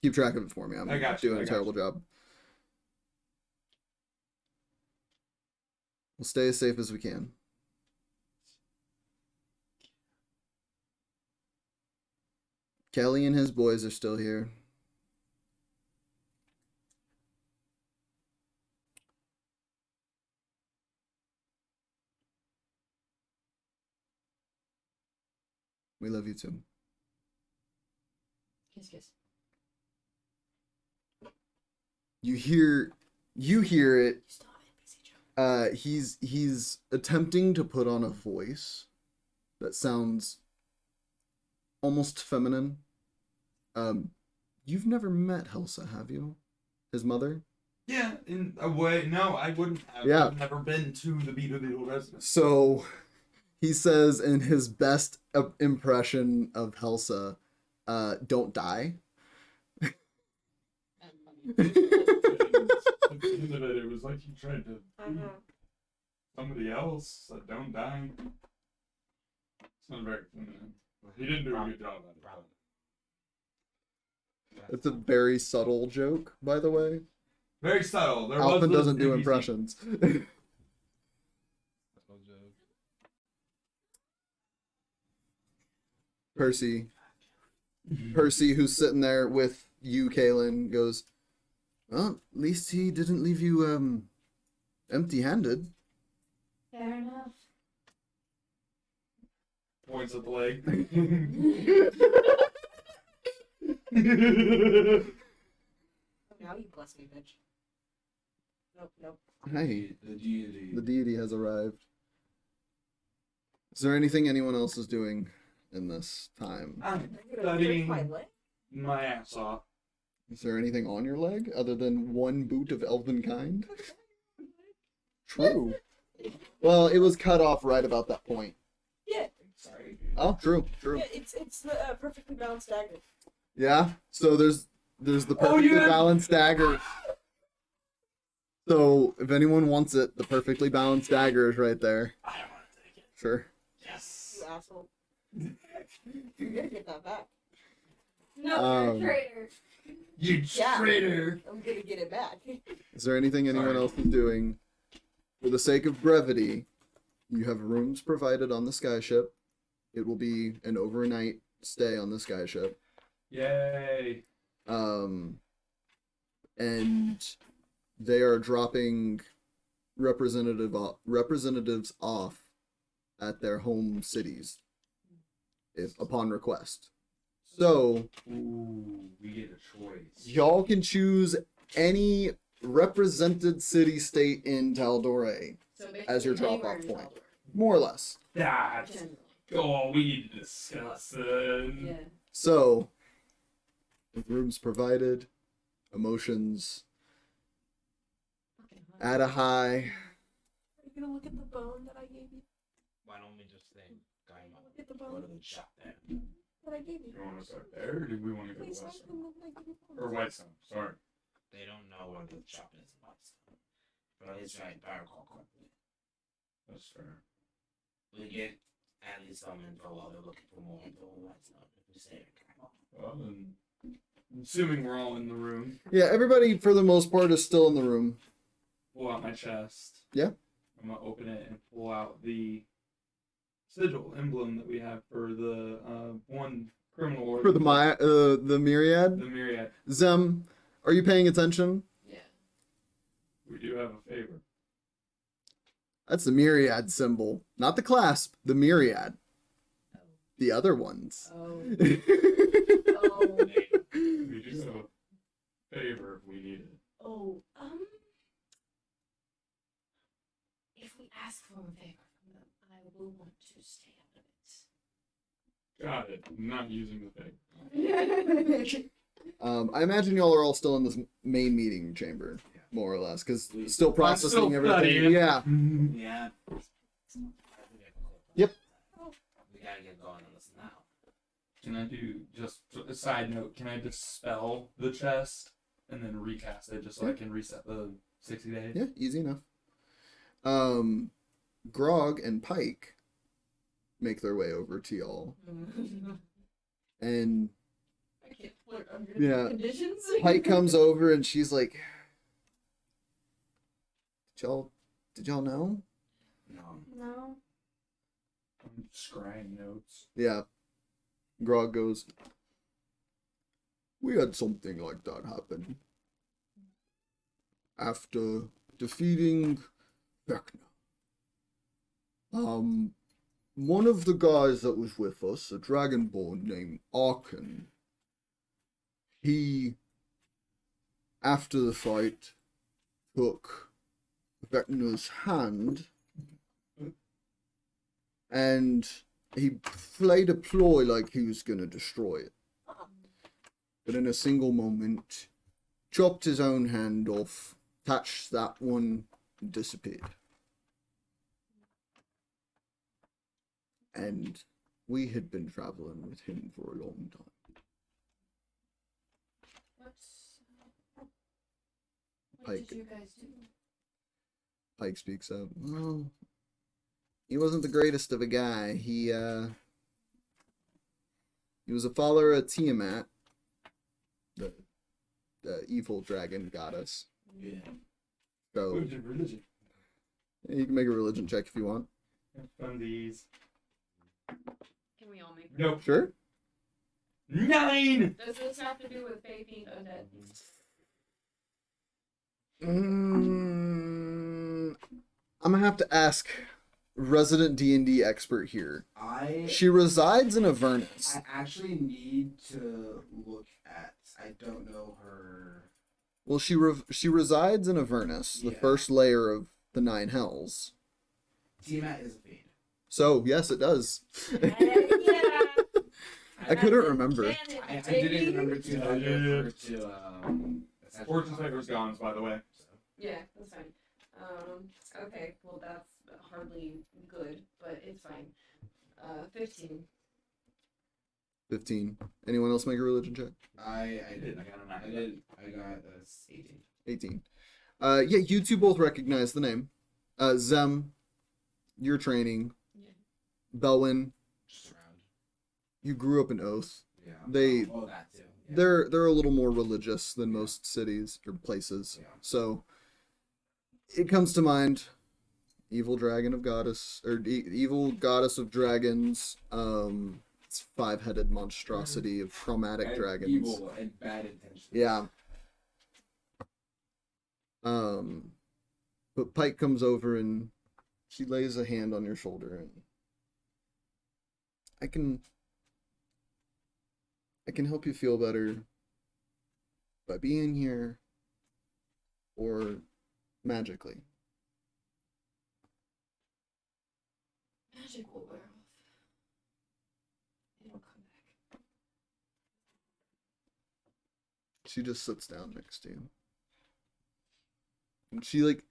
Keep track of it for me. I'm
I got you,
doing
I
a
got
terrible
you.
job. We'll stay as safe as we can. Kelly and his boys are still here. We love you too.
Kiss, kiss.
You hear it.
You still have NPC joke.
He's attempting to put on a voice that sounds almost feminine. You've never met Helsa, have you? His mother?
Yeah, in a way. No, I wouldn't have.
Yeah.
I've never been to the Beetle Beetle residence.
So he says in his best impression of Helsa, don't die.
at the end of it, it was like you tried to be somebody else that don't die. It's not very feminine. He didn't do a good job at it.
It's a very subtle joke, by the way.
Very subtle. There
Alvin
was
doesn't do
NPC.
impressions. Percy, who's sitting there with you, Kaylinn, goes, well, at least he didn't leave you, empty-handed.
Fair enough.
Points at the leg.
Now you bless me, bitch. Nope.
Hey,
The deity.
the deity has arrived. Is there anything anyone else is doing in this time?
I'm
Studying
My leg?
my ass off.
Is there anything on your leg other than one boot of elven kind? True. Well, it was cut off right about that point.
Yeah.
Sorry.
Oh, true.
Yeah, it's the perfectly balanced dagger.
Yeah. So there's the perfectly
you have-
balanced dagger. So if anyone wants it, the perfectly balanced dagger is right there.
I want to take it.
Sure.
Yes.
You asshole. You're gonna get that back.
No, you're a traitor.
You
Yeah.
traitor.
I'm gonna get it back.
Is there anything anyone
Sorry.
else is doing? For the sake of brevity, you have rooms provided on the skyship. It will be an overnight stay on the skyship.
Yay.
And they are dropping representatives off at their home cities, if upon request. So
Ooh, we get a choice.
y'all can choose any represented city-state in Tal'Dorei,
So
As your
basically
drop-off
anywhere in
point. more or less.
That's.
Tal'Dorei,
Oh, we need to discuss it.
generally. Yeah.
So, rooms provided, emotions
Fucking hot.
at a high.
Are you gonna look at the bone that I gave you?
Why don't we just say,
Look at the
go
bone
to the shop there?
that I gave you.
You want to start there, or do we want to go to
Please, I
Western?
can look like you.
Or Whitestone, sorry.
They don't know where the shop is in Whitestone. But it's right, if I recall correctly.
That's fair.
We get at least some info while they're looking for more info in Whitestone. If we say it.
Well, then, assuming we're all in the room,
Yeah, everybody for the most part is still in the room.
pull out my chest.
Yeah.
I'm gonna open it and pull out the sigil emblem that we have for the one criminal lord.
For the myriad.
The myriad.
Zem, are you paying attention?
Yeah.
We do have a favor.
That's the myriad symbol, not the clasp. The myriad. The other ones.
Oh.
We do have a favor if we need it.
Oh. If we ask for a favor from them, I will want to stay out of it.
Got it. I'm not using the favor.
I imagine y'all are all still in this main meeting chamber, more or less, because still processing
still
everything.
studying.
Yeah.
Yeah.
Yep.
We gotta get going on this now.
Can I do just a side note? Can I dispel the chest and then recast it just so I can reset the 60 days?
Yeah, easy enough. Grog and Pike make their way over to y'all, and
I can't flirt under
Yeah.
the conditions.
Pike comes over and she's like, "Did y'all know?"
No.
No.
I'm scrying notes.
Yeah. Grog goes, "We had something like that happen. After defeating Vecna. One of the guys that was with us, a dragonborn named Arkan, he, after the fight, took Vecna's hand and he played a ploy like he was gonna destroy it. But in a single moment, chopped his own hand off, touched that one, and disappeared. And we had been traveling with him for a long time.
What
Pike.
did you guys do?
Pike speaks up. Well, he wasn't the greatest of a guy. He was a follower of Tiamat, the evil dragon goddess.
Yeah.
So
What's your religion?
you can make a religion check if you want.
Fundies.
Can we all make
Nope.
Sure.
9!
Does this have to do with Faye being undead?
I'm gonna have to ask resident D&D expert here.
I
She resides in Avernus.
actually need to look at. I don't know her.
Well, she resides in Avernus, the
Yeah.
first layer of the Nine Hells.
Tiamat is a fiend.
So yes, it does.
Yeah.
I couldn't remember.
I didn't remember to
Yeah,
refer to essential
Fortune
powers.
Saver's gone, by the way.
Yeah, that's fine. Okay, well that's hardly good, but it's fine. 15.
15. Anyone else make a religion check?
I did.
I got a 9.
I got 18.
18. Yeah, you two both recognize the name. Zem, your training.
Yeah.
Belwin,
Just around.
you grew up in Oath.
Yeah.
They
Oh, that too. Yeah.
they're a little more religious than most cities or places.
Yeah.
So it comes to mind evil dragon of goddess or evil goddess of dragons. It's 5-headed monstrosity of chromatic
And
dragons.
Evil and bad intentions.
Yeah. But Pike comes over and she lays a hand on your shoulder and I can help you feel better by being here or magically.
Magic will wear off. It'll come back.
She just sits down next to you. And she like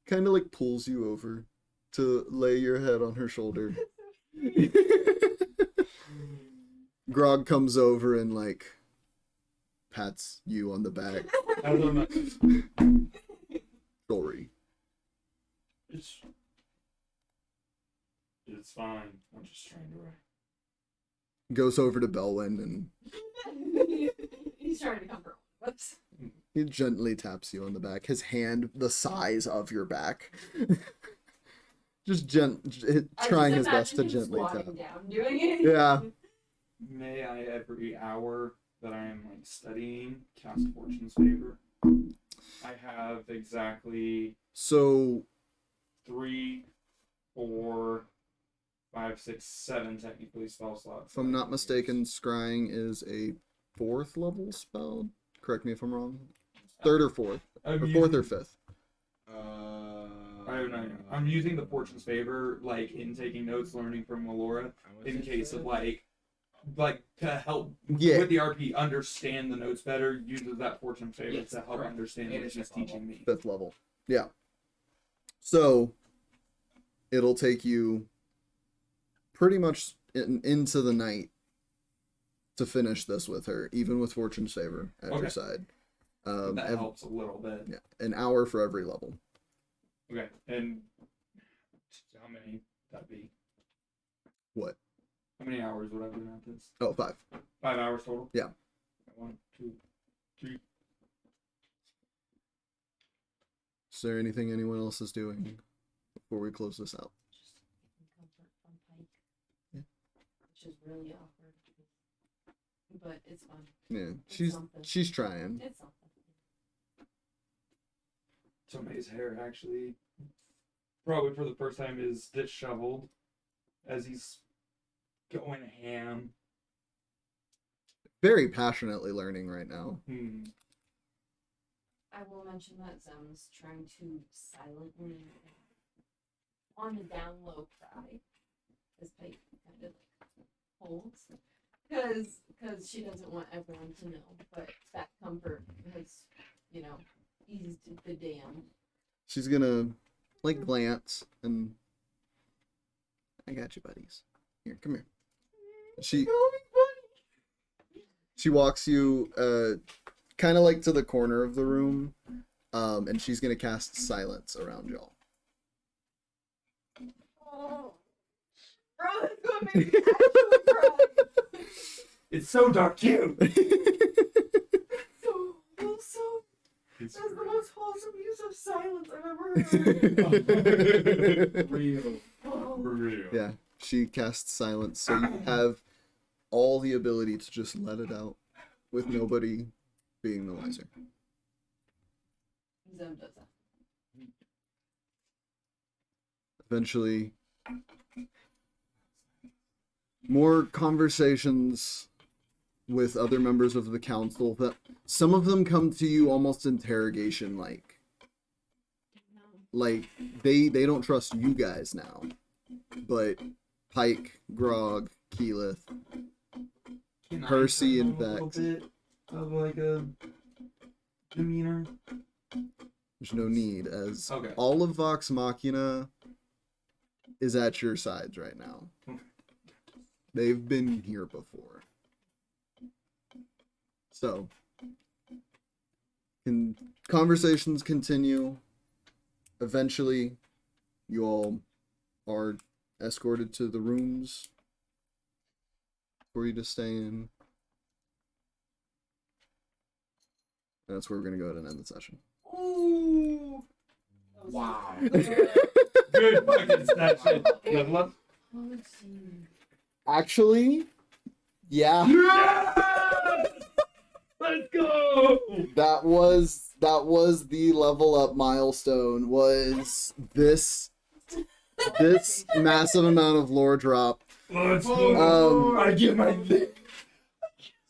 kind of like pulls you over to lay your head on her shoulder. Grog comes over and like pats you on the back.
I don't know.
Sorry.
It's fine. I'm just trying to write.
Goes over to Belwin and
He's trying to comfort all of us.
he gently taps you on the back. His hand the size of your back. Just trying his best to gently tap.
Down, doing it.
Yeah.
May I every hour that I am like studying cast Fortune's Favor? I have exactly
So
3, 4, 5, 6, 7 technically spell slots.
if I'm not mistaken, scrying is a 4th level spell. Correct me if I'm wrong. 3rd or 4th. Or 4th or 5th.
I don't know. I'm using the Fortune's Favor, like in taking notes, learning from Aurora, in case of like to help
Yeah.
with the RP understand the notes better. Uses that Fortune's Favor
Yes,
to help
correct.
understand
And
what
it's
she's
fifth level.
teaching me.
5th level. Yeah. So it'll take you pretty much into the night to finish this with her, even with Fortune's Favor at your
Okay.
side.
That helps a little bit.
Yeah, an hour for every level.
Okay, and how many that be?
What?
How many hours would I be at this?
Oh, 5.
5 hours total?
Yeah.
1, 2, 3.
Is there anything anyone else is doing before we close this out?
Just getting comfort from Pike.
Yeah.
Which is really awkward. But it's fun.
Yeah,
It's something.
she's trying.
It's something.
Tomay's hair actually, probably for the first time, is disheveled as he's going ham.
Very passionately learning right now.
I will mention that Zem's trying to silently, on the down low, cry. As Pike kind of like holds. Because she doesn't want everyone to know. But that comfort has, eased the dam.
She's gonna like glance and I got you, buddies. Here, come here. She walks you kind of like to the corner of the room, and she's gonna cast silence around y'all.
Oh. Bro, that's gonna make me actually cry.
It's so dark too.
So wholesome.
It's
That's the most wholesome use of silence I've ever heard.
real.
Oh.
For real.
Yeah, she casts silence, so you have all the ability to just let it out with nobody being the wiser.
Zem does that.
Eventually, more conversations with other members of the council that some of them come to you almost interrogation like they don't trust you guys now, but Pike, Grog, Keyleth,
Can I
Percy,
turn
in
on a little
fact.
bit of like a demeanor.
there's no need, as
Okay.
all of Vox Machina is at your sides right now. They've been here before. So, conversations continue. Eventually, you all are escorted to the rooms for you to stay in. And that's where we're going to go ahead and end the session.
Ooh. Wow.
Good fucking session. Level up.
Actually, yeah.
Yes! Let's go!
That was the level up milestone, was this massive amount of lore drop.
Let's go.
I get my thing.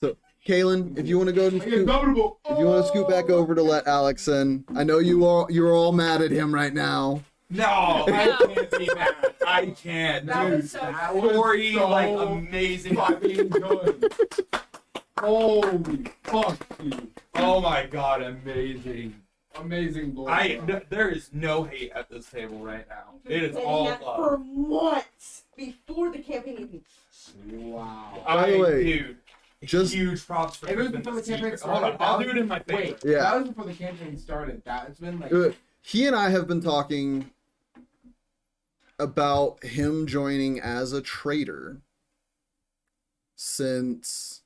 So Kaylinn, if you want to go and
I get comfortable.
if you want to scoot back over to let Alex in. I know you're all mad at him right now.
No, I can't be mad. I can't.
That
Dude,
was so
that
cool.
story,
so
like, amazing.
fucking good. Holy fuck, dude.
Oh my god, amazing.
Amazing lord.
There is no hate at this table right now. It is all
For
love.
months before the campaign even.
Wow.
By the way,
Dude,
just
huge props for
If it was
keeping
before the
this
campaign
secret.
started,
Hold on, I'll do it in my
Wait,
favorite.
Yeah.
that was before the campaign started. That's been like.
he and I have been talking about him joining as a traitor since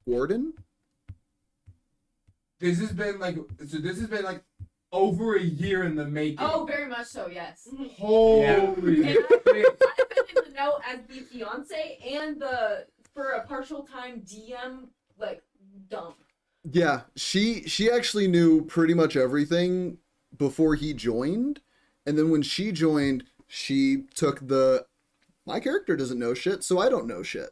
Gordon?
This has been like. So this has been like over a year in the making.
Oh, very much so, yes.
Holy.
And I've been in the know as the fiance and for a partial time DM, like, dump.
Yeah, she actually knew pretty much everything before he joined, and then when she joined, she took my character doesn't know shit, so I don't know shit.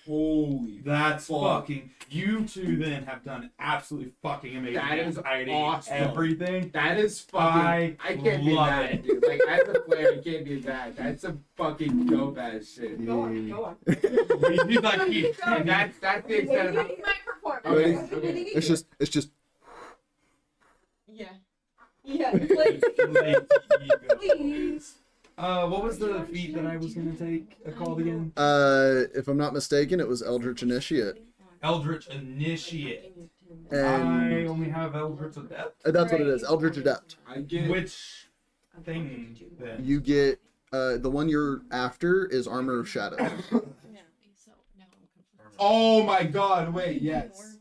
Holy.
That's
fuck.
fucking. You two then have done absolutely fucking amazing.
That is
hiding
awesome.
everything.
That is fucking. I can't be
love
mad,
it.
dude. Like as a player, I can't be mad. That's some fucking dope ass shit.
Go on, go on.
He's like,
And that's the extent of.
He might perform.
Okay.
Ready? It's just
Yeah.
Yeah.
Please.
what was the feat that I was gonna take called again?
if I'm not mistaken, it was Eldritch Initiate.
Eldritch Initiate. I
And
only have Eldritch Adept.
that's what it is, Eldritch Adept.
I get.
Which thing then?
You get the one you're after is Armor of Shadow.
Oh my god! Wait. Yes.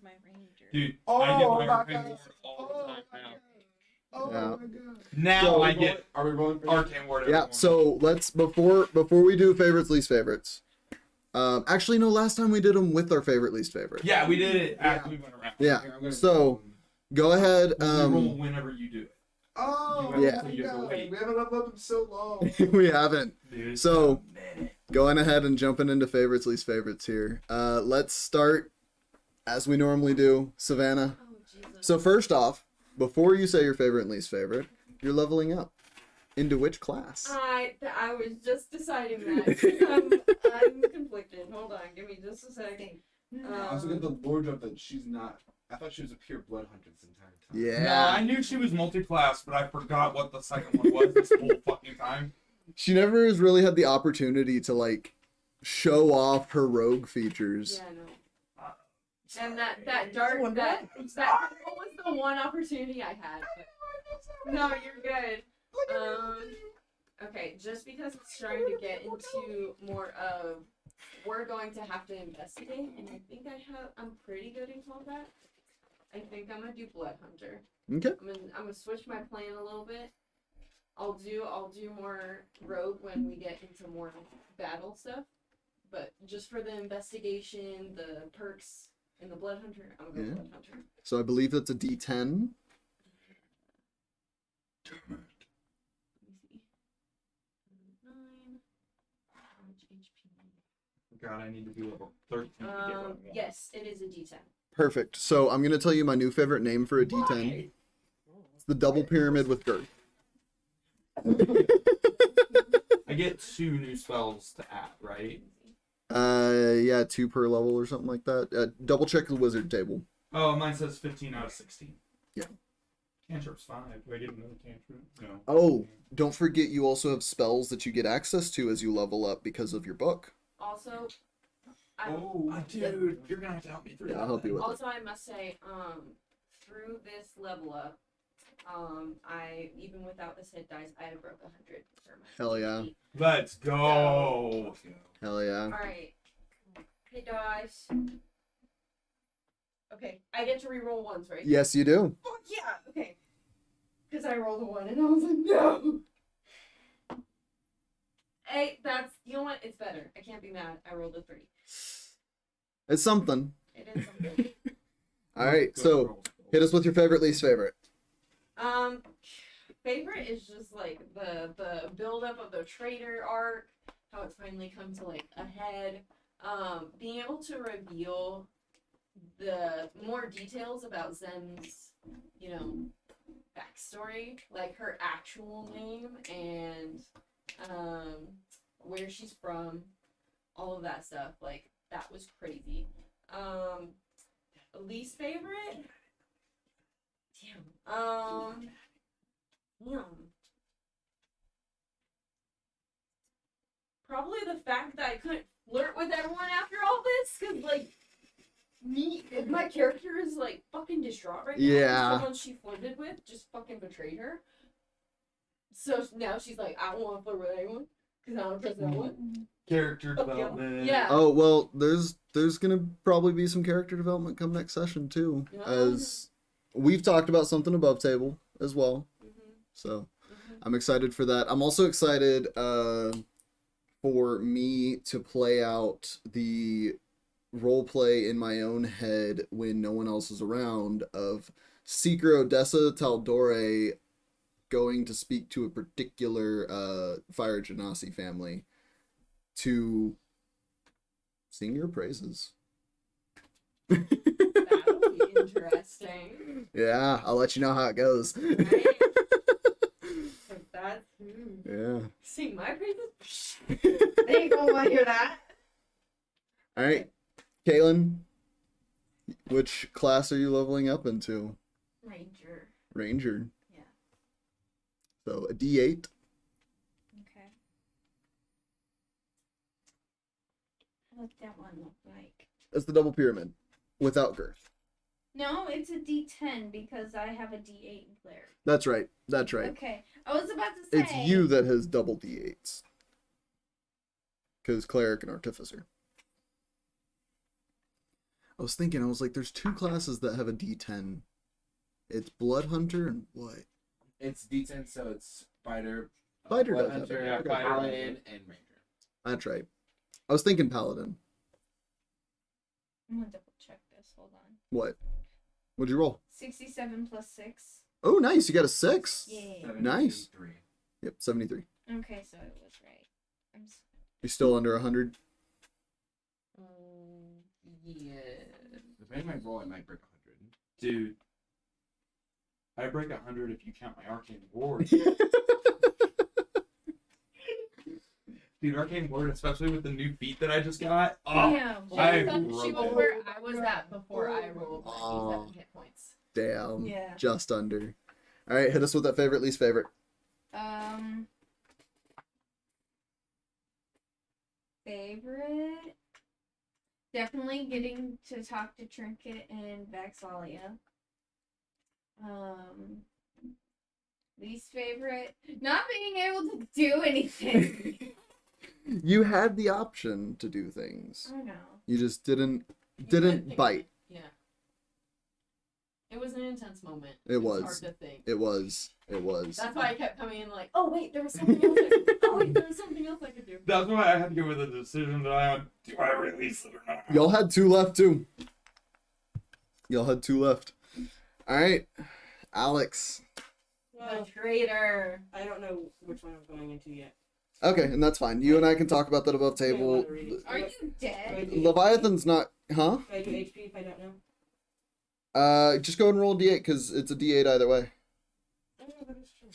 Dude,
Oh
I get my
my
arcane
god.
ward all the time now.
Oh
Yeah.
my god.
Now
So-
I get
Are we rolling for
arcane ward.
Yeah,
every
so let's before we do favorites, least favorites. Actually no, last time we did them with our favorite, least favorite.
Yeah, we did it
Yeah.
after we went around.
Yeah.
Here, I'm gonna-
So go ahead.
We roll whenever you do it.
Oh
Yeah.
my
You have to
god.
wait.
We haven't leveled up in so long.
we haven't.
Dude,
So going ahead and jumping into favorites, least favorites here. Let's start as we normally do, Savannah.
Oh, Jesus.
So first off, before you say your favorite and least favorite, you're leveling up. Into which class?
I was just deciding that. I'm conflicted. Hold on, give me just a second.
I also get the lore drop that she's not. I thought she was a pure blood hunter this entire time.
Yeah.
No, I knew she was multi-class, but I forgot what the second one was this whole fucking time.
She never has really had the opportunity to like show off her rogue features.
Yeah, I know. And that dark that what was the one opportunity I had? But, no, you're good. Okay, just because it's starting to get into more of we're going to have to investigate, and I think I'm pretty good in combat. I think I'm gonna do Blood Hunter.
Okay.
I'm gonna switch my plan a little bit. I'll do more rogue when we get into more battle stuff. But just for the investigation, the perks, and the Blood Hunter, I'm gonna go
Yeah.
Blood Hunter.
So I believe that's a D10.
Let me see. 9. How much HP?
God, I need to be level 13 to get level 1.
Yes, it is a D10.
Perfect. So I'm gonna tell you my new favorite name for a D10.
Why?
It's the double pyramid with girth.
I get 2 new spells to add, right?
Yeah, 2 per level or something like that. Double check the wizard table.
Oh, mine says 15 out of 16.
Yeah.
Cantrip's 5. Do I get another cantrip? No.
Oh, don't forget you also have spells that you get access to as you level up because of your book.
Also,
Dude, you're gonna have to help me through
Yeah,
that.
I'll help you with it.
Also, I must say, through this level up, I even without this hit dice, I broke 100 for my
Hell yeah.
HP.
Let's go.
Hell yeah.
All right, hit dice. Okay, I get to reroll ones, right?
Yes, you do.
Fuck yeah. Okay. Because I rolled a 1 and I was like, no. Hey, that's, you know what? It's better. I can't be mad. I rolled a 3.
It's something.
It is something.
All right, so hit us with your favorite, least favorite.
Favorite is just like the build up of the trader arc, how it's finally come to like a head. Being able to reveal the more details about Zen's, you know, backstory, like her actual name and where she's from, all of that stuff. Like that was crazy. Least favorite? Damn. Probably the fact that I couldn't flirt with everyone after all this, cause like my character is like fucking distraught right now.
Yeah.
Someone she flirted with just fucking betrayed her. So now she's like, I don't want to flirt with anyone because I don't trust anyone.
Character development.
Yeah.
Oh well, there's gonna probably be some character development come next session too, as we've talked about something above table as well. So I'm excited for that. I'm also excited for me to play out the role play in my own head when no one else is around of Seeker Odessa Tal'Dorei going to speak to a particular Fire Genasi family to sing your praises.
That'll be interesting.
Yeah, I'll let you know how it goes.
Right? That's
Yeah.
sing my praises. They ain't gonna want to hear that.
All right, Kaylinn, which class are you leveling up into?
Ranger.
Ranger.
Yeah.
So a D8.
Okay. What's that one look like?
That's the double pyramid without girth.
No, it's a D10 because I have a D8 in Claire.
That's right. That's right.
Okay. I was about to say.
It's you that has double D8s. Because cleric and artificer. I was thinking, I was like, there's two classes that have a D10. It's Blood Hunter and what?
It's D10, so it's Fighter,
Fighter
Blood
does have
Hunter,
it.
Paladin, and Ranger.
That's right. I was thinking Paladin.
I'm gonna double check this. Hold on.
What? What'd you roll?
67 plus 6.
Oh, nice. You got a 6.
Yeah.
Nice.
73.
Yep, 73.
Okay, so it was right.
You're still under 100?
Yeah.
Depending on my roll, I might break 100.
Dude. I break 100 if you count my arcane ward. Dude, arcane ward, especially with the new feat that I just got. Oh,
Damn.
I
She
broke
was
it.
where I was at before I rolled my 7 hit points.
Damn.
Yeah.
Just under. All right, hit us with that favorite, least favorite.
Favorite? Definitely getting to talk to Trinket and Vaxalia. Least favorite? Not being able to do anything.
You had the option to do things.
I know.
You just didn't
You couldn't pick
bite.
it. Yeah. It was an intense moment.
It was.
hard to think.
It was.
That's why I kept coming in like, oh wait, there was something else. I could, oh wait, there was something else I could do.
That's why I had to go with a decision that I had. Do I release it or not?
Y'all had 2 left too. Y'all had 2 left. All right, Alex.
The traitor.
I don't know which one I'm going into yet.
Okay, and that's fine. You and I can talk about that above table.
wanna read it.
Are you dead?
Leviathan's not, huh?
Can I do HP if I don't know?
Just go and roll a D8 because it's a D8 either way.
Oh, that is true.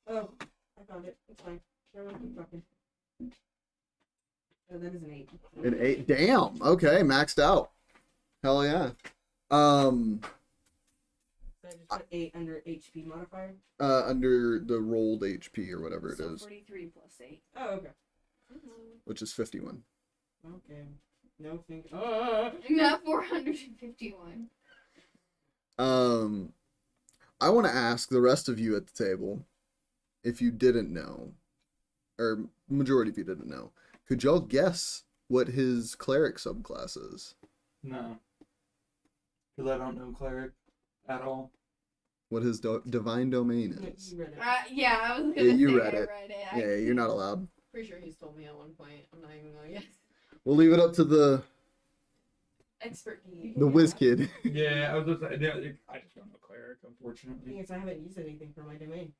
Oh, I found it. It's fine. Everyone keep talking. Oh, that is an 8.
An 8. Damn. Okay, maxed out. Hell yeah.
I just put 8 under HP modifier.
Under the rolled HP or whatever it
So
is,
43 plus 8.
Oh, okay.
which is 51.
Okay. No think.
Not 451.
I want to ask the rest of you at the table, if you didn't know, or majority of you didn't know, could y'all guess what his cleric subclass is?
No. Because I don't know cleric at all.
What his divine domain is?
You read it.
Yeah, I was gonna
Yeah, you
say
read
I
it.
read it.
Yeah, you're not allowed.
Pretty sure he's told me at one point. I'm not even gonna guess.
We'll leave it up to the
Expert geek.
whiz kid.
Yeah, I was just I just don't know cleric,
The thing
unfortunately.
is, I haven't used anything for my domain.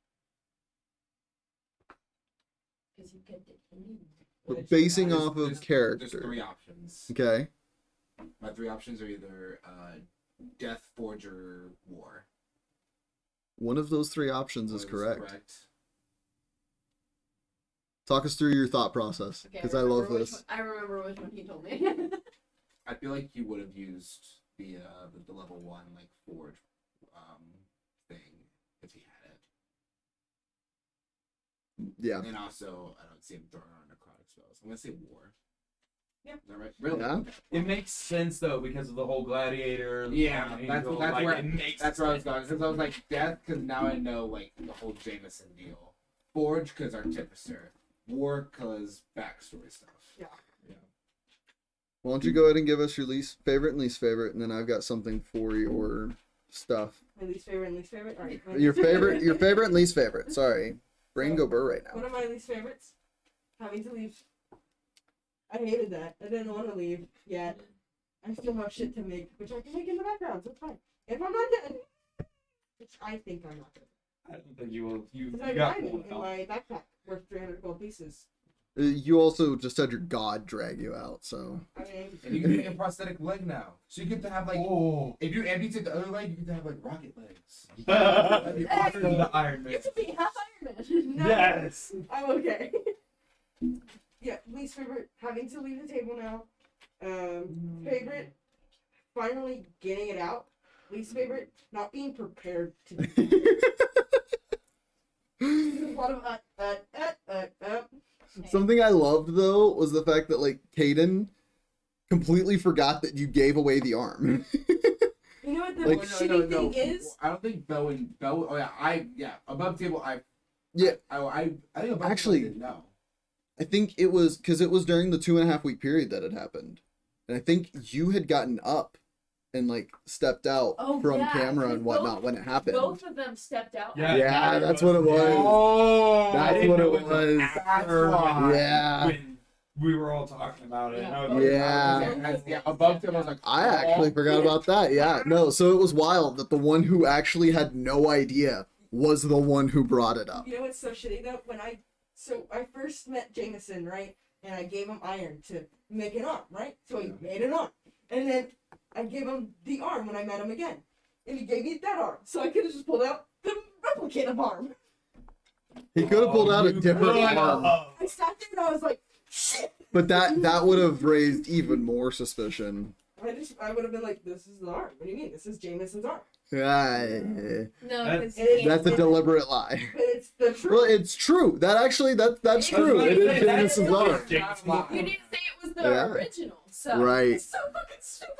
Because you kept it in.
But basing
There's-
off of
there's
character.
3 options.
Okay.
My 3 options are either Death, Forge, or War.
One of those 3 options
One
is
is
correct. Talk us through your thought process,
Okay,
because I love
which
this.
one- I remember which one he told me.
I feel like you would have used the level 1 like Forge thing if he had it.
Yeah.
And also, I don't see him throwing on necrotic spells. I'm gonna say War.
Yeah.
Is that right? Really?
Yeah.
Okay.
It makes sense though because of the whole gladiator.
Yeah,
Angel,
that's
like,
where
it makes
that's where I was
sense.
going. Because I was like Death, because now I know like the whole Jameson deal. Forge, because Artificer. War, because backstory stuff.
Why don't you go ahead and give us your least favorite and least favorite, and then I've got something for your stuff.
My least favorite and least favorite. All right.
Your favorite and least favorite. Sorry, brain go burr right
One
now.
of my least favorites. Having to leave. I hated that. I didn't want to leave yet. I still have shit to make, which I can make in the background, so it's fine. If I'm not dead, which I think I'm not dead.
I don't think you will. You
Because I
got
died
full
in
health.
my backpack worth 300 gold pieces.
You also just had your god drag you out, so
I mean,
And you can make a prosthetic leg now. So you get to have like,
Oh.
if you amputate the other leg, you get to have like rocket legs.
That'd
be
awesome. The Iron Man.
You could be half Iron Man.
no,
Yes.
I'm okay. Yeah, least favorite, having to leave the table now. Favorite, finally getting it out. Least favorite, not being prepared to. There's a lot of
something I loved though was the fact that like Kaylinn completely forgot that you gave away the arm.
You know what the
Like-
shitty thing is?
I don't think Belwin. Oh yeah, above table. I think above
Actually-
table I didn't know.
I think it was because it was during the 2.5 week period that it happened, and I think you had gotten up and like stepped out
Oh,
from
yeah,
camera
'cause
and whatnot when it happened.
Both of them stepped out.
Yeah,
Yeah, that's what it was.
Oh,
That's
I didn't
what
know
it
until
was.
after
That's
when-
Yeah.
when we were all talking about it.
Yeah.
And I was like,
Yeah.
Yeah, above table I was like,
I actually forgot about that. Yeah, no. So it was wild that the one who actually had no idea was the one who brought it up.
You know what's so shitty though? I first met Jameson, right? And I gave him iron to make an arm, right? So he made an arm. And then I gave him the arm when I met him again. And he gave me that arm. So I could have just pulled out the replicate of arm.
He could have pulled out a
you
different
could
arm,
have.
I sat there and I was like, shit!
but that would have raised even more suspicion.
I would have been like, this is the arm. What do you mean? This is Jameson's arm.
Yeah,
No,
That's-
because you
that's a deliberate lie.
But it's the truth.
Well, it's true. That's
It's
true. It is Jameson's arm.
You didn't say it was the
Yeah.
original, so
Right.
It's so fucking stupid.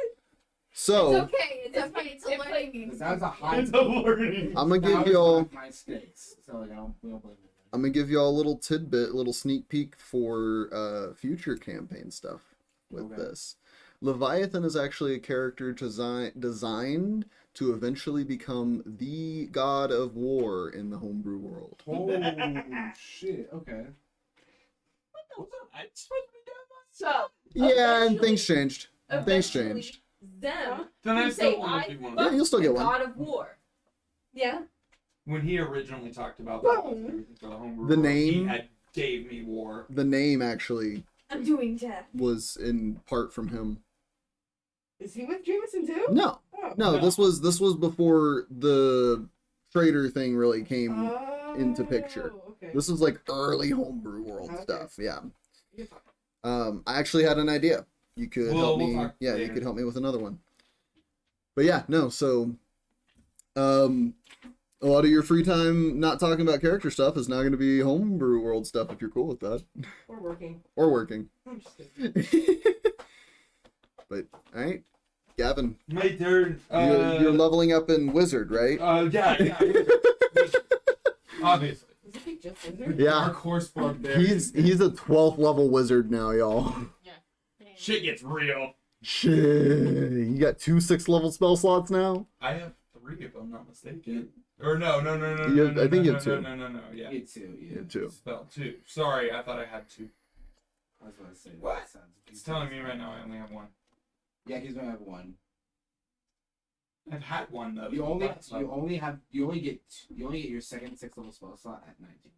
So
It's okay. It's okay. It's a learning
that was a high.
It's a learning.
I'm gonna
that
give
was
y'all.
high stakes. So like we don't blame it.
I'm gonna give y'all a little tidbit, a little sneak peek for future campaign stuff with
Okay.
this. Leviathan is actually a character designed to eventually become the god of war in the homebrew world.
Oh shit! Okay.
so
Yeah, and things changed. Things
eventually,
changed.
them
Then I
can
still
say
want
I
to do one.
Yeah, you'll still get
the
one.
God of War.
Yeah.
When he originally talked about the homebrew
The
world, he
name?
had gave me war.
The name actually
I'm doing death.
was in part from him.
Is he with Jameson too?
No,
Oh.
no, this was before the trader thing really came. into picture.
Okay.
This was like early homebrew world
Okay.
stuff. Yeah.
You're fine.
I actually had an idea. You could
Well,
help
we'll
me.
talk
Yeah, you
later.
could help me with another one. But yeah, no. So, A lot of your free time not talking about character stuff is now going to be homebrew world stuff if you're cool with that.
We're working.
Or working.
I'm just kidding.
But, alright. Gavin,
My turn.
you're leveling up in Wizard, right?
Yeah. Obviously.
Is he just in there?
Yeah.
Dark horse bugbear.
He's a 12th level wizard now, y'all.
Shit gets real.
Shit. You got 2 6th-level spell slots now?
I have 3 if I'm not mistaken. Or no.
I think you have 2.
No. Yeah.
You too.
You
Yeah.
have 2.
Spell 2. Sorry, I thought I had 2.
I was about to say.
What?
that sounds-
It's telling me right now I only have 1.
Yeah, he's gonna have 1.
I've had 1 though.
You only
That's not-
get your second 6th level spell slot at 19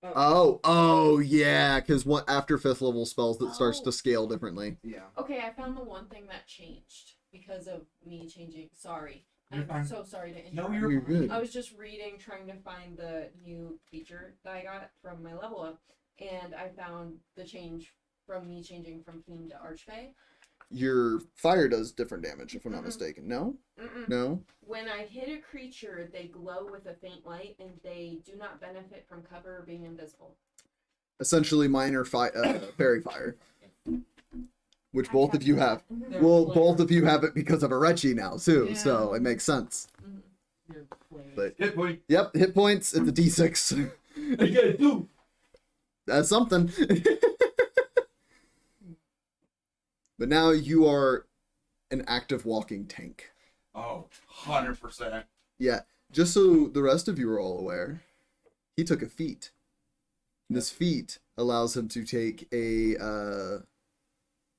level.
Oh, yeah, because after 5th level spells, that starts to scale differently.
Yeah.
Okay, I found the one thing that changed because of me changing. Sorry.
You're
I'm
fine.
so sorry to interrupt.
No,
You're
you're
good.
I was just reading, trying to find the new feature that I got from my level up, and I found the change from me changing from Fiend to Archfey.
Your fire does different damage, if I'm not
Mhm.
mistaken. No?
Mm-mm.
No?
When I hit a creature, they glow with a faint light, and they do not benefit from cover or being invisible.
Essentially minor fairy fire. Which both of you have.
They're
Well,
flares.
both of you have it because of Arechi now, too,
Yeah.
so it makes sense.
They're flares.
But,
Hit point.
yep, hit points, it's a d6.
I get it too.
That's something. But now you are an active walking tank.
Oh, 100%.
Yeah, just so the rest of you are all aware, he took a feat. This feat allows him to take a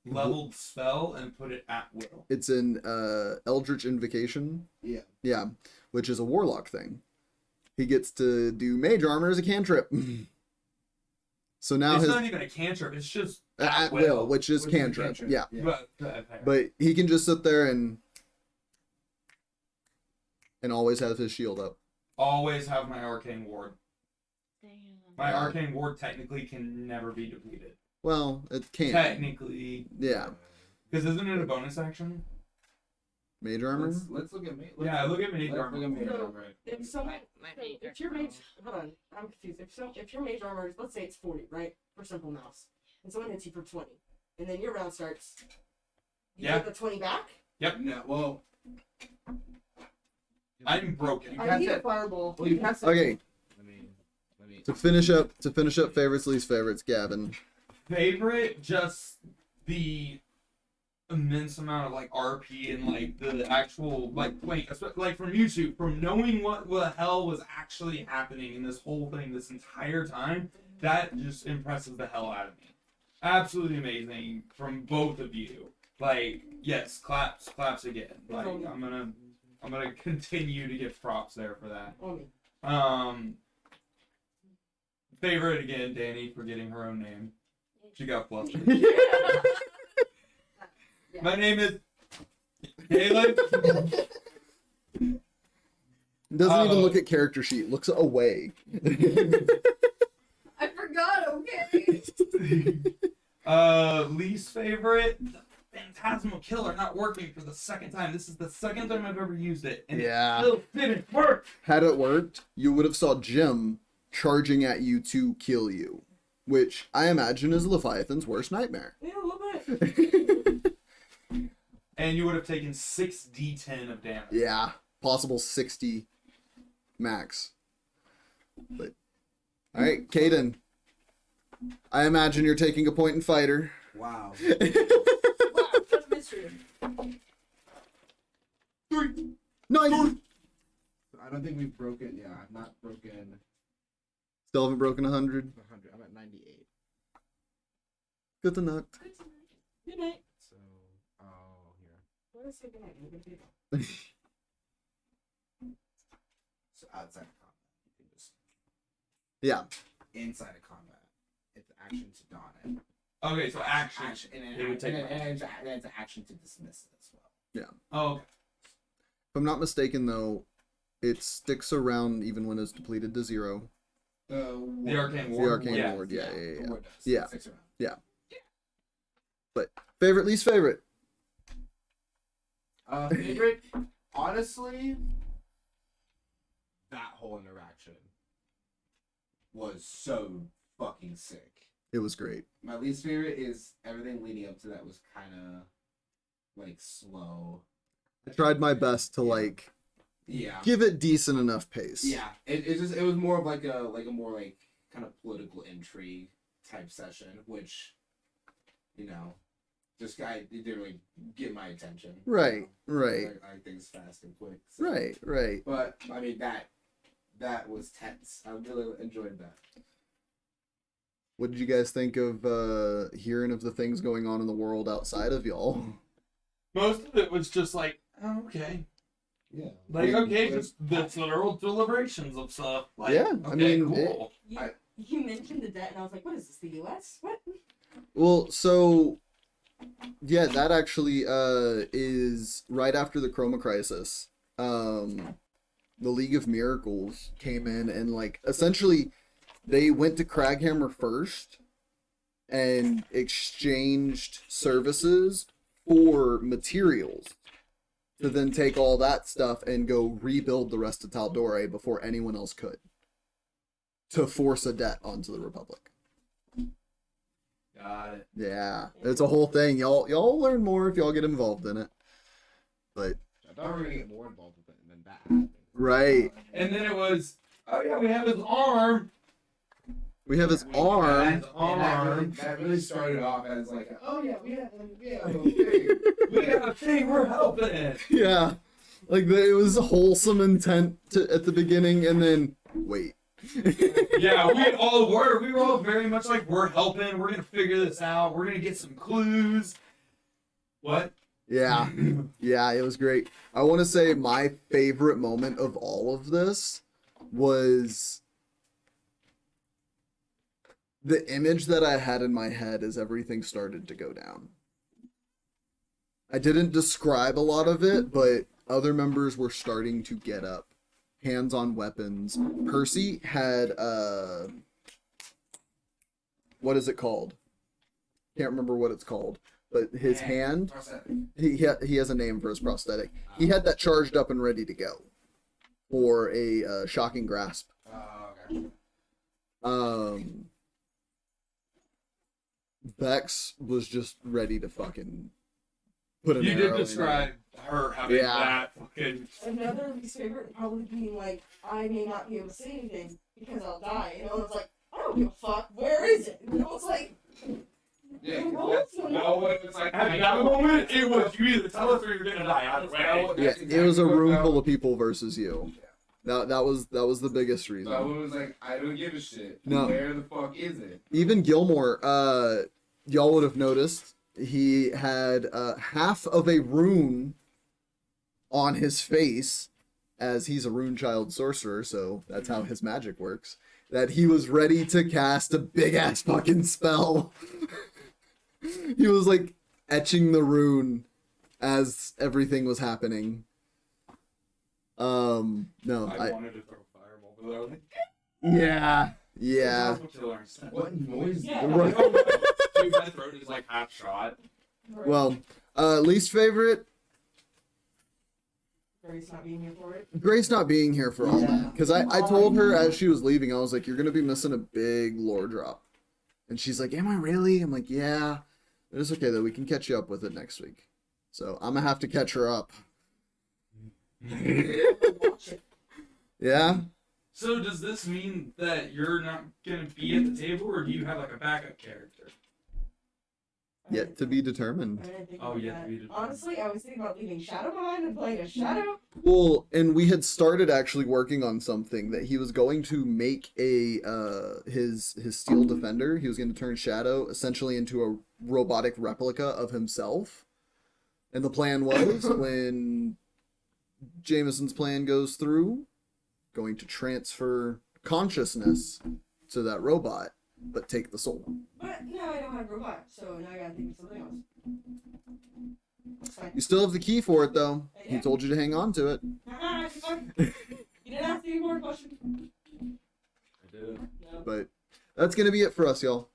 Leveled spell and put it at will.
it's an Eldritch Invocation.
Yeah.
Yeah, which is a warlock thing. He gets to do mage armor as a cantrip. So now
It's
his
not even a cantrip. It's just
at will, which is
Which is a
cantrip.
cantrip.
Yeah.
But,
But he can just sit there and always have his shield up.
always have my arcane ward.
Damn.
My arcane ward technically can never be depleted.
Well, it can.
Technically,
Yeah.
because isn't it a bonus action?
Mage armor?
Let's look at me.
Yeah, look at mage
Let's
armor.
look at mage
No.
armor.
If someone, if your mage, hold on, I'm confused. If your mage armor, let's say it's 40, right, for simple mouse, and someone hits you for 20, and then your round starts, you
Yeah.
get the 20 back.
No, well,
I'm broken.
I need a fireball.
well, you have to.
Okay,
Let me.
to finish up favorites, least favorites, Gavin.
Favorite, just the immense amount of like RP and like the actual like from YouTube, from knowing what the hell was actually happening in this whole thing this entire time, that just impresses the hell out of me. Absolutely amazing from both of you. Like, yes, claps again. Like I'm gonna continue to give props there for that.
On me.
Favorite again, Danny, for getting her own name. She got flustered. My name is Kaylinn.
Doesn't even look at character sheet, looks away.
I forgot, okay?
Least favorite, the Phantasmal Killer not working for the second time. This is the second time I've ever used it, and
Yeah.
it still didn't work.
Had it worked, you would have saw Jim charging at you to kill you, which I imagine is Leviathan's worst nightmare.
Yeah, a little bit.
And you would have taken 6d10 of damage.
Yeah, possible 60 max. But all right, Kaden. I imagine you're taking a point in fighter.
Wow.
Wow, such a mystery.
Nice.
I don't think we've broken. Yeah, I've not broken
Still haven't broken 100.
100. I'm at 98.
Good to know.
Good night.
So, oh, here.
What is it going? You're gonna be-
So outside of combat, you can just
Yeah.
inside of combat. It's action to don it.
Okay, so action.
and then
It would take
and it's an action to dismiss it as well.
Oh, okay.
If I'm not mistaken, though, it sticks around even when it's depleted to 0.
The arcane
The
ward.
arcane
yeah.
ward, yeah.
The ward does.
Yeah.
6 around.
Favorite, least favorite.
Favorite, honestly, that whole interaction was so fucking sick.
It was great.
My least favorite is everything leading up to that was kind of like slow.
I tried my best to like
Yeah.
give it decent enough pace.
Yeah. It was more of like a more like kind of political intrigue type session, which, you know, this guy didn't really get my attention.
Right, right.
I like things fast and quick. So.
Right, right.
But I mean that was tense. I really enjoyed that.
What did you guys think of hearing of the things going on in the world outside of y'all?
Most of it was just like, oh, okay.
Yeah.
Like, okay, just the literal deliberations of stuff. Like,
Yeah,
okay,
I mean,
cool.
You mentioned the debt, and I was like, what is this, the U.S.? What?
Well, so yeah, that actually is right after the Chroma Crisis. The League of Miracles came in and like essentially they went to Craghammer first and exchanged services for materials to then take all that stuff and go rebuild the rest of Tal'Dorei before anyone else could, to force a debt onto the Republic.
Got it.
Yeah, it's a whole thing. Y'all learn more if y'all get involved in it. But
I thought we were gonna get more involved with it, and then that happened.
right,
And then it was, oh yeah, we have his arm.
we have his arm.
His arm.
That really started off as like, oh yeah, we have a
We got a thing, we're helping.
Yeah, like it was wholesome intent at the beginning, and then wait.
Yeah, we all were. We were all very much like, we're helping. We're gonna figure this out. We're gonna get some clues. What?
Yeah, yeah, it was great. I want to say my favorite moment of all of this was the image that I had in my head as everything started to go down. I didn't describe a lot of it, but other members were starting to get up. Hands on weapons. Percy had, what is it called? Can't remember what it's called. But his hand, he has a name for his prosthetic. He had that charged up and ready to go for a shocking grasp. Vex was just ready to fucking put an
You
arrow
did
in
describe her having
Yeah.
that fucking.
Another least favorite probably being like, I may not be able to say anything because I'll die. And it's like, I don't give a fuck. Where is it? And it's like,
Yeah,
No, it's like at that moment, it was you either tell us or you're gonna die either way.
Yeah, it was a room full of people versus you. That was the biggest reason.
So I was like, I don't give a shit.
No.
Where the fuck is it?
Even Gilmore, y'all would have noticed he had half of a rune on his face, as he's a rune child sorcerer, so that's how his magic works. That he was ready to cast a big ass fucking spell. He was like etching the rune as everything was happening. No,
I wanted to throw a fireball, but I was like,
yeah.
What noise?
Yeah.
Dude, my throat is like half shot.
Well, least favorite,
Grace not being here for it.
Grace not being here for all that. Because I told her as she was leaving, I was like, you're going to be missing a big lore drop. And she's like, am I really? I'm like, yeah. But it's okay, though. We can catch you up with it next week. So I'm going to have to catch her up.
Watch it.
Yeah?
So does this mean that you're not gonna be at the table, or do you have like a backup character?
Yet to be determined.
I didn't think
Oh,
about
yeah,
that.
we did.
Honestly, I was thinking about leaving Shadow behind and playing a Shadow.
Well, and we had started actually working on something that he was going to make a his steel defender. He was going to turn Shadow essentially into a robotic replica of himself. And the plan was when Jameson's plan goes through, going to transfer consciousness to that robot, but take the soul.
But now I don't have robot, so now I gotta think of something else. That's fine.
You still have the key for it though. He
Yeah.
told you to hang on to it.
It's fine. You didn't ask any more questions.
I did.
No.
But that's gonna be it for us, y'all.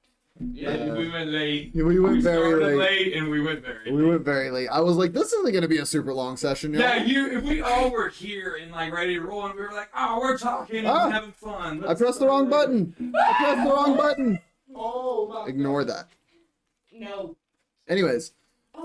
Yeah, we went late.
We went very
started
late.
and we went very
We
late.
went very late. I was like, this isn't gonna be a super long session, y'all.
Yeah, if we all were here and like ready to roll, and we were like, oh, we're talking and
Ah,
having fun.
I pressed the wrong button. I pressed the wrong button.
Oh my
Ignore that.
No.
Anyways,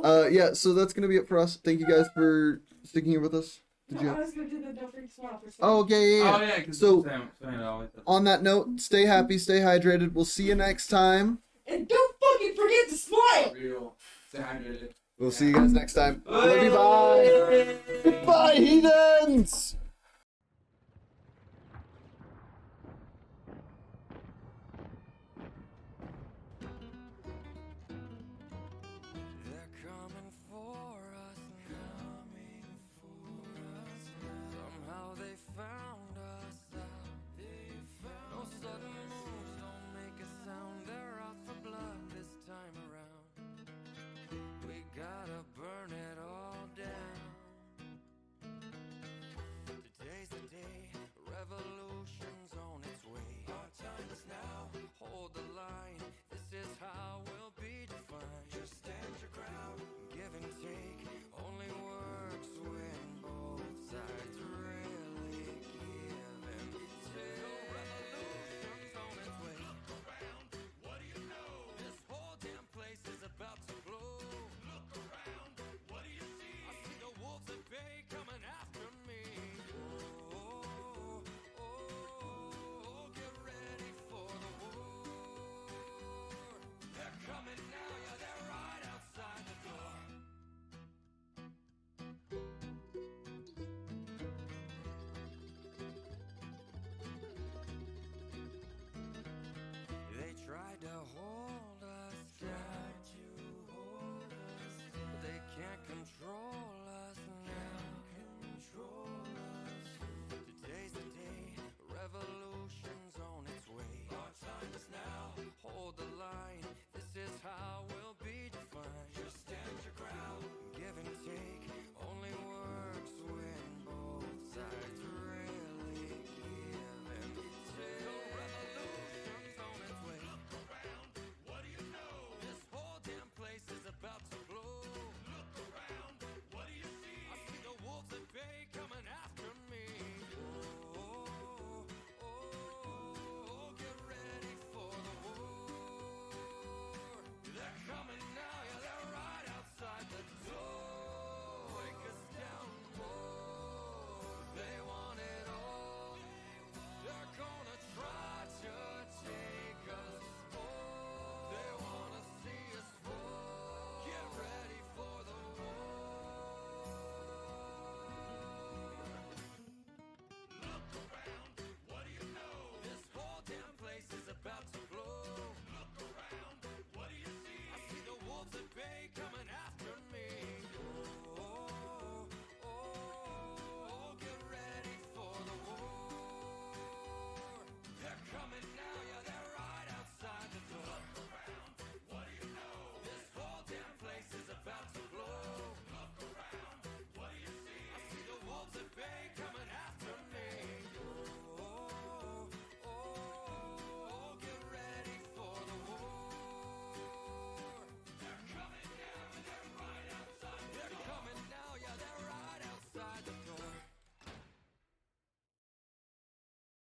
yeah, so that's gonna be it for us. Thank you guys for sticking here with us. Did
No,
you?
I was gonna do the no freak swap or something.
Oh, okay, yeah.
Oh yeah, because
So-
Sam always does.
On that note, stay happy, stay hydrated. We'll see you next time.
And don't fucking forget to smile!
Real. Stay hydrated.
We'll see you guys next time. Love you, bye. Goodbye, heathens.